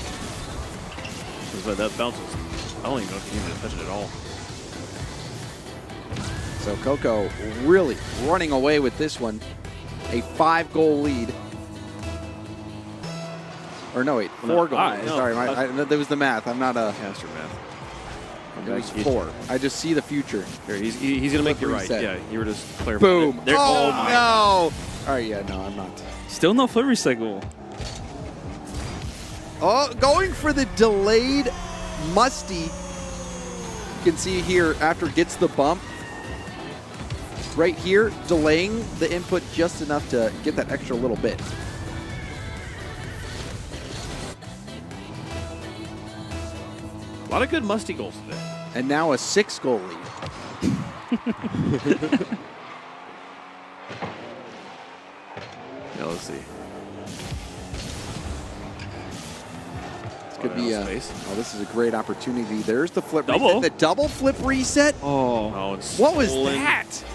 But that bounce was, I don't even know if he even touched it at all.
So Coco really running away with this one. A 5-goal lead. Or no, wait, 4 goals.
No,
Sorry, that was the math. I'm not a
caster math.
It was 4. I just see the future.
Here, he's going to make you right.
Reset.
Yeah, you were just clarifying.
Boom. Oh, no. All right, yeah, no, I'm not.
Still no flip reset goal.
Oh, going for the delayed Musty. You can see here after it gets the bump. Right here, delaying the input just enough to get that extra little bit.
A lot of good Musty goals today.
And now a 6-goal lead.
Yeah, let's see.
Could be this is a great opportunity. There's the flip
double.
reset. The double flip reset.
Oh,
it's
what was
stolen.
that?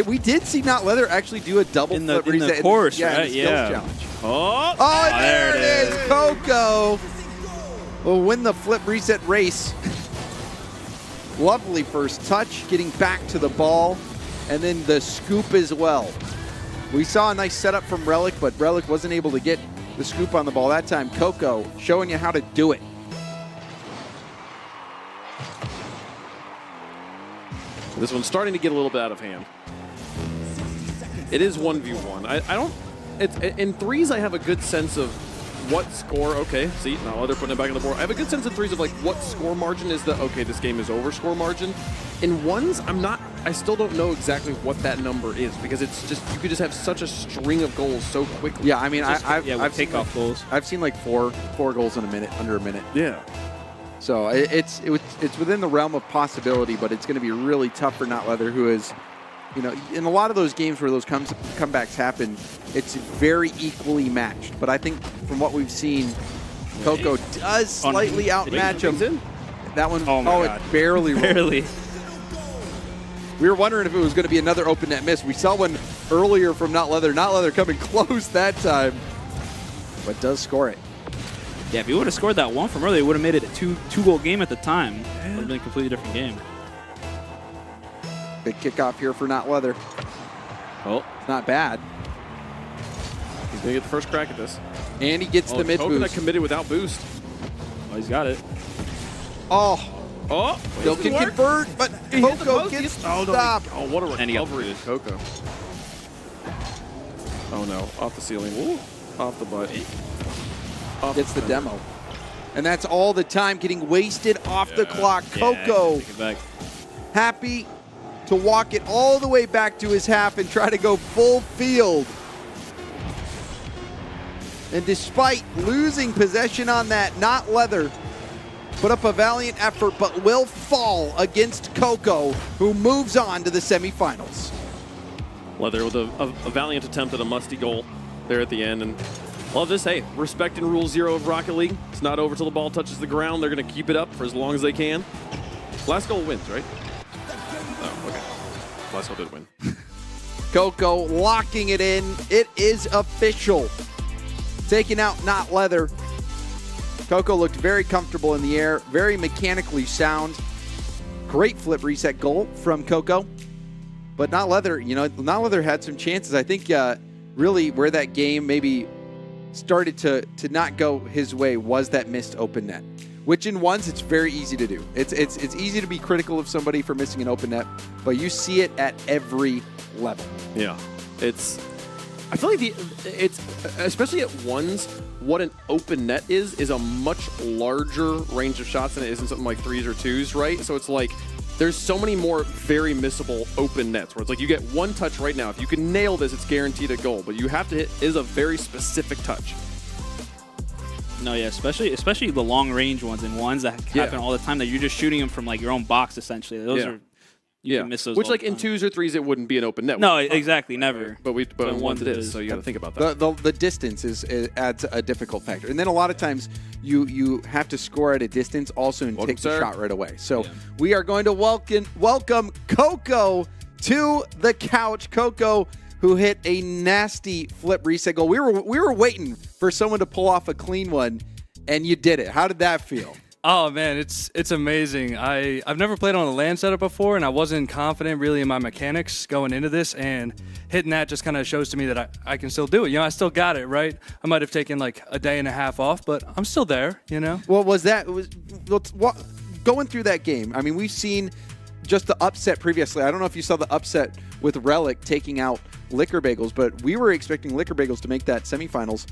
We did see Not Leather actually do a double flip reset
in the course,
in
right?
the
Yeah.
challenge.
Oh,
There it is. Coco will win the flip reset race. Lovely first touch, getting back to the ball, and then the scoop as well. We saw a nice setup from Relic, but Relic wasn't able to get the scoop on the ball that time. Coco showing you how to do it.
This one's starting to get a little bit out of hand. It is 1v1. I don't. It's in threes. I have a good sense of what score. Okay, see now they're putting it back on the board. I have a good sense in threes of like what score margin is the okay. This game is over score margin. In ones, I'm not. I still don't know exactly what that number is because it's just you could just have such a string of goals so quickly.
Yeah, I mean, I've
take off goals.
I've seen like four goals in a minute, under a minute.
Yeah.
So it's within the realm of possibility, but it's going to be really tough for Not Leather, who is, you know, in a lot of those games where those comebacks happen, it's very equally matched. But I think from what we've seen, Coco does slightly outmatch him. That one,
oh my God.
It barely rolled.
Barely.
We were wondering if it was going to be another open net miss. We saw one earlier from Not Leather. Not Leather coming close that time, but does score it.
Yeah, if he would have scored that one from earlier, he would have made it a two-goal game at the time. It would have been a completely different game.
Big kickoff here for Not Leather.
Oh,
it's not bad.
He's going to get the first crack at this.
And he gets the mid
Coconut
boost.
committed without boost.
Oh, he's got it.
Oh.
Oh.
Still can convert, but Coco gets stopped.
Oh, what a
And he got
recovery to Coco. Oh, no. Off the ceiling. Ooh. Off the butt.
Gets the demo. And that's all the time getting wasted off the clock. Coco
Take it back.
happy to walk it all the way back to his half and try to go full field. And despite losing possession on that, Not Leather put up a valiant effort but will fall against Coco, who moves on to the semifinals.
Leather with a valiant attempt at a musty goal there at the end. And love this. Hey, respecting Rule 0 of Rocket League. It's not over till the ball touches the ground. They're going to keep it up for as long as they can. Last goal wins, right? Oh, okay. Last goal did win.
Coco locking it in. It is official. Taking out Not Leather. Coco looked very comfortable in the air, very mechanically sound. Great flip reset goal from Coco. But Not Leather, Not Leather had some chances. I think really where that game maybe started to not go his way was that missed open net, which in ones it's very easy to do. It's easy to be critical of somebody for missing an open net, but you see it at every level.
Yeah, I feel like it's especially at ones. What an open net is a much larger range of shots than it is in something like 3s or 2s, right? So it's like there's so many more very missable open nets where it's like you get one touch right now. If you can nail this, it's guaranteed a goal, but you have to hit is a very specific touch.
No, yeah, especially the long range ones and ones that happen all the time that you're just shooting them from like your own box essentially. Those are you can miss those.
Which
all
like
the
in
time.
2s or 3s it wouldn't be an open net.
No, exactly, never.
But in ones it is, so you got to think about that.
The distance adds a difficult factor, and then a lot of times you have to score at a distance also and take the shot right away. So we are going to welcome Coco to the couch. Coco, who hit a nasty flip reset goal. We were waiting for someone to pull off a clean one, and you did it. How did that feel?
Oh man, it's amazing. I've never played on a LAN setup before, and I wasn't confident really in my mechanics going into this, and hitting that just kind of shows to me that I can still do it. I still got it, right? I might have taken like a day and a half off, but I'm still there,
Well, going through that game, I mean, we've seen just the upset previously. I don't know if you saw the upset with Relic taking out Liquor Bagels, but we were expecting Liquor Bagels to make that semifinals.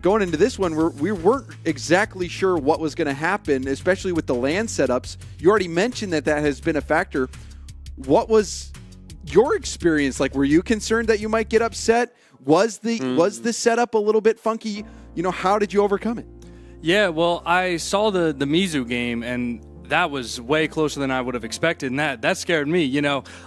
Going into this one, we weren't exactly sure what was going to happen, especially with the LAN setups. You already mentioned that has been a factor. What was your experience like? Were you concerned that you might get upset? Was the setup a little bit funky? How did you overcome it?
Yeah, well, I saw the Mizu game, and that was way closer than I would have expected, and that scared me.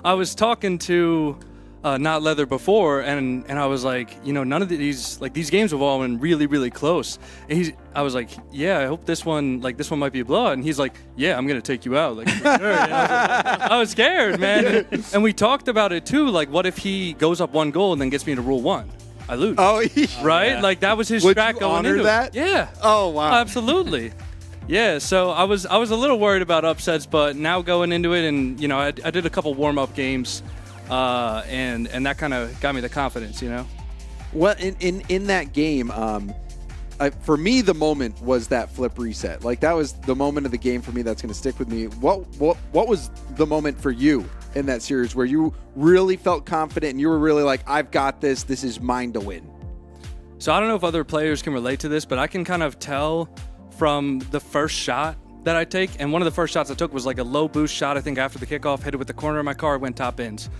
I was talking to Not Leather before, and I was like, none of these games have all been really, really close. And I was like, yeah, I hope this one might be a blowout. And he's like, yeah, I'm gonna take you out. Like, for sure. I was scared, man. And we talked about it too. Like, what if he goes up 1 goal and then gets me to Rule 1? I lose.
Oh,
right?
Yeah.
Like that was his
Would
strat
you
going
honor
into
that?
it. Yeah.
Oh wow.
Absolutely. Yeah, so I was a little worried about upsets, but now going into it, and I did a couple warm-up games, and that kind of got me the confidence,
Well, in that game, for me, the moment was that flip reset. Like that was the moment of the game for me that's going to stick with me. What was the moment for you in that series where you really felt confident and you were really like, I've got this. This is mine to win.
So I don't know if other players can relate to this, but I can kind of tell from the first shot that I take, and one of the first shots I took was like a low boost shot, I think after the kickoff, hit it with the corner of my car, went top ends.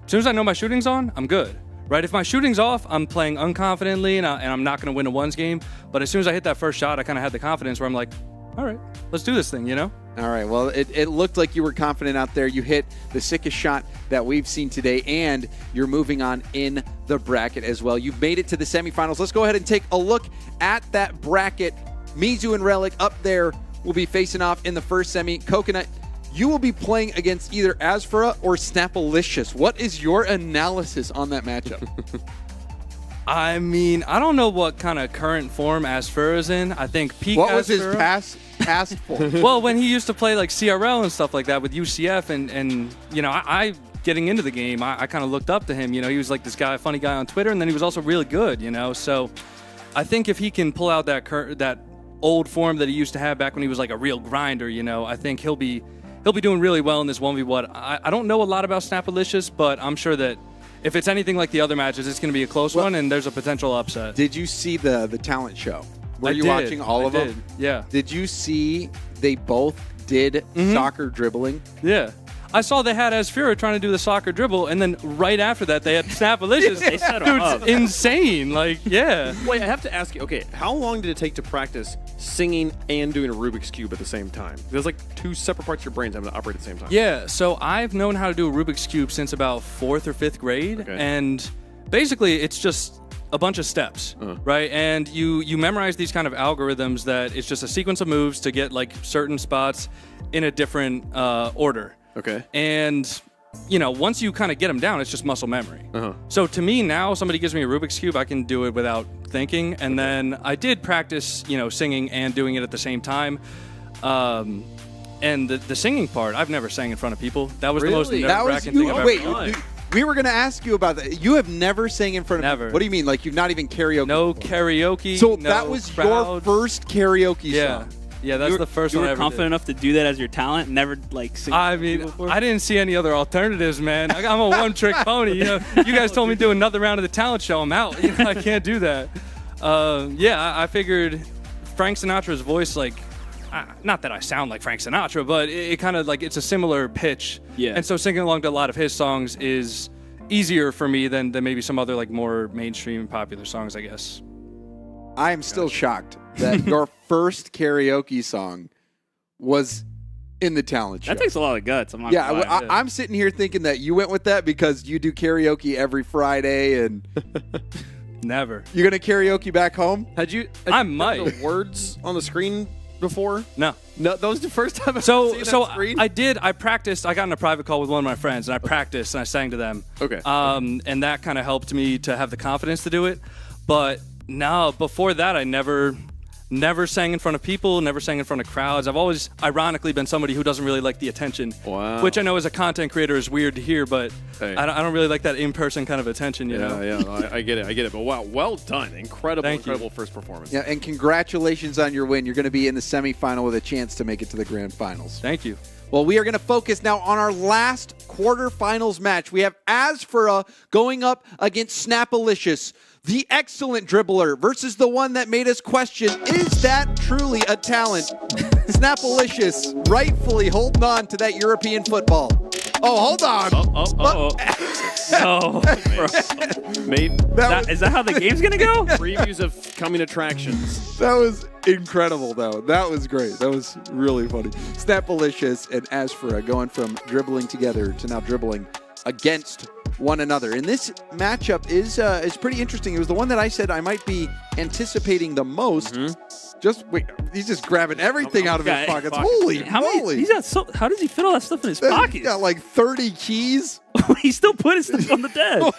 As soon as I know my shooting's on, I'm good, right? If my shooting's off, I'm playing unconfidently, and I'm not going to win a ones game, but as soon as I hit that first shot, I kind of had the confidence where I'm like, all right, let's do this thing, All
right, well, it looked like you were confident out there. You hit the sickest shot that we've seen today, and you're moving on in the bracket as well. You've made it to the semifinals. Let's go ahead and take a look at that bracket. Mizu and Relic up there will be facing off in the first semi. Coconut, you will be playing against either Asfura or Snapalicious. What is your analysis on that matchup?
I mean, I don't know what kind of current form Asfura's in. I think peak
What was his
Asfura-
past form?
Well, when he used to play like CRL and stuff like that with UCF, and I getting into the game, I kind of looked up to him. He was like this guy, funny guy on Twitter, and then he was also really good. So I think if he can pull out that old form that he used to have back when he was like a real grinder, I think he'll be doing really well in this 1v1. I don't know a lot about Snapalicious, but I'm sure that if it's anything like the other matches, it's going to be a close one, and there's a potential upset.
Did you see the talent show? Were you watching all of them?
Yeah.
Did you see they both did soccer dribbling?
Yeah. I saw they had Asfura trying to do the soccer dribble, and then right after that, they had Snapalicious.
They set him up.
Dude, it's insane. Like, yeah.
Wait, I have to ask you, okay, how long did it take to practice singing and doing a Rubik's Cube at the same time? There's like two separate parts of your brains having to operate at the same time.
Yeah, so I've known how to do a Rubik's Cube since about 4th or 5th grade, and basically it's just a bunch of steps, right? And you memorize these kind of algorithms that it's just a sequence of moves to get like certain spots in a different order.
Okay.
And, once you kind of get them down, it's just muscle memory. So to me now, somebody gives me a Rubik's Cube, I can do it without thinking. And then I did practice, singing and doing it at the same time. And the singing part, I've never sang in front of people. That was the most nerve-wracking thing I've ever done.
We were going to ask you about that. You have never sang in front of people. What do you mean? Like you've not even karaoke?
No
before?
Karaoke.
So that was your first karaoke song.
Yeah, that's the first one I
You
ever
were confident
did.
enough to do that as your talent? Never, sing
I mean, I didn't see any other alternatives, man. I'm a one-trick pony. You guys told me to do another round of the talent show. I'm out. I can't do that. I figured Frank Sinatra's voice, not that I sound like Frank Sinatra, but it kind of it's a similar pitch.
Yeah.
And so singing along to a lot of his songs is easier for me than maybe some other more mainstream popular songs, I guess.
I am still shocked that your first karaoke song was in the talent show.
That takes a lot of guts. I'm not
yeah,
gonna lie.
I'm sitting here thinking that you went with that because you do karaoke every Friday and
never.
You're gonna karaoke back home?
I might.
The words on the screen before?
No,
that was the first time I've
so
seen
so
on screen?
I did. I practiced. I got in a private call with one of my friends, and I practiced and I sang to them.
Okay.
And that kind of helped me to have the confidence to do it. But no, before that, I never sang in front of people, never sang in front of crowds. I've always, ironically, been somebody who doesn't really like the attention.
Wow.
Which I know as a content creator is weird to hear, but
Hey.
I don't really like that in-person kind of attention, you know?
Yeah, I get it. But wow, well done. Incredible first performance.
Yeah, and congratulations on your win. You're going to be in the semifinal with a chance to make it to the grand finals.
Thank you.
Well, we are going to focus now on our last quarterfinals match. We have Asfura going up against Snapalicious, the excellent dribbler, versus the one that made us question, is that truly a talent? Snapalicious rightfully holding on to that European football. Oh, hold on.
No, is that how the game's going to go?
Previews of coming attractions.
That was incredible, though. That was great. That was really funny. Snapalicious and Asfura going from dribbling together to now dribbling against one another. And this matchup is pretty interesting. It was the one that I said I might be anticipating the most. Just wait, he's just grabbing everything out of his pockets. Holy moly!
How does he fit all that stuff in his pockets?
He's got like 30 keys.
He's still putting stuff on the desk.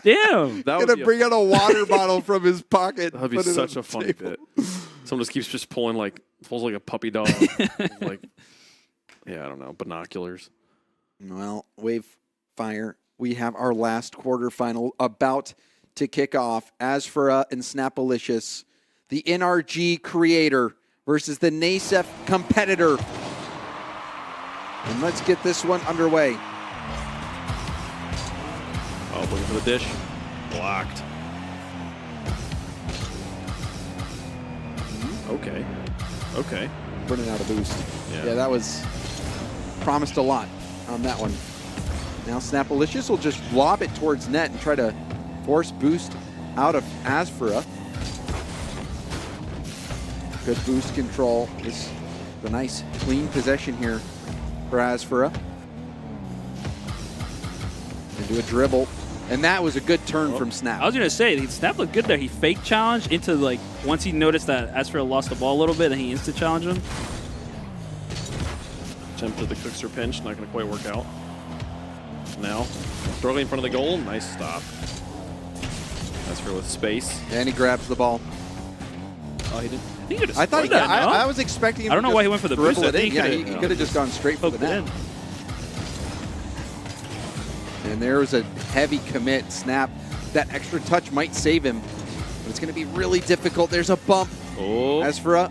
Damn.
He's gonna bring out a water bottle from his pocket.
That'd be
put it
such
on
a
the
funny
table.
bit. Someone just keeps pulls like a puppy dog. I don't know, binoculars.
Well, Wave Fire, we have our last quarterfinal about to kick off. Asfura and Snapalicious, the NRG creator versus the NASEF competitor. And let's get this one underway.
Oh, looking for the dish. Blocked. Okay.
Burning out a boost. Yeah, that was promised a lot on that one. Now Snapalicious will just lob it towards net and try to force boost out of Asfura. Good boost control. This is a nice clean possession here for Asfura. Into a dribble. And that was a good turn from Snap.
I was going to say, Snap looked good there. He fake challenged into, once he noticed that Asfura lost the ball a little bit, then he instant challenged him.
Attempt to the Cookster pinch, not going to quite work out. Now, struggling in front of the goal, nice stop. Asfura with space.
And he grabs the ball.
Oh, he did.
I thought I was expecting him
I don't
to
know why he went for the boost.
dribble it in. He could have just gone straight for the net. And there was a heavy commit. Snap. That extra touch might save him. But It's going to be really difficult. There's a bump.
Oh.
Asphera.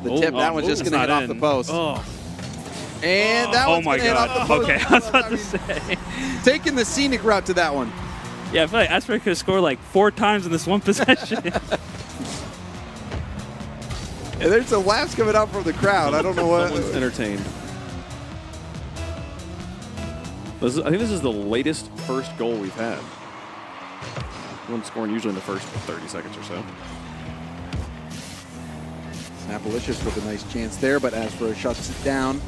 The tip, that one's just going to hit off the post.
Oh.
And that one's going to hit off the post.
Okay, I was about to say.
Taking the scenic route to that one.
Yeah, I feel like Asphera could have scored like 4 times in this one possession.
And there's some laughs coming out from the crowd. I don't know what.
Someone's entertained. I think this is the latest first goal we've had. One scoring usually in the first 30 seconds or so.
Snapalicious with a nice chance there, but Asphera shuts it down.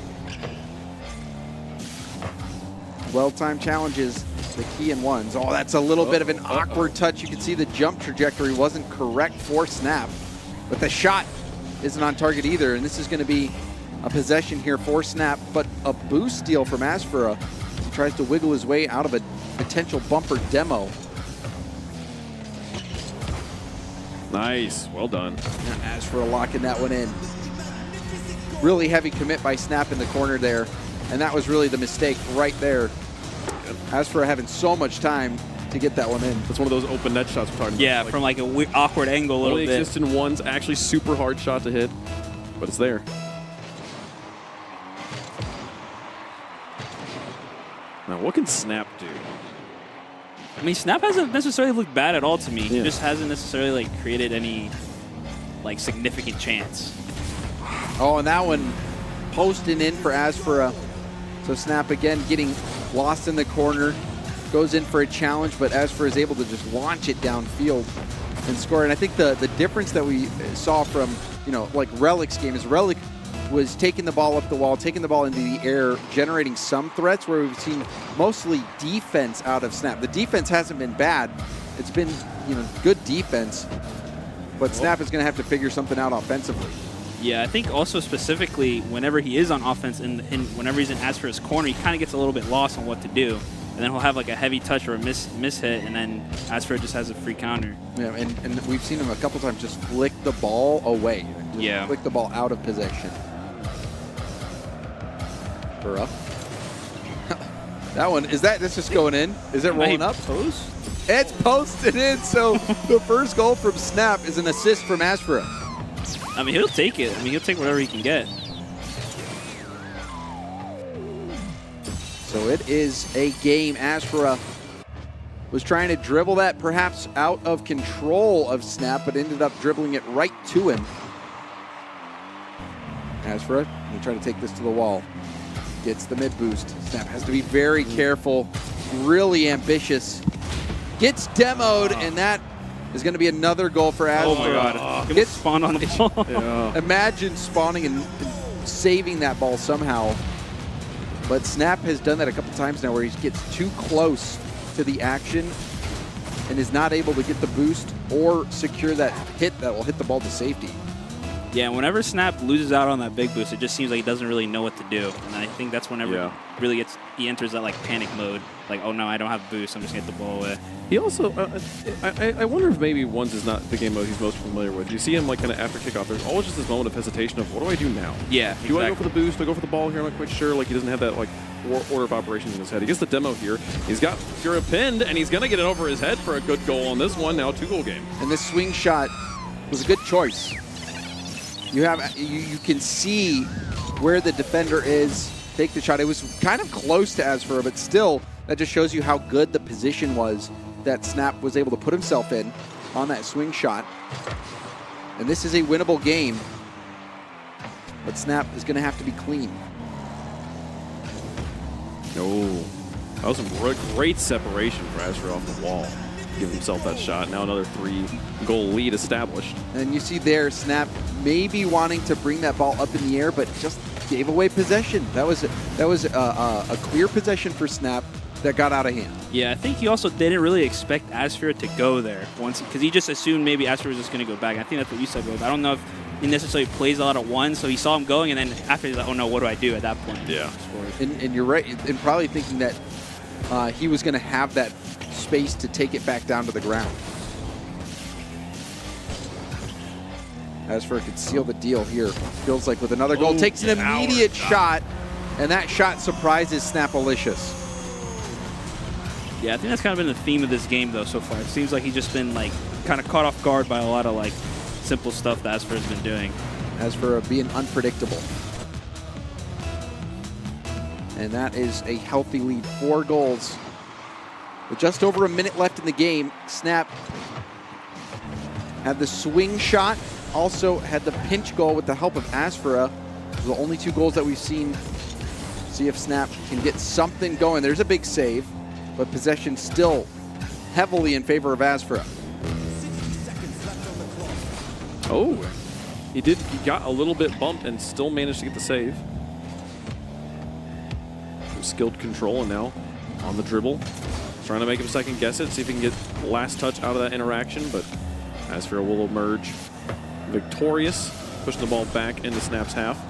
Well-timed challenges, the key in ones. Oh, that's a little bit of an awkward touch. You can see the jump trajectory wasn't correct for Snap, but the shot isn't on target either, and this is going to be a possession here for Snap, but a boost steal from Asphera. He tries to wiggle his way out of a potential bumper demo.
Nice, well done.
Asphera locking that one in. Really heavy commit by Snap in the corner there, and that was really the mistake right there. Asphera having so much time to get that one in.
That's one of those open net shots we're talking about.
Yeah, from like a awkward angle a little bit.
Only exists in ones, actually super hard shot to hit, but it's there. Now, what can Snap do?
I mean, Snap hasn't necessarily looked bad at all to me. Yeah. He just hasn't necessarily like created any like significant chance.
Oh, and that one posting in for Asphera. So Snap again getting lost in the corner. Goes in for a challenge, but Asphera is able to just launch it downfield and score. And I think the difference that we saw from, like Relic's game is Relic was taking the ball up the wall, taking the ball into the air, generating some threats, where we've seen mostly defense out of Snap. The defense hasn't been bad. It's been, good defense, but Snap is going to have to figure something out offensively.
Yeah, I think also specifically whenever he is on offense and whenever he's in Asphera's corner, he kind of gets a little bit lost on what to do. And then he'll have like a heavy touch or a miss hit, and then Asphera just has a free counter.
Yeah, and we've seen him a couple times just flick the ball away. Just flick the ball out of possession. Burra. That one, that's just going in? Is it rolling up?
Post?
It's posted in, so the first goal from Snap is an assist from Asphera.
I mean, he'll take it. I mean, he'll take whatever he can get.
So it is a game. Asphera was trying to dribble that perhaps out of control of Snap, but ended up dribbling it right to him. Asphera, they try to take this to the wall. Gets the mid boost. Snap has to be very careful, really ambitious. Gets demoed, and that is going to be another goal for Asphera.
Oh my God. Gets spawned on the ball.
Yeah.
Imagine spawning and saving that ball somehow. But Snap has done that a couple times now where he gets too close to the action and is not able to get the boost or secure that hit that will hit the ball to safety.
Yeah, whenever Snap loses out on that big boost, it just seems like he doesn't really know what to do. And I think that's whenever he enters that like panic mode. Like, oh no, I don't have boost, I'm just going to get the ball away.
He also, I wonder if maybe ones is not the game mode he's most familiar with. You see him like kind of after kickoff, there's always just this moment of hesitation of, what do I do now?
Yeah,
Do I go for the boost? Do I go for the ball here? I'm not quite sure. Like, he doesn't have that like order of operations in his head. He gets the demo here. He's got Fura pinned, and he's going to get it over his head for a good goal on this one. Now a 2-goal game.
And this swing shot was a good choice. You can see where the defender is. Take the shot. It was kind of close to Asphera, but still, that just shows you how good the position was that Snap was able to put himself in on that swing shot. And this is a winnable game, but Snap is going to have to be clean.
Oh, that was some great separation for Asphera off the wall. Give himself that shot. Now another 3-goal lead established.
And you see there, Snap maybe wanting to bring that ball up in the air, but just gave away possession. That was a clear possession for Snap that got out of hand.
Yeah, I think he also didn't really expect Asphera to go there once, because he just assumed maybe Asphera was just going to go back. I think that's what you said, Will. I don't know if he necessarily plays a lot at once, so he saw him going, and then after he's like, oh no, what do I do at that point?
Yeah.
And you're right, and probably thinking that he was going to have that space to take it back down to the ground. Asphera could seal the deal here. Feels like with another goal, takes an immediate shot, and that shot surprises Snapalicious.
Yeah, I think that's kind of been the theme of this game, though, so far. It seems like he's just been, like, kind of caught off guard by a lot of, like, simple stuff that Asfra has been doing.
As for being unpredictable. And that is a healthy lead, 4 goals. With just over a minute left in the game, Snap had the swing shot, also had the pinch goal with the help of Asfra. The only 2 goals that we've seen. See if Snap can get something going. There's a big save, but possession still heavily in favor of Asfra.
Oh, he got a little bit bumped and still managed to get the save. Some skilled control, and now on the dribble. Trying to make him second guess it, see if he can get last touch out of that interaction, but Asfra will emerge victorious, pushing the ball back into Snap's half.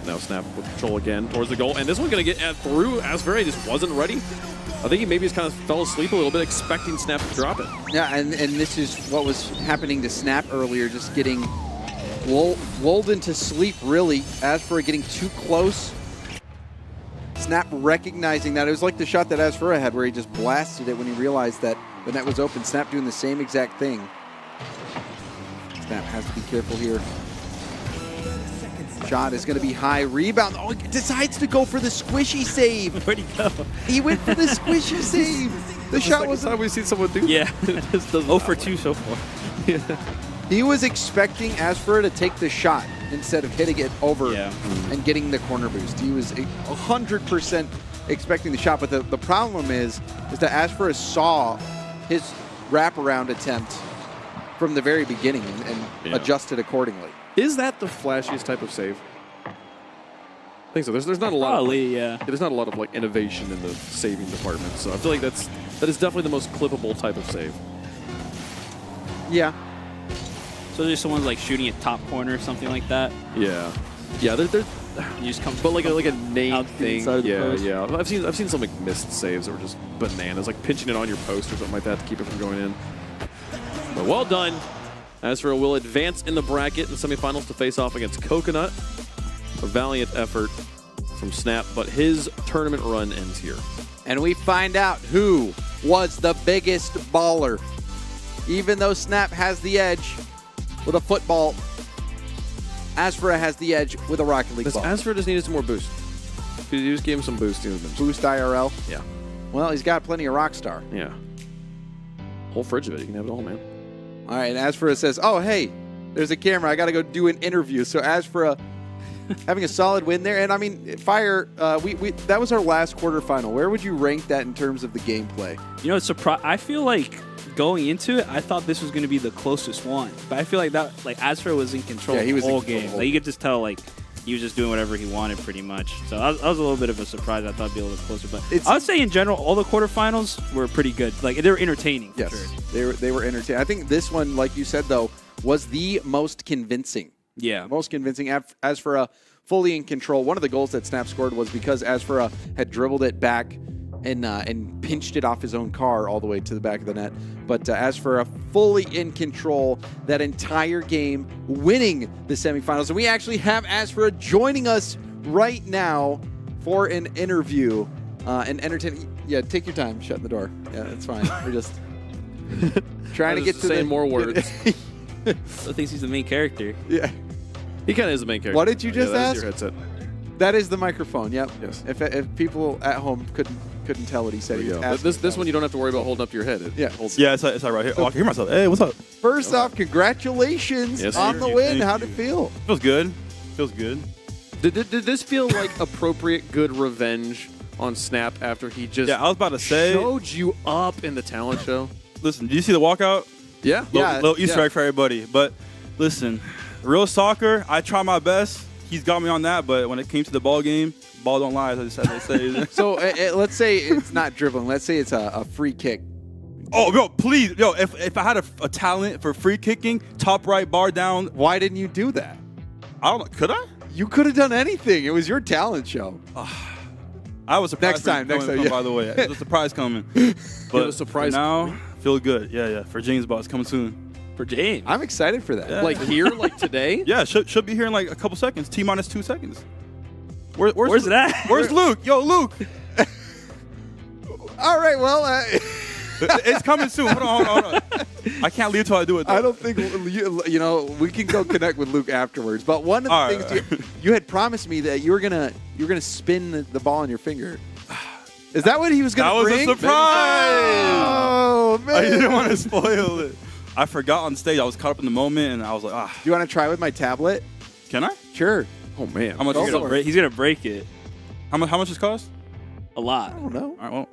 Now Snap with control again towards the goal, and this one going to get through. Asfra just wasn't ready. I think he maybe just kind of fell asleep a little bit, expecting Snap to drop it.
Yeah, and this is what was happening to Snap earlier, just getting lulled into sleep, really. Asfra getting too close. Snap recognizing that. It was like the shot that Asfra had where he just blasted it when he realized that the net was open. Snap doing the same exact thing. Snap has to be careful here. Shot is going to be high. Rebound. Oh, he decides to go for the squishy save.
Where'd he go?
He went for the squishy save. The shot was.
Time we've seen someone do.
Yeah, just 0 for 2 so far.
Yeah. He was expecting Asfra to take the shot instead of hitting it over and getting the corner boost. He was 100% expecting the shot, but the problem is that Asfra saw his wraparound attempt from the very beginning and adjusted accordingly.
Is that the flashiest type of save? I think so. There's not a lot.
Probably, yeah.
There's not a lot of like innovation in the saving department, so I feel like that is definitely the most clippable type of save.
Yeah.
So there's someone like shooting at top corner or something like that.
Yeah. Yeah. They're
you just come,
but like a named thing.
Yeah,
yeah. I've seen some like missed saves that were just bananas, like pinching it on your post or something like that to keep it from going in. But well done. Asfra will advance in the bracket in the semifinals to face off against Coconut. A valiant effort from Snap, but his tournament run ends here.
And we find out who was the biggest baller. Even though Snap has the edge with a football, Asfra has the edge with a Rocket League ball.
Asfra just needed some more boost. If you just gave him some boost,
Boost IRL?
Yeah.
Well, he's got plenty of Rockstar.
Yeah. Whole fridge of it. You can have it all, man.
All right, and Asfra says, oh, hey, there's a camera. I got to go do an interview. So Asfra having a solid win there. And, I mean, Fire, that was our last quarterfinal. Where would you rank that in terms of the gameplay?
You know, it's I feel like going into it, I thought this was going to be the closest one. But I feel like Asfra was in control of the whole game. Like, you could just tell, like, he was just doing whatever he wanted pretty much. So I was a little bit of a surprise. I thought it'd be a little closer. But I would say in general, all the quarterfinals were pretty good. Like, they were entertaining.
Yes,
sure.
they were entertaining. I think this one, like you said, though, was the most convincing.
Yeah.
Most convincing. Asfra fully in control. One of the goals that Snap scored was because Asfra had dribbled it back and pinched it off his own car all the way to the back of the net. But Asfra fully in control that entire game, winning the semifinals. And we actually have Asfra joining us right now for an interview and entertaining. Yeah, take your time shutting the door. Yeah, it's fine. We're just trying to get to
saying more words.
I think he's the main character.
Yeah.
He kind of is the main character.
What did you just ask?
Your headset.
That is the microphone. Yep.
Yes.
If people at home couldn't tell what he said,
This one you don't have to worry about holding up to your head.
It's right here. Oh, I can hear myself. Hey, what's up?
First off, congratulations on the win. How'd it feel?
Feels good. Feels good.
Did this feel like appropriate good revenge on Snap after he just
I was about to say
showed you up in the talent show?
Listen, did you see the walkout?
Yeah.
Little Easter egg for everybody. But listen, real soccer, I try my best. He's got me on that, but when it came to the ball game, ball don't lie, as they say.
So let's say it's not dribbling. Let's say it's a free kick.
Oh, yo, please. Yo, if I had a talent for free kicking, top right, bar down.
Why didn't you do that?
I don't know. Could I?
You could have done anything. It was your talent show.
I was surprised.
Next time.
By the way, there's a surprise coming. But
a surprise
now, feel good. Yeah. For James Boss coming soon.
For James.
I'm excited for that.
Yeah.
Like here, like today?
Yeah, should be here in like a couple seconds. T-minus 2 seconds.
Where's it at?
Where's Luke? Yo, Luke.
All right, well,
it's coming soon. Hold on. I can't leave till I do it. Though.
I don't think we can go connect with Luke afterwards. But one of the things you had promised me that you were gonna spin the ball on your finger. Is that what he was gonna bring?
That was a surprise.
Oh man!
I didn't want to spoil it. I forgot on stage. I was caught up in the moment, and I was like, ah.
Do you want to try with my tablet?
Can I?
Sure.
Oh man, how much?
He's gonna break it.
How much does it cost?
A lot.
I don't know.
All right, well.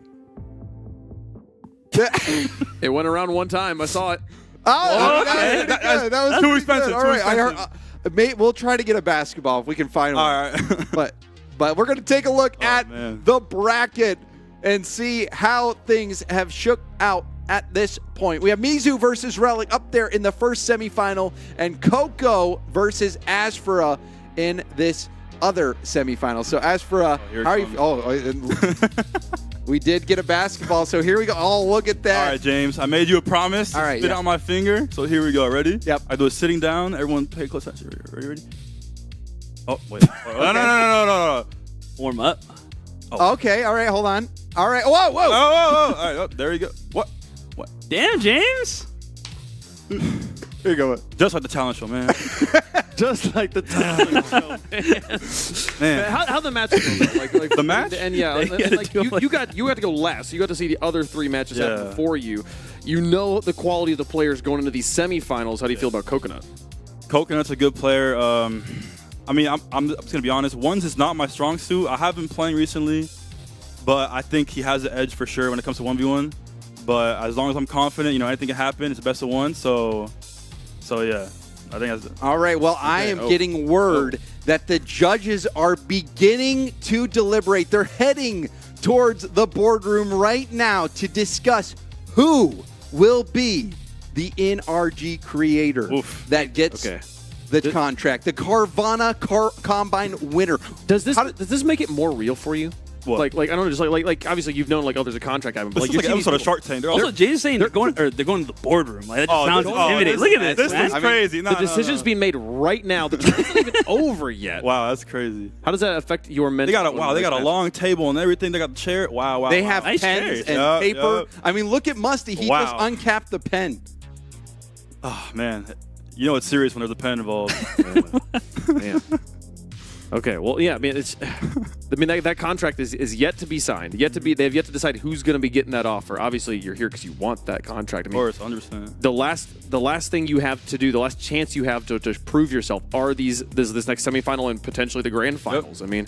It went around one time. I saw it.
Oh, okay. That was
too expensive.
All right, mate, we'll try to get a basketball if we can find one.
All right.
but we're going to take a look at the bracket and see how things have shook out at this point. We have Mizu versus Relic up there in the first semifinal, and Coco versus Asphora in this other semifinal. So Asphora, how are you? We did get a basketball, so here we go. Oh, look at that.
All right, James. I made you a promise.
All right,
Spit out my finger. So here we go. Ready?
Yep.
I do it sitting down. Everyone pay close attention. Ready? Oh, wait. No.
Warm up.
Oh.
Okay. All right. Hold on. All right. Whoa.
Whoa. All right. Oh, there you go. What?
Damn, James.
Here you go.
Just like the talent show, man.
Just like the talent show, man. How the match go? Like
the match?
And yeah, like you got to go last. So you got to see the other three matches happen before you. You know the quality of the players going into these semifinals. How do you feel about Coconut?
Coconut's a good player. I mean, I'm just gonna be honest. Ones is not my strong suit. I have been playing recently, but I think he has the edge for sure when it comes to 1v1. But as long as I'm confident, anything can happen. It's the best of one. So yeah. I think that's
all right. Well, I am getting word that the judges are beginning to deliberate. They're heading towards the boardroom right now to discuss who will be the NRG creator that gets the contract, the Carvana Combine winner.
Does this make it more real for you?
What?
Like I don't know, just like obviously you've known there's a contract happening.
This is like an episode of Shark Tank.
Also, Jay's saying they're going to the boardroom. Like, that just sounds intimidating. Look at this.
This is crazy.
The decision's being made right now. The trial's not even over yet.
Wow, that's crazy.
How does that affect your mental?
They got a long table and everything. They got the chair. Wow.
They have pens and paper. I mean, look at Musty. He just uncapped the pen.
Oh man, it's serious when there's a pen involved.
Man. Okay, well, yeah, I mean, that contract is yet to be signed. They have yet to decide who's going to be getting that offer. Obviously, you're here because you want that contract. I mean,
of course, 100%.
The last thing you have to do, the last chance you have to prove yourself are this next semifinal and potentially the grand finals. Yep. I mean,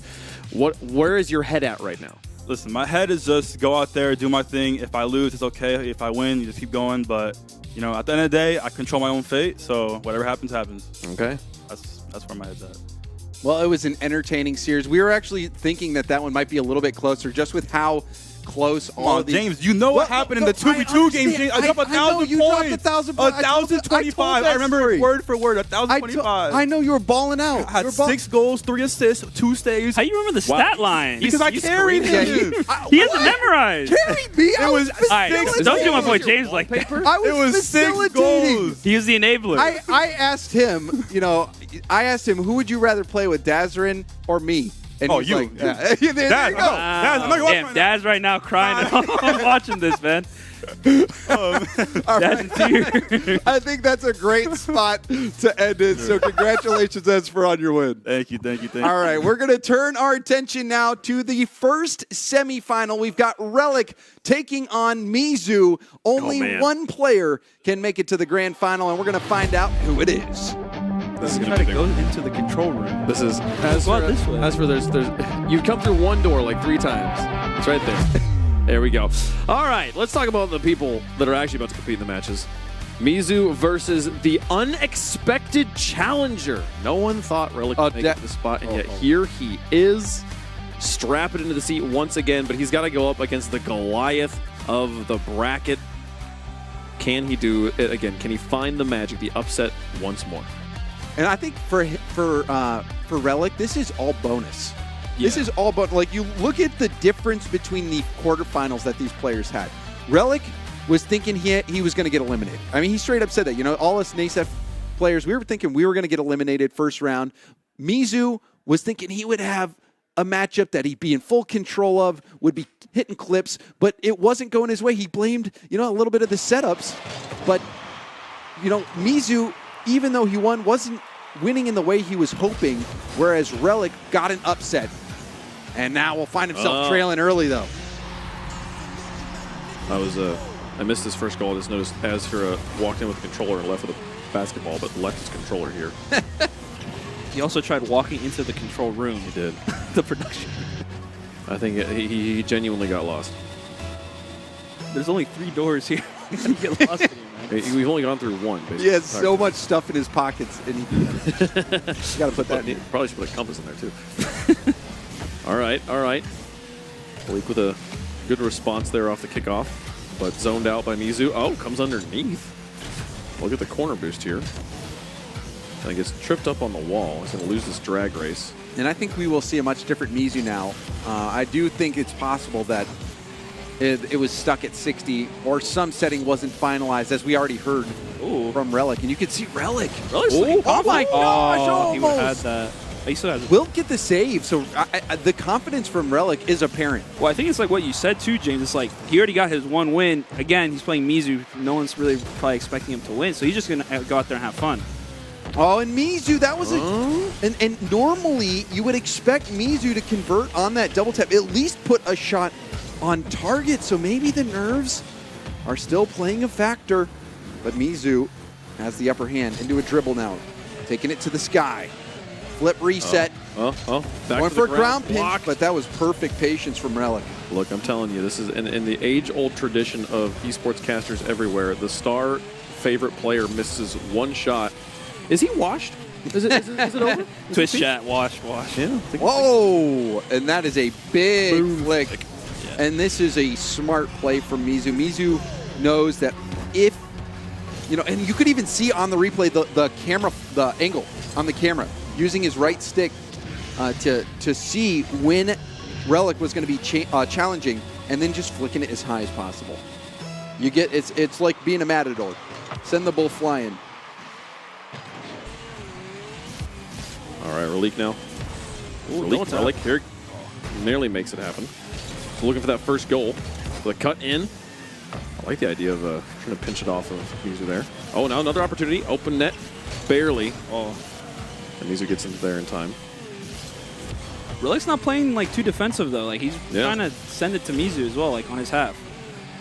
where is your head at right now?
Listen, my head is just go out there, do my thing. If I lose, it's okay. If I win, you just keep going. But at the end of the day, I control my own fate. So whatever happens, happens.
Okay,
that's where my head's at.
Well, it was an entertaining series. We were actually thinking that one might be a little bit closer, just with how close all of these.
James, you know what happened in the 2v2 game. James, I dropped 1,000 points. 1,025. I remember word for word. 1,025.
I know you were balling out.
I had 6 goals, 3 assists, 2 staves.
How do you remember the stat line?
Because I carried him.
He has it memorized.
Carried me.
It was 6.
Don't do my boy James like that.
It was 6 goals.
He was the enabler.
I asked him. Who would you rather play with, Dazarin or me? And
you.
Like, there you go.
Dad's right now crying. I'm watching this, man.
Dad's in tears. I think that's a great spot to end it. So congratulations, Esper, on your win.
Thank you.
All right, we're going to turn our attention now to the first semifinal. We've got Relic taking on Mizu. Only one player can make it to the grand final, and we're going to find out who it is.
This is trying to go into the control room.
This is as for there's you've come through one door like 3 times. It's right there. There we go. All right, let's talk about the people that are actually about to compete in the matches. Mizu versus the unexpected challenger. No one thought Relic would make it to the spot, and yet here he is. Strap it into the seat once again, but he's got to go up against the Goliath of the bracket. Can he do it again? Can he find the magic, the upset once more?
And I think for Relic, this is all bonus.
Yeah.
This is all bonus. Like, you look at the difference between the quarterfinals that these players had. Relic was thinking he was going to get eliminated. I mean, he straight up said that. All us NASEF players, we were thinking we were going to get eliminated first round. Mizu was thinking he would have a matchup that he'd be in full control of, would be hitting clips, but it wasn't going his way. He blamed, a little bit of the setups, but, Mizu, even though he won, wasn't winning in the way he was hoping, whereas Relic got an upset. And now will find himself trailing early, though.
I missed his first goal. I just noticed Azfira walked in with the controller and left with a basketball, but left his controller here.
He also tried walking into the control room.
He did.
The production.
I think he genuinely got lost.
There's only 3 doors here. You gotta get lost in here, man.
We've only gone through one, basically.
He has so much stuff in his pockets, and you got to put that in.
Probably should put a compass in there, too. All right. Malik with a good response there off the kickoff, but zoned out by Mizu. Oh, comes underneath. Look at the corner boost here. And gets tripped up on the wall. He's going to lose this drag race.
And I think we will see a much different Mizu now. I do think it's possible that it was stuck at 60 or some setting wasn't finalized, as we already heard from Relic. And you can see Relic. Oh my gosh,
he would have had that. He still has
Will get the save, so the confidence from Relic is apparent.
Well, I think it's like what you said too, James. It's like he already got his 1 win. Again, he's playing Mizu. No one's really probably expecting him to win, so he's just going to go out there and have fun.
Oh, and Mizu, that was and normally you would expect Mizu to convert on that double tap, at least put a shot on target, so maybe the nerves are still playing a factor. But Mizu has the upper hand into a dribble now, taking it to the sky. Flip reset.
Back
Going
to
for
the
a ground pinch,
blocked.
but that was perfect patience from Relic.
Look, I'm telling you, this is in the age-old tradition of esports casters everywhere. The star favorite player misses 1 shot. Is he washed? Is it over?
Twist chat, wash.
Yeah.
Whoa! And that is a big flick. Yeah. And this is a smart play from Mizu. Mizu knows that if, and you could even see on the replay the camera, the angle on the camera, using his right stick to see when Relic was going to be challenging, and then just flicking it as high as possible. You get it's like being a matador. Send the bull flying.
All right, Relic now. Relic here nearly makes it happen. So looking for that first goal. The cut in. I like the idea of trying to pinch it off of Mizu there. Oh, now another opportunity. Open net. Barely. Oh. And Mizu gets in there in time.
Relic's not playing like too defensive though. Like he's trying to send it to Mizu as well, like on his half.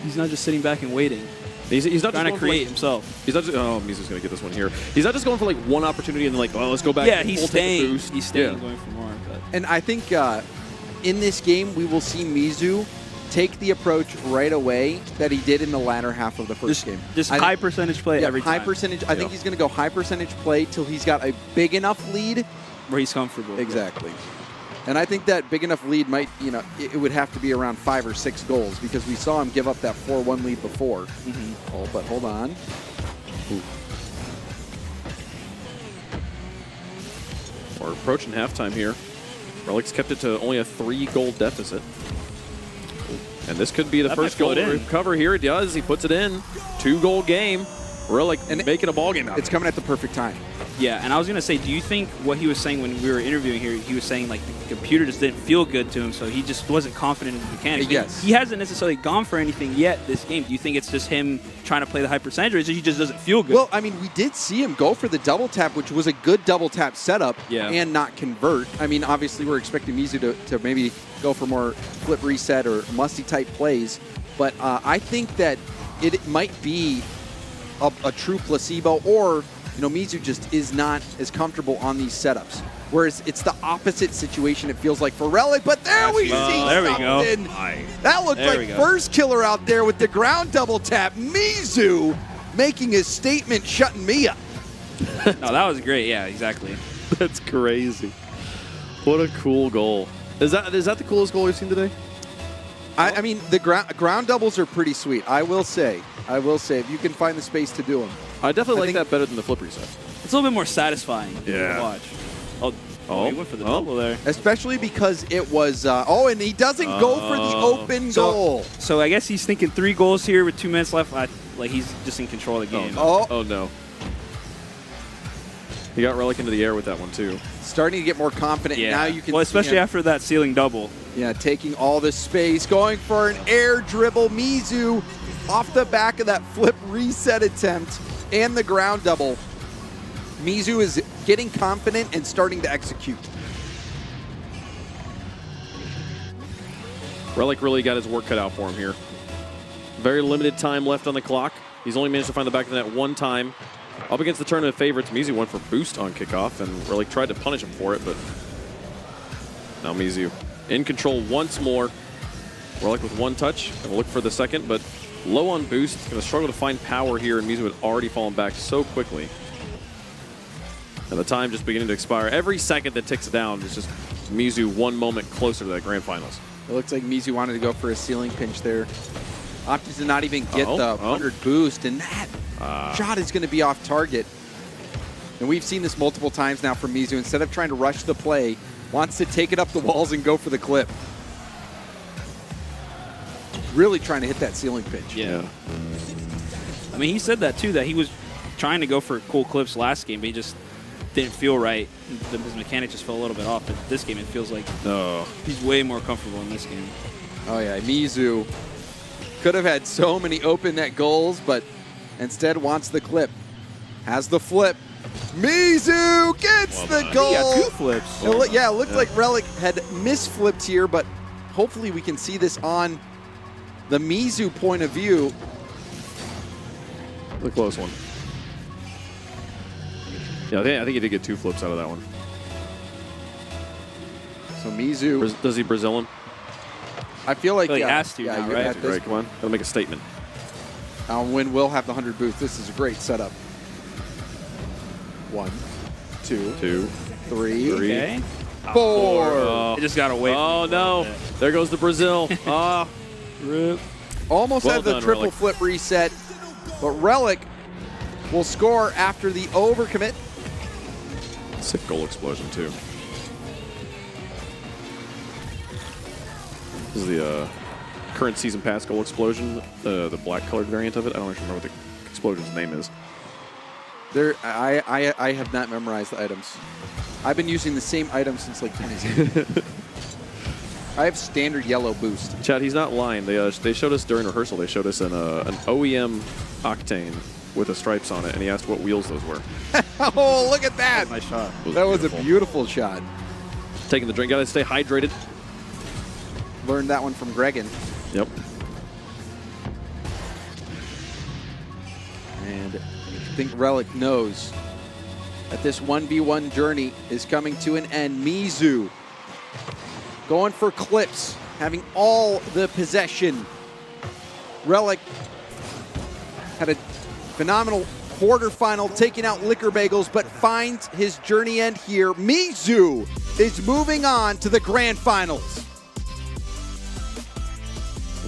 He's not just sitting back and waiting.
He's not
trying
just
to create himself.
He's not just, Mizu's going to get this one here. He's not just going for like one opportunity and then like, let's go back.
Yeah, he's staying.
Boost.
He's staying, going for more. But.
And I think in this game, we will see Mizu take the approach right away that he did in the latter half of the first game.
Just high percentage play every time.
High percentage. I think he's going to go high percentage play till he's got a big enough lead.
Where he's comfortable.
Exactly. And I think that big enough lead might, it would have to be around 5 or 6 goals because we saw him give up that 4-1 lead before. Mm-hmm. Oh, but hold on. Ooh.
We're approaching halftime here. Relic's kept it to only a 3-goal deficit. And this could be the first goal to recover here. He does. He puts it in. 2-goal game. Relic making a ball game out.
It's coming at the perfect time.
Yeah, and I was going to say, do you think what he was saying when we were interviewing here, he was saying like the computer just didn't feel good to him, so he just wasn't confident in his mechanics?
Yes.
He hasn't necessarily gone for anything yet this game. Do you think it's just him trying to play the high percentage, or is it he just doesn't feel good?
Well, I mean, we did see him go for the double tap, which was a good double tap setup, and not convert. I mean, obviously we're expecting Mizu to maybe go for more flip reset or Musty-type plays, but I think that it might be a true placebo, or Mizu just is not as comfortable on these setups. Whereas it's the opposite situation, it feels like, for Relic. But there we see something. That looked like first killer out there with the ground double tap. Mizu making his statement, shutting me up.
No, that was great. Yeah, exactly.
That's crazy. What a cool goal. Is that the coolest goal we've seen today?
I mean, the ground doubles are pretty sweet. I will say, if you can find the space to do them.
I definitely like that better than the flip reset.
It's a little bit more satisfying to watch. He went for the double there.
Especially because it was, and he doesn't go for the open goal.
So I guess he's thinking 3 goals here with 2 minutes left. Like he's just in control of the game.
Oh no. He got Relic into the air with that one, too.
Starting to get more confident.
Yeah.
Now you can
well,
see
especially
him.
after that ceiling double.
Yeah, taking all this space, going for an air dribble. Mizu off the back of that flip reset attempt and the ground double. Mizu is getting confident and starting to execute.
Relic really got his work cut out for him here. Very limited time left on the clock. He's only managed to find the back of the net one time. Up against the tournament favorites, Mizu went for boost on kickoff, and Relic tried to punish him for it, but now Mizu in control once more. Relic with one touch, and we'll look for the second, but low on boost. Going to struggle to find power here, and Mizu had already fallen back so quickly. And the time just beginning to expire. Every second that ticks down is just Mizu one moment closer to that grand finals.
It looks like Mizu wanted to go for a ceiling pinch there. Opted to not even get the 100 boost, and that shot is going to be off target. And we've seen this multiple times now from Mizu. Instead of trying to rush the play, wants to take it up the walls and go for the clip. Really trying to hit that ceiling pinch.
Yeah. I mean, he said that too, that he was trying to go for cool clips last game, but he just didn't feel right. His mechanic just fell a little bit off. But this game, it feels like he's way more comfortable in this game.
Oh, yeah. Mizu could have had so many open net goals, but instead wants the clip. Has the flip. Mizu gets the goal.
He got two flips.
It looked like Relic had misflipped here, but hopefully we can see this on the Mizu point of view.
The close one. Yeah, I think he did get two flips out of that one.
So Mizu.
Does he Brazil him?
I feel like
he has to.
Yeah,
now,
you
right?
have this.
Right, come on. Gotta make a statement.
Win will have the 100 boost. This is a great setup. 1, 2, 3,
Okay.
4.
Oh. It just got away.
Oh, no. There goes the Brazil.
Rip.
Almost
Well
had the
done,
triple
Relic.
flip reset, but Relic will score after the overcommit.
Sick goal explosion, too. This is the current season pass goal explosion, the black colored variant of it. I don't actually remember what the explosion's name is.
I have not memorized the items. I've been using the same item since like 2017. I have standard yellow boost.
Chad, he's not lying. They showed us during rehearsal. They showed us an OEM Octane with the stripes on it, and he asked what wheels those were.
Oh, look at that!
Nice shot.
That was a beautiful shot.
Taking the drink. Got to stay hydrated.
Learned that one from Gregan.
Yep.
And I think Relic knows that this 1v1 journey is coming to an end. Mizu going for clips, having all the possession. Relic had a phenomenal quarterfinal, taking out Liquor Bagels, but finds his journey end here. Mizu is moving on to the grand finals.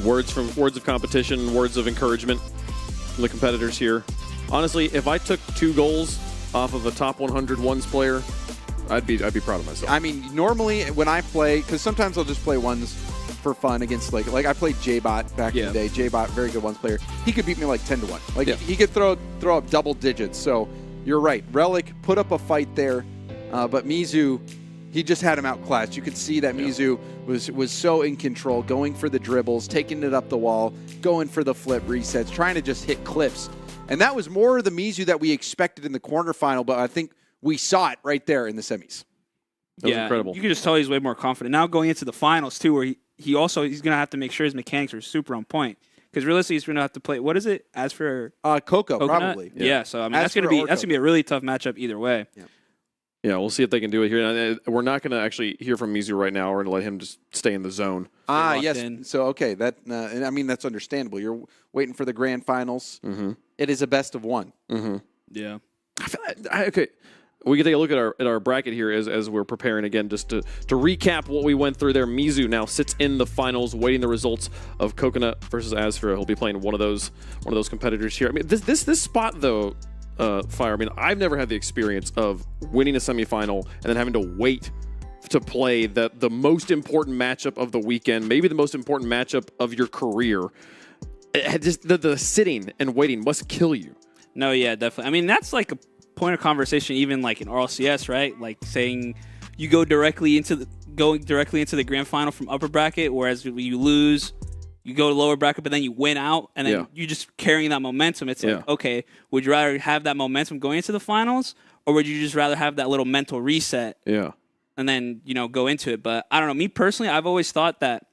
Words of competition, words of encouragement from the competitors here. Honestly, if I took 2 goals off of a top 100 ones player, I'd be proud of myself.
I mean, normally when I play, because sometimes I'll just play ones for fun against like I played J-Bot back in the day. J-Bot, very good ones player. He could beat me like 10-1. Like he could throw up double digits. So you're right. Relic put up a fight there, but Mizu, he just had him outclassed. You could see that Mizu was so in control, going for the dribbles, taking it up the wall, going for the flip resets, trying to just hit clips. And that was more of the Mizu that we expected in the quarterfinal, but I think we saw it right there in the semis.
That was incredible.
You can just tell he's way more confident. Now going into the finals, too, where he's going to have to make sure his mechanics are super on point. Because realistically, he's going to have to play, what is it? As for
Coco,
Coconut?
probably.
Yeah, so I mean, that's going to be a really tough matchup either way.
Yeah, we'll see if they can do it here. We're not going to actually hear from Mizu right now. We're going to let him just stay in the zone.
Yes.
in.
So, okay. I mean, that's understandable. You're waiting for the grand finals.
Mm-hmm.
It is a best of one.
Mm-hmm.
Yeah.
Okay. We can take a look at our bracket here as we're preparing again, just to recap what we went through there. Mizu now sits in the finals, waiting the results of Coconut versus Azfra. He'll be playing one of those competitors here. I mean, this spot though, Fire. I mean, I've never had the experience of winning a semifinal and then having to wait to play the most important matchup of the weekend, maybe the most important matchup of your career. Just the sitting and waiting must kill you.
No, yeah, definitely. I mean, that's like point of conversation, even like in RLCS, right? Like saying you go directly into the grand final from upper bracket, whereas when you lose, you go to lower bracket, but then you win out, and then you're just carrying that momentum. It's like, okay, would you rather have that momentum going into the finals, or would you just rather have that little mental reset?
Yeah.
And then, go into it. But I don't know. Me personally, I've always thought that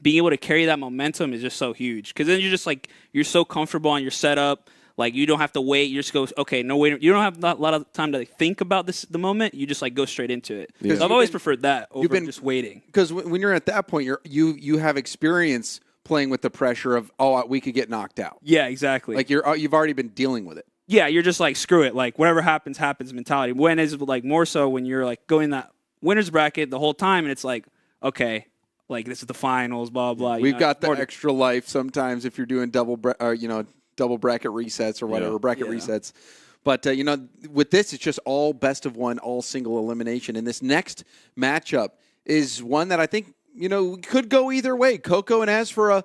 being able to carry that momentum is just so huge. Because then you're just like, you're so comfortable on your setup. Like, you don't have to wait. You just go, okay, no wait. You don't have a lot of time to think about the moment. You just like go straight into it. Yeah. So I've always preferred that over just waiting.
Because when you're at that point, you have experience playing with the pressure of, we could get knocked out.
Yeah, exactly.
Like you've already been dealing with it.
Yeah, you're just like, screw it. Like, whatever happens mentality. When is like more so when you're like going that winner's bracket the whole time, and it's like, okay, like this is the finals, blah blah.
We've got the extra life sometimes if you're doing double bracket resets or whatever bracket resets. But with this, it's just all best of one, all single elimination. And this next matchup is one that I think could go either way. Coco and Asfura,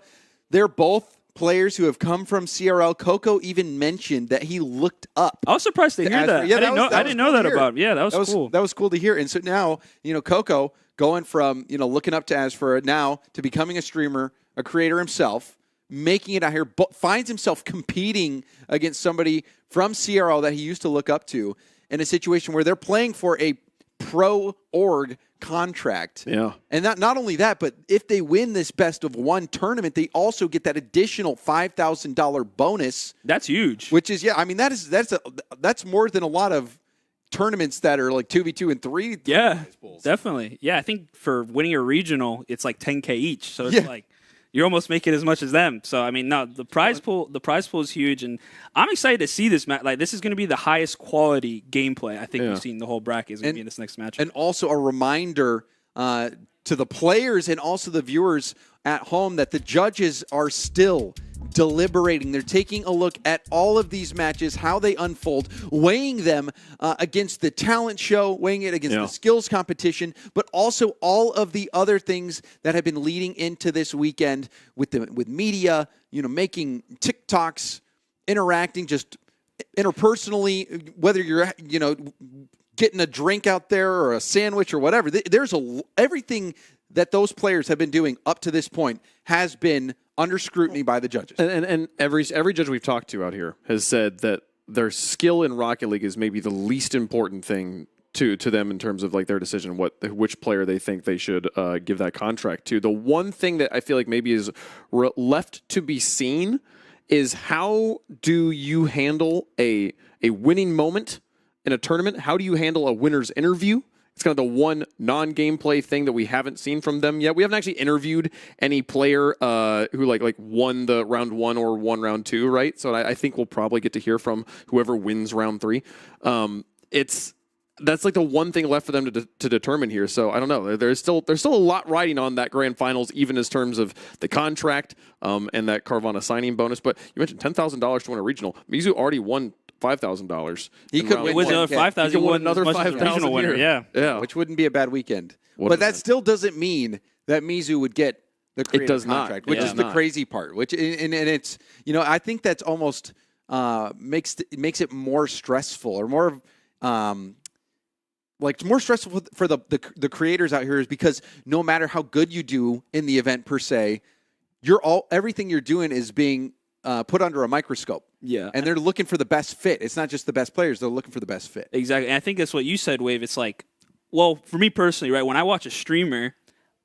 they're both players who have come from CRL. Coco even mentioned that he looked up.
I was surprised to hear that. Yeah, I didn't know that about him. Yeah, that was cool.
That was cool to hear. And so now, Coco going from, looking up to Asfura now to becoming a streamer, a creator himself, making it out here, finds himself competing against somebody from CRL that he used to look up to in a situation where they're playing for a pro org contract.
Yeah.
And not only that, but if they win this best of one tournament, they also get that additional $5,000 bonus.
That's huge.
Which is, that's more than a lot of tournaments that are like 2v2 and 3.
Yeah, definitely. Yeah, I think for winning a regional, it's like $10K each. So it's like you're almost making as much as them. So I mean, no, the prize pool is huge, and I'm excited to see this match. Like, this is going to be the highest quality gameplay I think we've seen the whole bracket is going to be in this next match.
And also a reminder to the players and also the viewers at home that the judges are still deliberating. They're taking a look at all of these matches, how they unfold, weighing them against the talent show, weighing it against the skills competition, but also all of the other things that have been leading into this weekend with media, making TikToks, interacting just interpersonally, whether you're, getting a drink out there or a sandwich or whatever. There's everything that those players have been doing up to this point has been under scrutiny by the judges.
And every judge we've talked to out here has said that their skill in Rocket League is maybe the least important thing to them in terms of like their decision, which player they think they should give that contract to. The one thing that I feel like maybe is left to be seen is how do you handle a winning moment in a tournament? How do you handle a winner's interview? It's kind of the one non-gameplay thing that we haven't seen from them yet. We haven't actually interviewed any player who like won the round 1 or won round 2, right? So I think we'll probably get to hear from whoever wins round 3. That's like the one thing left for them to determine here. So I don't know. There's still a lot riding on that grand finals, even in terms of the contract and that Carvana signing bonus. But you mentioned $10,000 to win a regional. Mizu already won $5,000.
He could win
another $5,000.
He won another $5,000
winner. Yeah,
which wouldn't be a bad weekend. But that still doesn't mean that Mizu would get the creative contract, which is the crazy part. Which and it's I think that's almost makes it more stressful or more more stressful for the creators out here is because no matter how good you do in the event per se, everything you're doing is being put under a microscope.
Yeah.
And they're looking for the best fit. It's not just the best players. They're looking for the best fit.
Exactly. And I think that's what you said, Wave. It's like, well, for me personally, right, when I watch a streamer,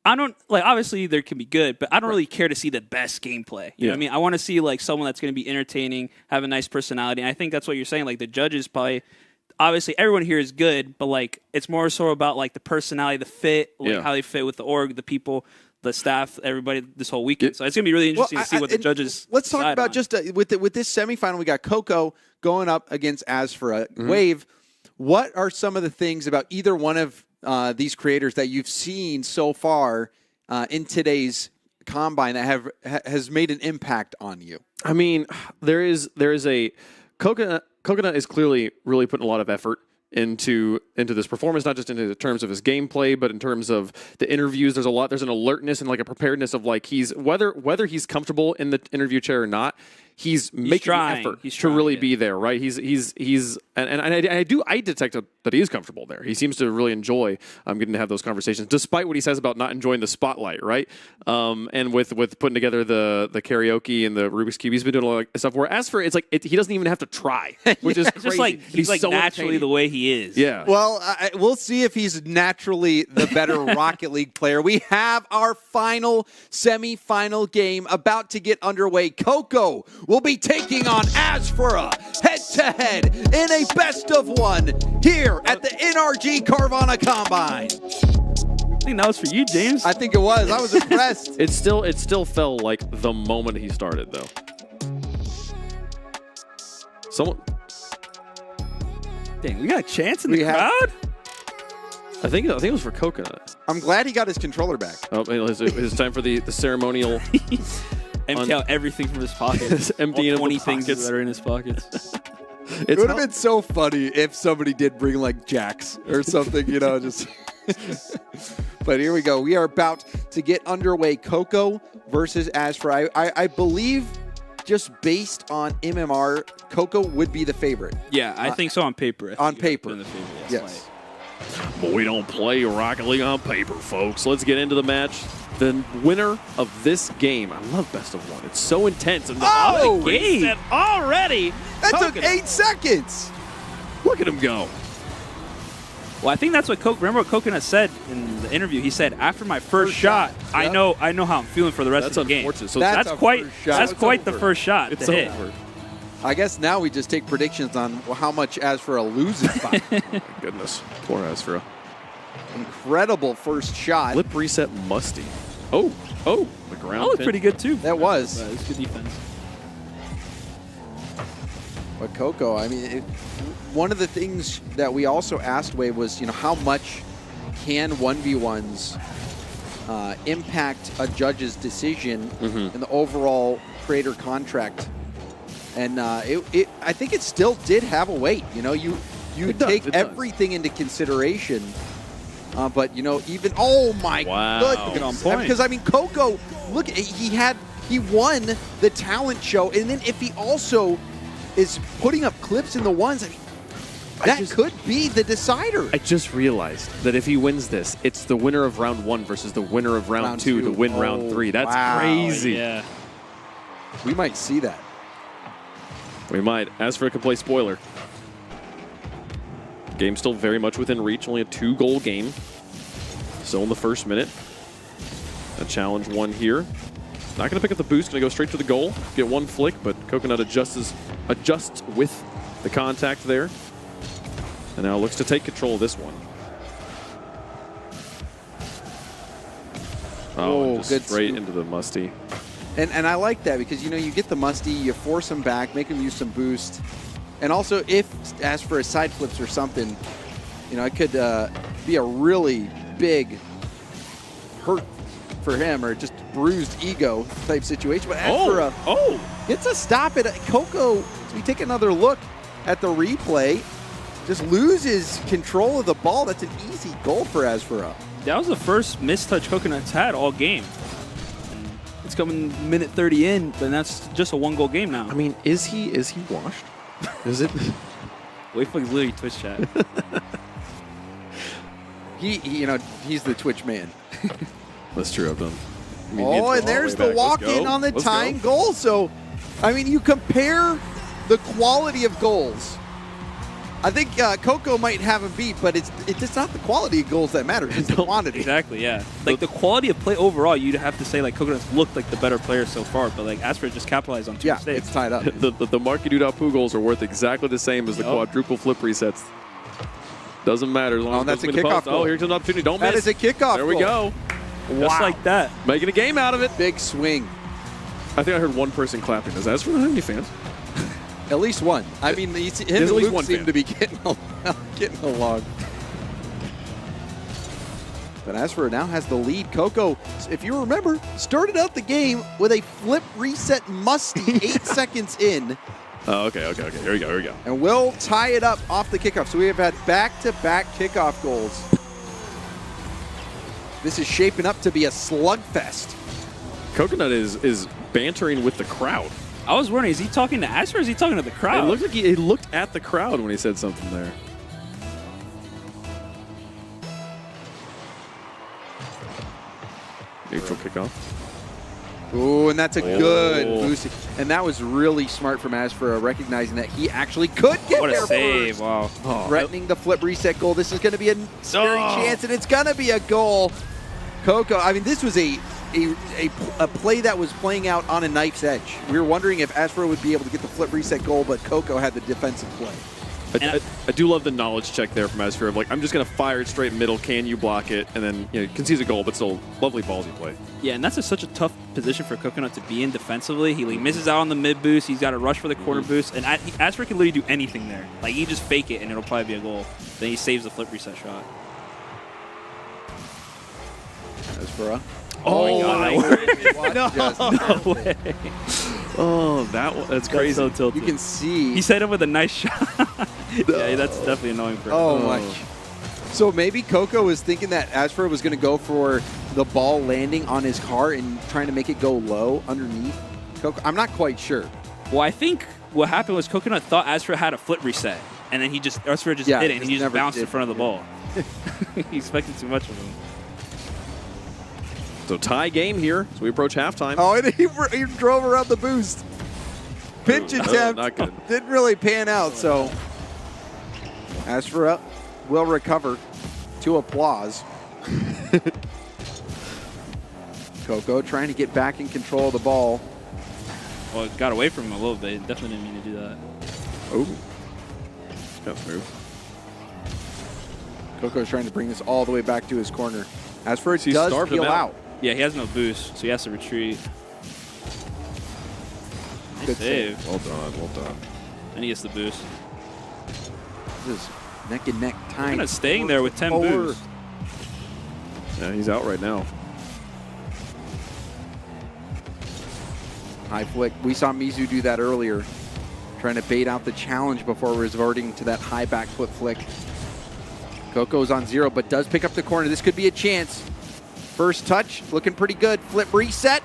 I don't, obviously they can be good, but I don't really care to see the best gameplay. You know what I mean? I want to see, someone that's going to be entertaining, have a nice personality. And I think that's what you're saying. The judges probably, obviously everyone here is good, but, it's more so about, the personality, the fit, how they fit with the org, the people, the staff, everybody this whole weekend. So it's going to be really interesting to see what the judges
Let's talk about on. Just with this semifinal. We got Coco going up against Asfura. Wave, what are some of the things about either one of these creators that you've seen so far in today's Combine that has made an impact on you?
I mean, there is a Coconut is clearly really putting a lot of effort into this performance, not just in terms of his gameplay, but in terms of the interviews. There's an alertness and a preparedness of he's whether he's comfortable in the interview chair or not. he's making
trying.
an effort
He's
to
trying,
really
yeah.
be there, right? I detect that he is comfortable there. He seems to really enjoy getting to have those conversations, despite what he says about not enjoying the spotlight, right? And with putting together the karaoke and the Rubik's Cube, he's been doing a lot of stuff. Where as for he doesn't even have to try, which is
It's
crazy.
just like he's like
so
naturally the way he is.
Yeah.
Well, we'll see if he's naturally the better Rocket League player. We have our final semifinal game about to get underway. Coco will be taking on Asfura head-to-head in a best-of-one here at the NRG Carvana Combine.
I think that was for you, James.
I think it was. I was impressed.
It still felt like the moment he started, though. Someone.
Dang, we got a chance in the crowd?
I think it was for Coconut.
I'm glad he got his controller back.
Oh, it's time for the ceremonial.
Empty out everything from his pockets.
Emptying
all
of the
20 things
pockets.
that are in his pockets.
It would have been so funny if somebody did bring like jacks or something, just. But here we go. We are about to get underway. Coco versus Asfura. I believe, just based on MMR, Coco would be the favorite.
Yeah, I think so on paper.
On paper.
Yes.
But we don't play Rocket League on paper, folks. Let's get into the match. The winner of this game. I love best of one. It's so intense. And
Oh!
reset already.
That took
Coconut.
8 seconds.
Look at him go.
Well, I think that's what remember what Coconut said in the interview. He said, "After my first shot, I know how I'm feeling for the rest of the game."
Unfortunate. So
that's
a
quite
first shot.
that's
It's
quite the
over.
first shot
It's
to hit.
over.
I guess now we just take predictions on how much Asfura loses by.
My goodness. Poor Asfura.
Incredible first shot.
Flip reset Musty. Oh, the ground.
That was
pin.
pretty good too.
That was.
It was good defense.
But Coco, I mean, one of the things that we also asked Wade was, how much can 1v1s impact a judge's decision in the overall creator contract? And I think it still did have a weight. You take everything into consideration. But even
wow,
goodness,
on point.
because I mean, Coco, look, he won the talent show, and then if he also is putting up clips in the ones, I mean, that could be the decider.
I just realized that if he wins this, it's the winner of round 1 versus the winner of round 2 to win round 3. That's crazy.
Yeah.
We might see that.
We might. Asfura can play spoiler. Game still very much within reach. Only a 2-goal game. Still in the first minute. A challenge one here. Not going to pick up the boost. Going to go straight to the goal. Get one flick, but Coconut adjusts with the contact there. And now looks to take control of this one. Oh, just
good
straight
scoop.
into the Musty.
And I like that because, you get the Musty, you force him back, make him use some boost. And also, if as for a side flips or something, it could be a really big hurt for him or just bruised ego type situation. But Asfura gets a stop at Coco. As we take another look at the replay, just loses control of the ball. That's an easy goal for Asfura.
That was the first mistouch Coconut's had all game. It's coming minute 30 in, but that's just a 1-goal game now.
I mean, is he washed? Is it?
Wait for literally Twitch chat.
He's the Twitch man.
That's true. I've done.
And there's the walk-in on the tying goal. So, I mean, you compare the quality of goals. I think Coco might have him beat, but it's not the quality of goals that matters. It's the quantity.
Exactly, yeah. Like the quality of play overall, you'd have to say like Coconut's looked like the better player so far, but like Asfura just capitalized on 2 mistakes.
It's tied up.
the Marky Doo-Dah-Poo goals are worth exactly the same as the quadruple flip resets. Doesn't matter as long as
that's a
it goes
kickoff
post.
goal.
Oh, here's an opportunity. Don't
That
miss.
is a kickoff
There we
goal.
go.
Just like that.
Making a game out of it.
Big swing.
I think I heard one person clapping. Does Asfura have any fans?
At least one. I mean, him
There's
and
at least
Luke
one
seem
fan.
to be getting along. But Asfura now has the lead. Coco, if you remember, started out the game with a flip reset Musty 8 seconds in.
Oh, okay. Here we go.
And we'll tie it up off the kickoff. So we have had back-to-back kickoff goals. This is shaping up to be a slugfest.
Coconut is bantering with the crowd.
I was wondering, is he talking to Asper or is he talking to the crowd?
It looked like he looked at the crowd when he said something there. Neutral kickoff.
Ooh, and that's a good boost. And that was really smart from Asper, recognizing that he actually could get
What
there
a save.
first.
Wow.
Threatening the flip reset goal. This is going to be a scary chance, and it's going to be a goal. Coco, I mean, this was a play that was playing out on a knife's edge. We were wondering if Asper would be able to get the flip reset goal, but Coco had the defensive play.
I do love the knowledge check there from Asper of like, I'm just going to fire it straight middle. Can you block it? And then, you know, concedes a goal, but still lovely ballsy play.
Yeah, and that's such a tough position for Coconut to be in defensively. He misses out on the mid boost. He's got to rush for the corner boost. And Asper can literally do anything there. Like, he just fake it, and it'll probably be a goal. Then he saves the flip reset shot.
Asper.
Oh,
my God.
No way. Oh, that's crazy.
So tilted.
You can see.
He set him with a nice shot. Yeah, that's definitely annoying for him.
Oh, my. So maybe Coco was thinking that Asper was going to go for the ball landing on his car and trying to make it go low underneath Coco. I'm not quite sure.
Well, I think what happened was Coconut thought Asper had a flip reset, and then Asper just did it, and he just bounced in front of the ball. He expected too much of him.
So tie game here as we approach halftime.
Oh, and he drove around the boost. Pinch attempt
not good.
didn't really pan out, so Asper will recover to applause. Coco trying to get back in control of the ball.
Well, it got away from him a little bit. Definitely didn't mean to do that.
Oh. Got smooth.
Coco's trying to bring this all the way back to his corner. Asper
He
does
starved him
peel out.
Yeah, he has no boost, so he has to retreat. Nice
Good
save.
Well done, well done.
And he gets the boost.
This is neck and neck time.
Kind of staying there with 10
Forward.
boosts.
Yeah, he's out right now.
High flick. We saw Mizu do that earlier, trying to bait out the challenge before resorting to that high back foot flick. Coco's on 0, but does pick up the corner. This could be a chance. First touch, looking pretty good. Flip reset.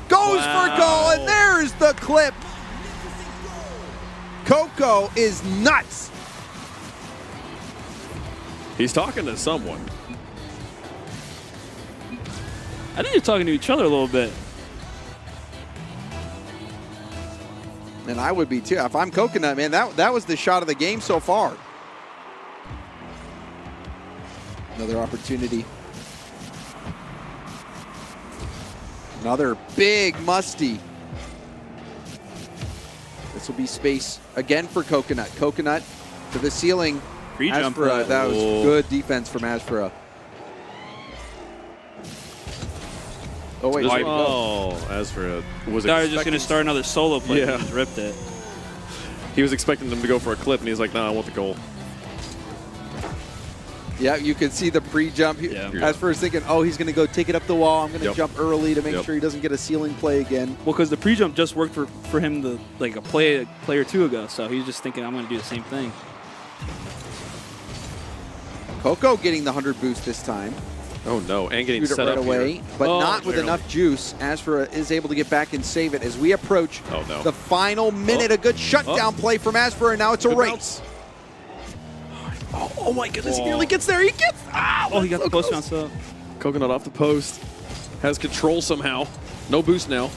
Goes for goal, and there's the clip. Coco is nuts.
He's talking to someone.
I think they're talking to each other a little bit.
And I would be too. If I'm Coconut, man, that was the shot of the game so far. Another opportunity. Another big Musty. This will be space again for Coconut. Coconut to the ceiling.
Pre-jump.
Aspera, that was good defense from Aspera. Oh, wait.
Aspera was
I was just going to start another solo play. Yeah. He just ripped it.
He was expecting them to go for a clip, and he's like, no, I want the goal.
Yeah, you can see the pre-jump.
Yeah.
Aspera's thinking, oh, he's going to go take it up the wall. I'm going to jump early to make sure he doesn't get a ceiling play again.
Well, because the pre-jump just worked for him like a play or two ago, so he's just thinking, I'm going to do the same thing.
Coco getting the 100 boost this time.
Oh, no, and getting
Shoot
set
it right
up
away,
here.
but not with enough juice. Aspera is able to get back and save it as we approach the final minute. A good shutdown play from Aspera, and now it's a race.
Oh my goodness, he nearly gets there. He gets.
He got the post bounce up.
Coconut off the post. Has control somehow. No boost now.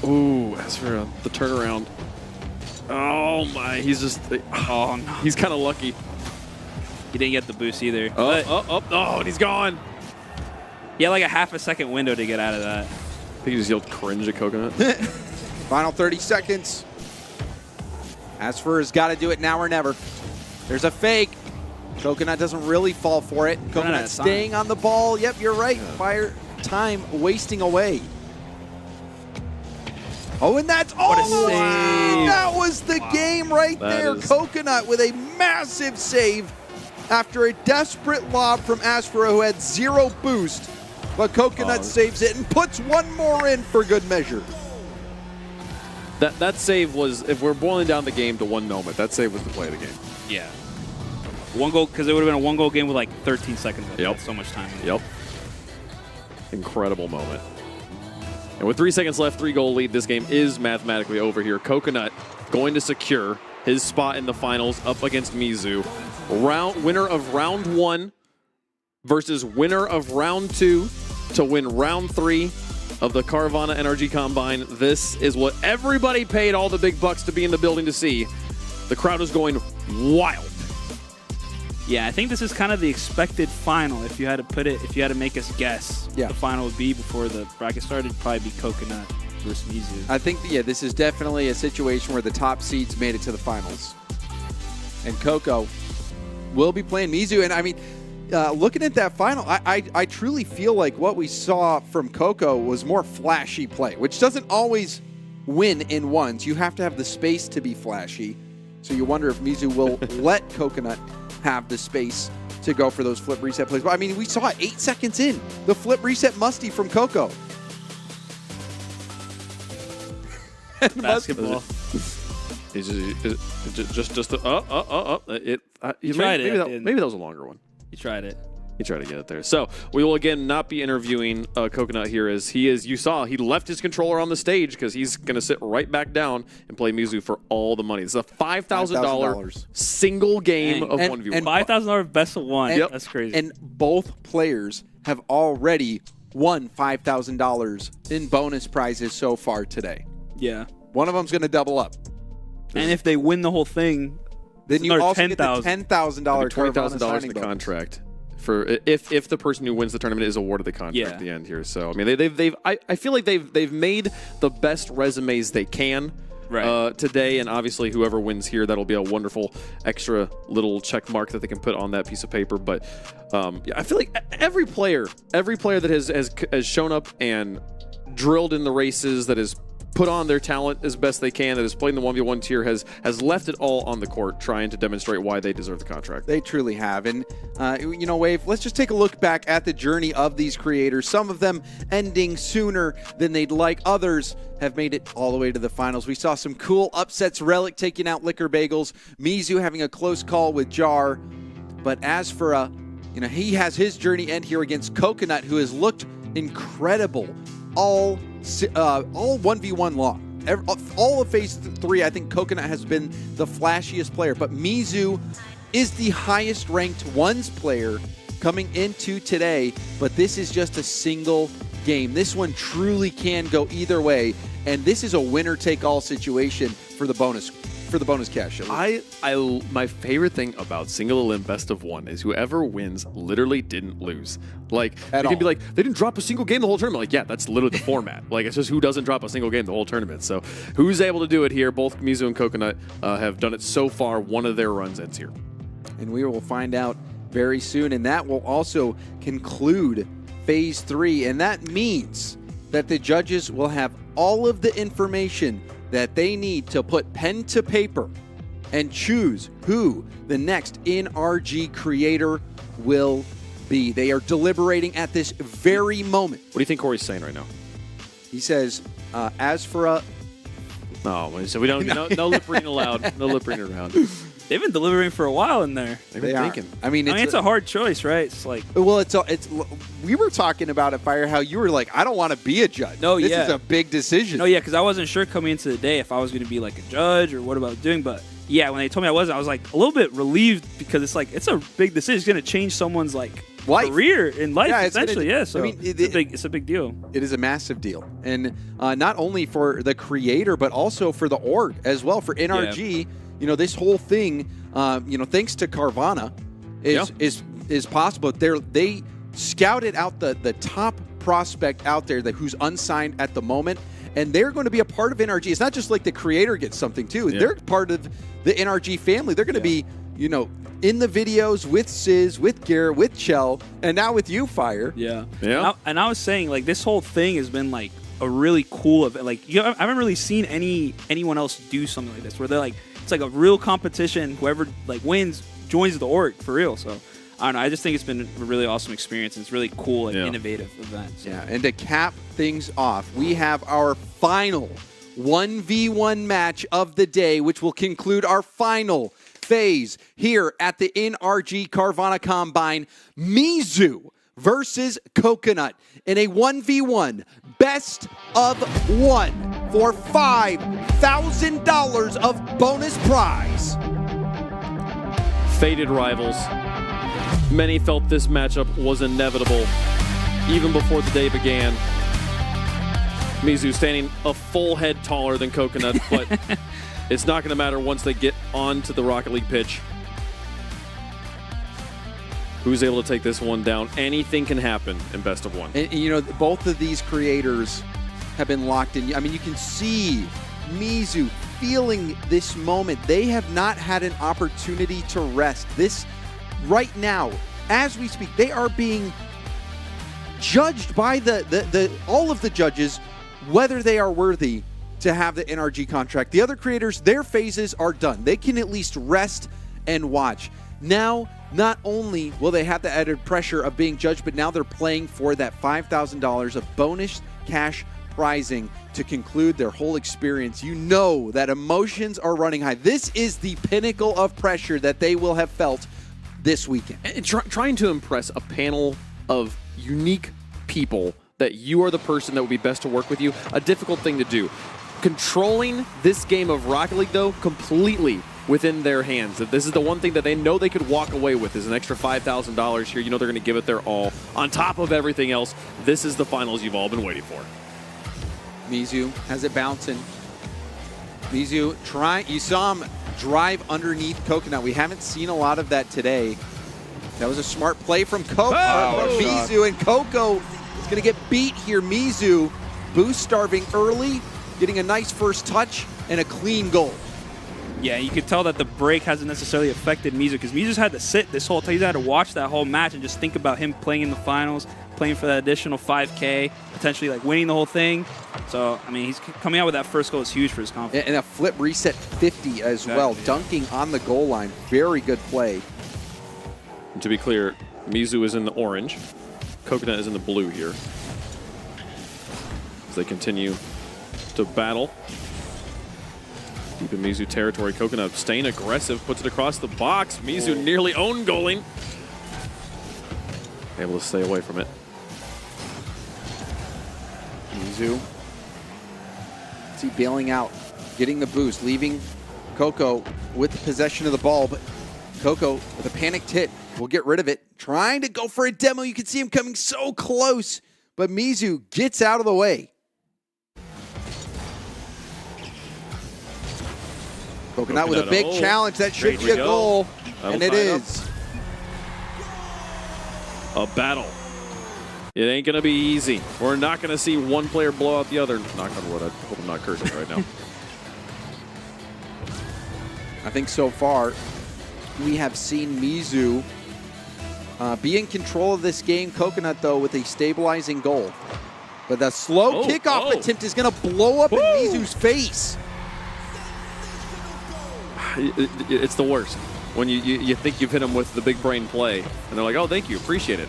Ooh, as for the turnaround. Oh my, he's just. Oh no. He's kind of lucky.
He didn't get the boost either.
Oh, and he's gone.
He had like a half a second window to get out of that.
I think he just yelled cringe at Coconut.
Final 30 seconds. Aspera has got to do it now or never. There's a fake. Coconut doesn't really fall for it. Coconut staying on the ball. Yep, you're right. Fire time wasting away. Oh, and that's that was the game right there. Coconut with a massive save after a desperate lob from Aspera, who had 0 boost. But Coconut saves it and puts one more in for good measure.
That save was, if we're boiling down the game to one moment, that save was the play of the game.
Yeah. One goal, because it would have been a 1-goal game with like 13 seconds left.
Yep.
So much time.
Yep. Incredible moment.
And with 3 seconds left, 3-goal lead, this game is mathematically over here. Coconut going to secure his spot in the finals up against Mizu. Winner of round 1 versus winner of round 2 to win round 3 of the Carvana NRG Combine. This is what everybody paid all the big bucks to be in the building to see. The crowd is going wild.
Yeah, I think this is kind of the expected final. If you had to make us guess what the final would be before the bracket started, it'd probably be Coconut versus Mizu.
I think, this is definitely a situation where the top seeds made it to the finals. And Coco will be playing Mizu. And I mean, looking at that final, I truly feel like what we saw from Coco was more flashy play, which doesn't always win in ones. You have to have the space to be flashy. So you wonder if Mizu will let Coconut have the space to go for those flip reset plays. But I mean, we saw it 8 seconds in. The flip reset Musty from Coco.
Basketball.
He's just
He tried it.
Maybe that was a longer one.
He tried it.
He tried to get it there. So we will again not be interviewing Coconut here, as you saw, he left his controller on the stage because he's going to sit right back down and play Mizu for all the money. This is a $5,000 single game of 1v1.
And $5,000 best of one.
Yep.
That's crazy.
And both players have already won $5,000 in bonus prizes so far today.
Yeah.
One of them's going to double up.
And if they win the whole thing,
then you also get the $10,000
$20,000 in the contract. For if the person who wins the tournament is awarded the contract at the end here. So I mean I feel like they've made the best resumes they can today, and obviously whoever wins here, that'll be a wonderful extra little check mark that they can put on that piece of paper. But I feel like every player that has shown up and drilled in the races, that has put on their talent as best they can, that has played in the 1v1 tier, has left it all on the court trying to demonstrate why they deserve the contract.
They truly have. And, Wave, let's just take a look back at the journey of these creators. Some of them ending sooner than they'd like. Others have made it all the way to the finals. We saw some cool upsets. Relic taking out Liquor Bagels. Mizu having a close call with Jar. But as for, he has his journey end here against Coconut, who has looked incredible all 1v1 long. All of phase 3, I think Coconut has been the flashiest player, but Mizu is the highest ranked ones player coming into today, but this is just a single game. This one truly can go either way, and this is a winner-take-all situation for the bonus cash.
My favorite thing about single elim best of one is whoever wins literally didn't lose. Like, it can be like, they didn't drop a single game the whole tournament. Like, yeah, that's literally the format. Like, it's just who doesn't drop a single game the whole tournament. So who's able to do it here? Both Mizu and Coconut have done it so far. One of their runs ends here.
And we will find out very soon. And that will also conclude phase 3. And that means that the judges will have all of the information that they need to put pen to paper and choose who the next NRG creator will be. They are deliberating at this very moment.
What do you think Corey's saying right now?
He says, as for a...
No, so we don't... no lip reading allowed. No lip reading around.
They've been delivering for a while in there.
They are.
Thinking. I mean, it's a hard choice, right? It's like,
well, it's we were talking about it, Fire, how you were like, I don't want to be a judge.
No,
this is a big decision.
No, yeah, because I wasn't sure coming into the day if I was going to be like a judge or what about doing. But yeah, when they told me I wasn't, I was like a little bit relieved, because it's like, it's a big decision. It's going to change someone's like career in life, essentially. So I mean, it's a big deal.
It is a massive deal, and not only for the creator, but also for the org as well. For NRG, this whole thing. Thanks to Carvana, is possible. They scouted out the top prospect out there who's unsigned at the moment, and they're going to be a part of NRG. It's not just like the creator gets something too. Yeah. They're part of the NRG family. They're going to be, in the videos with Sizz, with Garrett, with Chell, and now with you, Fire.
Yeah. And I was saying, like, this whole thing has been like a really cool event. Like, I haven't really seen anyone else do something like this, where they're like, it's like a real competition. Whoever like wins joins the org for real. So I don't know. I just think it's been a really awesome experience. It's really cool and innovative event. So.
Yeah, and to cap things off, we have our final 1v1 match of the day, which will conclude our final phase here at the NRG Carvana Combine. Mizu versus Coconut in a 1v1 best of one for $5,000 of bonus prize.
Faded rivals. Many felt this matchup was inevitable even before the day began. Mizu standing a full head taller than Coconut, but it's not going to matter once they get onto the Rocket League pitch. Who's able to take this one down? Anything can happen in best of one.
And you know, both of these creators have been locked in. I mean, you can see Mizu feeling this moment. They have not had an opportunity to rest. This, right now, as we speak, they are being judged by all of the judges whether they are worthy to have the NRG contract. The other creators, their phases are done. They can at least rest and watch. Now, not only will they have the added pressure of being judged, but now they're playing for that $5,000 of bonus cash prizing to conclude their whole experience. You know that emotions are running high. This is the pinnacle of pressure that they will have felt this weekend.
And trying to impress a panel of unique people that you are the person that would be best to work with you, a difficult thing to do. Controlling this game of Rocket League, though, completely within their hands. That this is the one thing that they know they could walk away with is an extra $5,000 here. You know they're going to give it their all. On top of everything else, this is the finals you've all been waiting for.
Mizu has it bouncing. Mizu you saw him drive underneath Coconut. We haven't seen a lot of that today. That was a smart play from Mizu, and Coco is going to get beat here. Mizu boost starving early, getting a nice first touch and a clean goal.
Yeah, you could tell that the break hasn't necessarily affected Mizu because Mizu's had to sit this whole time. He's had to watch that whole match and just think about him playing in the finals, playing for that additional 5K, potentially like winning the whole thing. So, I mean, he's coming out with that first goal is huge for his confidence.
And a flip reset 50 as well, dunking on the goal line. Very good play.
And to be clear, Mizu is in the orange. Coconut is in the blue here. As they continue to battle. Deep in Mizu territory, Coconut staying aggressive, puts it across the box. Mizu nearly own goaling. Able to stay away from it.
Mizu. See bailing out, getting the boost, leaving Coco with the possession of the ball, but Coco with a panicked hit will get rid of it. Trying to go for a demo. You can see him coming so close, but Mizu gets out of the way. Coconut with a big challenge. That should be a goal. And it is.
A battle. It ain't going to be easy. We're not going to see one player blow out the other. Knock on wood. I hope I'm not cursing right now.
I think so far we have seen Mizu be in control of this game. Coconut, though, with a stabilizing goal. But the slow kickoff attempt is going to blow up in Mizu's face.
It's the worst when you think you've hit them with the big brain play, and they're like, oh, thank you, appreciate it.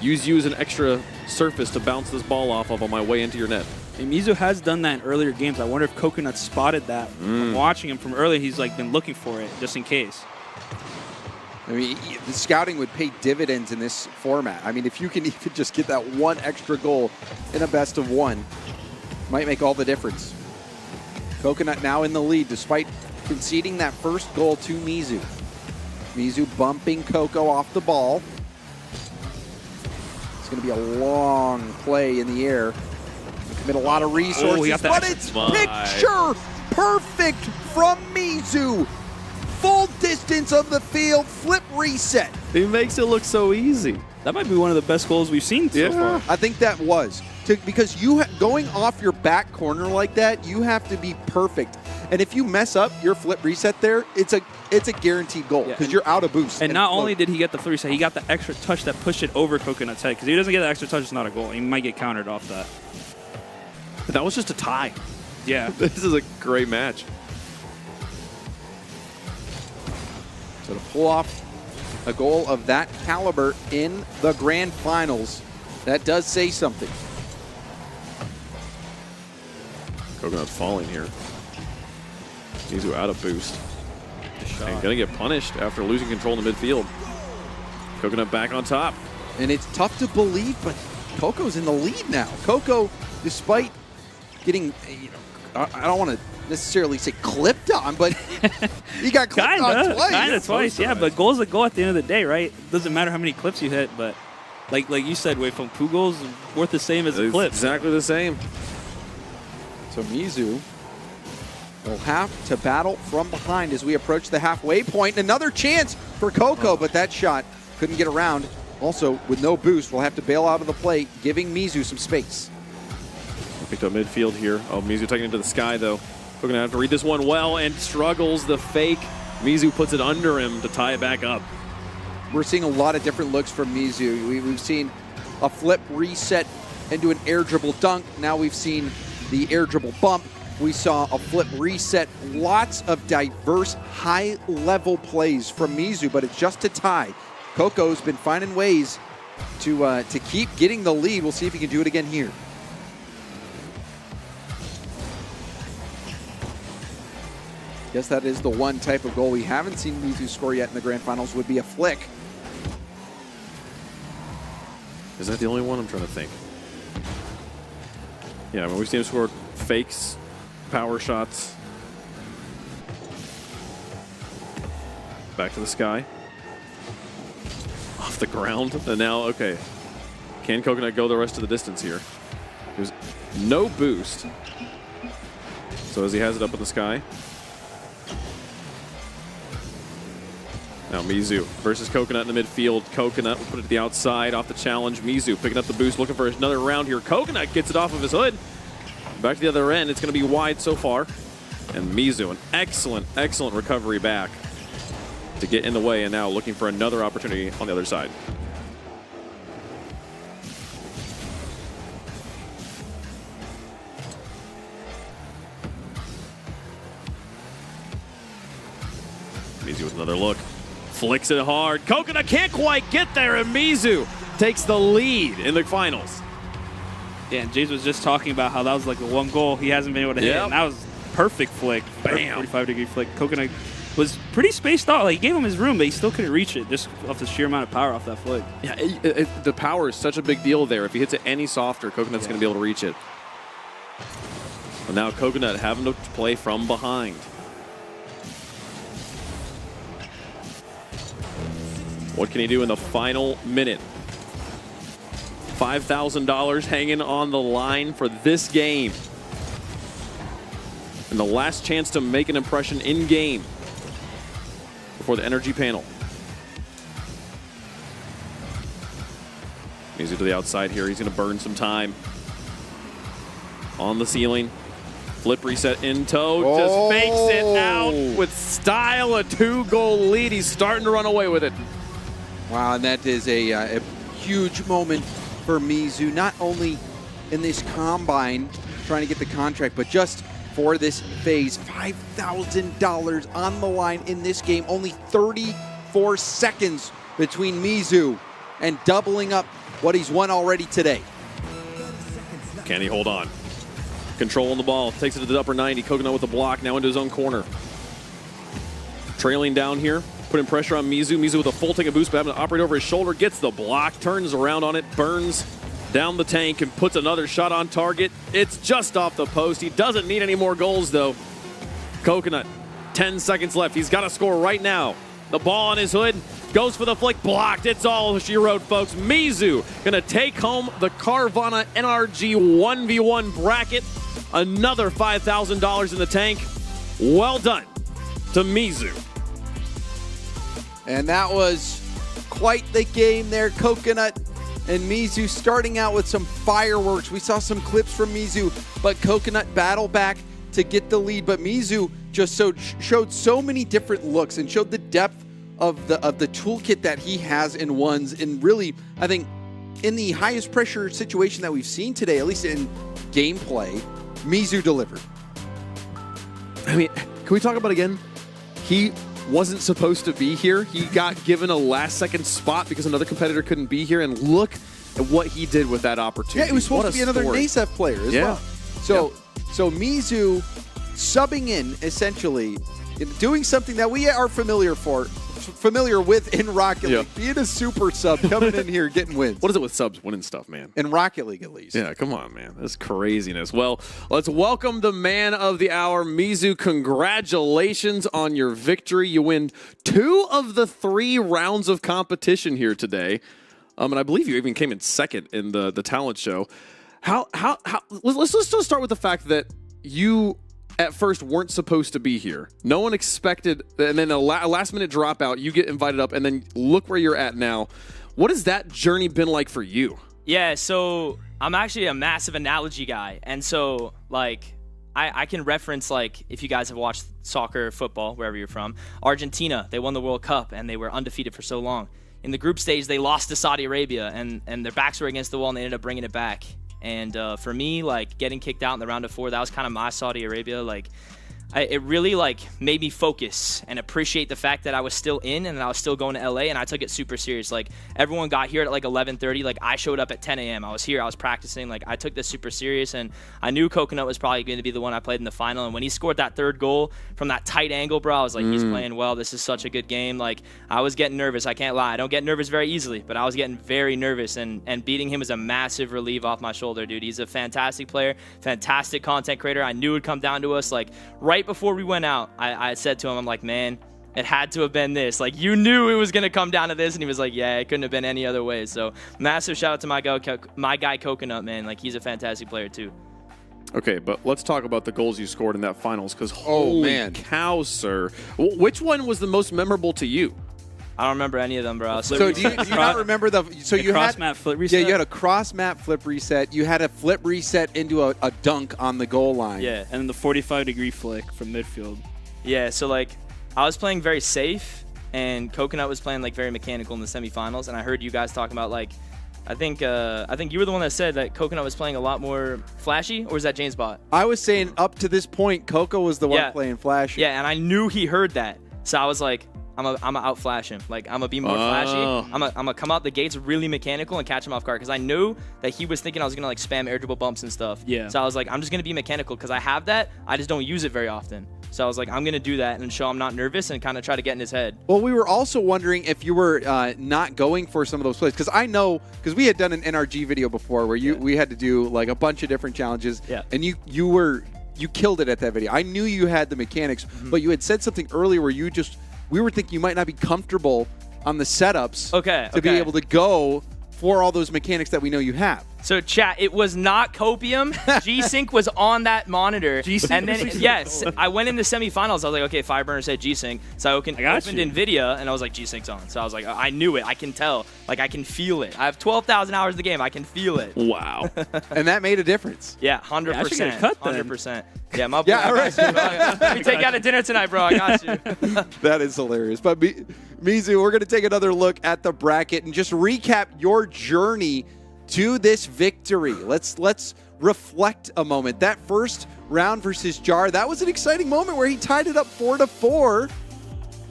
Use you as an extra surface to bounce this ball off of on my way into your net.
And Mizu has done that in earlier games. I wonder if Coconut spotted that. From watching him from earlier, he's like been looking for it just in case.
I mean, the scouting would pay dividends in this format. I mean, if you can even just get that one extra goal in a best of one, might make all the difference. Coconut now in the lead despite conceding that first goal to Mizu. Mizu bumping Coco off the ball. It's going to be a long play in the air. Commit a lot of resources, but it's picture perfect from Mizu. Full distance of the field, flip reset.
He makes it look so easy.
That might be one of the best goals we've seen so far.
I think that was. Because going off your back corner like that, you have to be perfect. And if you mess up your flip reset there, it's a guaranteed goal because you're out of boost.
And not only did he get the flip reset, he got the extra touch that pushed it over Coconut's head. Because if he doesn't get the extra touch, it's not a goal. He might get countered off that.
But that was just a tie.
Yeah.
This is a great match.
So to pull off a goal of that caliber in the grand finals, that does say something.
Coconut falling here. Mizu out of boost. And gonna get punished after losing control in the midfield. Coconut back on top.
And it's tough to believe, but Coco's in the lead now. Coco, despite getting, I don't want to necessarily say clipped on, but he got clipped on twice.
Kind of twice, yeah. But goals that go at the end of the day, right? Doesn't matter how many clips you hit, but like you said, Wei-Feng, 2 goals worth the same as a clip.
Exactly the same.
So Mizu will have to battle from behind as we approach the halfway point. Another chance for Coco, but that shot couldn't get around. Also, with no boost, we'll have to bail out of the play, giving Mizu some space.
Picked up midfield here. Oh, Mizu taking it to the sky, though. We're going to have to read this one well and struggles the fake. Mizu puts it under him to tie it back up.
We're seeing a lot of different looks from Mizu. We've seen a flip reset into an air dribble dunk. Now we've seen the air dribble bump. We saw a flip reset. Lots of diverse, high-level plays from Mizu, but it's just a tie. Coco's been finding ways to keep getting the lead. We'll see if he can do it again here. Guess that is the one type of goal we haven't seen Mizu score yet in the Grand Finals, would be a flick.
Is that the only one? I'm trying to think. Yeah, I mean, we've seen him score fakes, power shots. Back to the sky. Off the ground. And now, okay. Can Coconut go the rest of the distance here? There's no boost. So as he has it up in the sky. Now Mizu versus Coconut in the midfield. Coconut will put it to the outside off the challenge. Mizu picking up the boost, looking for another round here. Coconut gets it off of his hood. Back to the other end. It's going to be wide so far. And Mizu, an excellent, excellent recovery back to get in the way, and now looking for another opportunity on the other side. Mizu with another look. Flicks it hard. Coconut can't quite get there, and Mizu takes the lead in the finals.
Yeah, and James was just talking about how that was like the one goal he hasn't been able to hit, and that was perfect flick.
Bam.
45-degree flick. Coconut was pretty spaced out. Like, he gave him his room, but he still couldn't reach it just off the sheer amount of power off that flick.
Yeah, the power is such a big deal there. If he hits it any softer, Coconut's going to be able to reach it. But now Coconut having to play from behind. What can he do in the final minute? $5,000 hanging on the line for this game. And the last chance to make an impression in game before the NRG panel. Mizu to the outside here. He's going to burn some time. On the ceiling. Flip reset in tow. Just fakes it out with style. A 2-goal lead. He's starting to run away with it.
Wow, and that is a huge moment for Mizu, not only in this combine trying to get the contract, but just for this phase. $5,000 on the line in this game. Only 34 seconds between Mizu and doubling up what he's won already today.
Can he hold on? Controlling the ball, takes it to the upper 90. Coconut with the block, now into his own corner. Trailing down here. Putting pressure on Mizu. Mizu with a full tank of boost, but having to operate over his shoulder. Gets the block, turns around on it, burns down the tank, and puts another shot on target. It's just off the post. He doesn't need any more goals, though. Coconut, 10 seconds left. He's got to score right now. The ball on his hood, goes for the flick, blocked. It's all she wrote, folks. Mizu going to take home the Carvana NRG 1v1 bracket. Another $5,000 in the tank. Well done to Mizu.
And that was quite the game there. Coconut and Mizu starting out with some fireworks. We saw some clips from Mizu, but Coconut battled back to get the lead. But Mizu just showed so many different looks and showed the depth of the toolkit that he has in ones. And really, I think, in the highest pressure situation that we've seen today, at least in gameplay, Mizu delivered.
I mean, can we talk about it again? He wasn't supposed to be here. He got given a last-second spot because another competitor couldn't be here, and look at what he did with that opportunity.
Yeah, it was supposed to be another NASEF player as well. So Mizu subbing in, essentially, doing something that we are familiar with in Rocket League. Being a super sub, coming in here, getting wins.
What is it with subs winning stuff, man?
In Rocket League, at least.
Yeah, come on, man. That's craziness. Well, let's welcome the man of the hour, Mizu. Congratulations on your victory. You win 2 of the 3 rounds of competition here today. And I believe you even came in second in the talent show. Let's just start with the fact that you at first weren't supposed to be here. No one expected, and then a last minute dropout, you get invited up, and then look where you're at now. What has that journey been like for you?
Yeah, so I'm actually a massive analogy guy, and so like I can reference, like, if you guys have watched soccer, football, wherever you're from, Argentina, they won the World Cup and they were undefeated for so long. In the group stage, they lost to Saudi Arabia, and their backs were against the wall, and they ended up bringing it back. And for me, like, getting kicked out in the round of 4, that was kind of my Saudi Arabia. Like, it really, like, made me focus and appreciate the fact that I was still in and that I was still going to LA, and I took it super serious. Like, everyone got here at like 11:30. Like, I showed up at 10 a.m. I was here. I was practicing. Like, I took this super serious, and I knew Coconut was probably going to be the one I played in the final. And when he scored that 3rd goal from that tight angle, bro, I was like, he's playing well. This is such a good game. Like, I was getting nervous. I can't lie. I don't get nervous very easily, but I was getting very nervous, and beating him was a massive relief off my shoulder, dude. He's a fantastic player, fantastic content creator. I knew it would come down to us. Like, right before we went out, I said to him, I'm like, man, it had to have been this. Like, you knew it was going to come down to this. And he was like, yeah, it couldn't have been any other way. So massive shout out to my guy Coconut, man. Like, he's a fantastic player too.
Okay, but let's talk about the goals you scored in that finals, because holy cow, sir. Which one was the most memorable to you?
I don't remember any of them, bro.
So do you not remember you had
cross-map flip reset?
Yeah, you had a cross-map flip reset. You had a flip reset into a dunk on the goal line.
Yeah, and then the 45-degree flick from midfield.
Yeah, so, like, I was playing very safe, and Coconut was playing, like, very mechanical in the semifinals, and I heard you guys talking about, like, I think you were the one that said that Coconut was playing a lot more flashy, or was that James Bot? I
was saying up to this point, Coco was the one playing flashy.
Yeah, and I knew he heard that, so I was like, I'm gonna outflash him. Like, I'm gonna be more flashy. I'm gonna come out the gates really mechanical and catch him off guard, because I knew that he was thinking I was gonna, like, spam air dribble bumps and stuff.
Yeah.
So I was like, I'm just gonna be mechanical because I have that. I just don't use it very often. So I was like, I'm gonna do that and show I'm not nervous and kind of try to get in his head.
Well, we were also wondering if you were not going for some of those plays, because I know, because we had done an NRG video before where we had to do like a bunch of different challenges.
Yeah.
And you killed it at that video. I knew you had the mechanics, but you had said something earlier where we were thinking you might not be comfortable on the setups to be able to go for all those mechanics that we know you have.
So, chat, it was not copium. G-Sync was on that monitor. And then, yes, I went into semifinals. I was like, okay, Fireburner said G-Sync. So I opened NVIDIA, and I was like, G-Sync's on. So I was like, I knew it. I can tell. Like, I can feel it. I have 12,000 hours of the game. I can feel it.
Wow.
And that made a difference.
Yeah, 100%. 100%. Yeah, my boy.
Yeah, all right.
Let me take you out to dinner tonight, bro. I got you.
That is hilarious. But, Mizu, we're going to take another look at the bracket and just recap your journey to this victory. Let's reflect a moment. That first round versus Jar, that was an exciting moment where he tied it up 4-4.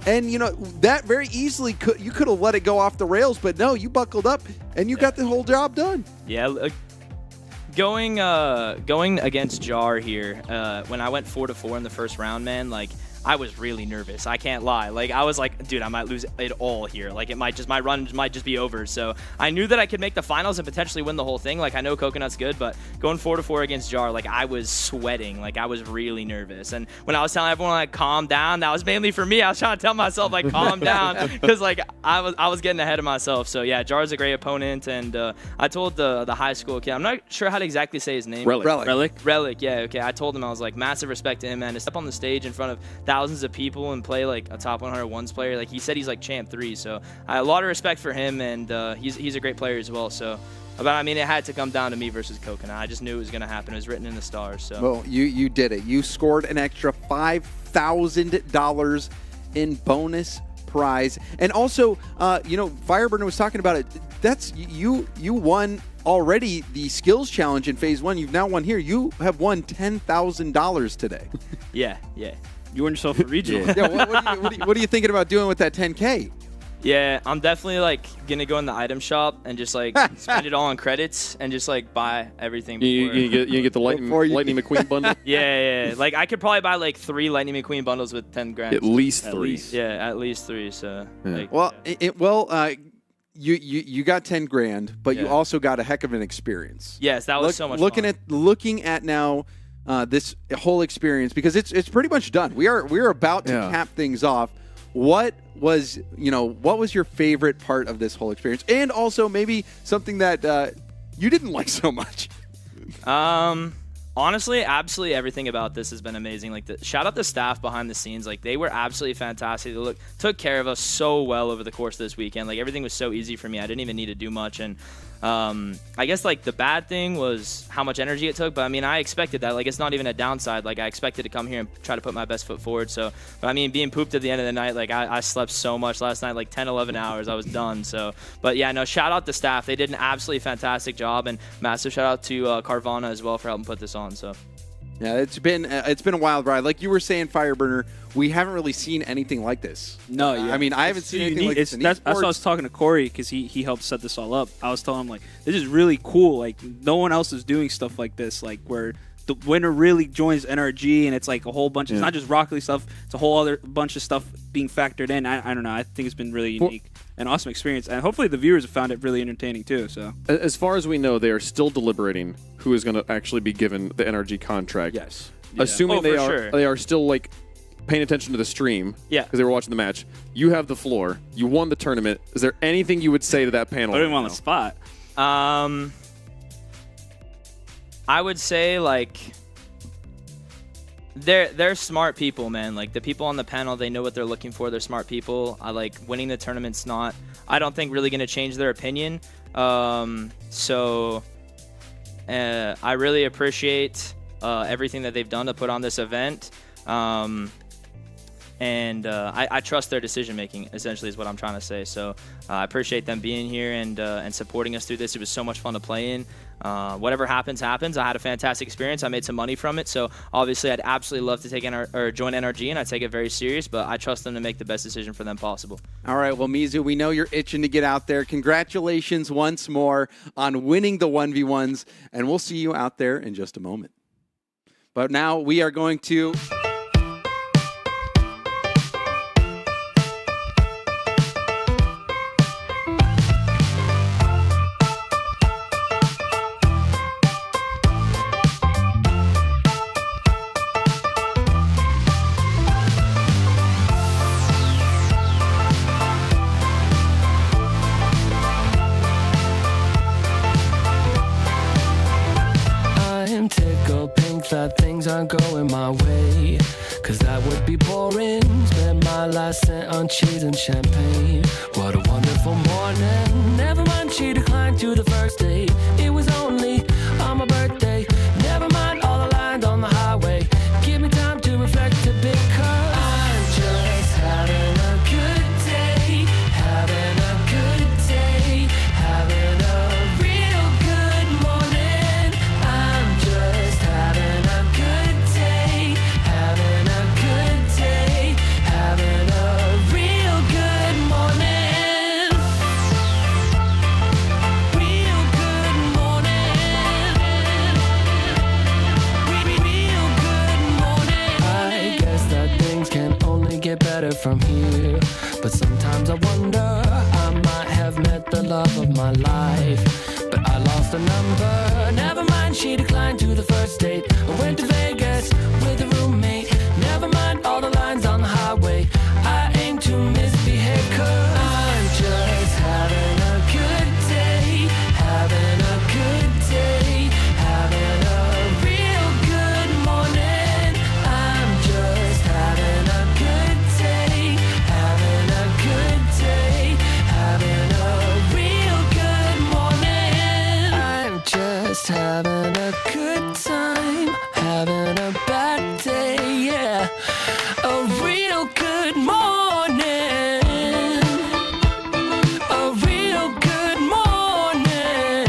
And, you know, that very easily you could have let it go off the rails, but no, you buckled up and you got the whole job done.
Yeah, going against Jar here, when I went 4-4 in the first round, man, like, I was really nervous. I can't lie. Like, I was like, dude, I might lose it all here. Like, my run might just be over. So I knew that I could make the finals and potentially win the whole thing. Like, I know Coconut's good, but going 4-4 against Jar, like, I was sweating. Like, I was really nervous. And when I was telling everyone, like, calm down, that was mainly for me. I was trying to tell myself, like, calm down, because, like, I was getting ahead of myself. So yeah, Jar's a great opponent, and I told the high school kid, I'm not sure how to exactly say his name.
Relic.
Yeah. Okay. I told him, I was like, massive respect to him, man. To step on the stage in front of thousands of people and play like a top 100 ones player. Like, he said he's like champ 3, so a lot of respect for him, and he's a great player as well. So, but I mean, it had to come down to me versus Coconut. I just knew it was going to happen. It was written in the stars. So,
well, you did it. You scored an extra $5,000 in bonus prize, and also, you know, Fireburner was talking about it. That's you won already the skills challenge in phase 1. You've now won here. You have won $10,000 today.
Yeah.
You won yourself a regional.
Yeah. What are you thinking about doing with that 10K?
Yeah, I'm definitely like gonna go in the item shop and just like spend it all on credits and just like buy everything. Before.
You get the Lightning McQueen bundle.
Yeah. Like I could probably buy like 3 Lightning McQueen bundles with 10 grand.
At least 3.
Yeah, at least 3. So.
Yeah.
Like,
you got 10 grand, but you also got a heck of an experience.
Yes, that was so much
fun. Looking at now this whole experience, because it's pretty much done. We're about to cap things off. What was your favorite part of this whole experience, and also maybe something that you didn't like so much?
Honestly, absolutely everything about this has been amazing. Like, shout out the staff behind the scenes. Like, they were absolutely fantastic. They took care of us so well over the course of this weekend. Like, everything was so easy for me. I didn't even need to do much. And I guess, like, the bad thing was how much energy it took. But, I mean, I expected that. Like, it's not even a downside. Like, I expected to come here and try to put my best foot forward. So, but, I mean, being pooped at the end of the night, like, I slept so much last night, like 10, 11 hours. I was done. So, but, yeah, no, shout out the staff. They did an absolutely fantastic job. And massive shout out to Carvana as well for helping put this on. So.
Yeah, it's been a wild ride. Like you were saying, Fireburner, we haven't really seen anything like this.
No, yeah.
I mean, I haven't seen anything like this.
That's why I was talking to Corey, because he helped set this all up. I was telling him, like, this is really cool. Like, no one else is doing stuff like this, like, where the winner really joins NRG, and it's like a whole bunch of, it's not just Rocket League stuff, it's a whole other bunch of stuff being factored in. I don't know. I think it's been really unique and awesome experience, and hopefully the viewers have found it really entertaining too. So,
as far as we know, they are still deliberating who is going to actually be given the NRG contract.
Yes.
Assuming they are still like paying attention to the stream.
Yeah.
Because they were watching the match. You have the floor. You won the tournament. Is there anything you would say to that panel?
I don't even on the spot.
I would say, like, they're smart people, man. Like, the people on the panel, they know what they're looking for. They're smart people. I like winning the tournament's not, I don't think, really going to change their opinion. So I really appreciate everything that they've done to put on this event. And I trust their decision making, essentially, is what I'm trying to say. So I appreciate them being here and supporting us through this. It was so much fun to play in. Whatever happens. I had a fantastic experience. I made some money from it. So obviously, I'd absolutely love to take join NRG, and I take it very serious. But I trust them to make the best decision for them possible.
All right, well, Mizu, we know you're itching to get out there. Congratulations once more on winning the 1v1s, and we'll see you out there in just a moment. But now we are going to...
that things aren't going my way, cause that would be boring. Spend my last cent on cheese and champagne. What a wonderful morning. Never mind, she declined to the first date. It was only on my birthday. Never mind all the lines on the highway. Give me time to reflect a bit, cause I'm just having a good day. Having a good day. Having a real good morning. I'm just having a good day. Having a good day. Having a real good morning. Real good morning. Real good morning. I guess that things can only get better from here. But sometimes I wonder, I might have met the love of my life, but I lost a number. Never mind, she declined to the first date. I went to Vegas with a roommate. Never mind all the lines on the highway. I aim to misbehave, cause I'm just having a good day. Having a good day. Having a real good morning. I'm just having a good day. Having a good day. Having a real good morning. I'm just having a good time. Having a bad day, yeah. A real good morning. A real good morning.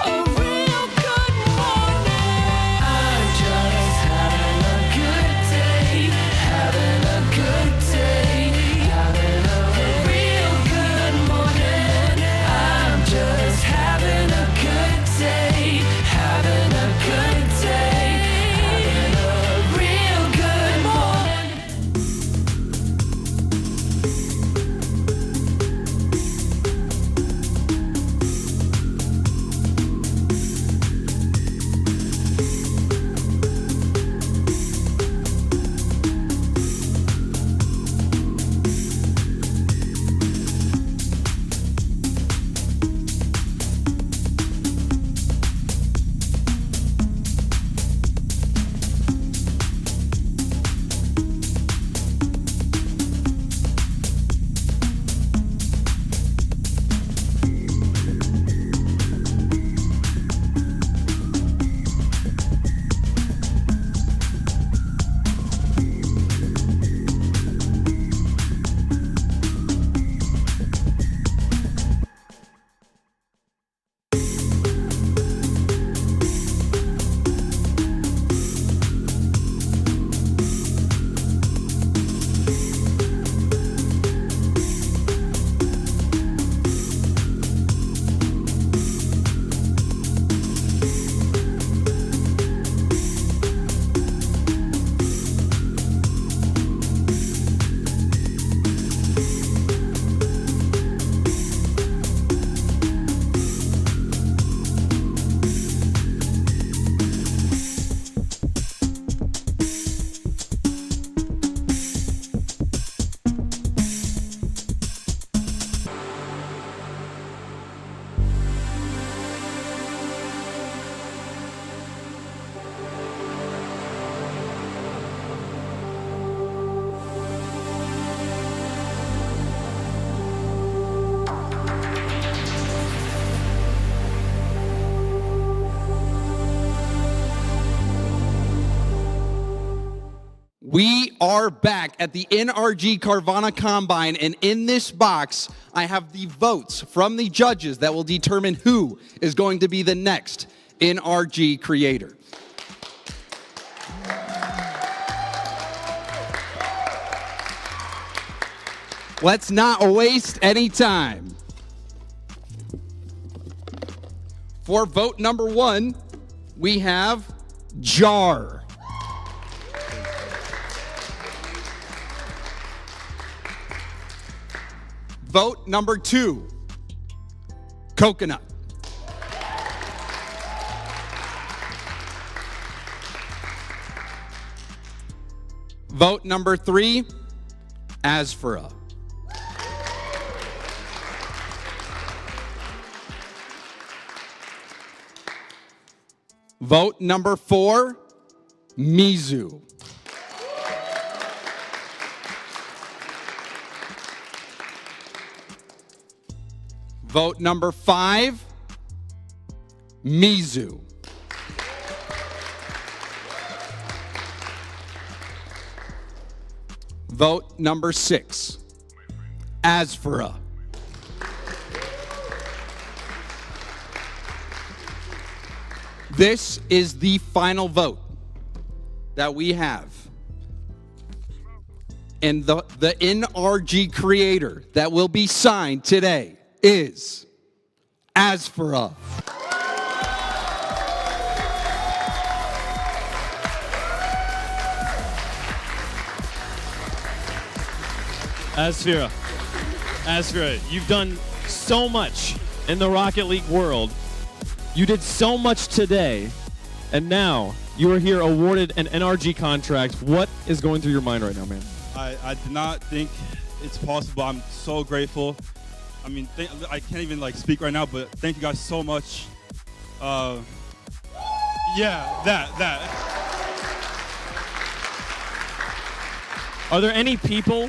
A real good morning. I'm just having a good day. Having a good day. Having
We are back at the NRG Carvana Combine, and in this box, I have the votes from the judges that will determine who is going to be the next NRG creator. Let's not waste any time. For vote number 1, we have Jar. Vote number 2, Coconut. Vote number 3, Asfura. Vote number 4, Mizu. Vote number 5, Mizu. Vote number 6, Asfura. This is the final vote that we have. And the NRG creator that will be signed today is Asfura.
Asfura, you've done so much in the Rocket League world. You did so much today, and now you are here awarded an NRG contract. What is going through your mind right now, man?
I did not think it's possible. I'm so grateful. I mean, I can't even speak right now, but thank you guys so much. Yeah, that.
Are there any people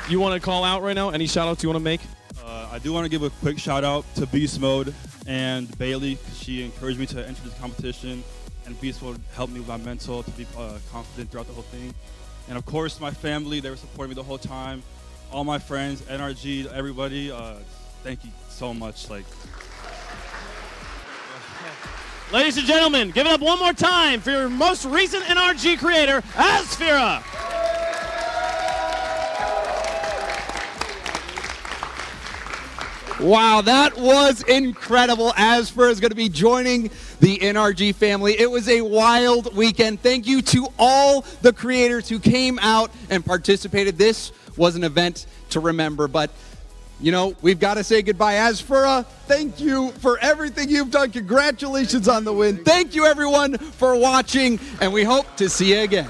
you want to call out right now? Any shout-outs you want to make?
I do want to give a quick shout-out to Beast Mode and Bailey, because she encouraged me to enter this competition, and Beast Mode helped me with my mental to be confident throughout the whole thing. And of course, my family, they were supporting me the whole time. All my friends, NRG, everybody, thank you so much.
Ladies and gentlemen, give it up one more time for your most recent NRG creator, Asfura.
Wow, that was incredible. Asfura is going to be joining the NRG family. It was a wild weekend. Thank you to all the creators who came out and participated. This was an event to remember, but we've got to say goodbye. Asfura, thank you for everything you've done. Congratulations on the win. Thank you, everyone, for watching, and we hope to see you again.